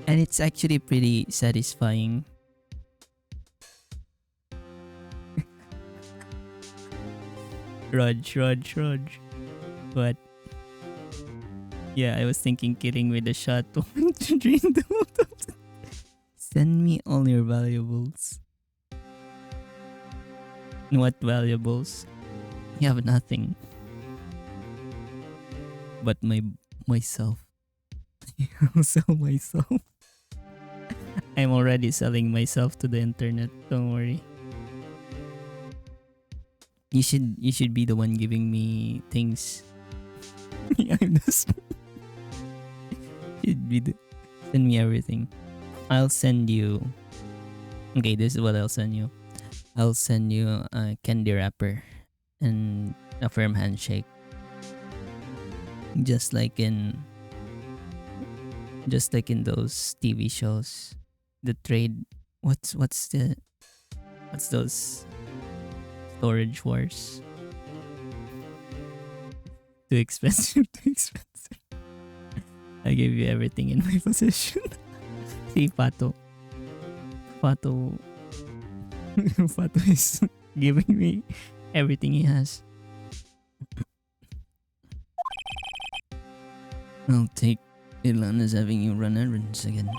and it's actually pretty satisfying. Rudge. But yeah, I was thinking killing with a shot to drain the water. Send me all your valuables. What valuables? You have nothing. But myself. I'll sell myself. I'm already selling myself to the internet. Don't worry. You should be the one giving me things. I'm just send me everything. I'll send you. Okay, this is what I'll send you. I'll send you a candy wrapper and a firm handshake. Just like in those TV shows. The trade. What's those storage wars? Too expensive. I gave you everything in my possession. See, Pato is giving me everything he has. I'll take Ilana's having you run errands again.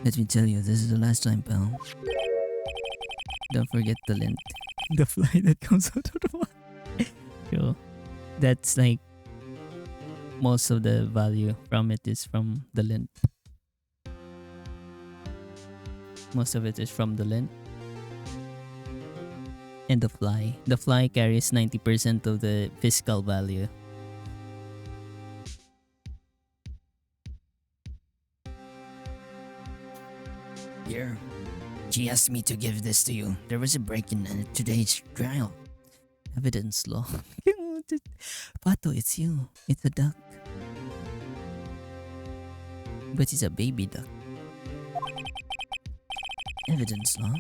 Let me tell you, this is the last time, pal. Don't forget the lint. The fly that comes out of the water. True. That's like most of the value from it is from the lint. Most of it is from the lint. And the fly. The fly carries 90% of the fiscal value. Here. She asked me to give this to you. There was a break-in at today's trial. Evidence law. Pato, it's you. It's a duck. But it's a baby duck. Evidence law?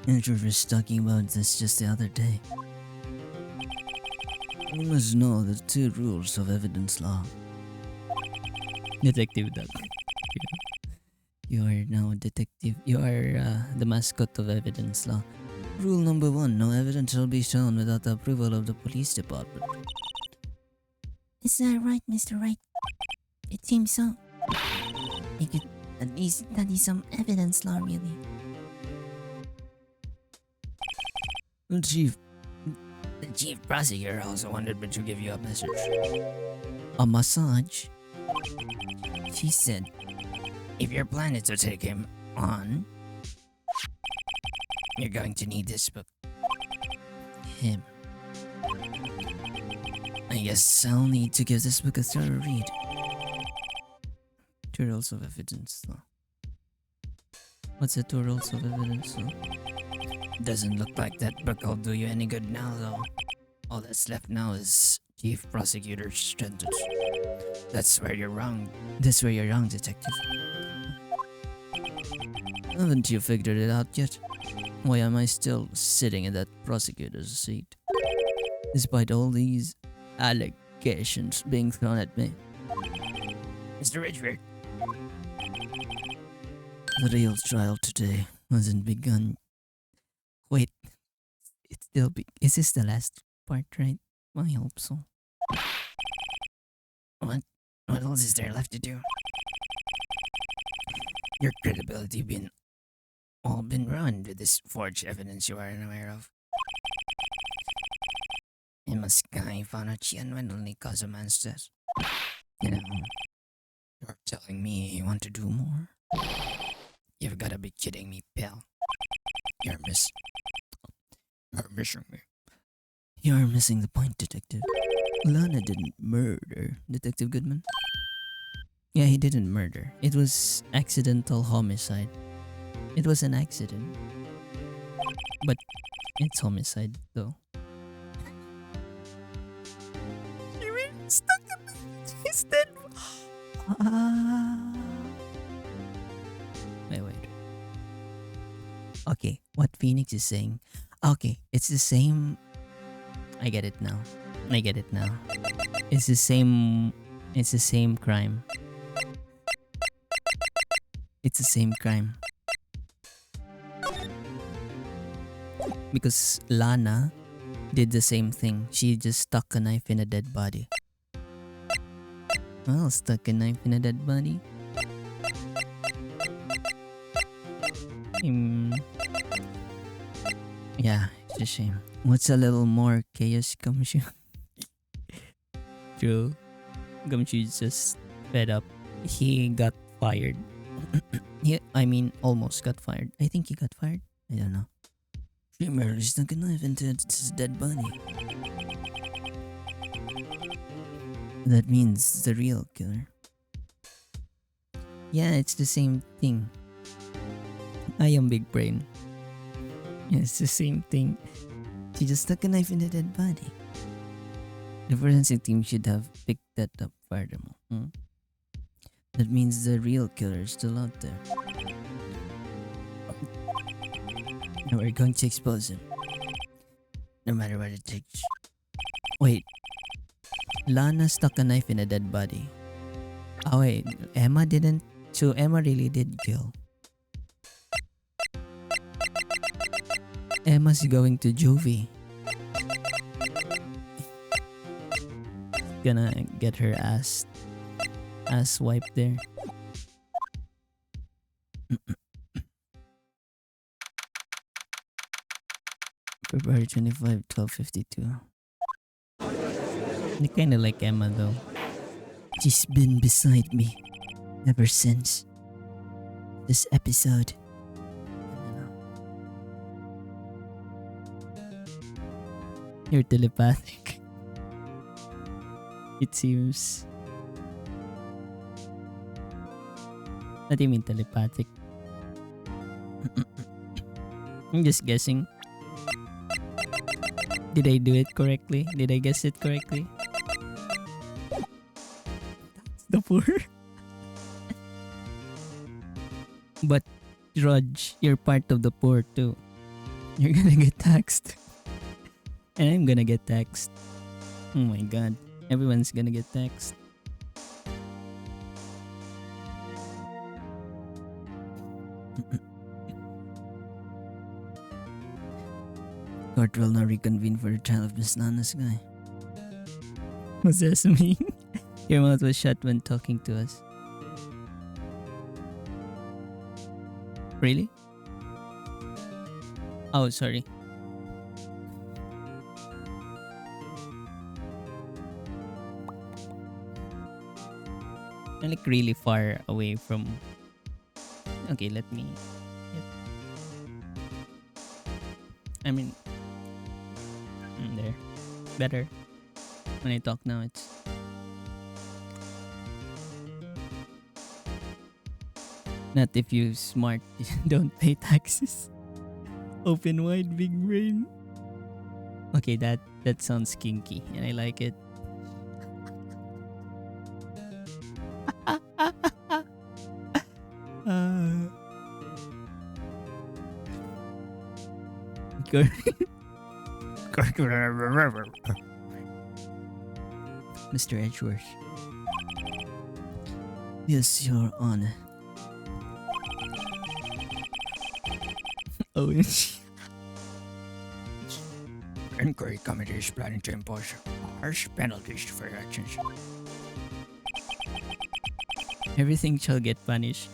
Andrew was talking about this just the other day. You must know the 2 rules of evidence law. Detective duck. You are now a detective. You are the mascot of evidence law. Rule number 1, no evidence shall be shown without the approval of the police department. Is that right, Mr. Wright? It seems so. You could at least study some evidence law, really. Well, Chief, The chief prosecutor also wanted me to give you a message. A massage? She said, if your plan is to take him on, you're going to need this book. Him. I guess I'll need to give this book a thorough read. 2 rules of evidence law. What's the 2 rules of evidence law? Doesn't look like that book will do you any good now, though. All that's left now is chief prosecutor's sentence. That's where you're wrong. That's where you're wrong, detective. Haven't you figured it out yet? Why am I still sitting in that prosecutor's seat? Despite all these allegations being thrown at me. Mr. Richard, The real trial today hasn't begun. Wait. It's still is this the last part, right? I hope so. what else is there left to do? Your credibility been ruined with this forged evidence you are unaware of. Emma's guy found out she unwittingly caused a man's death. You know, you're telling me you want to do more? You've gotta be kidding me, pal. You're missing me. You're missing the point, Detective. Lana didn't murder Detective Goodman. Yeah, he didn't murder. It was accidental homicide. It was an accident. But it's homicide, though. He's dead. Wait. Okay, what Phoenix is saying. Okay, it's the same. I get it now. It's the same crime. It's the same crime. Because Lana did the same thing. She just stuck a knife in a dead body. Well, stuck a knife in a dead body. Yeah, it's a shame. What's a little more chaos, Gumshoe? True. Gumshoe's just fed up. He got fired. Almost got fired. I think he got fired. I don't know. She merely stuck a knife into his dead body. That means the real killer. Yeah, it's the same thing. I am big brain. It's the same thing. She just stuck a knife in a dead body. The forensic team should have picked that up furthermore. That means the real killer is still out there. And we're going to expose him. No matter what it takes. Wait. Lana stuck a knife in a dead body. Oh wait, Emma didn't. So Emma really did kill. Emma's going to juvie. gonna get her ass wiped there. February 25, 12:52. I kinda like Emma though. She's been beside me ever since this episode. You're telepathic. It seems. What do you mean telepathic? I'm just guessing. Did I do it correctly? Did I guess it correctly? That's the poor. But Raj, you're part of the poor too. You're gonna get taxed. And I'm gonna get taxed. Oh my god. Everyone's gonna get taxed. Court will now reconvene for the trial of Miss Nana's guy. What's this mean? Your mouth was shut when talking to us. Really? Oh, sorry. I'm like really far away from... Okay, let me... I mean... there. Better. When I talk now, it's... Not if you smart, don't pay taxes. Open wide, big brain. Okay, that sounds kinky, and I like it. Good. Mr. Edgeworth. Yes, Your Honor. Oh, Inquiry committee is planning to impose harsh penalties for your actions. everything shall get punished.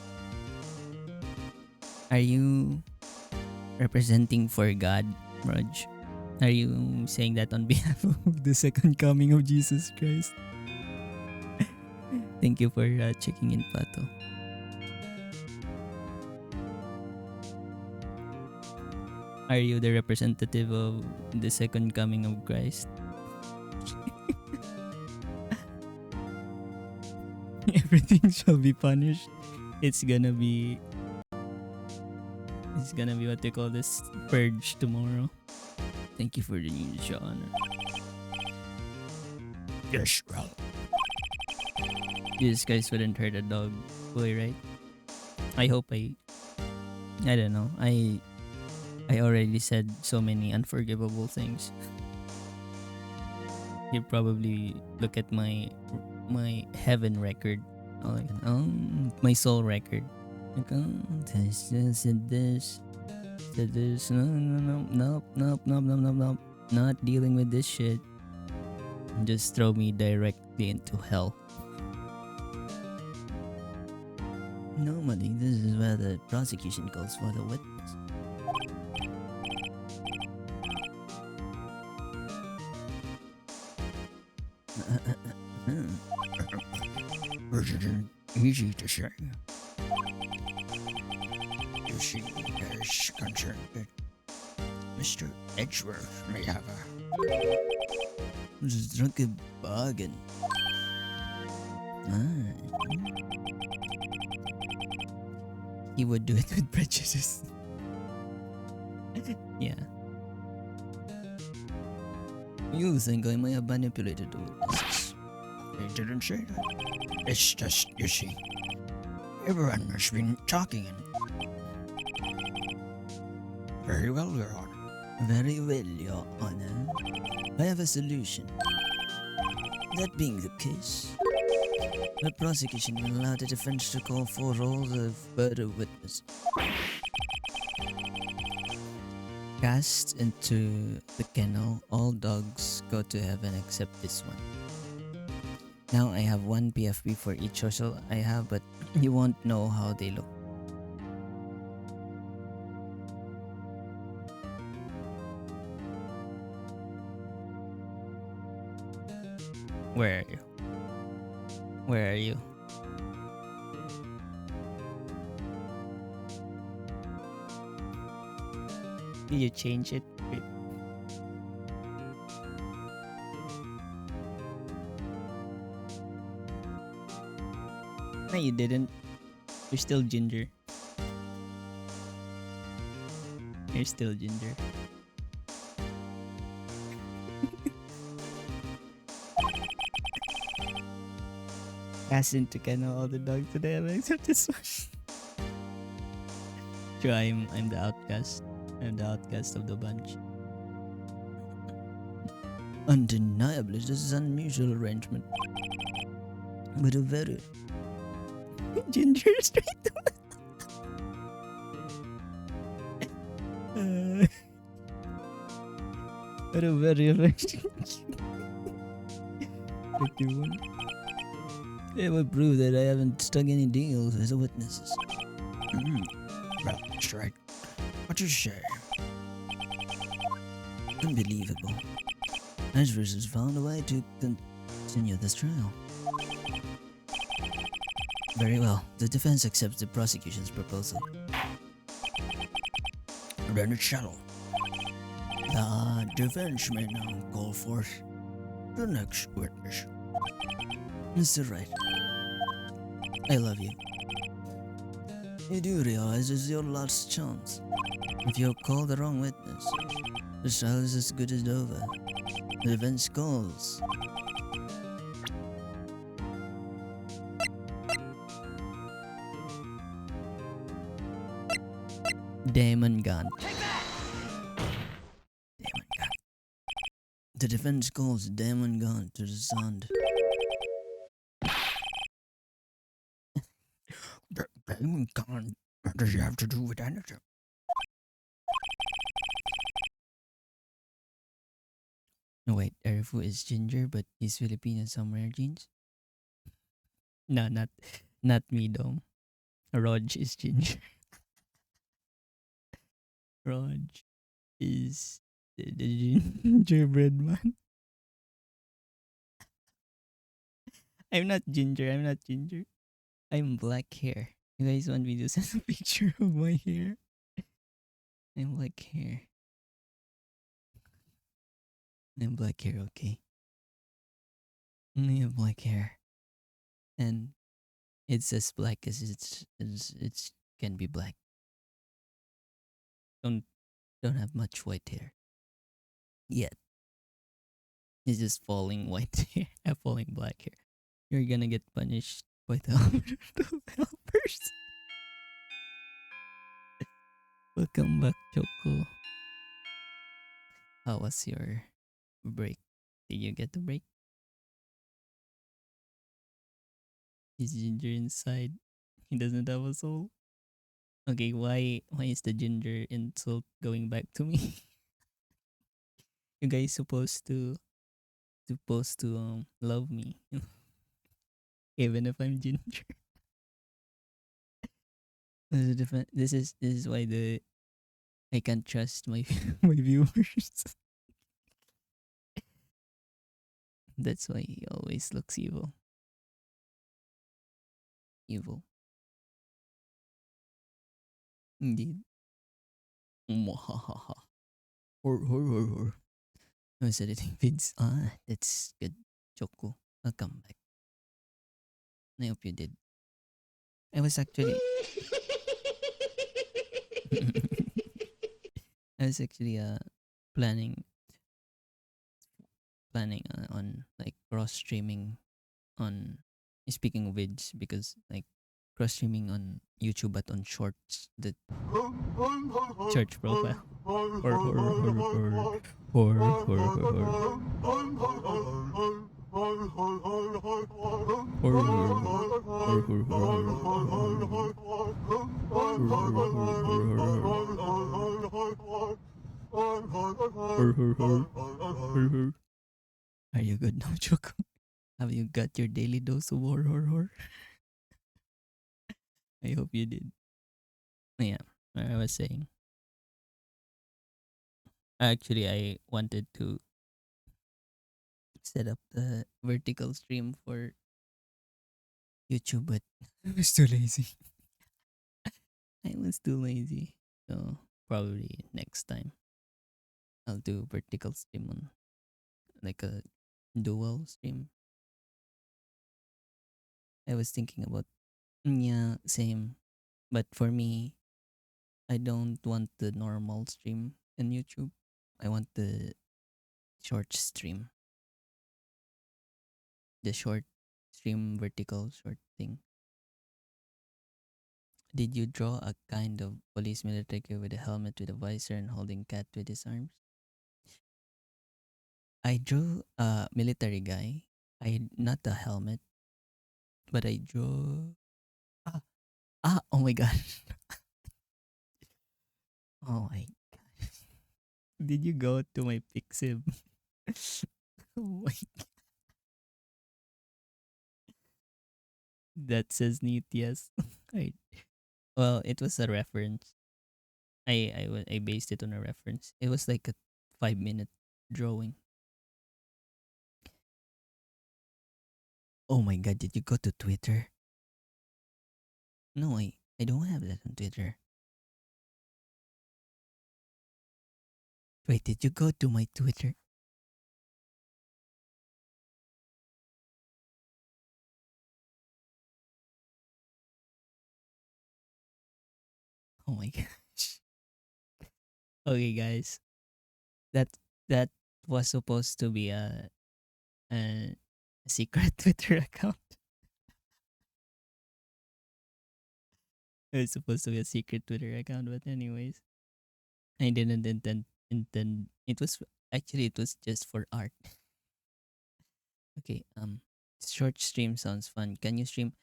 Are you representing for God, Raj? Are you saying that on behalf of the second coming of Jesus Christ? Thank you for checking in, Pato. Are you the representative of the second coming of Christ? Everything shall be punished. It's gonna be what they call this, purge tomorrow. Thank you for the news, Your Honor. Yes, well, Jesus Christ wouldn't hurt a dog boy, right? I hope I don't know. I already said so many unforgivable things. You probably look at my heaven record. My soul record. Like, said this. Nope. Not dealing with this shit. Just throw me directly into hell. Normally, this is where the prosecution calls for the witness. it isn't easy to say. You see, there's concern that Mr. Edgeworth may have a Just drunk a bargain. He would do it with prejudice. Yeah. You think I may have manipulated the witnesses? He didn't say that. It's just, you see, everyone has been talking and... Very well, Your Honor. Very well, Your Honor. I have a solution. That being the case, the prosecution will allow the defense to call for all the further witnesses. Cast into the kennel, all dogs go to heaven except this one. Now I have one PFP for each social I have, but you won't know how they look. Where are you? Where are you? Did you change it? Wait. No, you didn't. You're still ginger. You're still ginger. Cast into kennel all the dogs today except this one. True, I'm the outcast. I'm the outcast of the bunch. Undeniably, this is an unusual arrangement. But a very Ginger straight to but a very arranged. 51. It would prove that I haven't stuck any deals as a witnesses. Well, that's right. What you say? Unbelievable. Ashford has found a way to continue this trial. Very well. The defense accepts the prosecution's proposal. Then it shall. The defense may now call forth The next witness. Mr. Wright. I love you. You do realize it's your last chance. If you call the wrong witness, the trial is as good as over. The defense calls. Damon Gun. Damon Gun. The defense calls Damon Gun to the stand. God, what does he have to do with anything? No, wait, Erifu is ginger, but he's Filipino somewhere, jeans? No, not me though. Rog is ginger. Rog is the gingerbread man. I'm not ginger, I'm not ginger. I'm black hair. You guys want me to send a picture of my hair? I'm black hair. I'm black hair, okay? I have black hair. And it's as black as it's can be black. Don't have much white hair. Yet. It's just falling white hair. Falling black hair. You're gonna get punished by the helpers. Welcome back, Choco. How was your break? Did you get the break? He's ginger inside. He doesn't have a soul. Okay, why is the ginger insult going back to me? You guys supposed to love me, even if I'm ginger. This is different. This is why I can't trust my my viewers. That's why he always looks evil. Evil. Indeed. Mwahaha. Or. I was editing vids. Ah, that's good. Choco. I'll come back. I hope you did. I was actually I was actually planning on like cross streaming on speaking of vids, because like cross streaming on YouTube but on shorts, the church profile. Are you good now, Choco? Have you got your daily dose of horror? I hope you did. Yeah, I was saying. Actually, I wanted to set up the vertical stream for YouTube, but I was too lazy. I was too lazy. So probably next time I'll do vertical stream on like a dual stream. I was thinking about yeah, same. But for me, I don't want the normal stream in YouTube. I want the short stream. The short stream vertical short thing. Did you draw a kind of police military guy with a helmet with a visor and holding cat with his arms? I drew a military guy. I not a helmet, but I drew ah, oh my god. Oh my did you go to my Pixib? Oh my that says neat, yes. I, well, it was a reference. I based it on a reference. It was like a 5 minute drawing. Oh my god, did you go to Twitter? No, I don't have that on Twitter. Wait, did you go to my Twitter? Oh my gosh. Okay, guys. That that was supposed to be a secret Twitter account. It was supposed to be a secret Twitter account, but anyways, I didn't intend. It was actually it was just for art. Okay, short stream sounds fun. Can you stream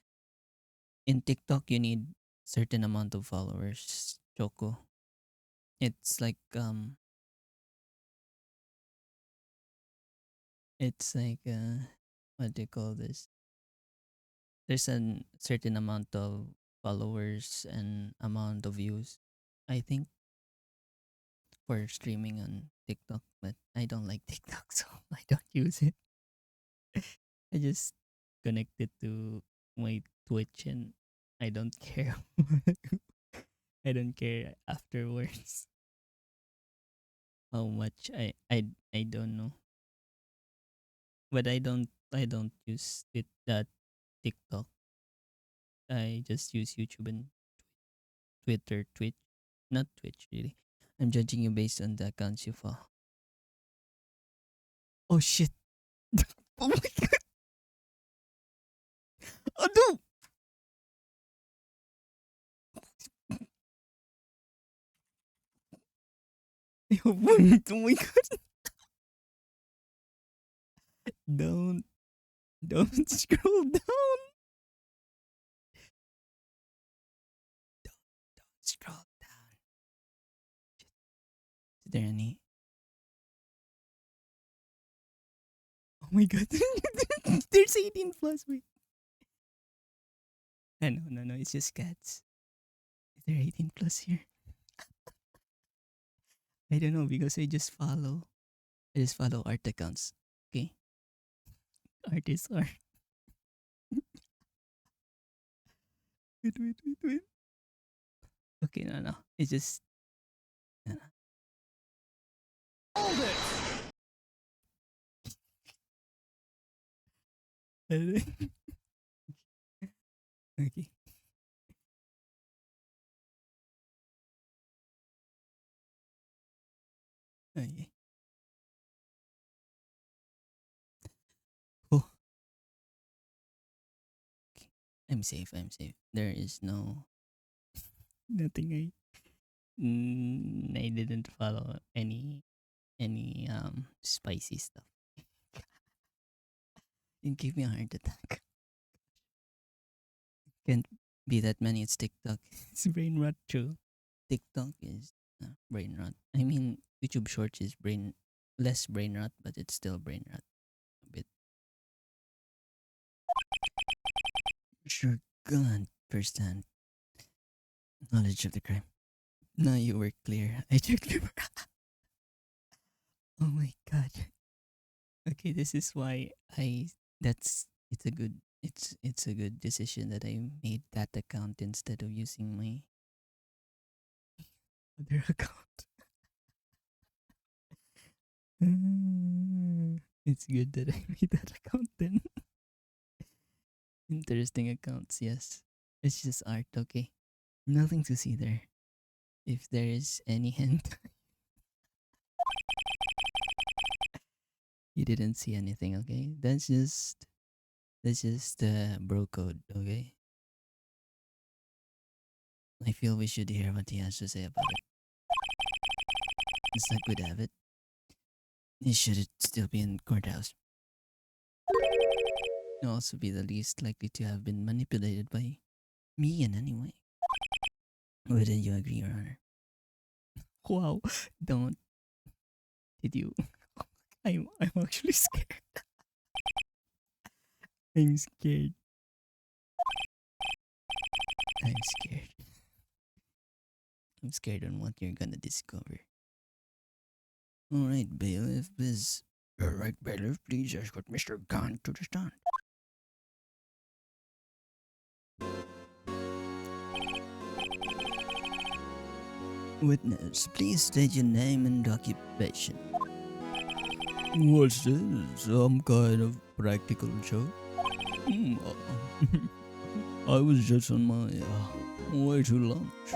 in TikTok? You need certain amount of followers. Choco. It's like it's like what do you call this? There's a certain amount of followers and amount of views. I think for streaming on TikTok, but I don't like TikTok, so I don't use it. I just connect it to my Twitch and I don't care. I don't care afterwards how much I don't know. But I don't use it that TikTok. I just use YouTube and Twitter, Twitch, not Twitch really. I'm judging you based on the accounts you follow. Oh shit! Oh my god! Oh no! Oh my god! Don't don't scroll down. Scroll down. Is there any? Oh my god! There's 18 plus. Wait. No. It's just cats. Is there 18 plus here? I don't know because I just follow. I just follow art accounts. Okay, art is art. Wait. Okay, no. It's just. No, no. Okay. Okay. Oh, okay. I'm safe. I'm safe. There is no nothing. I didn't follow any spicy stuff. It gave me a heart attack. Can't be that many. It's TikTok. It's brain rot too. TikTok is brain rot. I mean, YouTube Shorts is brain less brain rot, but it's still brain rot a bit. Sure, gone firsthand knowledge of the crime. Now you were clear. I checked before. Oh my god. Okay, this is why I. That's it's a good decision that I made that account instead of using my other account. It's good that I made that account then. Interesting accounts, yes. It's just art, okay. Nothing to see there. If there is any hint, you didn't see anything, okay? That's just bro code, okay? I feel we should hear what he has to say about it. It's a good habit. He should still be in courthouse. He'll also be the least likely to have been manipulated by me in any way. Wouldn't you agree, Your Honor? Wow, don't. Did you? I'm actually scared. I'm scared. I'm scared. I'm scared on what you're gonna discover. Alright, bailiff, please. Alright, bailiff, please escort Mr. Khan to the stand. Witness, please state your name and occupation. What's this? Some kind of practical joke? Hmm, I was just on my way to lunch.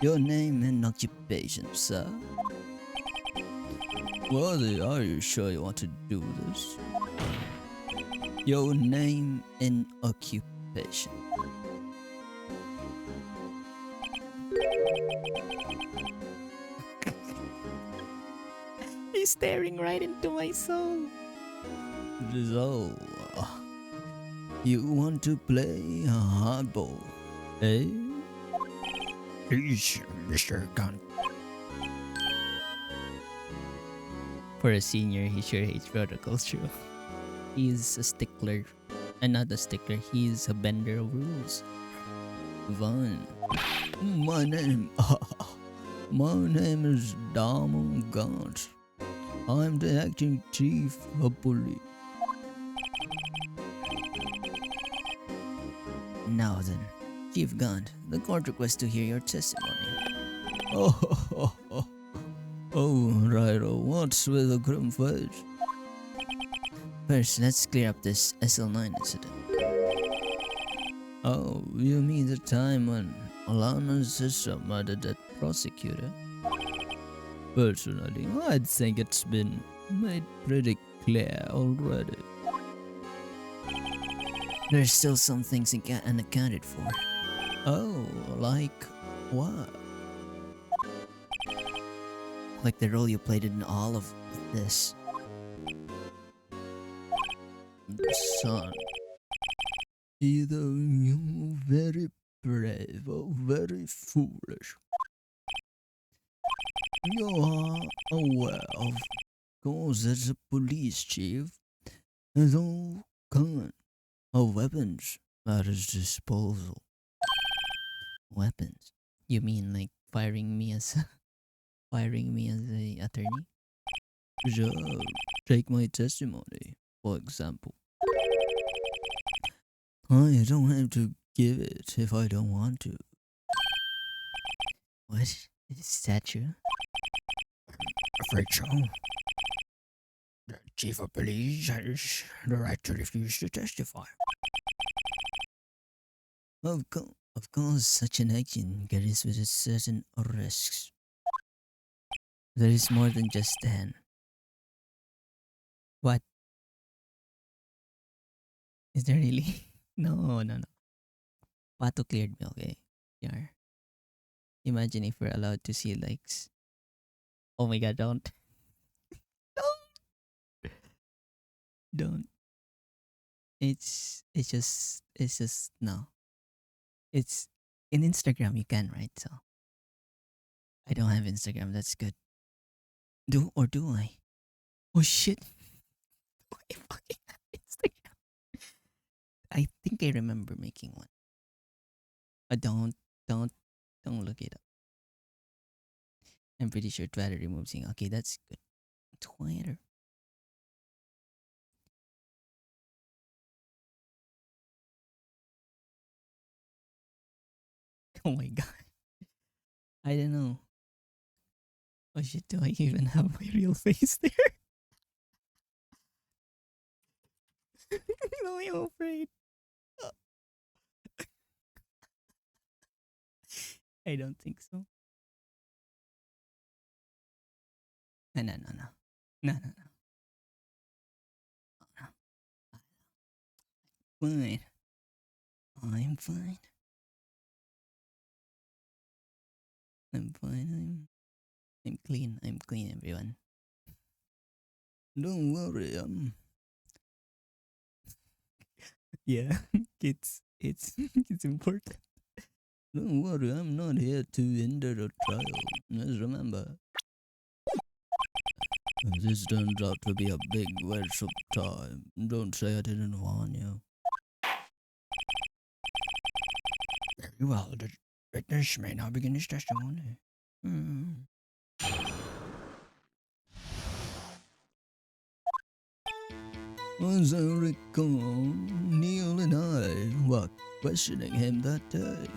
Your name and occupation, sir. Worthy, are you sure you want to do this? Your name and occupation. He's staring right into my soul. So, you want to play hardball, eh? Please, Mr. Khan. For a senior, he sure hates protocols, true. He's a stickler. And not a stickler, he's a bender of rules. Fine. My name, my name is Donald Gaunt. I'm the acting chief of police. Now then, Chief Gaunt, the court requests to hear your testimony. Oh, right. What's with the grim face? First, let's clear up this SL9 incident. Oh, you mean the time when Alana's sister murdered that prosecutor? Personally, I think it's been made pretty clear already. There's still some things unaccounted for. Oh, like what? Like the role you played in all of this. Son, either you're very brave or very foolish. You are aware of course as a police chief has all kind of weapons at his disposal. Weapons? You mean like firing me as a attorney? So, take my testimony, for example. I don't have to give it if I don't want to. What? Is that true? Afraid so. The chief of police has the right to refuse to testify. Of course, such an action carries with it certain risks. There is more than just Dan. What? Is there really? No. Pato cleared me, okay? Yeah. Imagine if we're allowed to see likes. Oh my god, don't. Don't. Don't. It's just no. It's in Instagram you can, right? So I don't have Instagram, that's good. Do I? Oh shit. Do I fucking have Instagram? I think I remember making one. Don't don't don't look it up. I'm pretty sure Twitter removes it. Okay, that's good. Twitter. Oh my god. I don't know. Oh shit, do I even have my real face there? No, I'm afraid. I don't think so. No, no, no, no. No, no, no. No. Fine. I'm fine. I'm fine. I'm clean. I'm clean, everyone. Don't worry, Yeah, it's it's important. don't worry, I'm not here to hinder the trial. Just remember, if this turns out to be a big waste of time, don't say I didn't warn you. Very well, the witness may now begin his testimony. Hmm. As I recall, Neil and I were questioning him that day.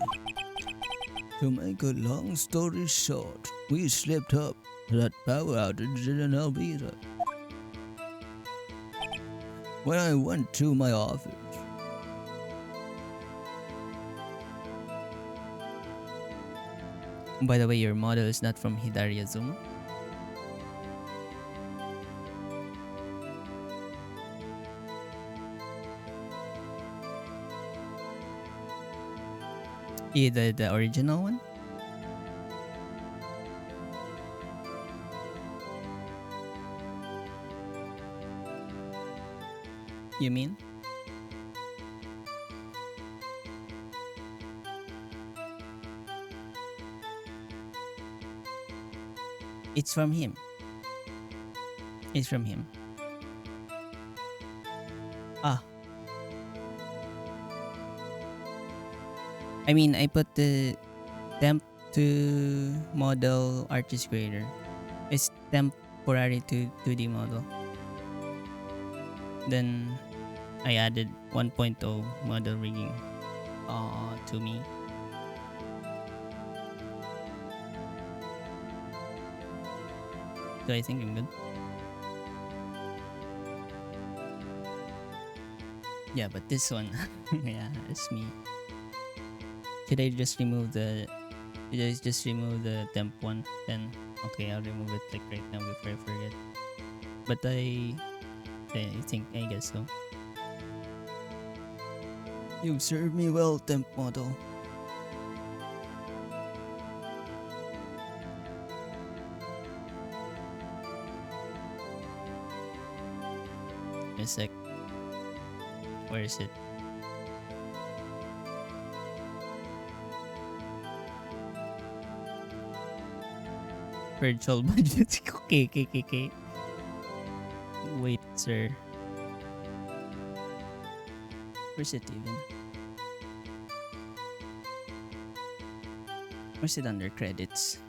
To make a long story short, we slipped up. That power outage didn't help either. When I went to my office, By the way, your model is not from Hidaria Zuma. Yeah, the original one. You mean? It's from him. It's from him. Ah. I mean, I put the temp to model artist creator. It's temporary to 2D model. Then I added 1.0 model rigging to me. So I think I'm good. Yeah, but this one, yeah, it's me. Should I just remove the? Should I just remove the temp one? Then okay, I'll remove it like right now before I forget. But I think I guess so. you've served me well, temp model. A sec. Where is it? Virtual budget. Okay. Wait, sir. Where's it even? Where's it under credits?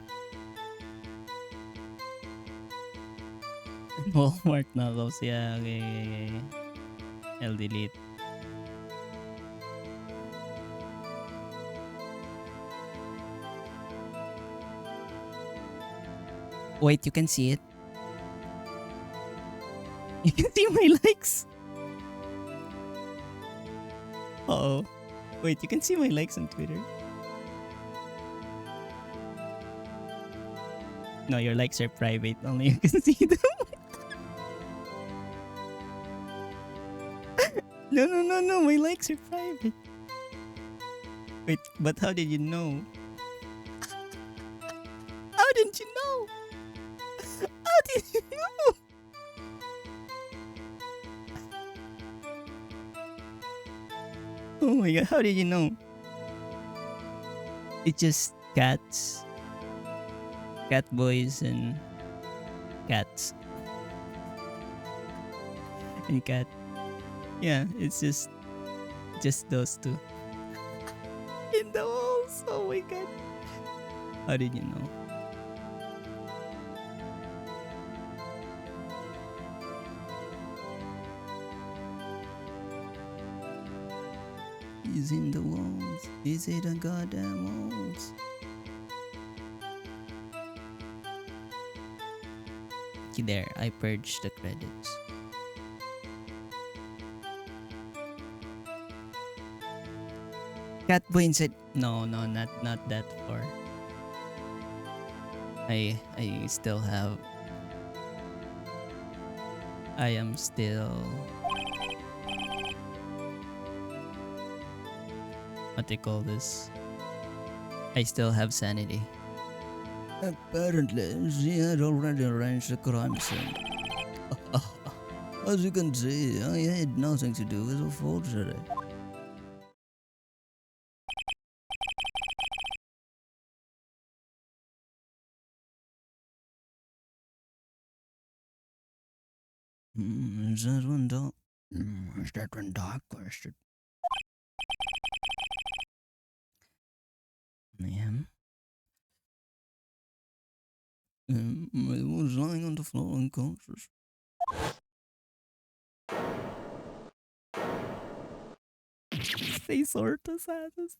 Walmart novels. Yeah, okay. I'll delete. Wait, you can see it. You can see my likes. Uh-oh. Wait, you can see my likes on Twitter. No, your likes are private. Only you can see them. No. My likes are private. Wait, but how did you know? How did you know? How did you know? Oh my god, how did you know? It's just cats. Cat boys and cats. And cat. Yeah, it's just Just those two. In the walls. Oh my god. How did you know? He's in the walls. He's in the goddamn walls. Okay, there. I purged the credits. Catboy said, No, not that far. I still have. I am still. What they call this? I still have sanity. apparently she had already arranged the crime scene. As you can see, I had nothing to do with the forgery. Is that one dog? Is that one dark question? Yeah. I was lying on the floor unconscious. Say sort of sadness.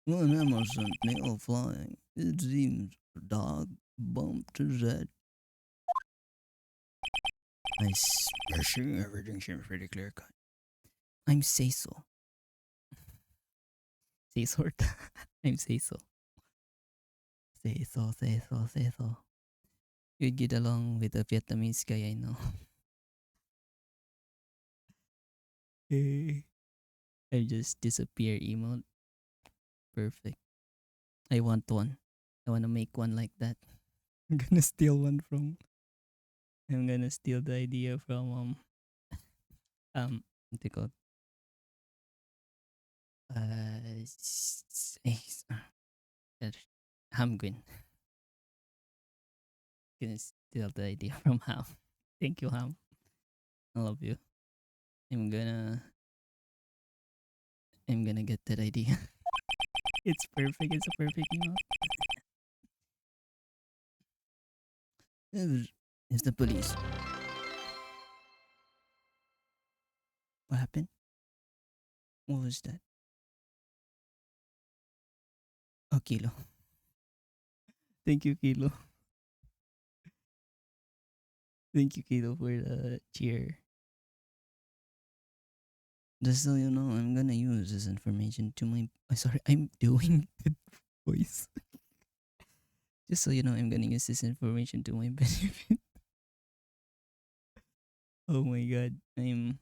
When Emerson nail flying, it seems the dog bumped his head. I see everything seems pretty clear cut. I'm Cecil. Say sort. I'm say so. Say so. You'd get along with a Vietnamese guy I know. I just disappear emote. Perfect. I want one. I want to make one like that. I'm gonna steal one from. I'm gonna steal the idea from what they call Hamgwin. Gonna steal the idea from Ham. Thank you, Ham. I love you. I'm gonna get that idea. It's perfect. It's a perfect emote. It's the police. What happened? What was that? Oh, Kilo. Thank you, Kilo. Thank you, Kilo, for the cheer. Just so you know, I'm gonna use this information to my. Sorry, I'm doing the voice. Just so you know, I'm gonna use this information to my benefit. Oh my god, I'm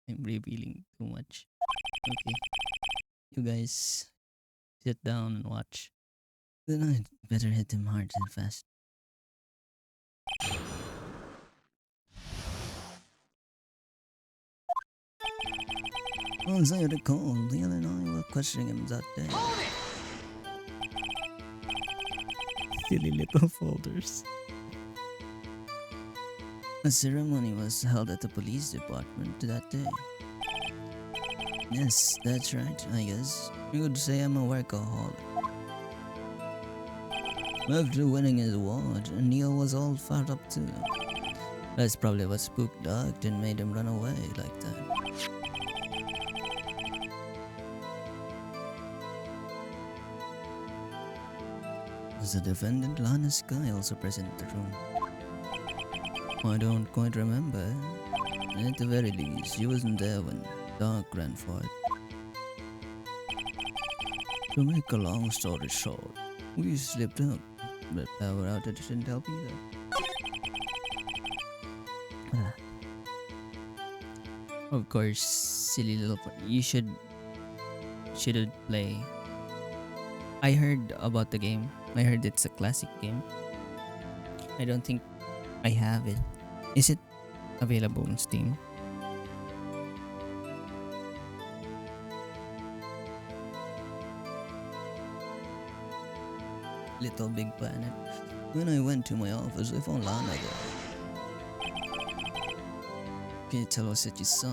revealing too much. Okay, you guys sit down and watch. Then I'd better hit him hard and fast. As I recall, Leon and I were questioning him that day. Silly little folders. A ceremony was held at the police department that day. Yes, that's right, I guess. You could say I'm a workaholic. After winning his award, Neil was all fired up too. That's probably what spooked Doug and made him run away like that. Was the defendant Lana Sky also present in the room? I don't quite remember. At the very least, she wasn't there when Doug ran for it. To make a long story short, we slipped out, but power outage didn't help either. Of course, silly little. You shouldn't play. I heard about the game. I heard it's a classic game. I don't think I have it. Is it available on Steam? Little Big Planet. When I went to my office, I found Lana there. Can you tell us what you saw?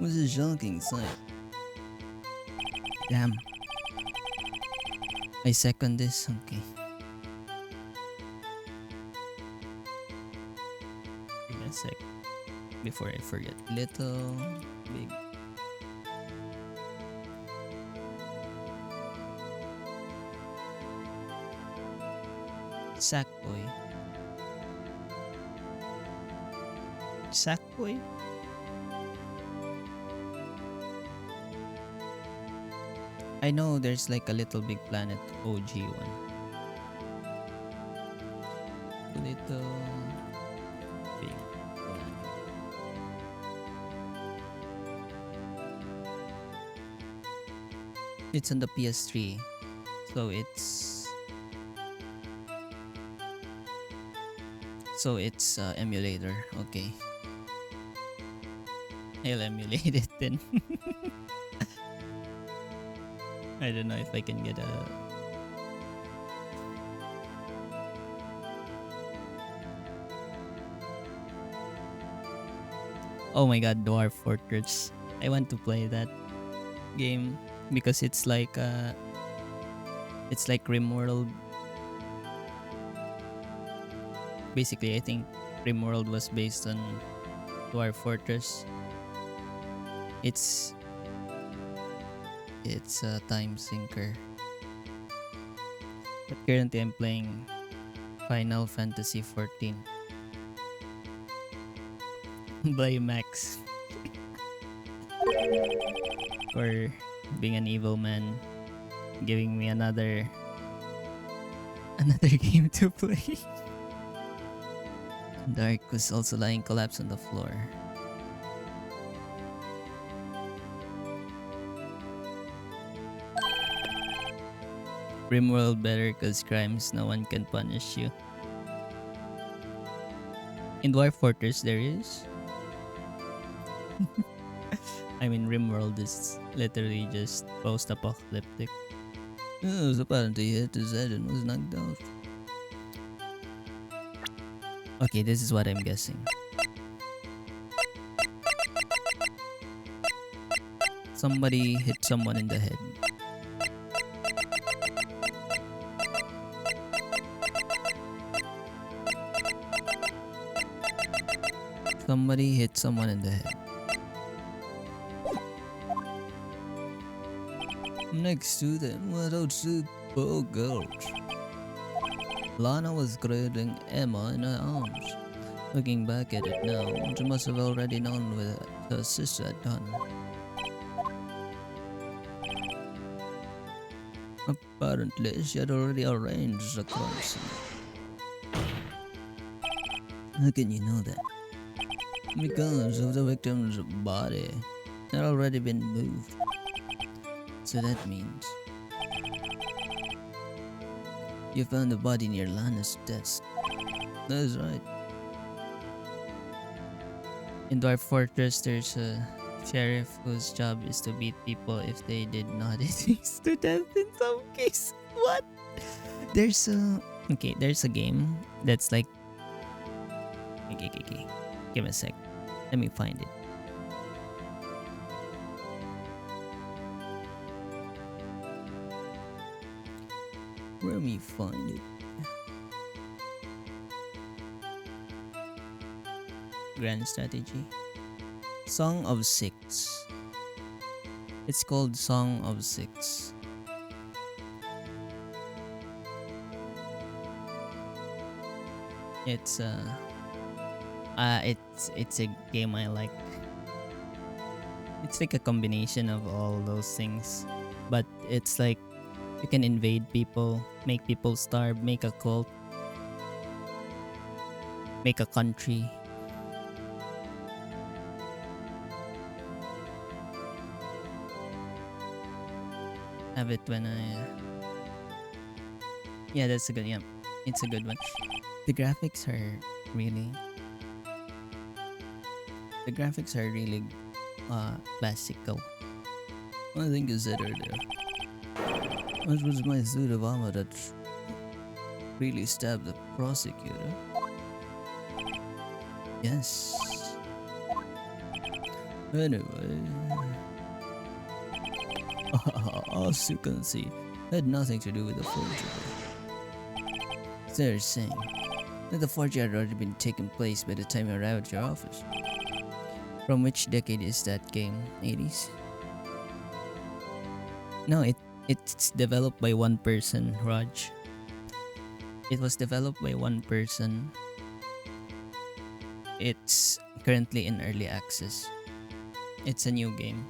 was a shocking sight. Damn. I second this. Okay. Give me a sec. Before I forget. Little, big. Sackboy. Sackboy? I know there's like a Little Big Planet OG one. Little Big Planet. It's on the PS3. So it's emulator. Okay. I'll emulate it then. I don't know if I can get a... Oh my god, Dwarf Fortress. I want to play that game because it's like RimWorld. Basically, I think RimWorld was based on Dwarf Fortress. It's a time sinker. But currently I'm playing Final Fantasy 14. By Max. For being an evil man, giving me another game to play. Dark was also lying collapsed on the floor. RimWorld better cause crimes no one can punish you. In Dwarf Fortress there is. I mean RimWorld is literally just post-apocalyptic. Yes, apparently hit his head and was knocked out. Okay, this is what I'm guessing. Somebody hit someone in the head. Somebody hit someone in the head. Next to them were those two poor girls. Lana was cradling Emma in her arms. Looking back at it now, she must have already known what her sister had done. Apparently, she had already arranged the crime scene. How can you know that? Because of the victim's body had already been moved. So that means you found the body near Lana's desk. That's right. In Dwarf Fortress, there's a sheriff whose job is to beat people if they did not things to death in some case. What? There's a game that's like... Okay. Give me a sec. Let me find it. Let me find it. Grand strategy. Song of Six. It's called Song of Six. It's a game I like. It's like a combination of all those things, but it's like you can invade people, make people starve, make a cult, make a country. Have it when yeah, that's a good, yeah, it's a good one. The graphics are really classical. I think you said earlier. It was my suit of armor that really stabbed the prosecutor. Yes. Anyway, as you can see, it had nothing to do with the forgery. They're saying that the forgery had already been taking place by the time you arrived at your office. From which decade is that game? 80s? No, it's developed by one person, Raj. It was developed by one person. It's currently in early access. It's a new game.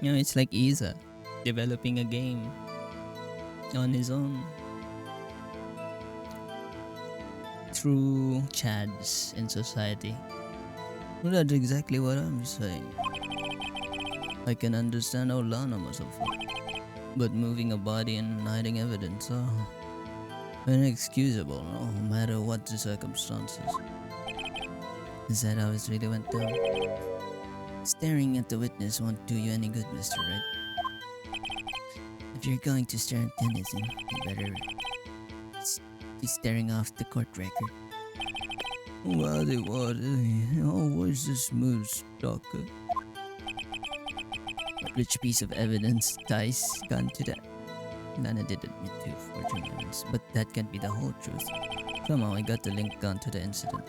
You know, it's like Isa developing a game on his own through chads in society. Well, that's exactly what I'm saying. I can understand how Lana must have felt. But moving a body and hiding evidence are inexcusable, no matter what the circumstances. Is that how it really went down? Staring at the witness won't do you any good, Mr. Red. If you're going to stare at anything, you better be staring off the court record. What always the smooth stalker. Which piece of evidence ties gun to that? Lana did admit to forging evidence, but that can't be the whole truth. Somehow I got the link gun to the incident.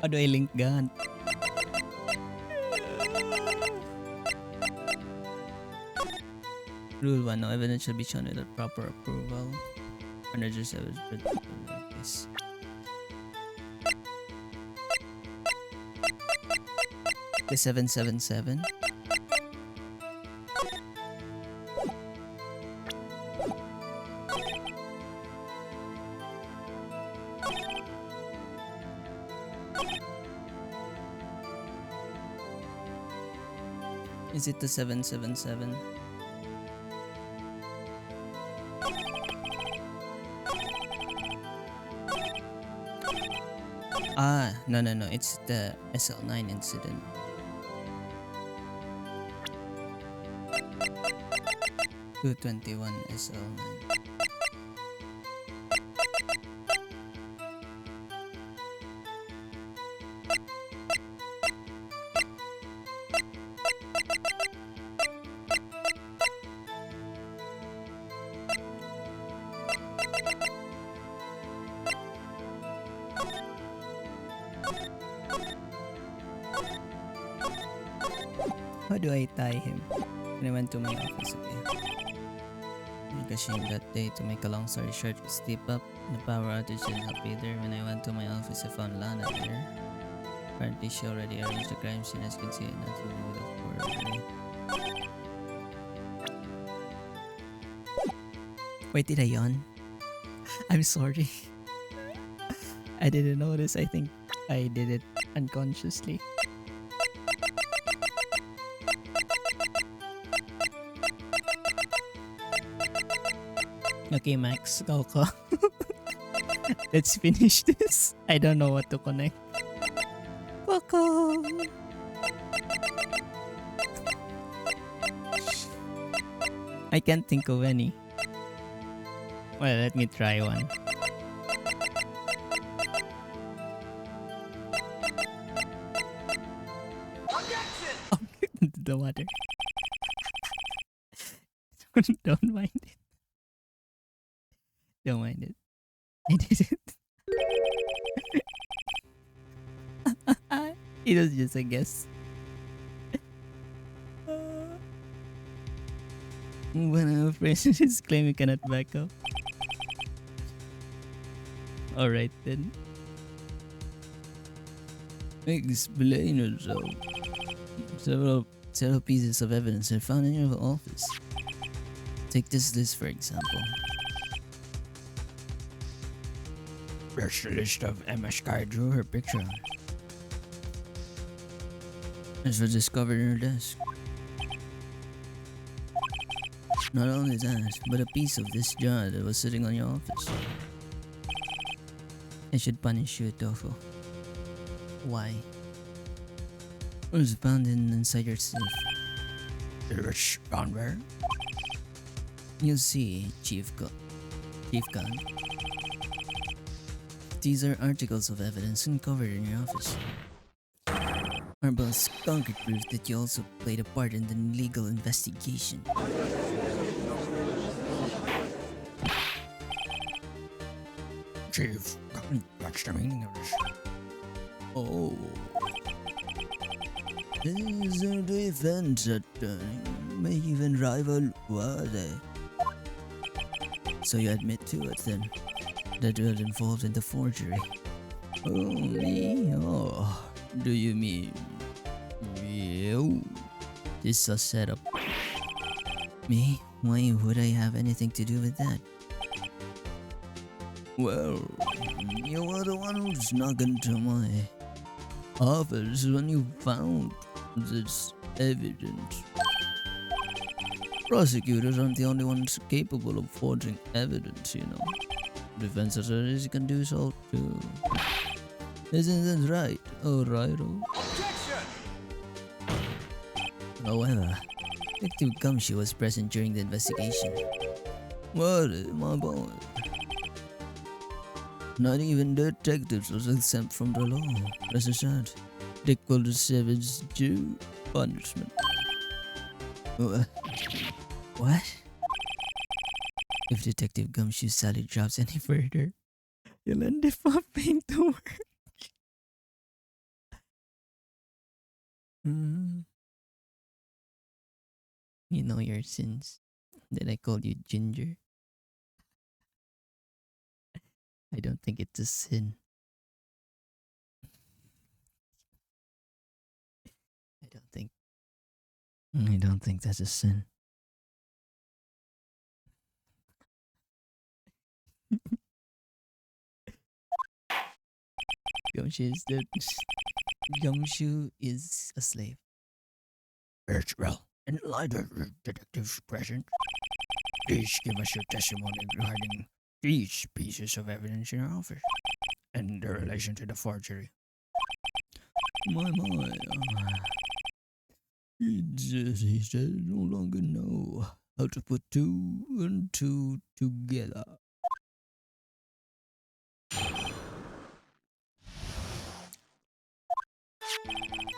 How do I link gun? Rule 1. No evidence shall be shown without proper approval. Unregistered evidence. The 777. Is it the 777? No, it's the SL9 incident. $221 SL9. How do I tie him? And I went to my office again. Rushing that day, to make a long story short, we sleep up. The power outage didn't help either. When I went to my office, I found Lana there. Apparently, she already arranged the crime scene. As you can see, it nothing to do with the forgery. Wait, did I yawn? I'm sorry. I didn't notice. I think I did it unconsciously. Okay, Max, go ka. Let's finish this. I don't know what to connect. Coco. I can't think of any. Well, let me try one. Into the water. Don't mind it. Don't mind it. I did it. It was just a guess. When a friend is claiming cannot back up. Alright then. Explain yourself. Several pieces of evidence are found in your office. Take this list for example. There's a list of Emma Sky Drew her picture on. This was discovered in her desk. Not only that, but a piece of this jar that was sitting on your office. I should punish you, Tofu. Why? It was found inside your sleeve. It was found where? You see, Chief Gun. These are articles of evidence uncovered in your office. Our boss concrete proof that you also played a part in the legal investigation. Chief, what's the meaning of this? Oh. These are defense attorney. May even rival Wade. So you admit to it then, that you were involved in the forgery. Oh, me? Oh, do you mean you? This is a setup. Me? Why would I have anything to do with that? Well, you were the one who snuck into my office when you found this evidence. Prosecutors aren't the only ones capable of forging evidence, you know. Defense attorneys can do so too. Isn't that right? Oh, righto. However, Detective Gumshoe was present during the investigation. What, my boy? Not even detectives was exempt from the law. As I said, they call the savage due punishment. What? If Detective Gumshoe's salary drops any further, you'll end up paying to work. You know your sins. That I called you Ginger. I don't think it's a sin. I don't think that's a sin. Gumshoe is a slave. It's well. In light of the detective's present, please give us your testimony regarding these pieces of evidence in your office and their relation to the forgery. My. He said no longer know how to put two and two together.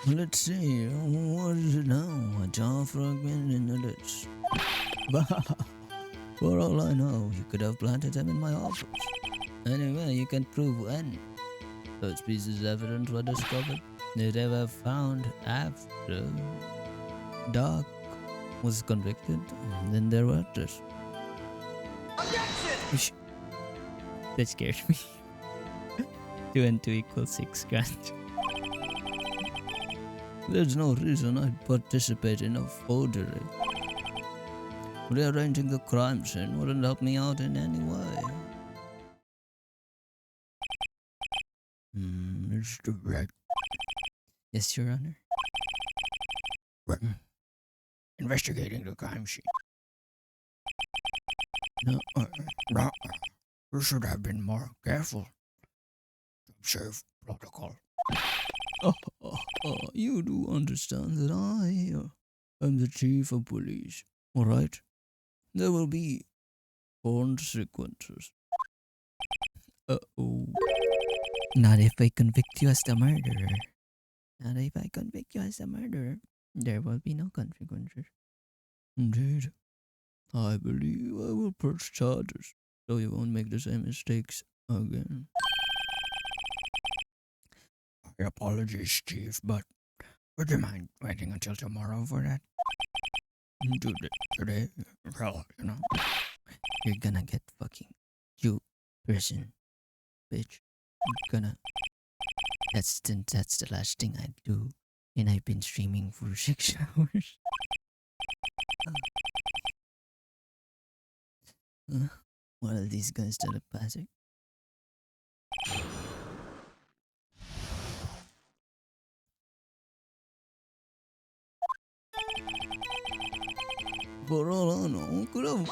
Let's see, what is it now? A jaw fragment in the lips. For all I know, you could have planted them in my office. Anyway, you can prove when those pieces of evidence were discovered. They were found after Doc was convicted. Then there were this. That scared me. 2 and 2 equals 6 grand. There's no reason I'd participate in a forgery. Rearranging the crime scene wouldn't help me out in any way. Mr. Red. Yes, Your Honor. When investigating the crime scene. No, You should have been more careful to observe protocol. you do understand that I am the chief of police, alright? There will be consequences. Uh-oh. Not if I convict you as the murderer. Not if I convict you as the murderer. There will be no consequences. Indeed. I believe I will press charges, so you won't make the same mistakes again. My apologies, Chief, but would you mind waiting until tomorrow for that? Today, well, you know. You're gonna get fucking you prison, bitch. You're gonna. That's the last thing I do, and I've been streaming for 6 hours. One of these guys to the bacc. For all I know, could have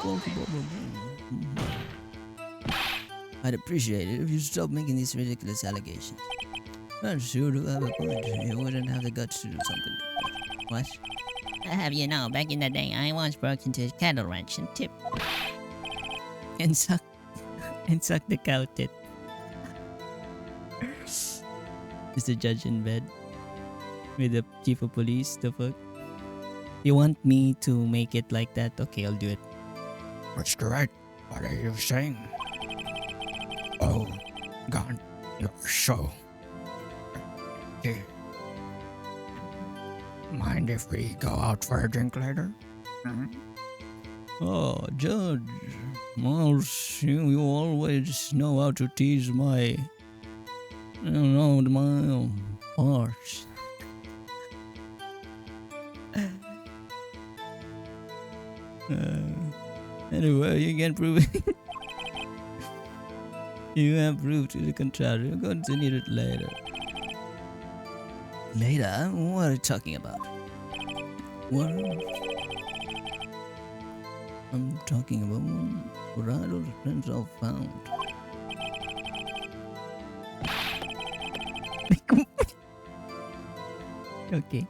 a I'd appreciate it if you stop making these ridiculous allegations. I'm sure you have a point. You wouldn't have the guts to do something like that. What? I have you know, back in the day, I once broke into a cattle ranch and tipped. And suck the cow tit. Is the judge in bed with the chief of police? The fuck? You want me to make it like that? Okay, I'll do it. Mr. Right, what are you saying? Oh, God, you're so... Hey, mind if we go out for a drink later? Oh, Judge, Miles, you always know how to tease my, my parts. Anyway, you can prove it. You have proved to the contrary. We'll continue it later. Later? What are you talking about? What? I'm talking about what I don't friends I've found. Okay.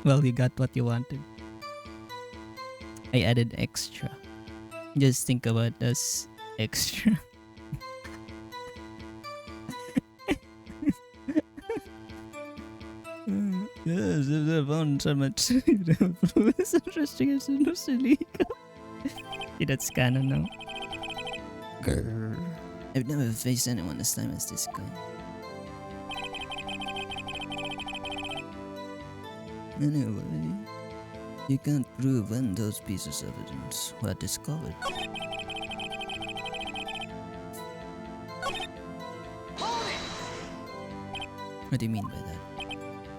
Well, you got what you wanted. I added extra. Just think about us extra. Yes, if they found so much it's interesting as it's illegal. See, that's canon now. Grr. I've never faced anyone as time as this guy. Anyway, you can't prove when those pieces of evidence were discovered. What do you mean by that?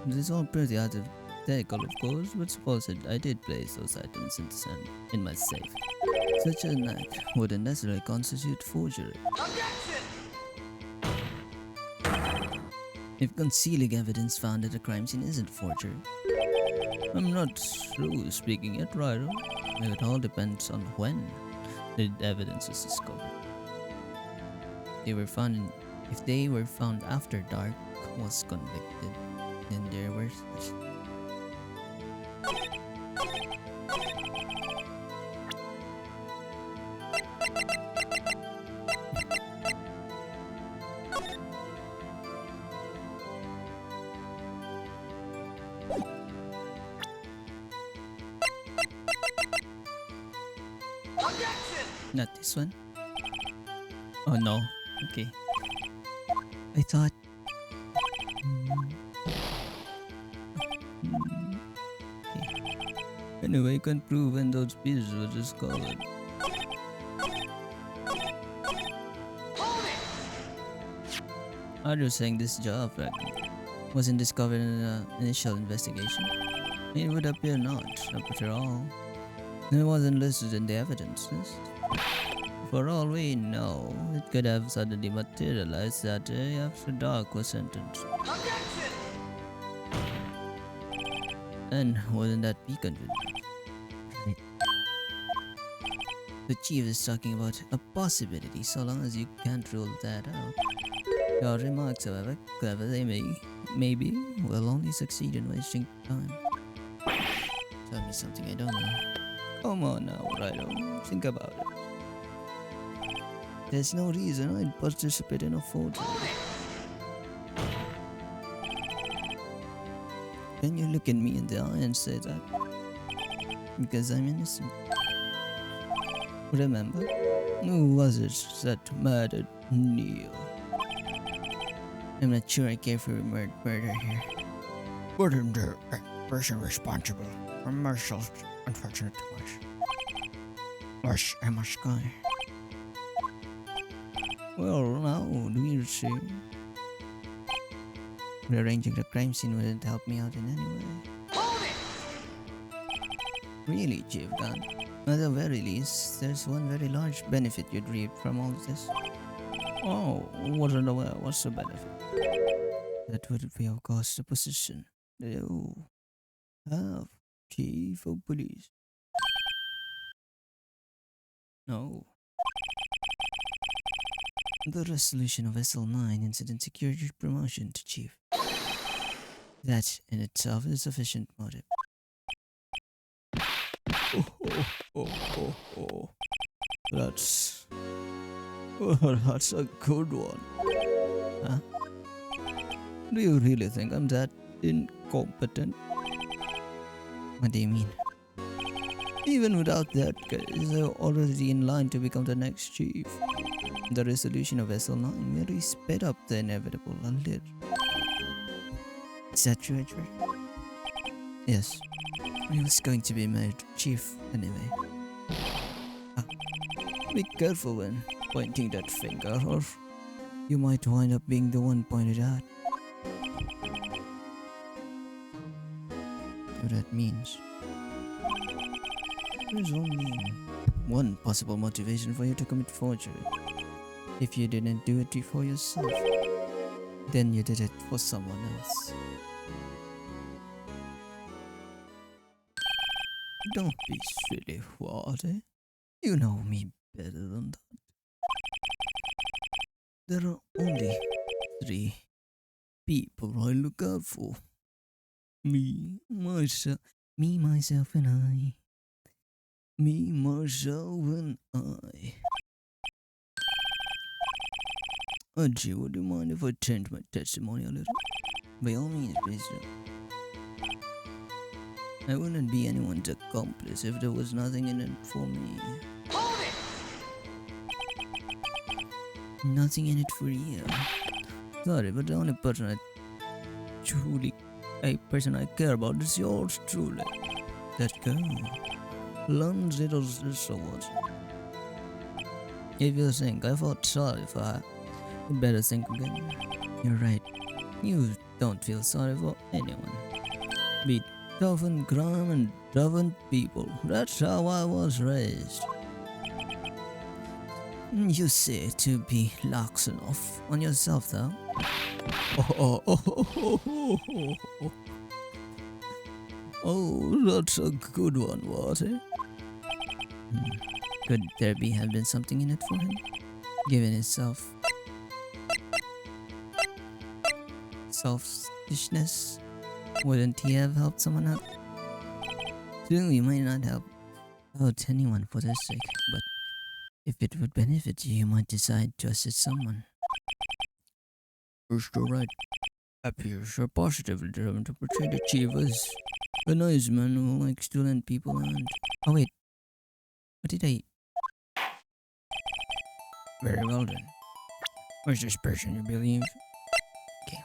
This is all pretty hypothetical, of course, but suppose that I did place those items in my safe. Such an act wouldn't necessarily constitute forgery. If concealing evidence found at a crime scene isn't forgery, I'm not through speaking yet, right? It all depends on when the evidence is discovered. If they were found after Dark was convicted, then there were. Not this one. Oh no. Okay. I thought. Okay. Anyway, you can prove when those pieces were discovered. Are you saying this job fragment wasn't discovered in the initial investigation? It would appear not, after all. It wasn't listed in the evidence list. For all we know, it could have suddenly materialized that day after Dark was sentenced. And wouldn't that be convenient? The chief is talking about a possibility so long as you can't rule that out. Your remarks, however clever they may be, will only succeed in wasting time. Tell me something I don't know. Come on now, Rhino. Think about it. There's no reason I'd participate in a forgery. Can you look at me in the eye and say that? Because I'm innocent. Remember, who was it that murdered Neil? I'm not sure I care for murder here. Wouldn't the person responsible for Marshall's unfortunate demise was Emma Sky? Well, now, do you see? Rearranging the crime scene wouldn't help me out in any way. Really, Chief Gunn? At the very least, there's one very large benefit you'd reap from all of this. Oh, wasn't aware. What's the benefit? That would be, of course, the position you have, Chief of Police. No. The resolution of SL9 incident secured your promotion to chief. That in itself is sufficient motive. Oh. That's. That's a good one. Huh? Do you really think I'm that incompetent? What do you mean? Even without that case, I'm already in line to become the next chief. The resolution of SL9 merely sped up the inevitable a little. Is that true, Edward? Yes. He was going to be made chief anyway. Be careful when pointing that finger, or you might wind up being the one pointed out. What that means. There's only one possible motivation for you to commit forgery. If you didn't do it for yourself, then you did it for someone else. Don't be silly, Wade. You know me better than that. There are only 3 people I look out for. Me, myself, Me, myself, and I. me, myself, and I. Gee, would you mind if I change my testimony a little? By all means, please do. I wouldn't be anyone's accomplice if there was nothing in it for me. Nothing in it for you. Sorry, but the only person I care about is yours truly. That girl. Learns little sister was. If you think I felt sorry for her, you better think again. You're right. You don't feel sorry for anyone. Be tough on crime and tough on people. That's how I was raised. You say to be lax enough on yourself, though. Oh, that's a good one, Watty. Could there have been something in it for him? Given his selfishness, wouldn't he have helped someone out? True, you might not help out anyone for their sake, but if it would benefit you, you might decide to assist someone. First, you're right. Appears you're positively driven to portray the chief as a nice man who likes to lend people a hand. Oh wait, what did I... Very well then. Where's this person you believe? Okay.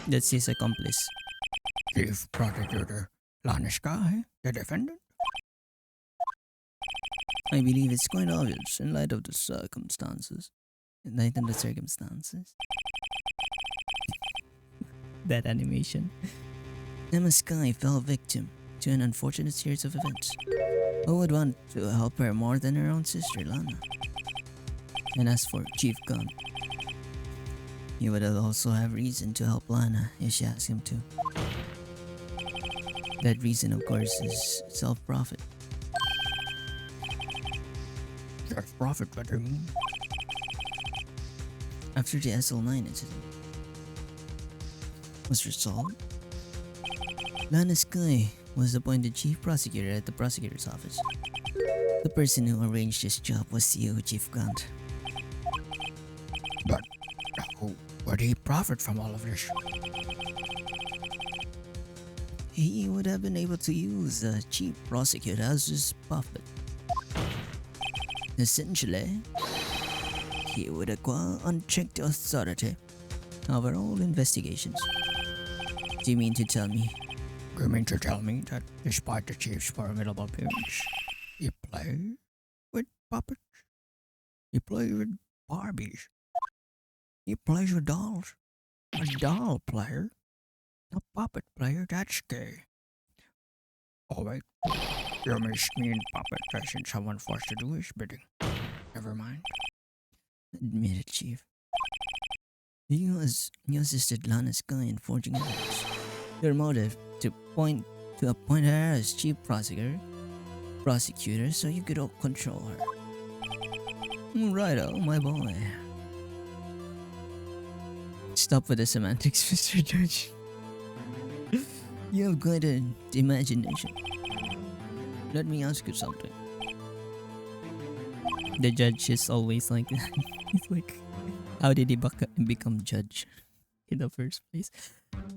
That's his accomplice. Chief Prosecutor Laniska, the defendant? I believe it's quite obvious in light of the circumstances. In light of the circumstances. That animation. Emma Sky fell victim to an unfortunate series of events. Who would want to help her more than her own sister, Lana? And as for Chief Gunn, he would also have reason to help Lana if she asked him to. That reason, of course, is self-profit. Self-profit, what do you mean? After the SL9 incident was resolved, Lana Sky was appointed chief prosecutor at the prosecutor's office. The person who arranged this job was you, Chief Gant. But how would he profit from all of this? He would have been able to use the chief prosecutor as his puppet. Essentially, he would acquire unchecked authority over all investigations. Do you mean to tell me? You mean to tell me that despite the chief's formidable appearance, he plays with puppets? He plays with Barbies? He plays with dolls? A doll player? A puppet player? That's gay. Oh wait, you mean puppet as in someone forced to do his bidding. Never mind. Admit it, Chief. You assisted Lana Sky in forging evidence. Your motive to appoint her as chief prosecutor so you could all control her. Righto, my boy. Stop with the semantics, Mr. Judge. You have quite an imagination. Let me ask you something. The judge is always like that. He's like, how did he become judge in the first place?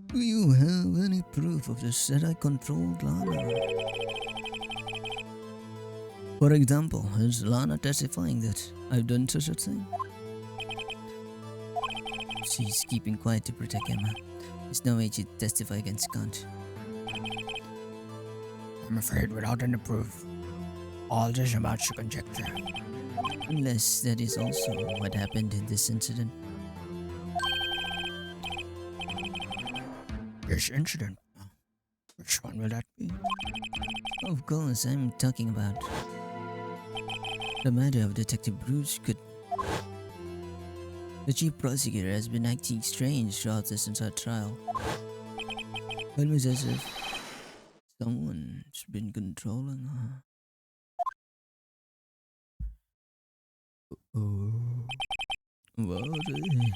Do you have any proof of this that I controlled Lana? For example, is Lana testifying that I've done such a thing? She's keeping quiet to protect Emma. There's no way she'd testify against Kant. I'm afraid without any proof, all this amounts to conjecture. Unless that is also what happened in this incident. This incident? Which one will that be? Of course, I'm talking about the matter of Detective Bruce Good. The chief prosecutor has been acting strange throughout this entire trial. Almost as if someone's been controlling her. Oh, worry.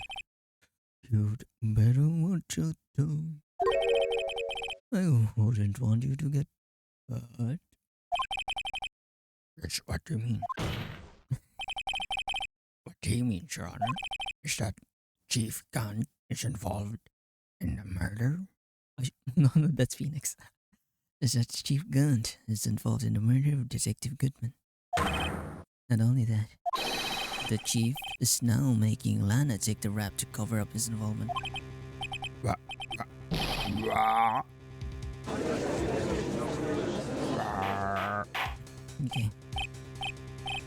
You'd better watch your tongue. I wouldn't want you to get hurt. That's what you mean. What he means, Your Honor, is that Chief Kant is involved in the murder? No, that's Phoenix. Is that Chief Gunt is involved in the murder of Detective Goodman. Not only that, the chief is now making Lana take the rap to cover up his involvement. Okay.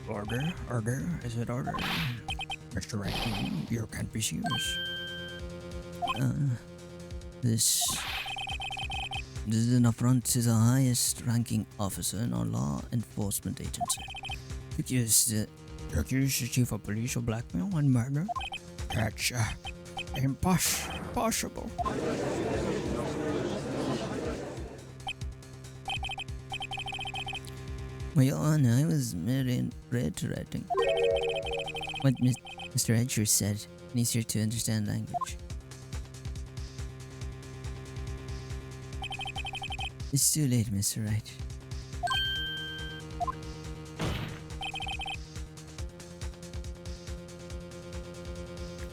Order, is it order? Mr. Rankin, you can't be serious. This is an affront to the highest ranking officer in our law enforcement agency. Because To accuse the chief of police of blackmail and murder? That's impossible. Your Honor, I was merely reiterating what Mr. Edger said, and easier to understand language. It's too late, Mr. Wright.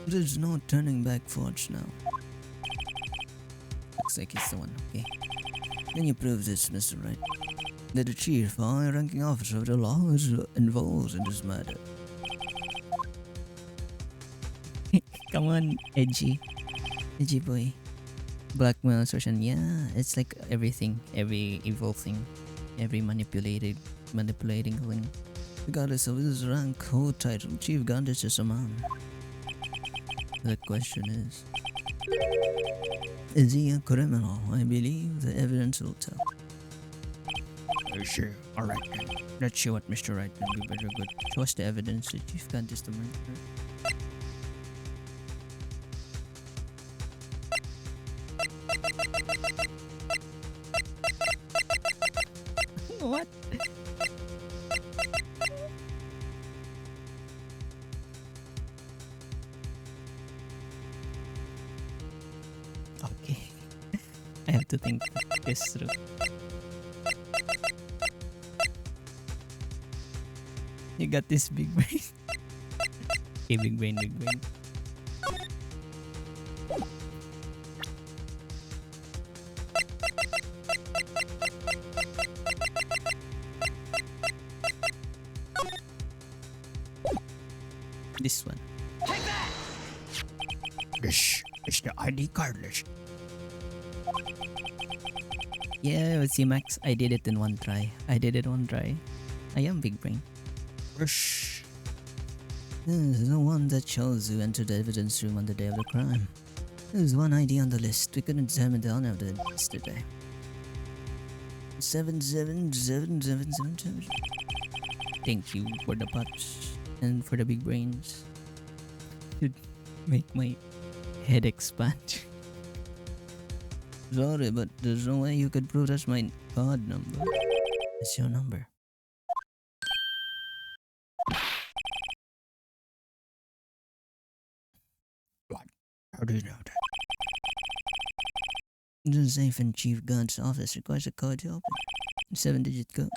There's no turning back Forge now. Looks like it's the one, okay. Then you prove this, Mr. Wright. That the chief, high-ranking officer of the law, is involved in this matter. Come on, edgy. Edgy boy. Blackmail, extortion, yeah, it's like everything, every evil thing, every manipulating thing. Regardless of his rank or title, Chief Gant is just a man. The question is he a criminal? I believe the evidence will tell. Sure. Alright then. Let's see what Mr. Wright can do better good. Show us the evidence that Chief Gant is the murderer. What? Okay. I have to think this through. You got this, big brain. Okay, big brain, big brain. This one. This is the ID card list. Yeah, see, Max, I did it in one try. I am big brain. This This is the one that shows who entered the evidence room on the day of the crime. There's one ID on the list. We couldn't determine the owner of the yesterday. 7777777. Thank you for the pots and for the big brains. Should make my head expand. Sorry, but there's no way you could prove that's my card number. It's your number. How do you know that? The safe in Chief Guard's office requires a code to open. 7-digit code.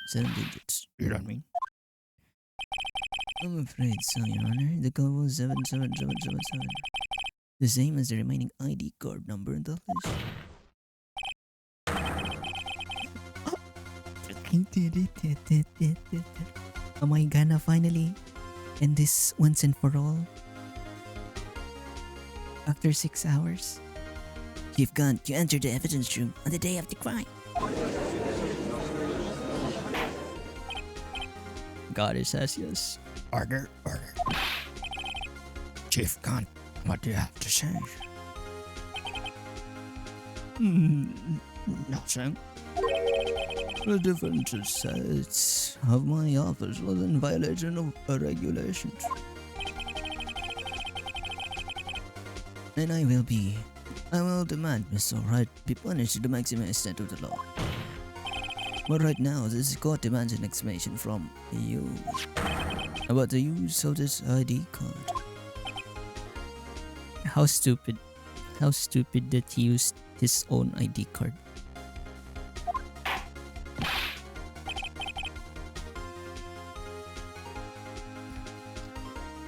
7 digits. You don't mean? I'm afraid so, Your Honor. The code was 77777. The same as the remaining ID card number in the list. Am I gonna finally end this once and for all? After 6 hours? Chief Gunn, you entered the evidence room on the day of the crime. Goddess says yes. Order. Chief Gunn, what do you have to say? Nothing. The difference is of my office was in violation of regulations. And I will demand Mr. Wright be punished to the maximum extent of the law. But right now, this court demands an explanation from you about the use of this ID card. How stupid. How stupid that he used his own ID card.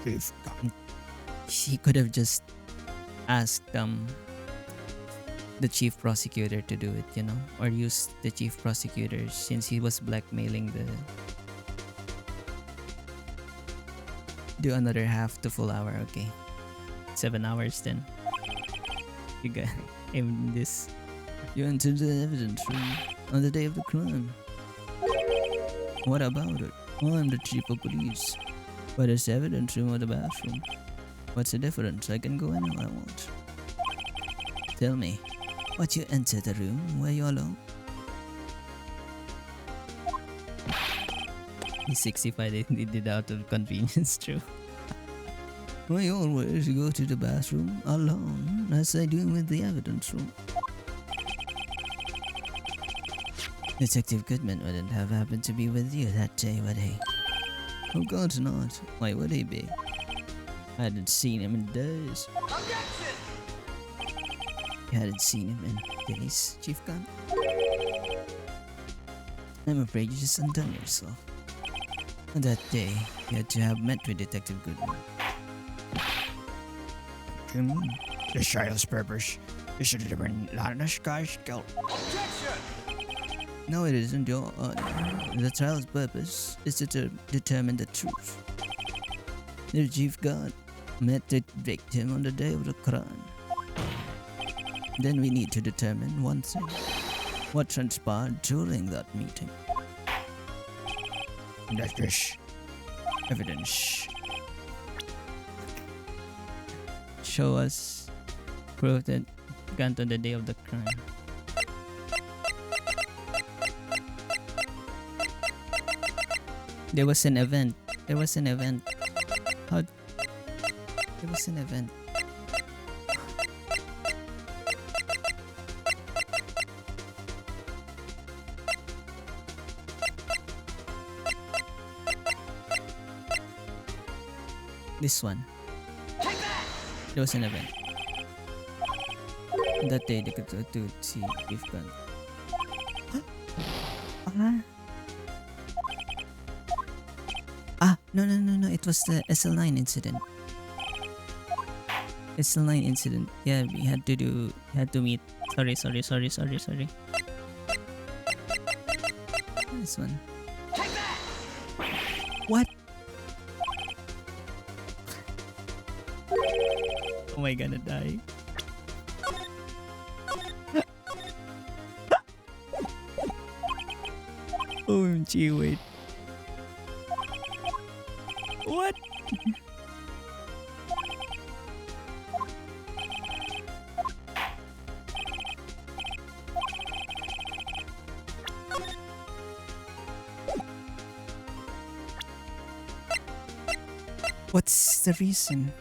Chief Gunn, He could have just asked the chief prosecutor to do it, you know, or used the chief prosecutor since he was blackmailing the. Do another half to full hour, okay. 7 hours then. You got in this. You entered the evidence room on the day of the crime. What about it? I'm the chief of police. But it's the evidence room or the bathroom. What's the difference? I can go anywhere I want. Tell me, what you entered the room? Were you alone? He's 65, they did it out of convenience, true. I always go to the bathroom alone, as I do with the evidence room. Detective Goodman wouldn't have happened to be with you that day, would he? Of course not. Why would he be? I hadn't seen him in days. You hadn't seen him in days, Chief Gunn? I'm afraid you just undone yourself. On that day, you had to have met with Detective Goodman. what do you mean? The trial's purpose is to determine Lana's guy's guilt. No, it isn't, Your Honor. The trial's purpose is to determine the truth. The Chief Guard met the victim on the day of the crime. Then we need to determine one thing. What transpired during that meeting? That this evidence. Show us proof that Gant on the day of the crime. There was an event. How? There was an event. This one. There was an event. That day they could go to see if Gun. No. It was the SL9 incident. SL9 incident. Yeah, we had to meet. Sorry. This one. What? Am I gonna die? OMG, wait. What? What's the reason?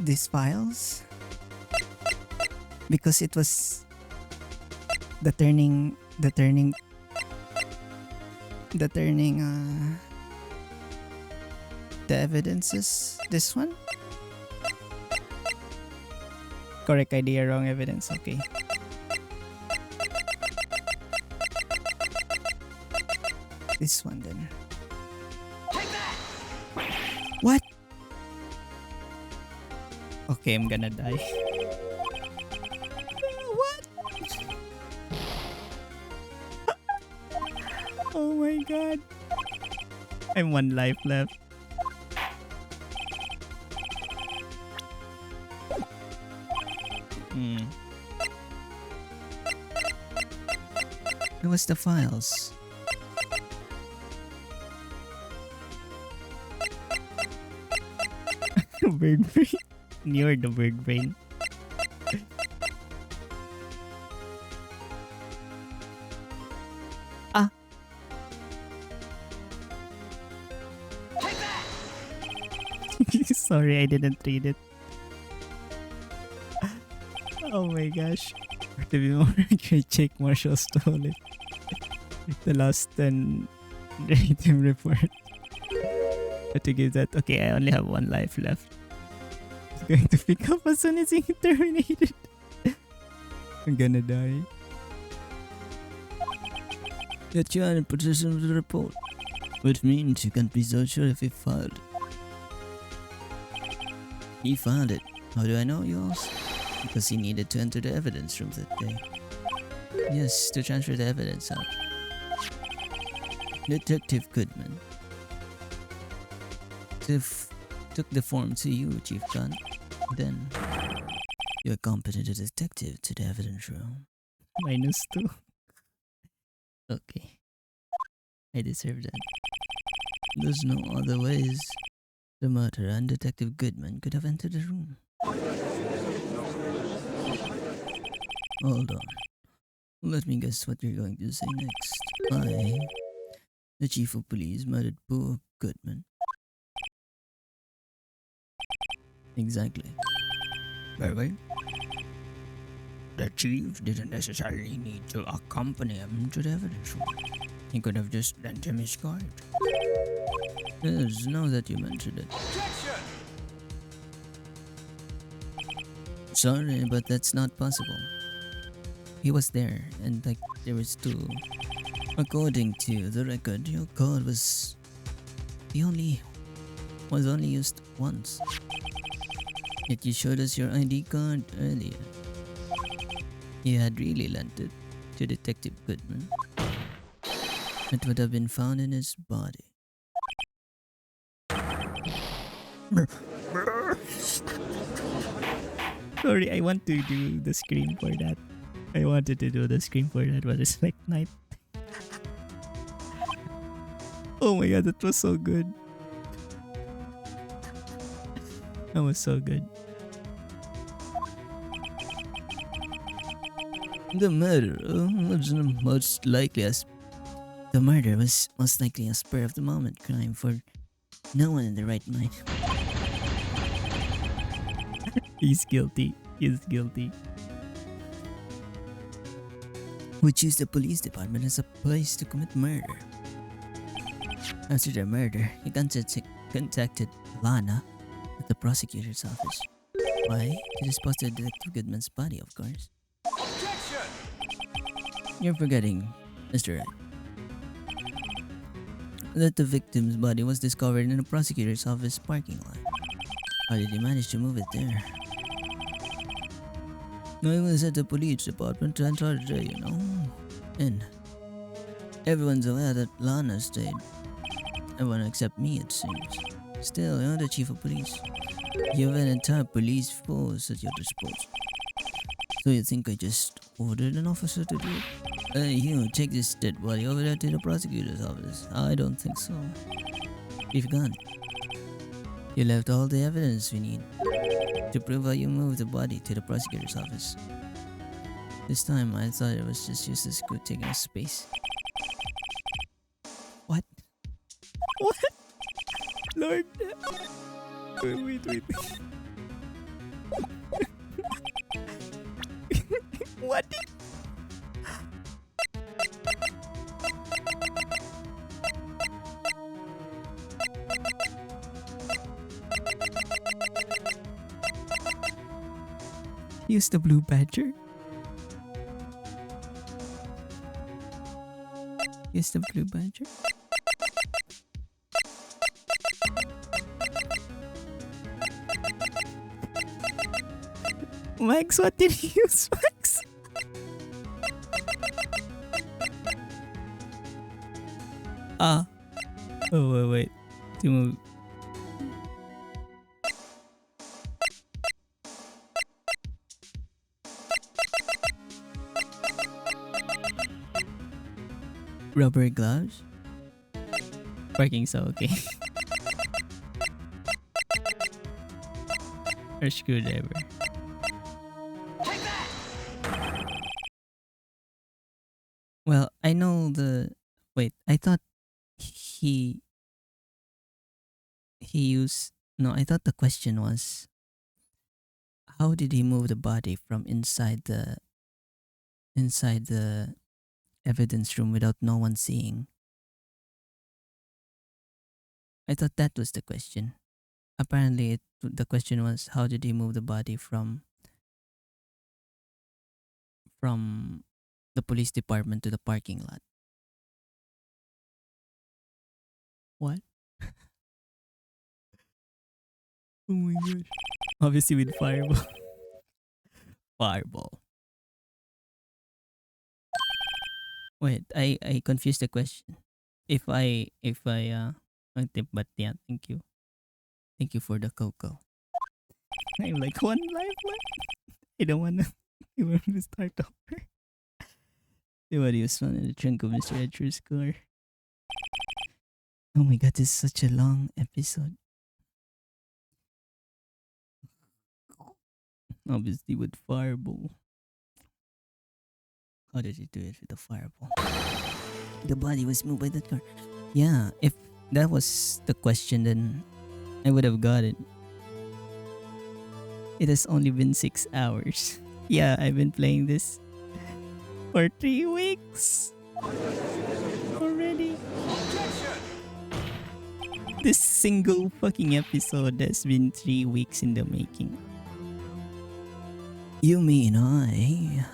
these files because it was the turning the evidences. This one? Correct idea, wrong evidence. Okay. This one then. What? Okay, I'm gonna die. What? Oh my god. I'm 1 life left. What's the files? Bird brain. You're the bird brain. Ah. Sorry, I didn't read it. Oh my gosh. To be more accurate, check Marshall stole it. The last 10 rate him report. But to give that, okay, I only have 1 life left. It's going to pick up as soon as he terminated. I'm gonna die. Yet you are in possession of the report, which means you can't be so sure if he filed it. He filed it. How do I know, you ask? Because he needed to enter the evidence room that day. Yes, to transfer the evidence out. Detective Goodman took the form to you, Chief Gunn. Then, you accompanied the detective to the evidence room. -2. Okay. I deserve that. There's no other ways the murderer and Detective Goodman could have entered the room. Hold on. Let me guess what you're going to say next. I, the chief of police, murdered poor Goodman. Exactly. Very well. The chief didn't necessarily need to accompany him to the evidence room. He could have just lent him his card. Yes, now that you mentioned it. Sorry, but that's not possible. He was there, and there was 2. According to the record, your card was only used once. Yet you showed us your ID card earlier. You had really lent it to Detective Goodman. It would have been found in his body. Sorry, I want to do the scream for that. I wanted to do the scream for that, but it's like night. Oh my god, that was so good. That was so good. The murder was most likely a spur of the moment crime for no one in the right mind. He's guilty. He's guilty. We choose the police department as a place to commit murder. After the murder, he contacted Lana at the prosecutor's office. Why? To dispose of Detective Goodman's body, of course. You're forgetting, Mr. Wright, that the victim's body was discovered in the prosecutor's office parking lot. How did he manage to move it there? No, he was at the police department on Saturday, you know. And everyone's aware that Lana stayed. Everyone except me, it seems. Still, you're the chief of police. You have an entire police force at your disposal. So you think I just ordered an officer to do it? Take this dead body over there to the prosecutor's office. I don't think so. Chief Gunn, you left all the evidence we need to prove how you moved the body to the prosecutor's office. This time I thought it was just useless crew taking up space. What? What? Lord. Wait. What? Use the blue badger. Use the blue badger. Max, what did he use, Max? Ah. Oh, wait. To move. Rubber gloves? Parking so okay. Or screwdriver. Well, I know the. Wait, I thought he used. No, I thought the question was how did he move the body from inside the evidence room without no one seeing? I thought that was the question. Apparently, the question was how did he move the body from the police department to the parking lot? What? Oh my gosh. Obviously with fireball. Fireball. Wait, I confused the question. But yeah, thank you. Thank you for the cocoa. I'm like one life left. I don't wanna I wanna start over. What use found in the trunk of Mr. Edger's car? Oh my god, this is such a long episode. Obviously with fireball. How did he do it with the fireball? The body was moved by that car. Yeah, if that was the question, then I would have got it. It has only been 6 hours. Yeah, I've been playing this for 3 weeks already. This single fucking episode has been 3 weeks in the making. You mean I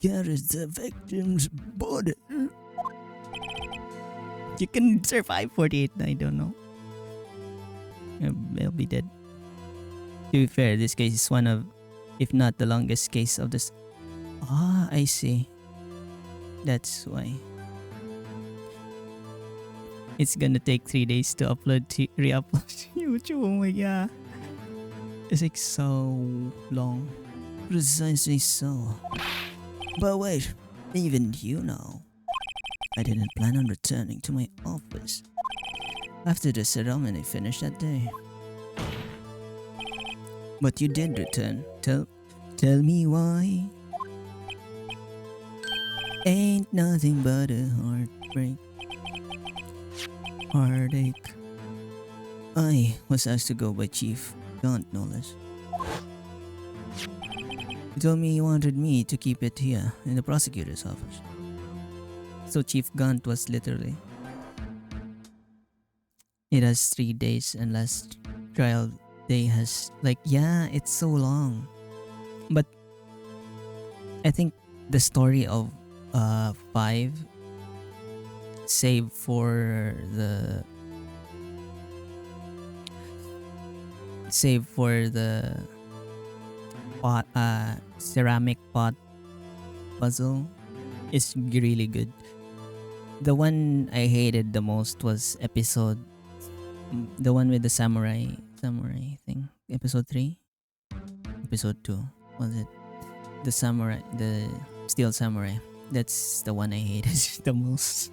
carried the victim's body? You can survive 48, I don't know. I'll be dead. To be fair, this case is one of, if not the longest case of this. Ah, I see. That's why. It's gonna take 3 days to re-upload to YouTube. Oh my god. It's like so long. Precisely so. But wait, even you know, I didn't plan on returning to my office after the ceremony finished that day. But you did return. Tell me why. Ain't nothing but a heartache. I was asked to go by Chief Gaunt, no less. He told me he wanted me to keep it here in the prosecutor's office. So Chief Gaunt was literally. It has 3 days and last trial day has it's so long. But I think the story of 5 save for the pot, ceramic pot puzzle is really good. The one I hated the most was the one with the samurai thing. Episode 3? Episode 2. Was it? The steel samurai. That's the one I hated the most.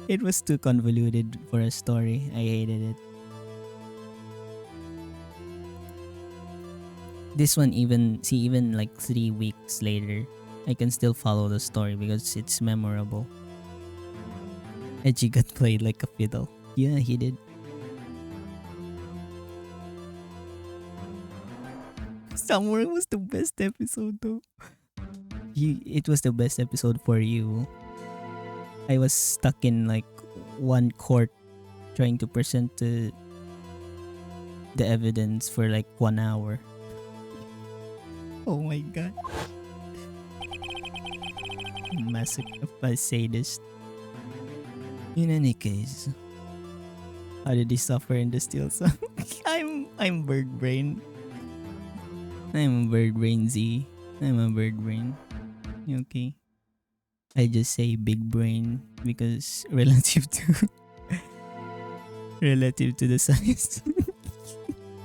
It was too convoluted for a story. I hated it. This one even 3 weeks later, I can still follow the story because it's memorable. Edgy got played like a fiddle. Yeah, he did. Summer was the best episode though. It was the best episode for you. I was stuck in like one court trying to present the evidence for like 1 hour. Oh my god. Massacre by sadist. In any case, How did he suffer in the steel song? I'm bird brain. I'm a bird brain Z. I'm a bird brain. Okay. I just say big brain because relative to the size,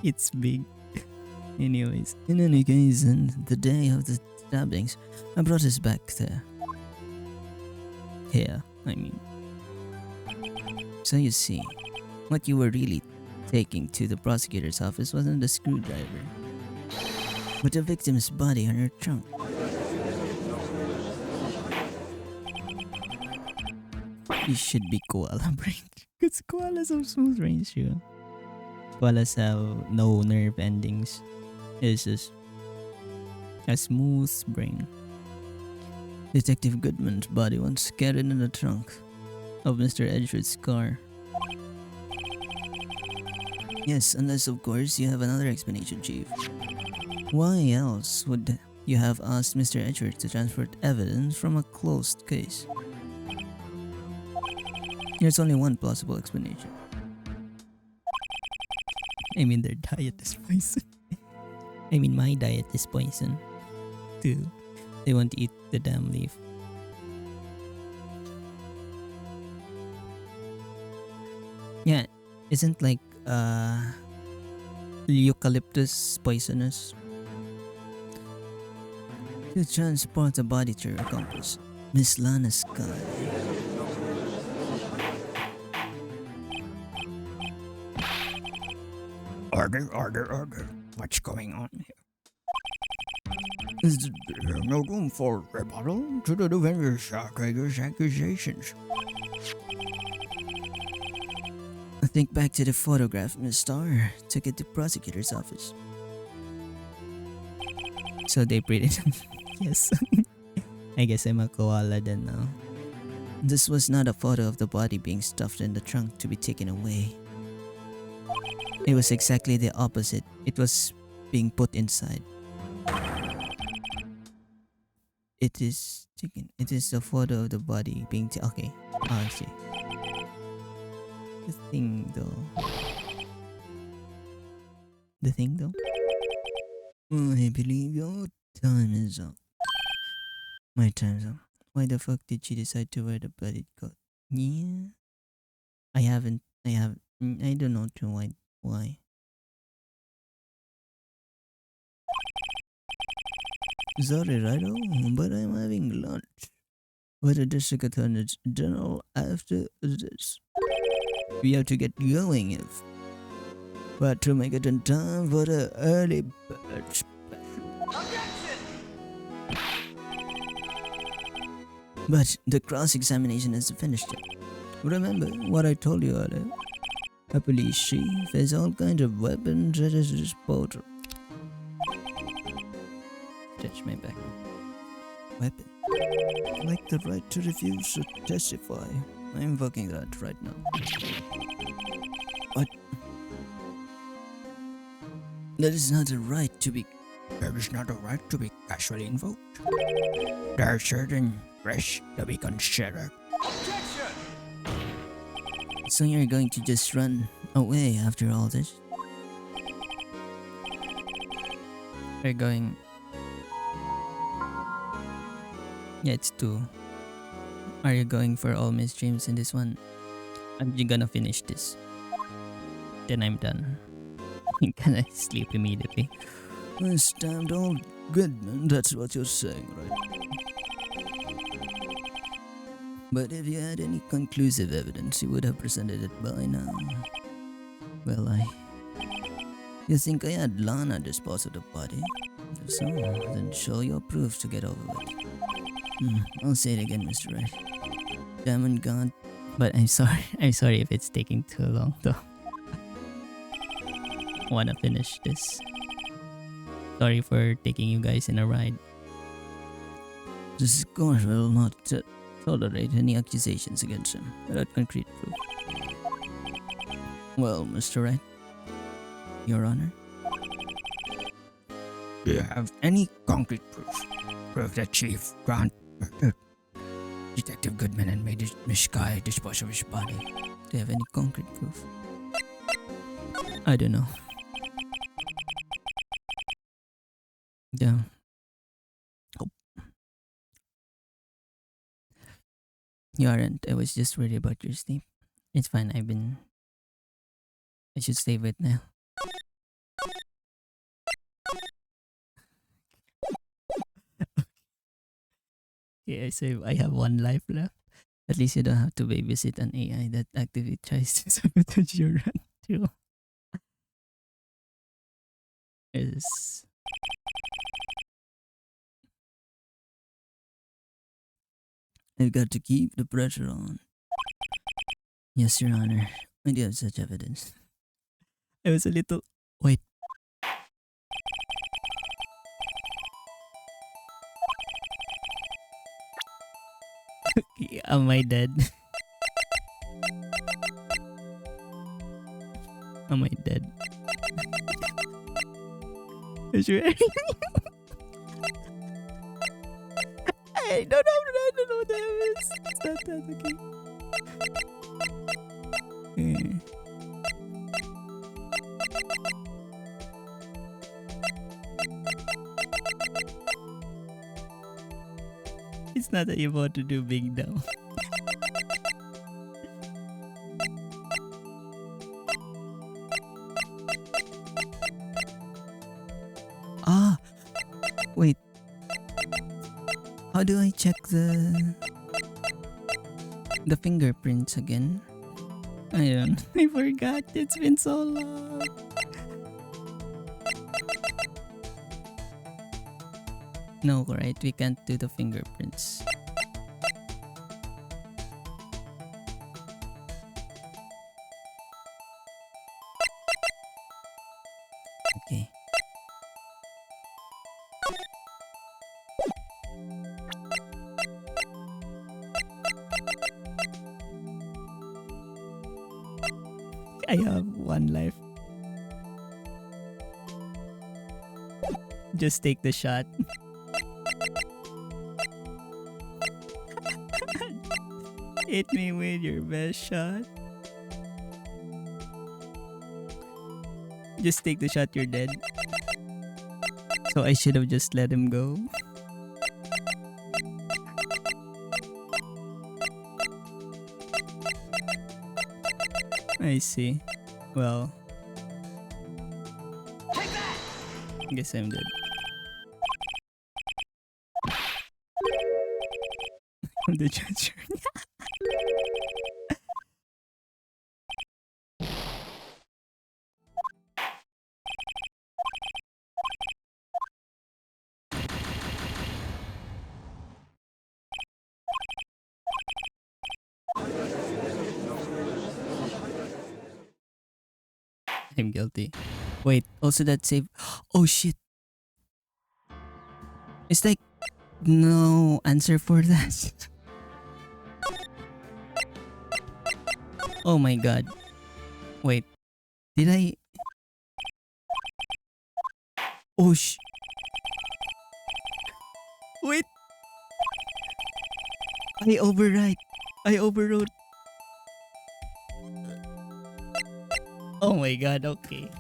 it's big. Anyways, in any case, on the day of the stabbings, I brought us back there. here, I mean. So you see, what you were really taking to the prosecutor's office wasn't a screwdriver, but the victim's body on her trunk. You should be koala brain. Because koalas have smooth brains, too. Koalas have no nerve endings. It's just a smooth brain. Detective Goodman's body was carried in the trunk Of Mr. Edgewood's car. Yes, unless of course you have another explanation, Chief. Why else would you have asked Mr. Edgeworth to transport evidence from a closed case? There's only one plausible explanation. I mean, their diet is poison. I mean, my diet is poison. Too. They won't eat the damn leaf. Yeah, isn't like eucalyptus poisonous? To transport the body to your accomplice, Miss Lana Sky. Order. What's going on here? Is there no room for rebuttal to the defendant's accusations? Think back to the photograph Miss Starr took it to prosecutor's office. So they printed. Yes. I guess I'm a koala then now. This was not a photo of the body being stuffed in the trunk to be taken away. It was exactly the opposite. It was being put inside. It is taken. It is a photo of the body being okay. Oh, I see. The thing though. I believe your time is up. My time's up. Why the fuck did she decide to wear the bloody coat? Yeah. I don't know too why. Sorry, Rido, but I'm having lunch. But the district attorney general after this. We have to get going if. But to make it in time for the early bird special. But the cross-examination isn't finished yet. Remember what I told you earlier? A police chief has all kinds of weapons at his disposal. Stretch my back. Weapon? Like the right to refuse to testify. I'm invoking that right now. What? That is not a right to be. There is not a right to be casually invoked. There are certain risks to be considered. So you're going to just run away after all this? We're going. Yeah, it's 2. Are you going for all Miss James in this one? I'm gonna finish this. Then I'm done. Can I sleep immediately? Stamped old Goodman, that's what you're saying, right? But if you had any conclusive evidence, you would have presented it by now. Well, You think I had Lana dispose of the body? If so, then show your proof to get over with. I'll say it again, Mr. Wright. Damn and God. But I'm sorry. I'm sorry if it's taking too long though. Wanna finish this. Sorry for taking you guys in a ride. This court will not tolerate any accusations against him without concrete proof. Well, Mr. Wright, Your Honor. Do you have any concrete proof? Proof that Chief Grant murdered Detective Goodman and made Miss Sky dispose of his body? Do you have any concrete proof? I don't know. Yeah. Oh. You aren't. I was just worried about your sleep. It's fine. I should stay with now. Yeah, so I have one life left. At least you don't have to babysit an AI that actively tries to sabotage your run too. Yes. I've got to keep the pressure on. Yes, Your Honor. I do have such evidence. I was a little. Wait. Am I dead? Am I dead? Is you I don't know what that is. It's not that okay. It's not that you want to do big now. Ah! Wait. How do I check the fingerprints again? I don't. I forgot. It's been so long. No, right? We can't do the fingerprints. Okay. I have one life. Just take the shot. Hit me with your best shot. Just take the shot, you're dead. So I should have just let him go. I see. Well. I guess I'm dead. I'm the judge. I'm guilty. Wait, also that save. Oh shit. It's like no answer for that. Oh my god. Wait. Did I? Oh Wait. I overwrite. I overwrote. Oh my god, okay.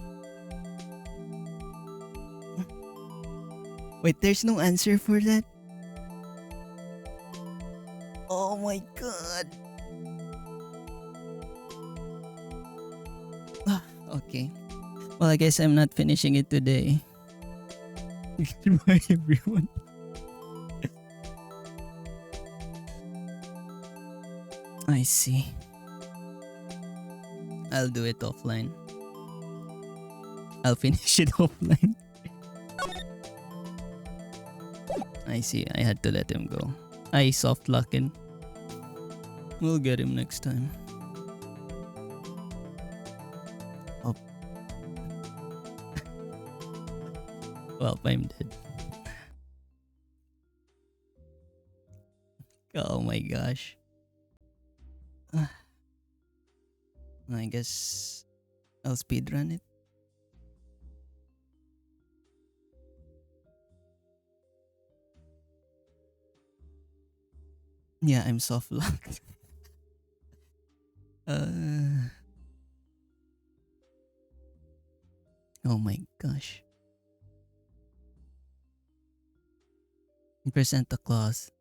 Wait, there's no answer for that? Oh my god. Okay. Well, I guess I'm not finishing it today. Goodbye, everyone. I see. I'll do it offline. I'll finish it offline. I see. I had to let him go. I soft lock him. We'll get him next time. Oh. Well, I'm dead. Oh my gosh. I guess I'll speedrun it. Yeah, I'm soft locked. uh, oh my gosh. Present the clause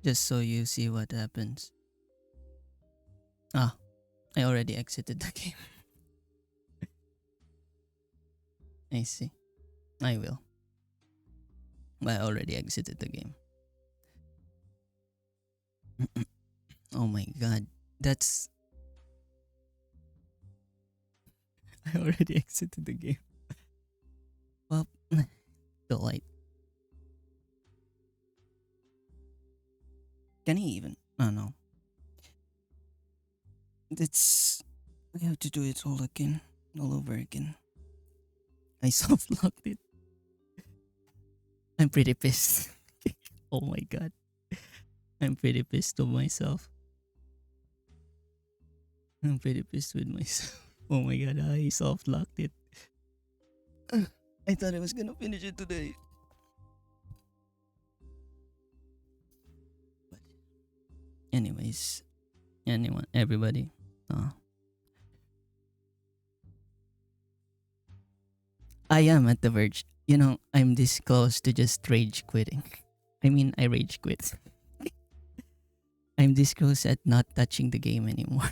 just so you see what happens. Ah, I already exited the game. I see. I will. I already exited the game. Oh my god. That's. I already exited the game. Well, the light. Can he even? Oh no. It's. I have to do it all again. All over again. I soft locked it. I'm pretty pissed. Oh my god. I'm pretty pissed with myself. I'm pretty pissed with myself. Oh my god, I soft locked it. I thought I was gonna finish it today. But anyways, everybody. I am at the verge. You know, I'm this close to just rage quitting. I mean, I rage quit. I'm this close at not touching the game anymore.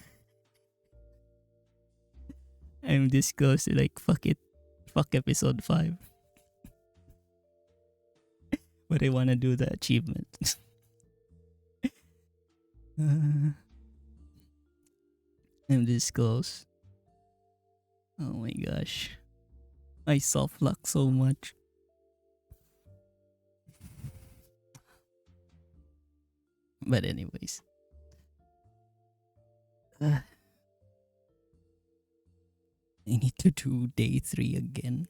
I'm this close to like, fuck it. Fuck episode 5. But I wanna do the achievement. I'm this close. Oh my gosh. I soft lock so much. But anyways. I need to do day 3 again.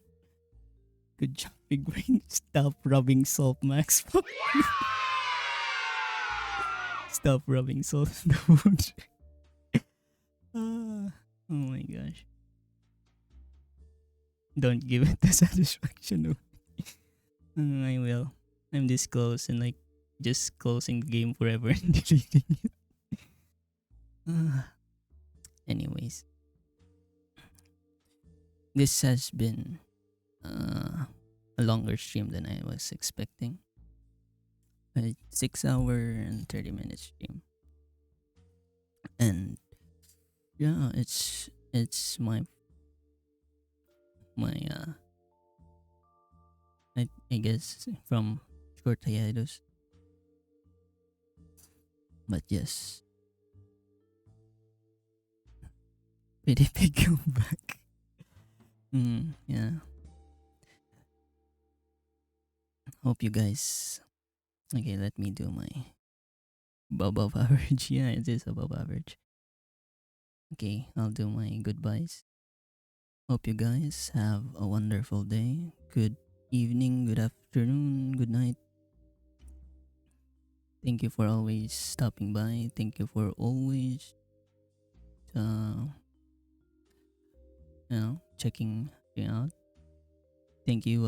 Good job, Big Brain. Stop rubbing salt, Max. Fuck you. Stop rubbing salt in the wound. Oh my gosh. Don't give it the satisfaction. I will. I'm this close and like just closing the game forever and deleting it. Anyways. This has been a longer stream than I was expecting. A 6 hour and 30 minute stream. And yeah, it's my I guess from short hiatus. But yes. Pretty big comeback. Yeah. Hope you guys. Okay, let me do my above average. Yeah, it is above average. Okay, I'll do my goodbyes. Hope you guys have a wonderful day. Good evening, good afternoon, good night. Thank you for always stopping by. Thank you for always checking me out. Thank you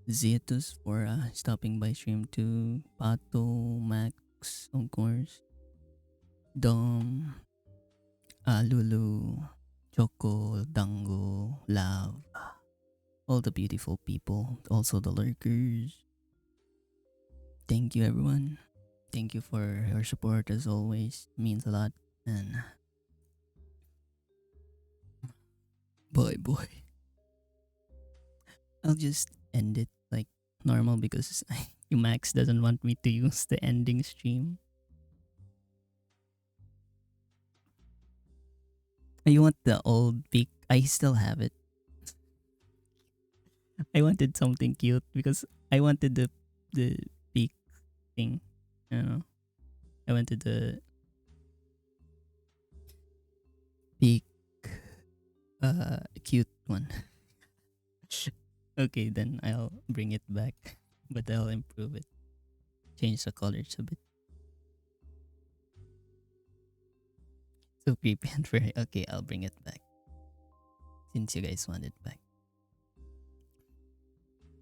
Zetus for stopping by stream too. Pato, Max, of course. Dom, Lulu, Choco, Dango, Love, all the beautiful people, also the lurkers. Thank you, everyone. Thank you for your support as always. It means a lot. And bye, boy. I'll just end it like normal because Max doesn't want me to use the ending stream. You want the old pic? I still have it. I wanted something cute because I wanted the peak thing. You know, I wanted the peak cute one. Okay, then I'll bring it back, but I'll improve it. Change the colors a bit. So creepy and furry. Okay, I'll bring it back since you guys want it back.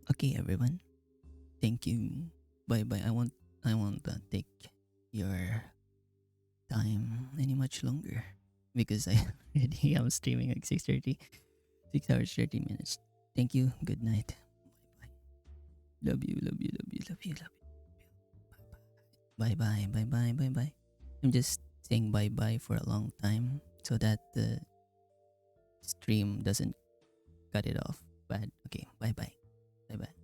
Okay, everyone. Thank you. Bye bye. I won't take your time any much longer because I already am streaming like 6:30, 6 hours 30 minutes. Thank you. Good night. Bye bye. Love you. Love you. Love you. Love you. Love you. Bye bye. Bye bye. Bye bye. I'm just saying bye bye for a long time so that the stream doesn't cut it off. Bad. Okay. Bye bye. Bye bye.